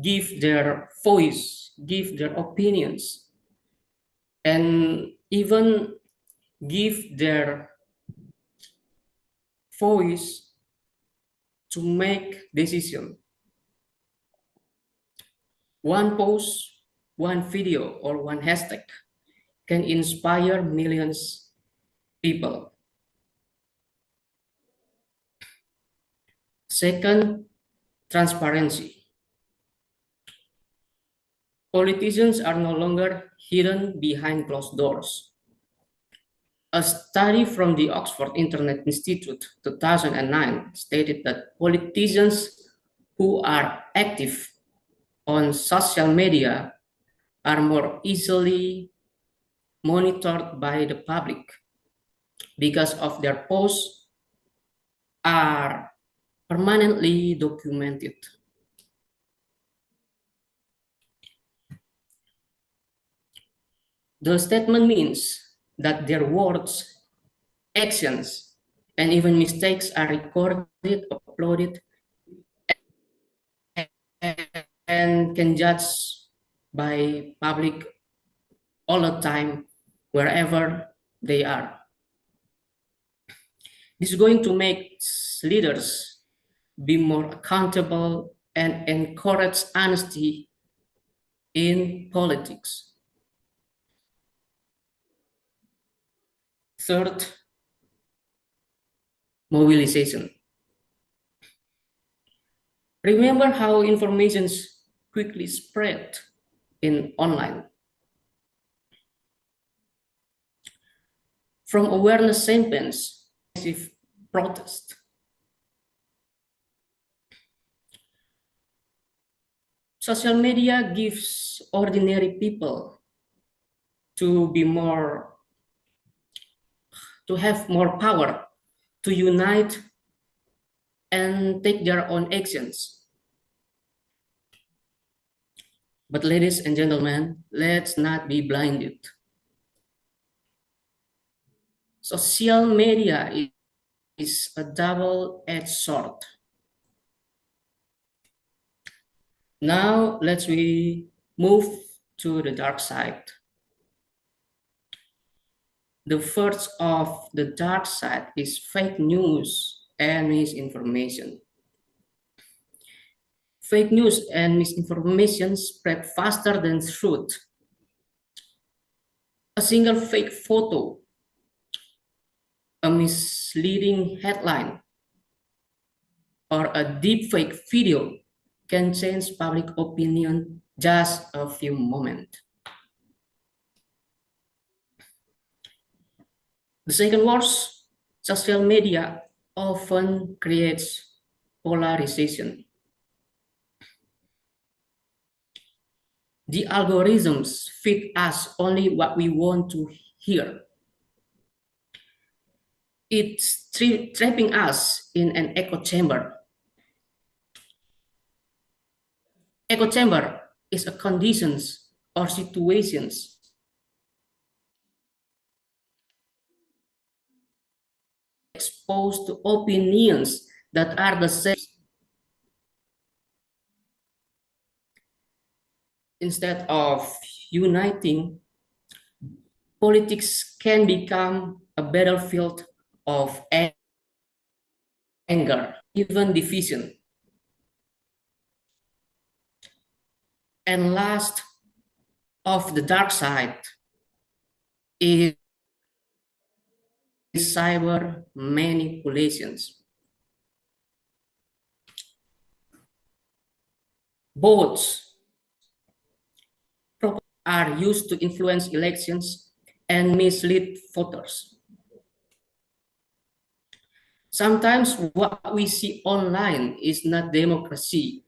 give their voice, give their opinions, and even give their voice to make decision. One post, one video, or one hashtag can inspire millions people. Second, transparency. Politicians are no longer hidden behind closed doors. A study from the Oxford Internet Institute 2009 stated that politicians who are active on social media are more easily monitored by the public because of their posts are permanently documented. The statement means that their words, actions, and even mistakes are recorded, uploaded, and can judge by public all the time, wherever they are. This is going to make leaders be more accountable and encourage honesty in politics. Third, mobilization. Remember how information quickly spread in online. From awareness campaigns, massive protest. Social media gives ordinary people to have more power to unite and take their own actions. But ladies and gentlemen, let's not be blinded. Social media is a double-edged sword. Now let's move to the dark side. The first of the dark side is fake news and misinformation. Fake news and misinformation spread faster than truth. A single fake photo, a misleading headline, or a deepfake video can change public opinion just a few moments. The second worst, social media often creates polarization. The algorithms feed us only what we want to hear. It's trapping us in an echo chamber. Echo chamber is a condition or situations exposed to opinions that are the same. Instead of uniting, politics can become a battlefield of anger, even division. And last of the dark side is cyber manipulations. Both are used to influence elections and mislead voters. Sometimes what we see online is not democracy,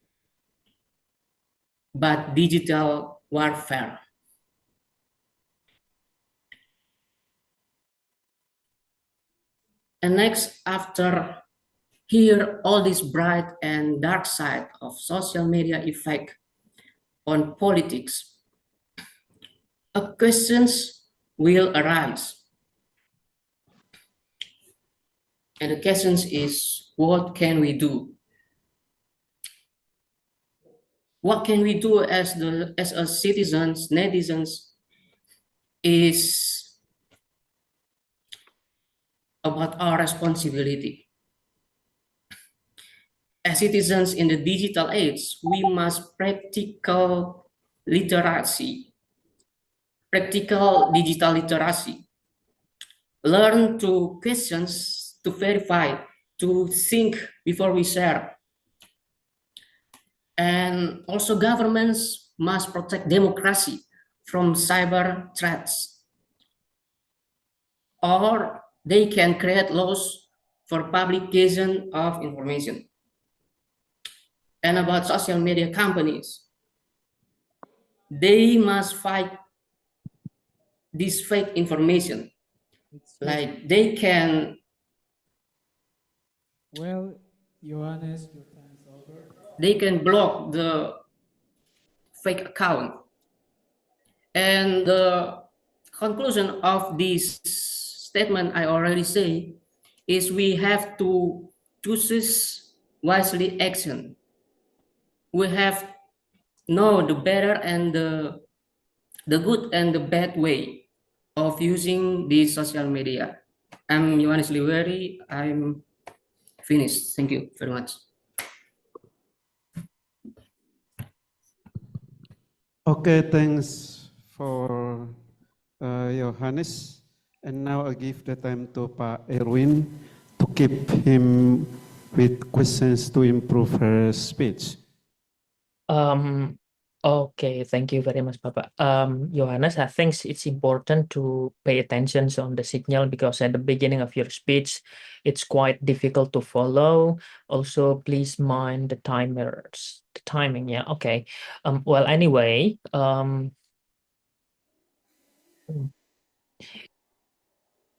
but digital warfare. And next, after hear all this bright and dark side of social media effect on politics, a questions will arise. And the question is, what can we do? What can we do as a citizens, netizens, is about our responsibility. As citizens in the digital age, we must practical literacy, practical digital literacy, learn to questions, to verify, to think before we share. And also governments must protect democracy from cyber threats. Or they can create laws for publication of information. And about social media companies, they must fight this fake information. Like they can. Well, Johannes, your time is over. They can block the fake account. And the conclusion of this statement I already say is we have to choose wisely action. We have know the better and the good and the bad way of using the social media. I'm Yohanes Liweri. I'm finished. Thank you very much. Okay, thanks for Johannes. And now I give the time to Pa Erwin to keep him with questions to improve her speech. Okay, thank you very much, Papa. Johannes, I think it's important to pay attention on the signal because at the beginning of your speech, it's quite difficult to follow. Also, please mind the timers, the timing. Yeah, okay. Well, anyway,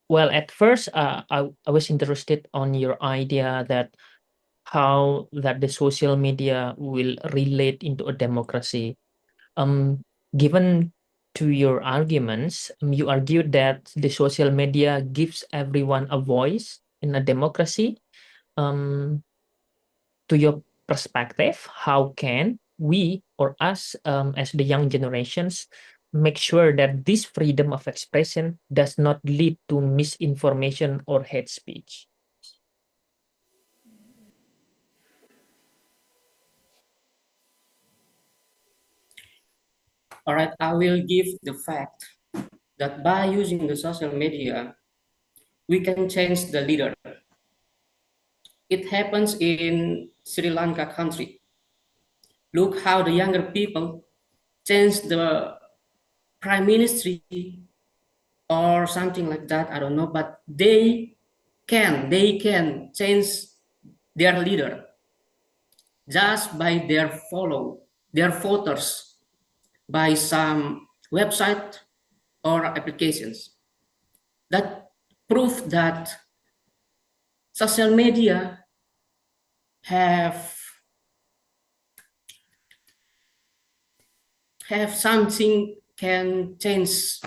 well, at first, I was interested on your idea that how that the social media will relate into a democracy. Given to your arguments, you argued that the social media gives everyone a voice in a democracy. To your perspective, how can we or us as the young generations make sure that this freedom of expression does not lead to misinformation or hate speech? All right, I will give the fact that by using the social media, we can change the leader. It happens in Sri Lanka country. Look how the younger people change the prime ministry or something like that. I don't know, but they can change their leader just by their voters by some website or applications. That prove that social media have have something can change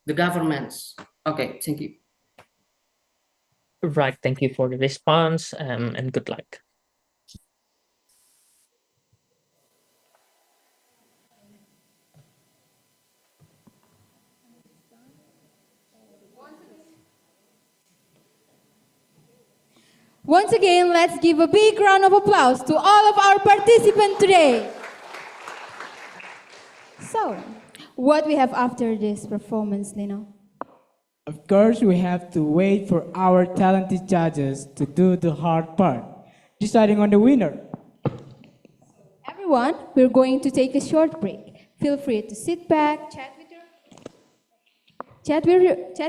the governments. Okay, thank you. Right, thank you for the response, and good luck. Once again, let's give a big round of applause to all of our participants today. So, what we have after this performance, Lino? Of course, we have to wait for our talented judges to do the hard part, deciding on the winner. Everyone, we're going to take a short break. Feel free to sit back, chat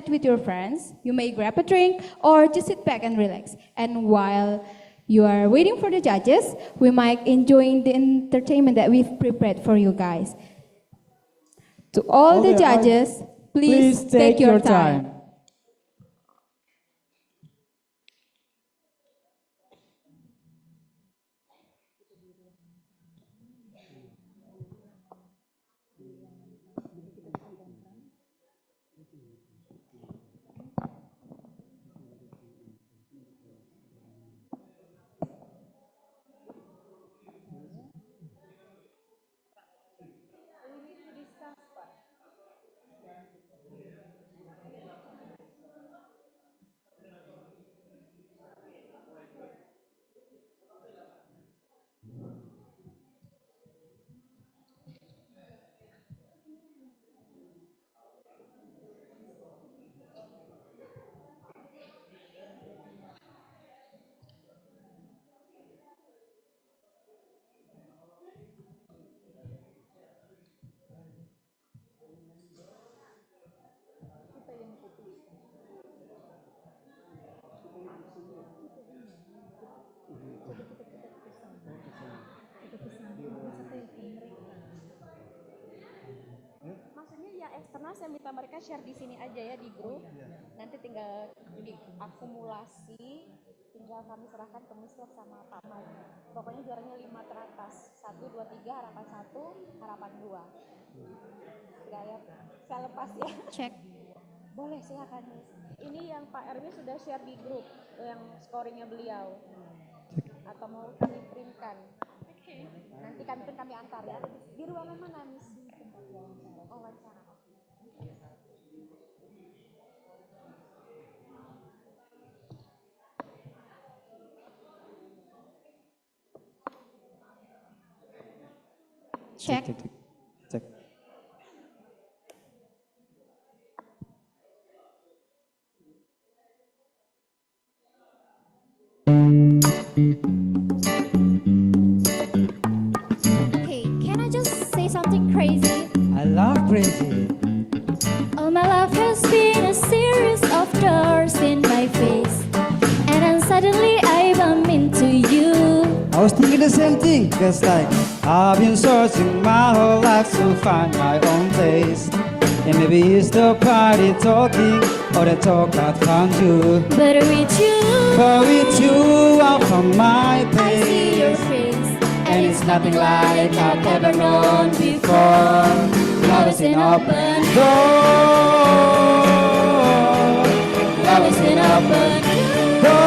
with your friends. You may grab a drink or just sit back and relax. And while you are waiting for the judges, we might enjoy the entertainment that we've prepared for you guys. To all the judges, please take your time. Maksudnya yang eksternal saya minta mereka share di sini aja ya di grup. Nanti tinggal diakumulasi, tinggal kami serahkan ke Mister sama Pak Mai. Pokoknya juaranya 5 teratas. 1, 2, 3, harapan 1, harapan 2. Enggak ya, saya lepas ya. Cek. Boleh, silakan Miss. Ini yang Pak Erwin sudah share di grup yang scoringnya beliau. Atau mau kami printkan? Oke. Nanti kami antar ya. Di ruangan mana Miss? Oh, wawancara. Cek. Cek. Okay, can I just say something crazy? I love crazy. All my life has been a series of doors in my face, and then suddenly I bump into you. I was thinking the same thing, cause like I've been searching my whole life to find my own place. And maybe it's the party talking, or the talk that found you. But with you, I found my I see your place. face, And it's nothing like I've ever known before. Love is an open door. Love is an open door.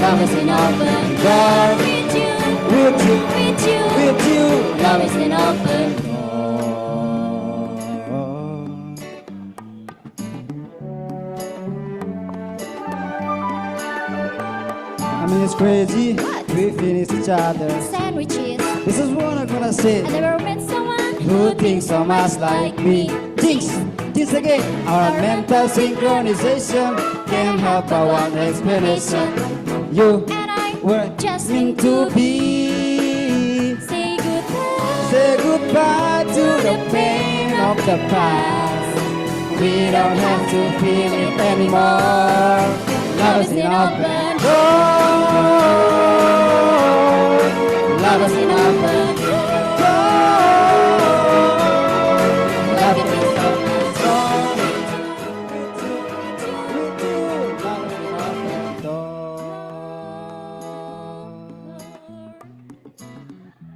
Love is an open door. with you, With you, with you, with you. love is an open door. I mean it's crazy. We finish each other. Sandwiches. This is what I'm gonna say. I never met someone Who thinks so much like me? Thinks again. Our mental synchronization can't help but one explanation. You and I were just meant to be. say goodbye. Say goodbye to the pain of the past. We don't have to feel it anymore. Love is an open door. Love is an open door. Love is an open door. Love is an open door.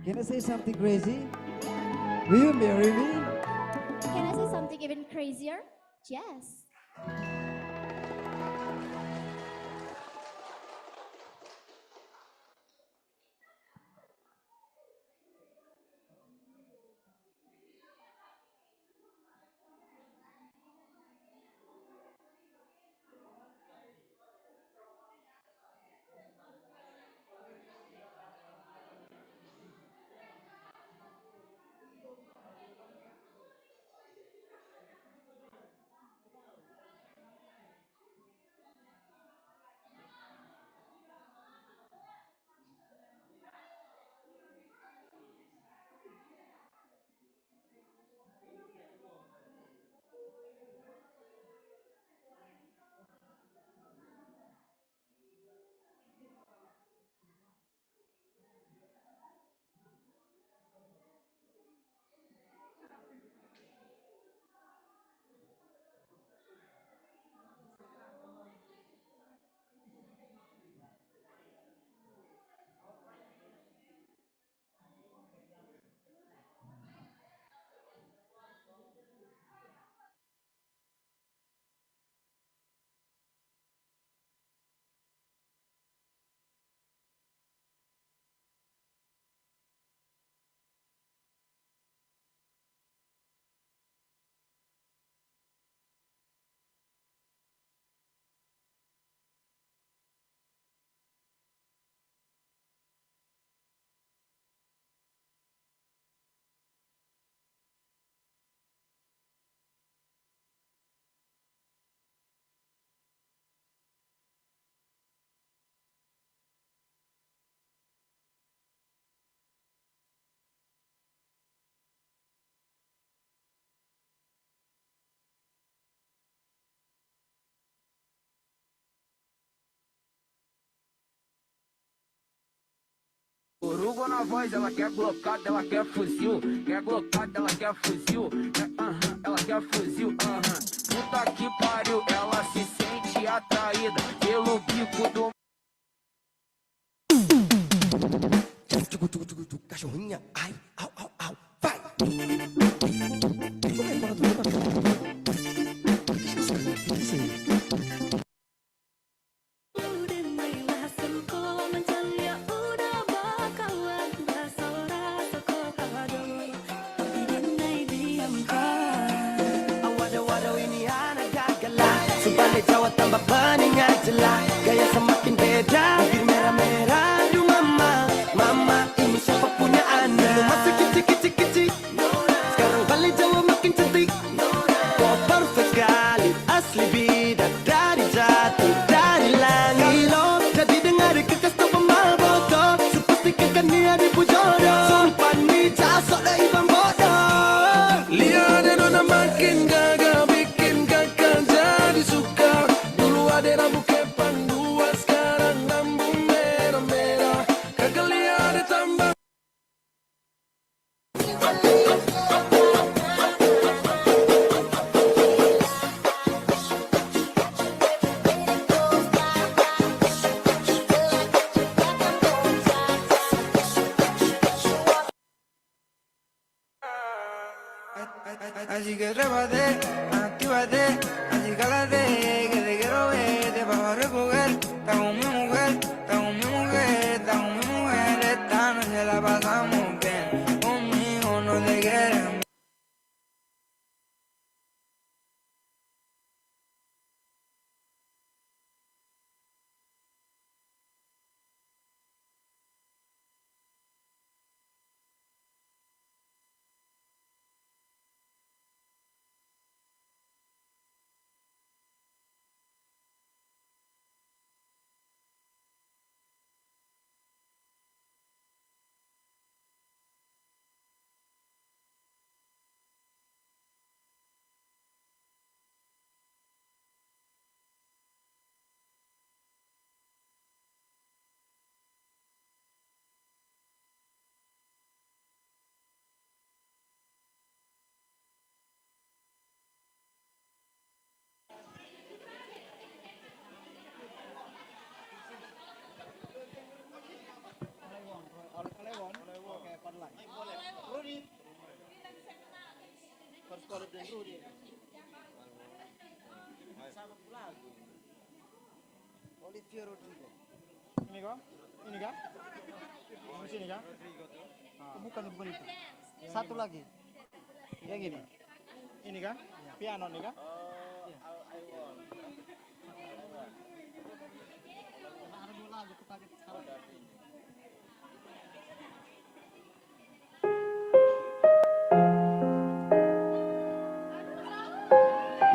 Can Can I say something crazy? Will you marry me? Can I say something even crazier? Yes. Coruga na voz, ela quer blocada, ela quer fuzil. Quer blocada, ela quer fuzil. Ela quer fuzil. Puta que pariu, ela se sente atraída pelo bico do. Cachorrinha, ai, au, au, au, vai! Jawa tambah pening aja gaya semakin beda bibir merah-merah aduh mama mama ini siapa punya anak dulu masih kicik-kicik sekarang balik Jawa makin cantik kau perfect sekali asli bidadari jatuh dari langit lo jadi dengar kekas tu pemal bodoh sepastikan dia dipujodoh sumpan ni jasok dah ibang bodoh lihat dia nona makin gagal bikin kakak jadi suka. Ada rambut kepang dua, sekarang rambut merah-merah. Kagak lihat ada tambah. Así que trépate, actívate, así cálate, que te quiero ver, te vas a recoger, está con mi mujer, está con mi mujer, está con mi mujer, esta noche la pasamos bien, conmigo no te quieren. Ini kah? Ini kah? Di sini kah? Bukan, bukan itu. Satu lagi. Yang ini. Ini kah? Piano nih kah?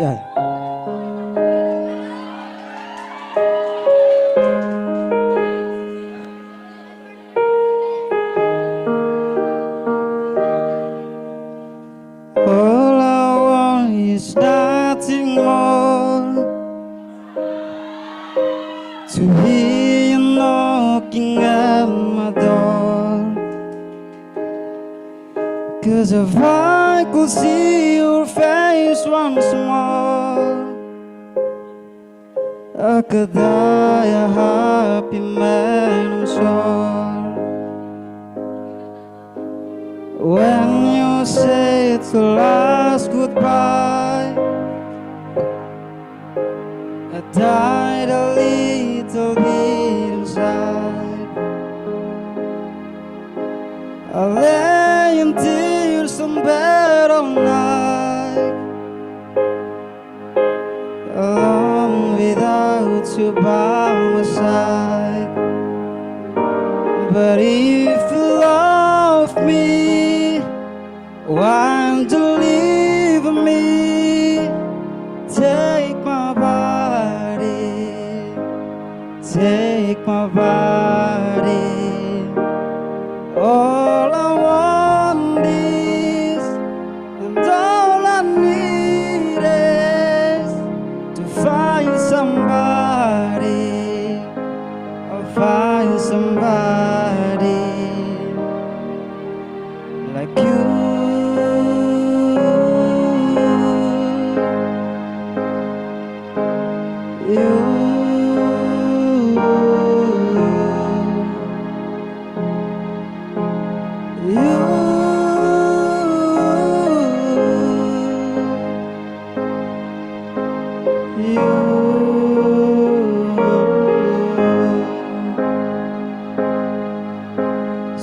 Ya. All I want is nothing more to hear you knocking at my door. 'Cause if I could see your face once more, I could die a happy man, I'm sure. When you said the last goodbye, I died a little bit inside. I lay in tears on bed all night, alone without you by my side. But if you love me, why don't you leave me? Take my body, take my body. All I want is, and all I need is to find somebody. I'll find somebody like you.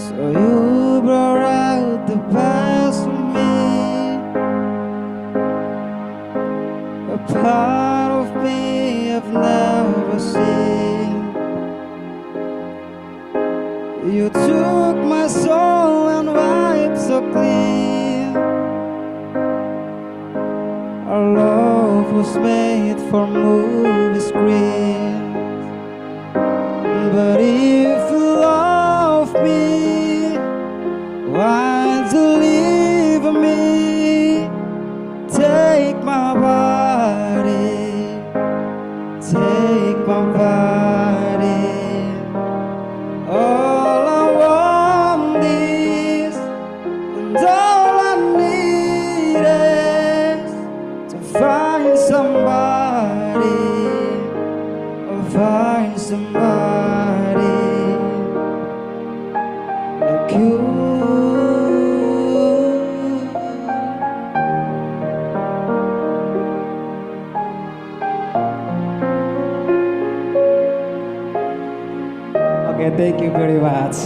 So you brought out the best of me, a part of me I've never seen. You took my soul and wiped so clean. Our love was made for movie screens. But if you love me, why don't you leave me? Take my body, take my body. All I want is, and all I need is to find somebody, or find somebody like you. Okay, thank you very much.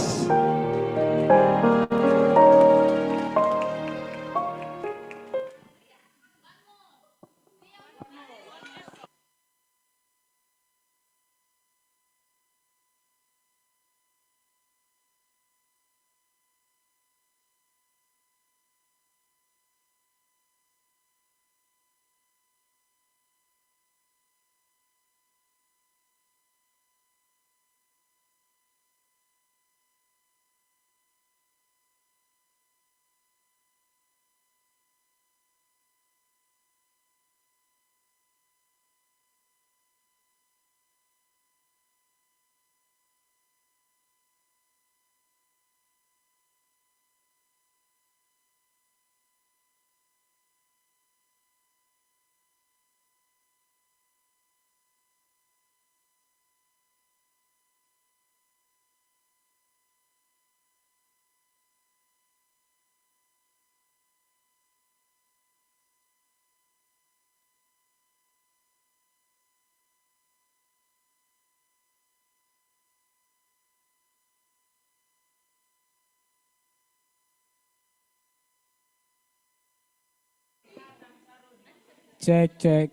Cek.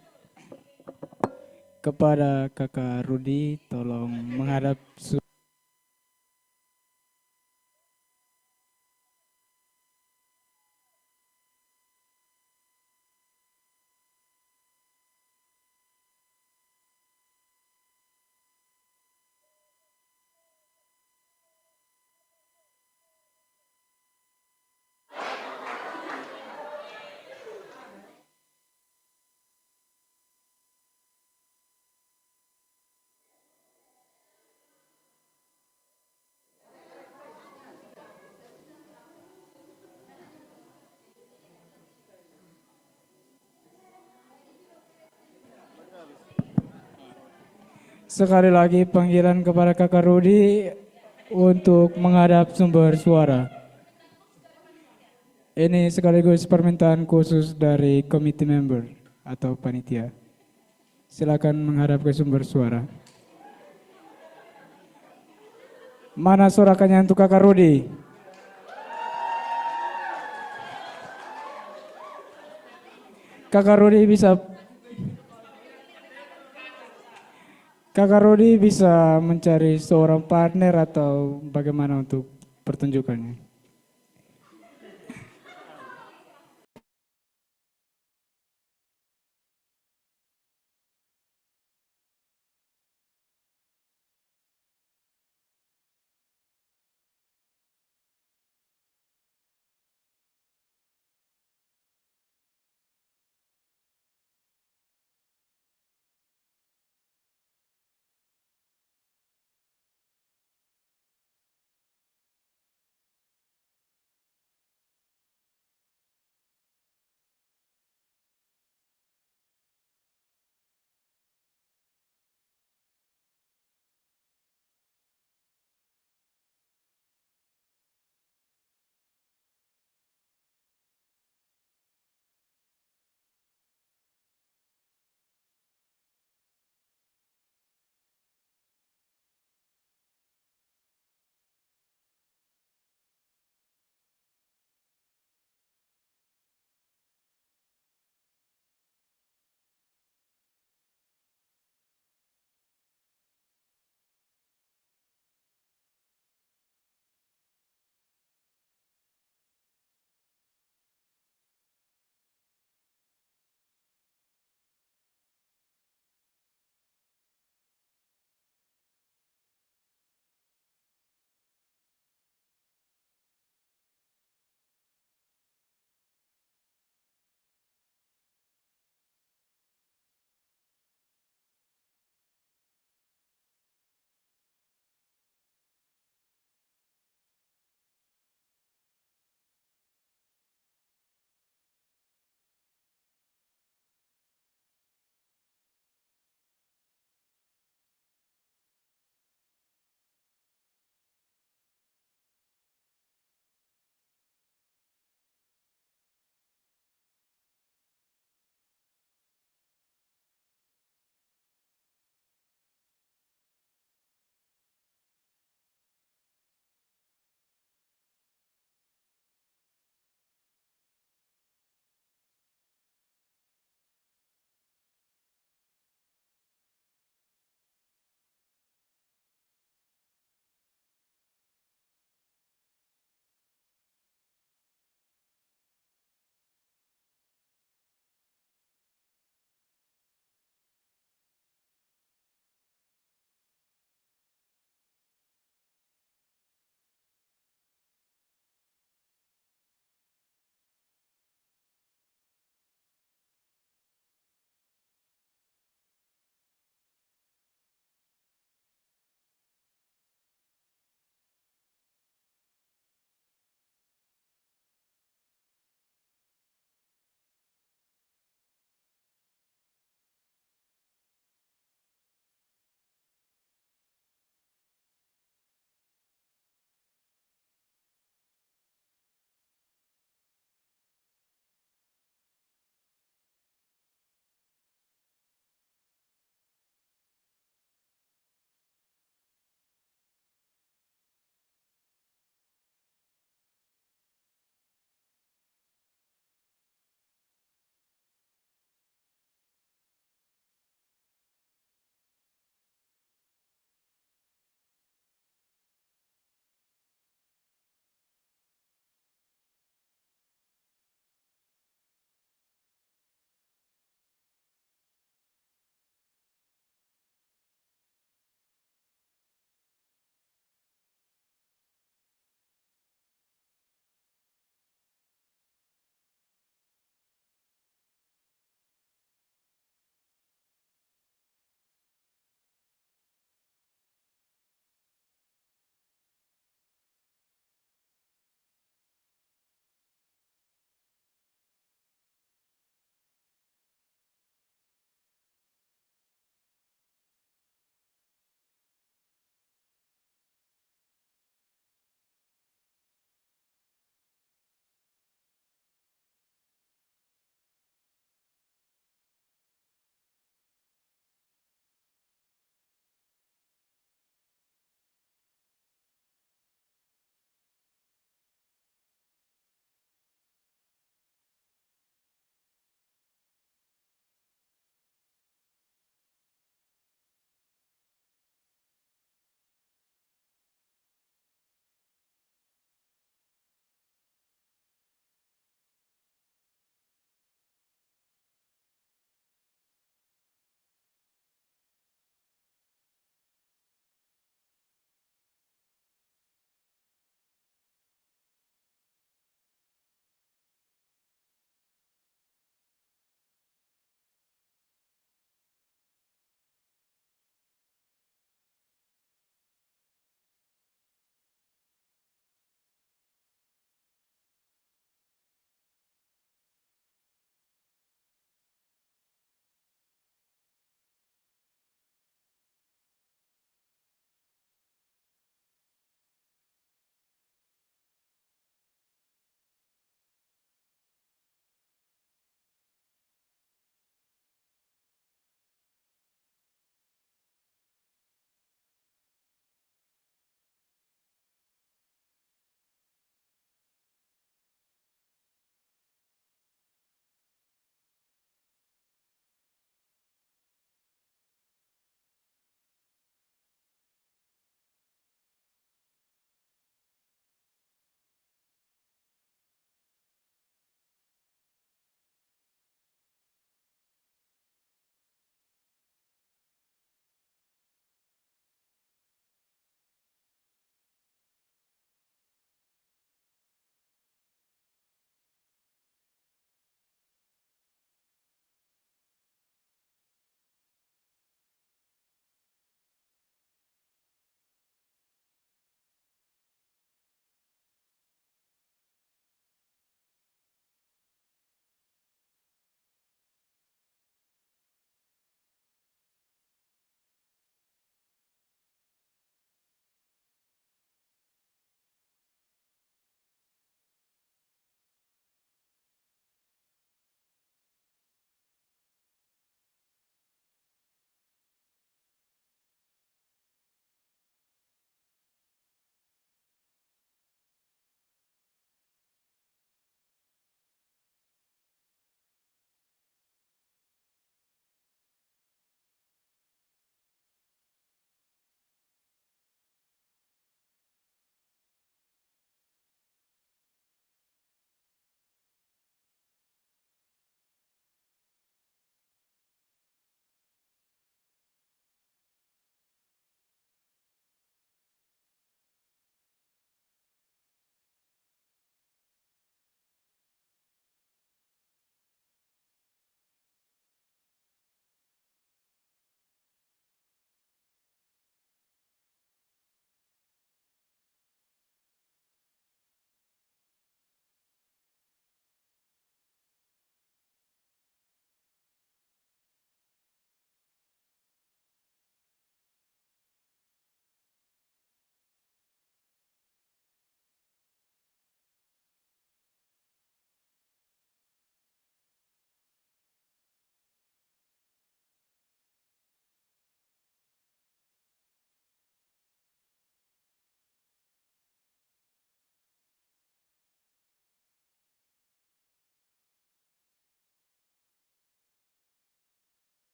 Kepada Kakak Rudi, tolong menghadap sekali lagi panggilan kepada Kakak Rudi untuk menghadap sumber suara. Ini sekaligus permintaan khusus dari committee member atau panitia. Silakan menghadap ke sumber suara. Mana sorakannya untuk Kakak Rudi? Kakak Rudi bisa mencari seorang partner atau bagaimana untuk pertunjukannya?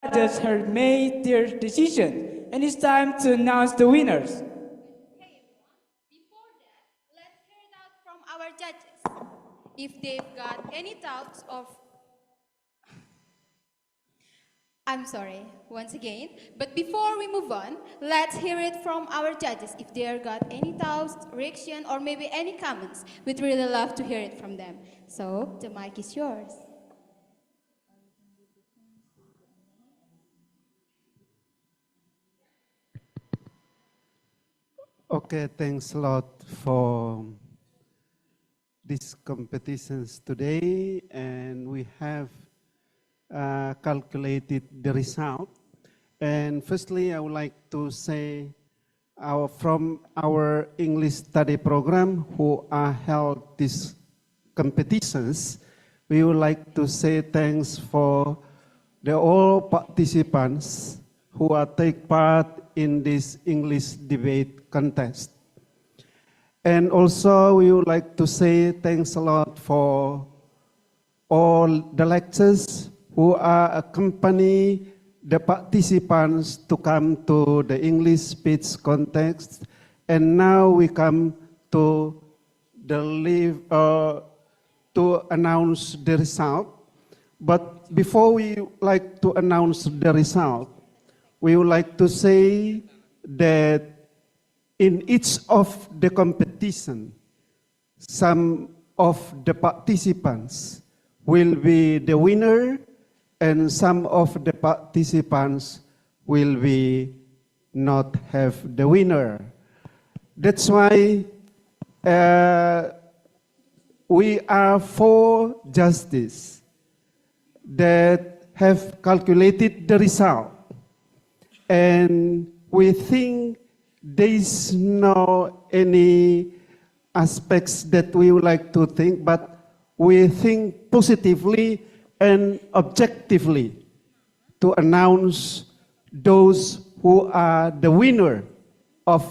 Judges have made their decision, and it's time to announce the winners. From our judges, if they've got any thoughts of, I'm sorry, once again, but before we move on, let's hear it from our judges. If they've got any thoughts, reaction, or maybe any comments, we'd really love to hear it from them. So, the mic is yours. Okay, thanks a lot for these competitions today, and we have calculated the result. And firstly, I would like to say from our English study program who held these competitions, we would like to say thanks for all participants who take part in this English debate contest. And also we would like to say thanks a lot for all the lecturers who accompany the participants to come to the English speech contest. And now we come to to announce the result. But before we like to announce the result, we would like to say that in each of the competition, some of the participants will be the winner and some of the participants will be not have the winner. That's why we are for justice that have calculated the result. And we think there is no any aspects that we would like to think, but we think positively and objectively to announce those who are the winner of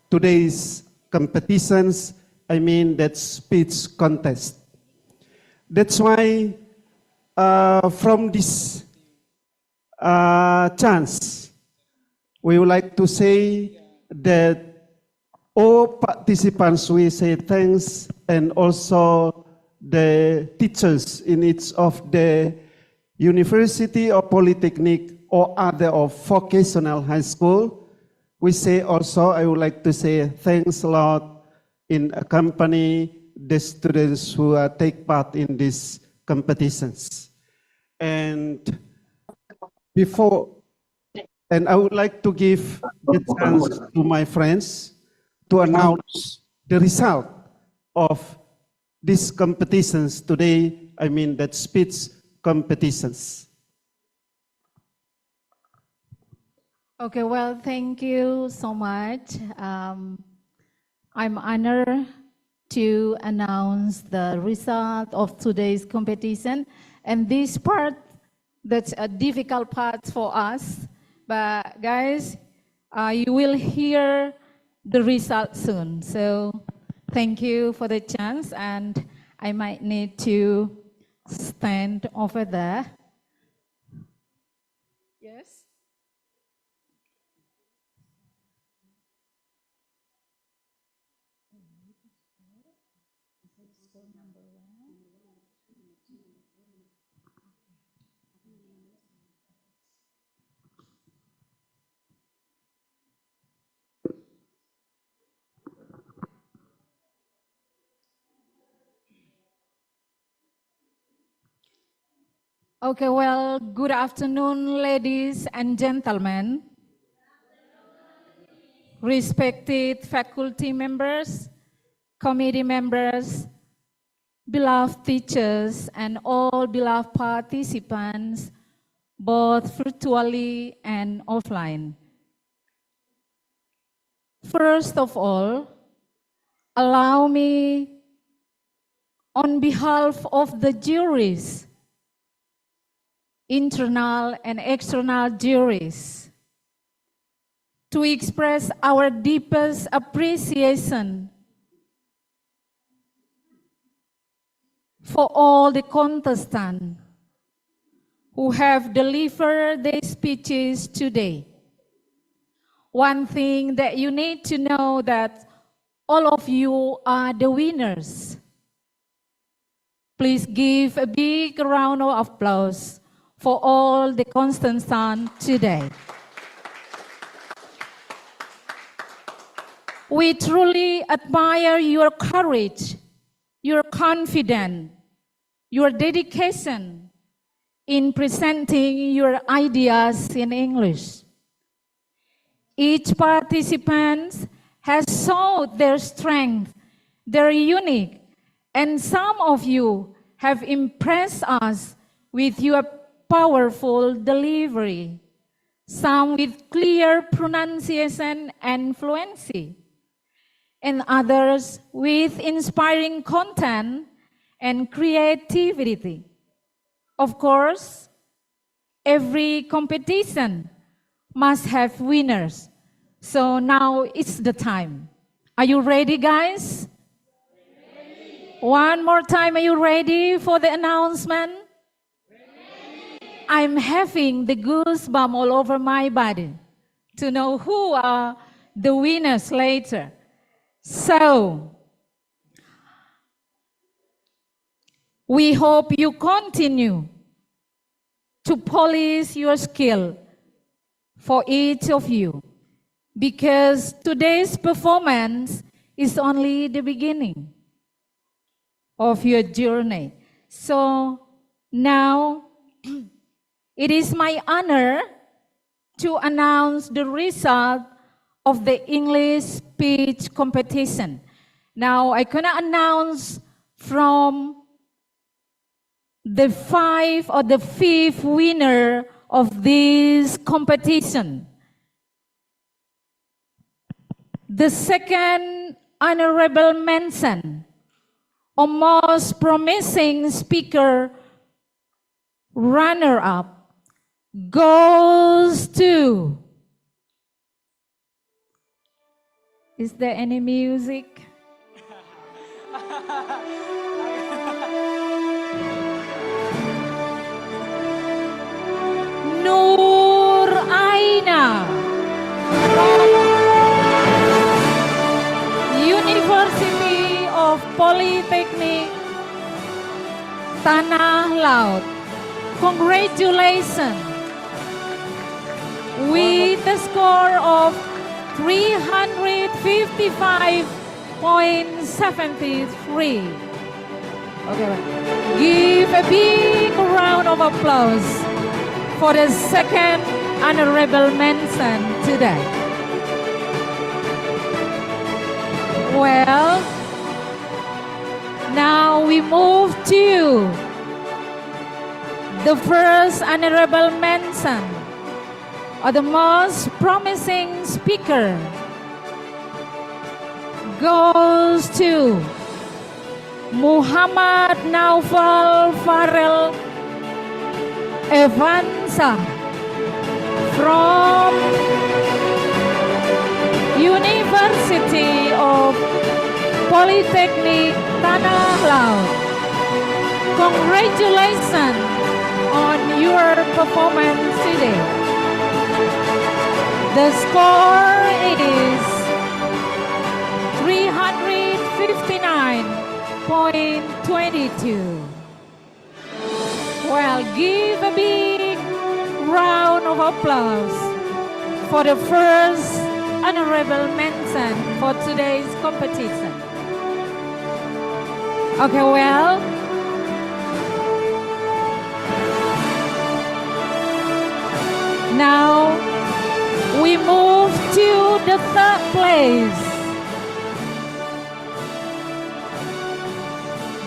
today's competitions, I mean that speech contest. That's why from this chance, we would like to say that all participants, we say thanks, and also the teachers in each of the university or polytechnic or other or vocational high school. We say also, I would like to say thanks a lot in accompany the students who take part in these competitions. And I would like to give the chance to my friends to announce the result of these competitions today, I mean that speech competitions. Okay, well, thank you so much. I'm honored to announce the result of today's competition. And this part, that's a difficult part for us. But guys, you will hear the result soon. So thank you for the chance. And I might need to stand over there. Yes. Okay, well, good afternoon, ladies and gentlemen, respected faculty members, committee members, beloved teachers, and all beloved participants, both virtually and offline. First of all, allow me, on behalf of the juries, internal and external juries, to express our deepest appreciation for all the contestants who have delivered their speeches today. One thing that you need to know that all of you are the winners. Please give a big round of applause for all the contestants today. We truly admire your courage, your confidence, your dedication in presenting your ideas in English. Each participant has shown their strength, their unique, and some of you have impressed us with your powerful delivery, some with clear pronunciation and fluency, and others with inspiring content and creativity. Of course, every competition must have winners. So now it's the time. Are you ready, guys? Ready. One more time, are you ready for the announcement? Ready. I'm having the goosebumps all over my body to know who are the winners later. So, we hope you continue to polish your skill for each of you, because today's performance is only the beginning of your journey. So now it is my honor to announce the result of the English speech competition. Now I cannot announce from the fifth winner of this competition. The second honorable mention of most promising speaker runner-up goes to... Is there any music? Nur Aina from University of Polytechnic Tanah Laut. Congratulations! With a score of 355.73. Okay, give a big round of applause for the second honorable mention today. Well, now we move to the first honorable mention, or the most promising speaker, goes to Muhammad Naufal Farel Evansa from University of Polytechnic Tanah Laut. Congratulations on your performance today. The score is 359.22. Well, give a big round of applause for the first honorable mention for today's competition. Okay, well, now we move to the third place.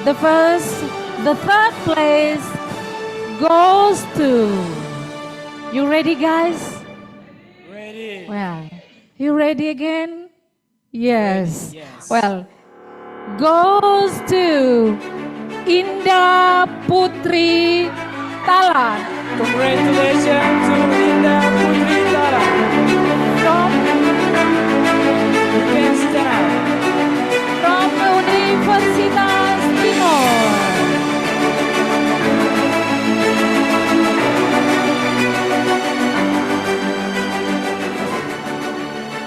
The third place goes to... You ready, guys? Ready. Well, you ready again? Yes. Yes. Well, goes to Indah Putri Talan. Congratulations to Indah Putri Talan. You can stand up. From Universitas Timor.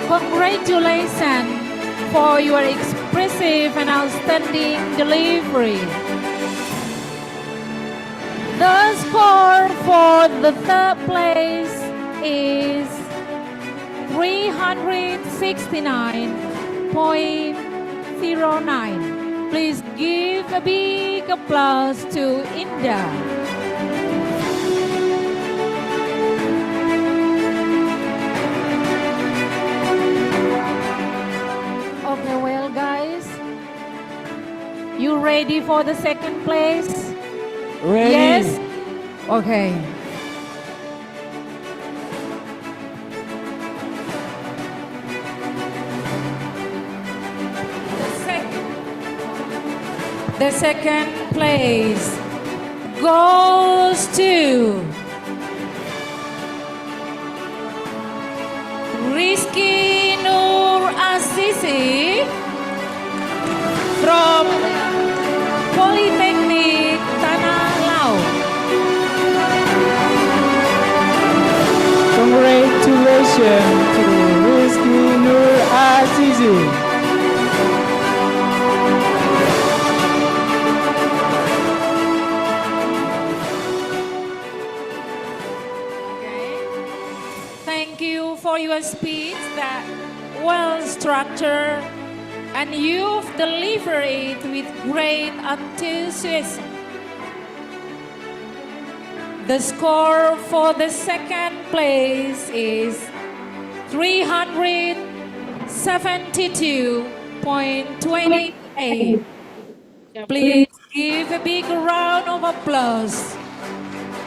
Congratulations for your expressive and outstanding delivery. The score for the third place is 369.09. Please give a big applause to Indah. Okay, well guys, you ready for the second place? Ready? Yes? Okay. The second place goes to Rizky Nur Azizi from Polytechnic Tanah Laut. Congratulations to Rizky Nur Azizi. Thank you for your speech that well structured and you've delivered it with great enthusiasm. The score for the second place is 372.28. Please give a big round of applause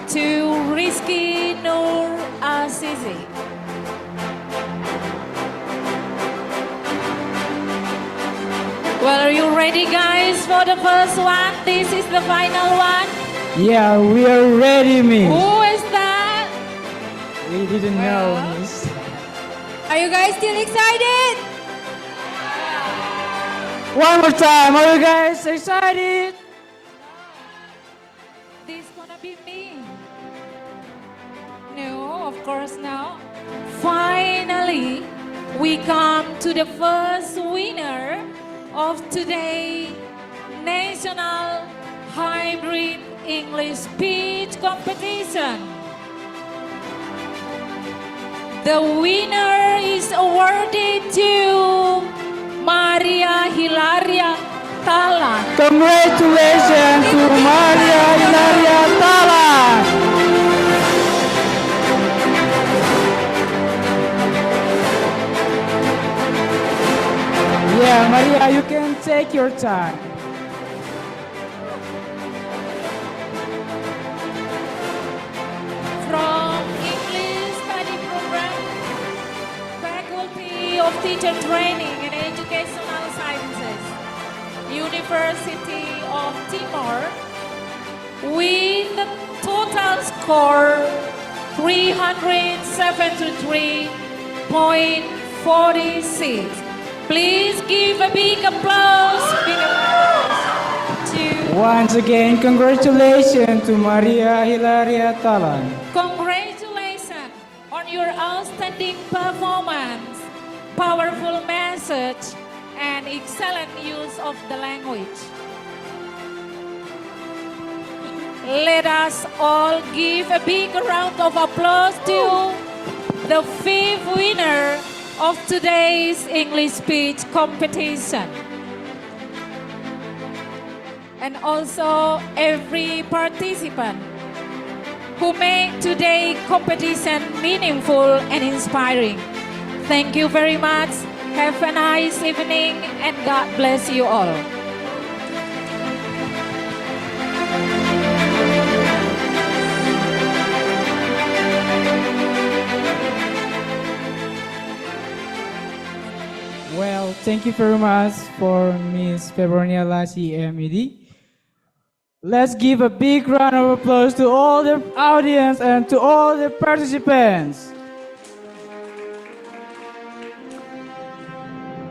to Rizky Nur Azizi. Well, are you ready guys for the first one? This is the final one. Yeah, we are ready, Miss. Who is that? We didn't know, Miss. Are you guys still excited? One more time, are you guys excited? This gonna be me. No, of course not. Finally, we come to the first winner of today's National Hybrid English Speech Competition. The winner is awarded to Maria Hilaria Talan. Congratulations to Maria Hilaria Talan. Yeah, Maria, you can take your time. From English Study Program, Faculty of Teacher Training and Educational Sciences, University of Timor, with the total score 373.46. Please give a big applause to... Once again, congratulations to Maria Hilaria Talan. Congratulations on your outstanding performance, powerful message, and excellent use of the language. Let us all give a big round of applause to the fifth winner of today's English speech competition. And also every participant who made today's competition meaningful and inspiring. Thank you very much. Have a nice evening and God bless you all. Well, thank you very much for Miss Febronia Lassi MED. Let's give a big round of applause to all the audience and to all the participants.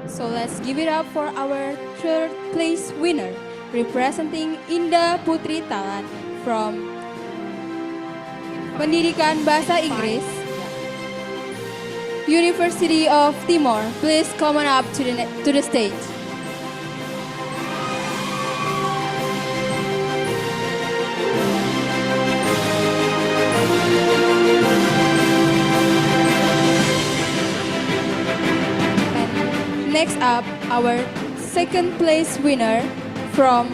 So let's give it up for our third place winner, representing Indah Putri Talan from Pendidikan Bahasa Inggris. University of Timor, please come on up to the stage. And next up, our second place winner from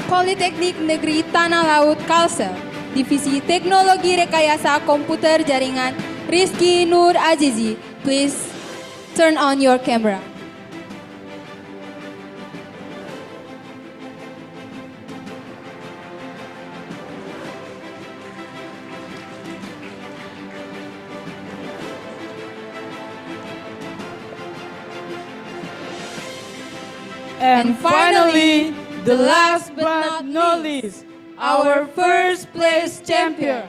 Politeknik Negeri Tanah Laut Kalsel, Divisi Teknologi Rekayasa Komputer Jaringan, Rizky Nur Azizi. Please turn on your camera. And finally, the last but not least, our first place champion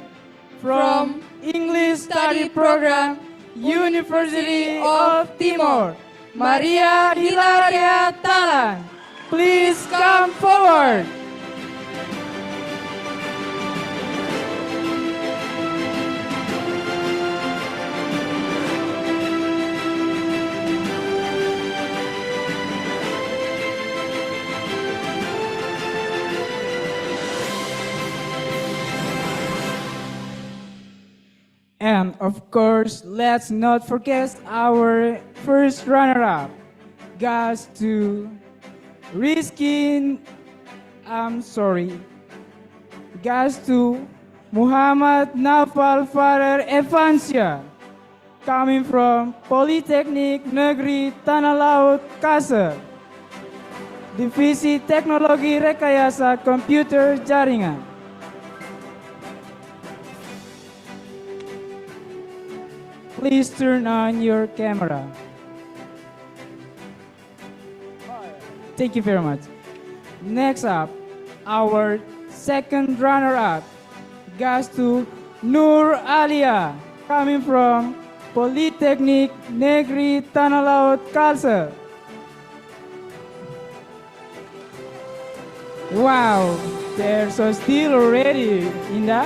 from English Study Program, University of Timor, Maria Hilaria Talan. Please come forward. And of course, let's not forget our first runner-up goes to goes to Muhammad Naufal Farer Evansia, coming from Politeknik Negeri Tanah Laut Kalsel, Divisi Teknologi Rekayasa Komputer Jaringan. Please turn on your camera. Thank you very much. Next up, our second runner-up goes to Nur Alia, coming from Politeknik Negeri Tanah Laut Kalsel. Wow, they're so still already, Indah.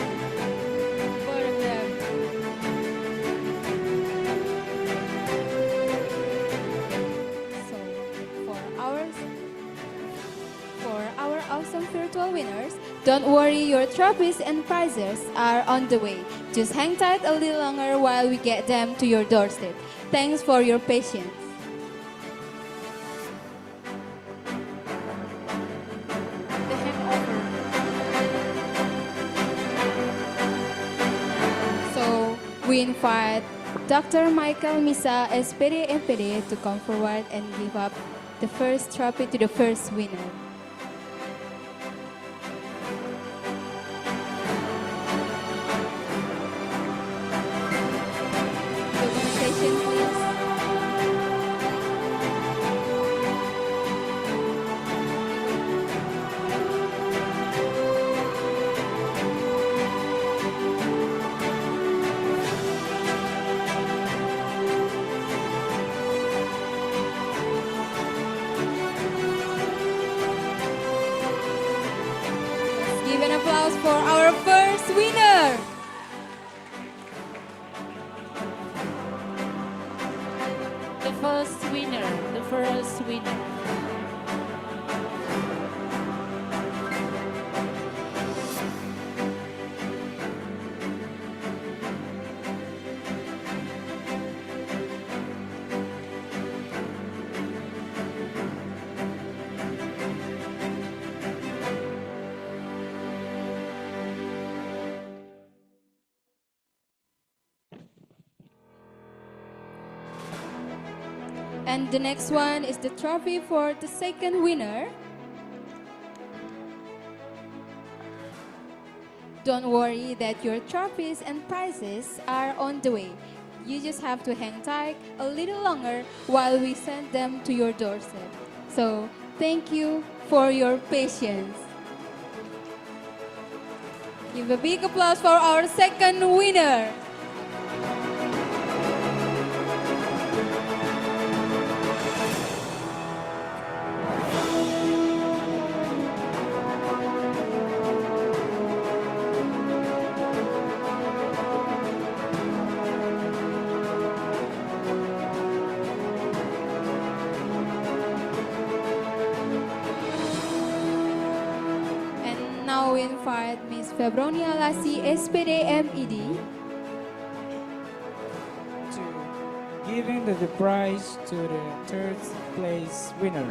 Virtual winners, don't worry, your trophies and prizes are on the way. Just hang tight a little longer while we get them to your doorstep. Thanks for your patience. So we invite Dr. Michael Misa, SPD MPD, to come forward and give up the first trophy to the first winner. Give an applause for our first winner. The first winner. And the next one is the trophy for the second winner. Don't worry that your trophies and prizes are on the way. You just have to hang tight a little longer while we send them to your doorstep. So thank you for your patience. Give a big applause for our second winner. invite Miss Febronia Lassi, SPD MED, to giving the prize to the third place winner.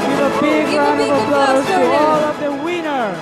Give a big round of applause to all of the winners.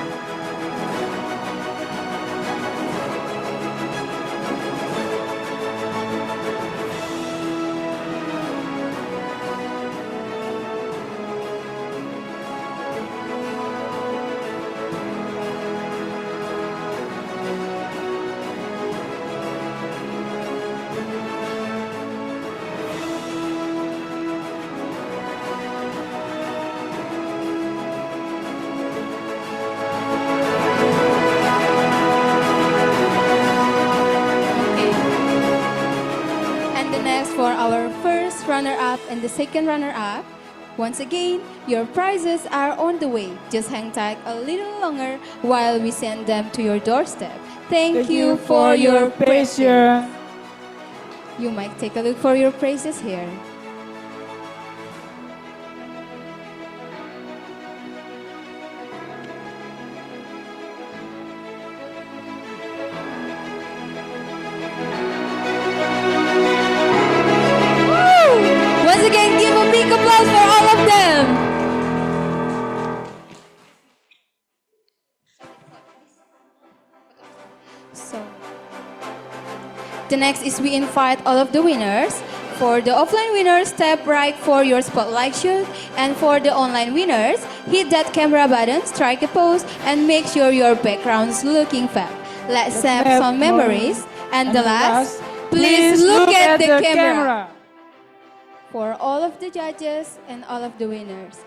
and the next for our first runner-up and the second runner-up. Once again, your prizes are on the way. Just hang tight a little longer while we send them to your doorstep. Thank you for your patience. You might take a look for your prizes here. Once again, give a big applause for all of them. So, the next is we invite all of the winners. For the offline winners, step right for your spotlight shoot. And for the online winners, hit that camera button, strike a pose, and make sure your background's looking fab. Let's have some memories. And the last, please look at the camera. For all of the judges and all of the winners.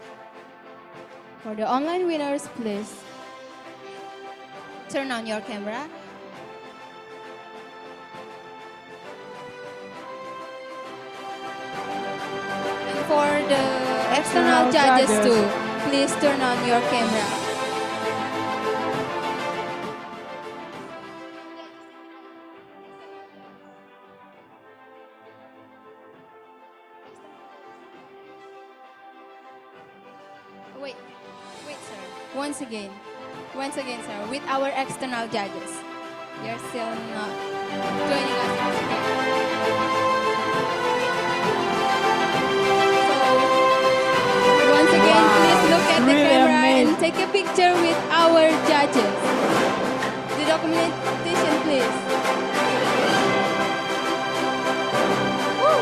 For the online winners, please turn on your camera. And for the external judges too, please turn on your camera. Wait, sir. Once again, sir, with our external judges. You're still not joining us. So, once again, please look at the camera and take a picture with our judges. The documentation, please. Woo!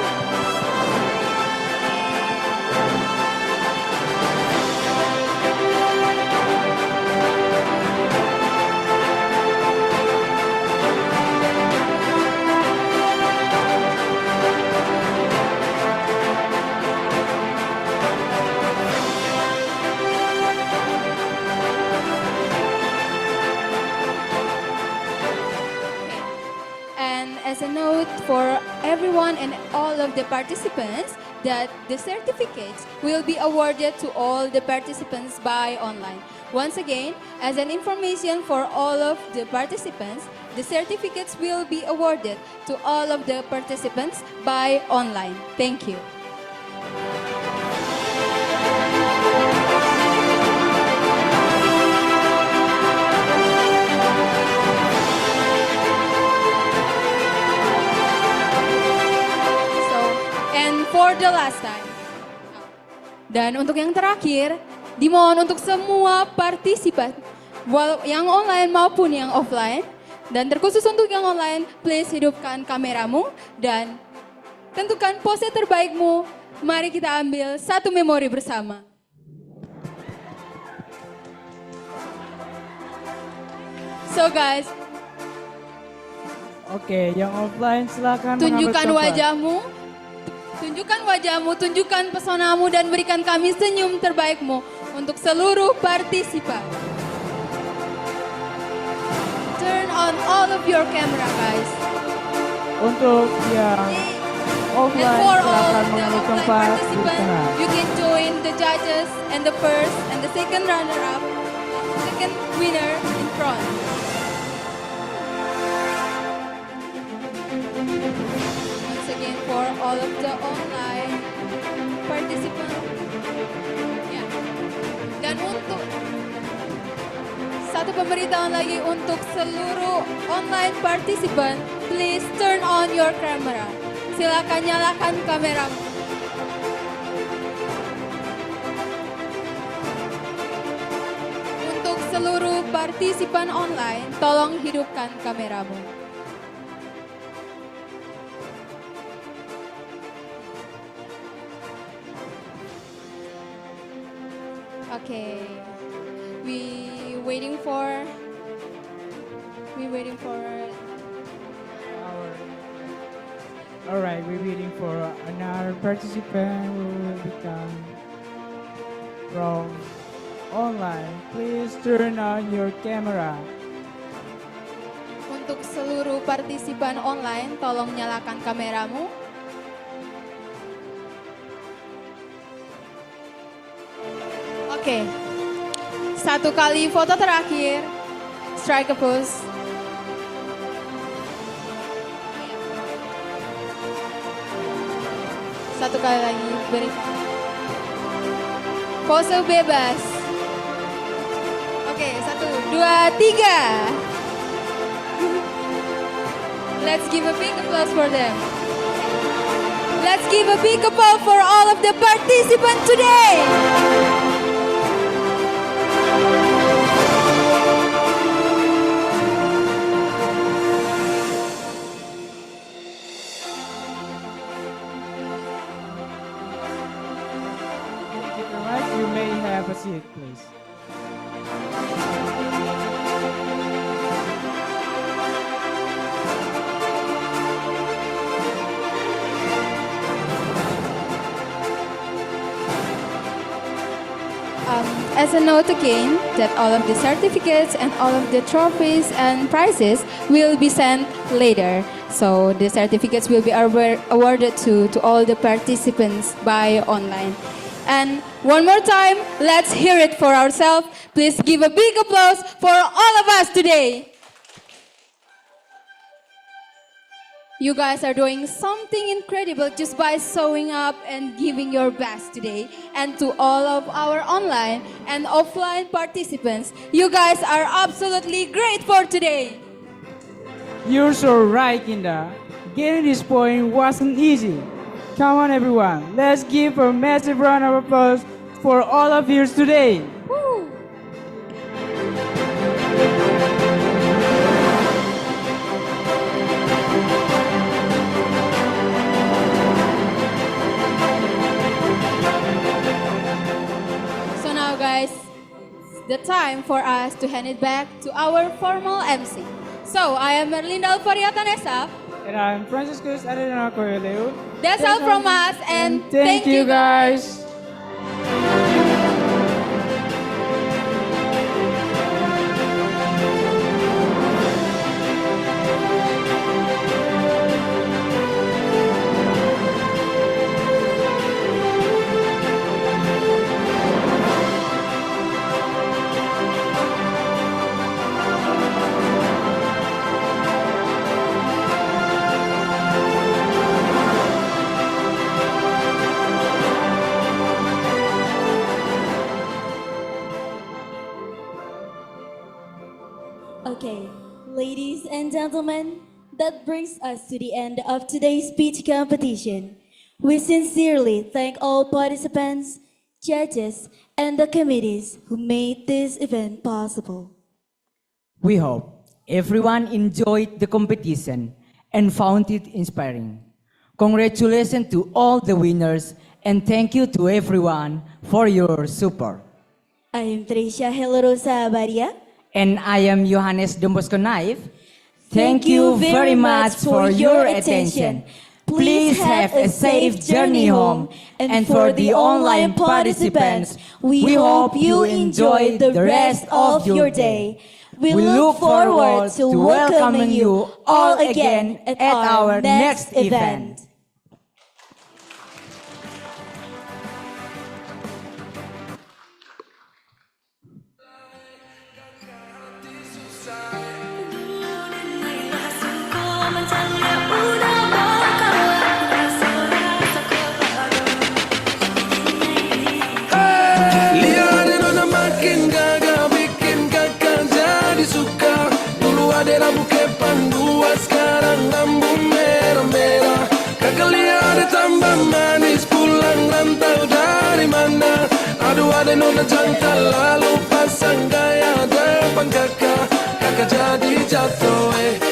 As a note for everyone and all of the participants that the certificates will be awarded to all the participants by online. Once again, as an information for all of the participants, the certificates will be awarded to all of the participants by online. Thank you. For the last time. Dan untuk yang terakhir, dimohon untuk semua partisipan, yang online maupun yang offline, dan terkhusus untuk yang online, please hidupkan kameramu dan tentukan pose terbaikmu. Mari kita ambil satu memori bersama. So guys, Oke, yang offline silakan tunjukkan mengambil gambar. wajahmu. Tunjukkan wajahmu, tunjukkan pesonamu, dan berikan kami senyum terbaikmu untuk seluruh partisipan. Turn on all of your camera, guys. Untuk yang And offline for all silakan the mengambil offline tempat di participants, tengah. you can join the judges and the first and the second runner-up, second winner in front. Once again, for all of the online participants. Ya. Dan untuk satu pemberitahuan lagi untuk seluruh online participant, please turn on your camera. Silakan nyalakan kameramu. Untuk seluruh partisipan online, tolong hidupkan kameramu. Okay, we waiting for All right, we're waiting for another participant who will become from online. Please turn on your camera. Untuk seluruh partisipan online, tolong nyalakan kameramu. Oke, satu kali foto terakhir, strike a pose. Satu kali lagi, beri pose bebas. Oke, 1, 2, 3. Let's give a big applause for them. Let's give a big applause for all of the participants today. You may have a seat, please. As a note again, that all of the certificates and all of the trophies and prizes will be sent later. So the certificates will be awarded to all the participants by online. And one more time, let's hear it for ourselves. Please give a big applause for all of us today. You guys are doing something incredible just by showing up and giving your best today. And to all of our online and offline participants, you guys are absolutely great for today. You're so right, Inda. Getting this point wasn't easy. Come on, everyone. Let's give a massive round of applause for all of you today. Woo. So now, guys, the time for us to hand it back to our formal MC. So, I am Merlinda Alvaria Tanesa. And I'm Franciscus Adenana Coelho. That's all from us, and Thank you, guys. Okay, ladies and gentlemen, that brings us to the end of today's speech competition. We sincerely thank all participants, judges, and the committees who made this event possible. We hope everyone enjoyed the competition and found it inspiring. Congratulations to all the winners and thank you to everyone for your support. I am Tricia Helorosa Abaria. And I am Johannes Dombosco Naif. Thank you very much for your attention. Please have a safe journey home. And for the online participants, we hope you enjoy the rest of your day. We look forward to welcoming you all again at our next event. Liarin udah makin gagal bikin kakak jadi suka. Dulu ada lampu kepan dua, sekarang lampu merah-merah. Kakak lihat tambah manis, pulang rantau dari mana? Aduh ada nona jantan lalu pasang gaya depan kakak. Kakak jadi jatuh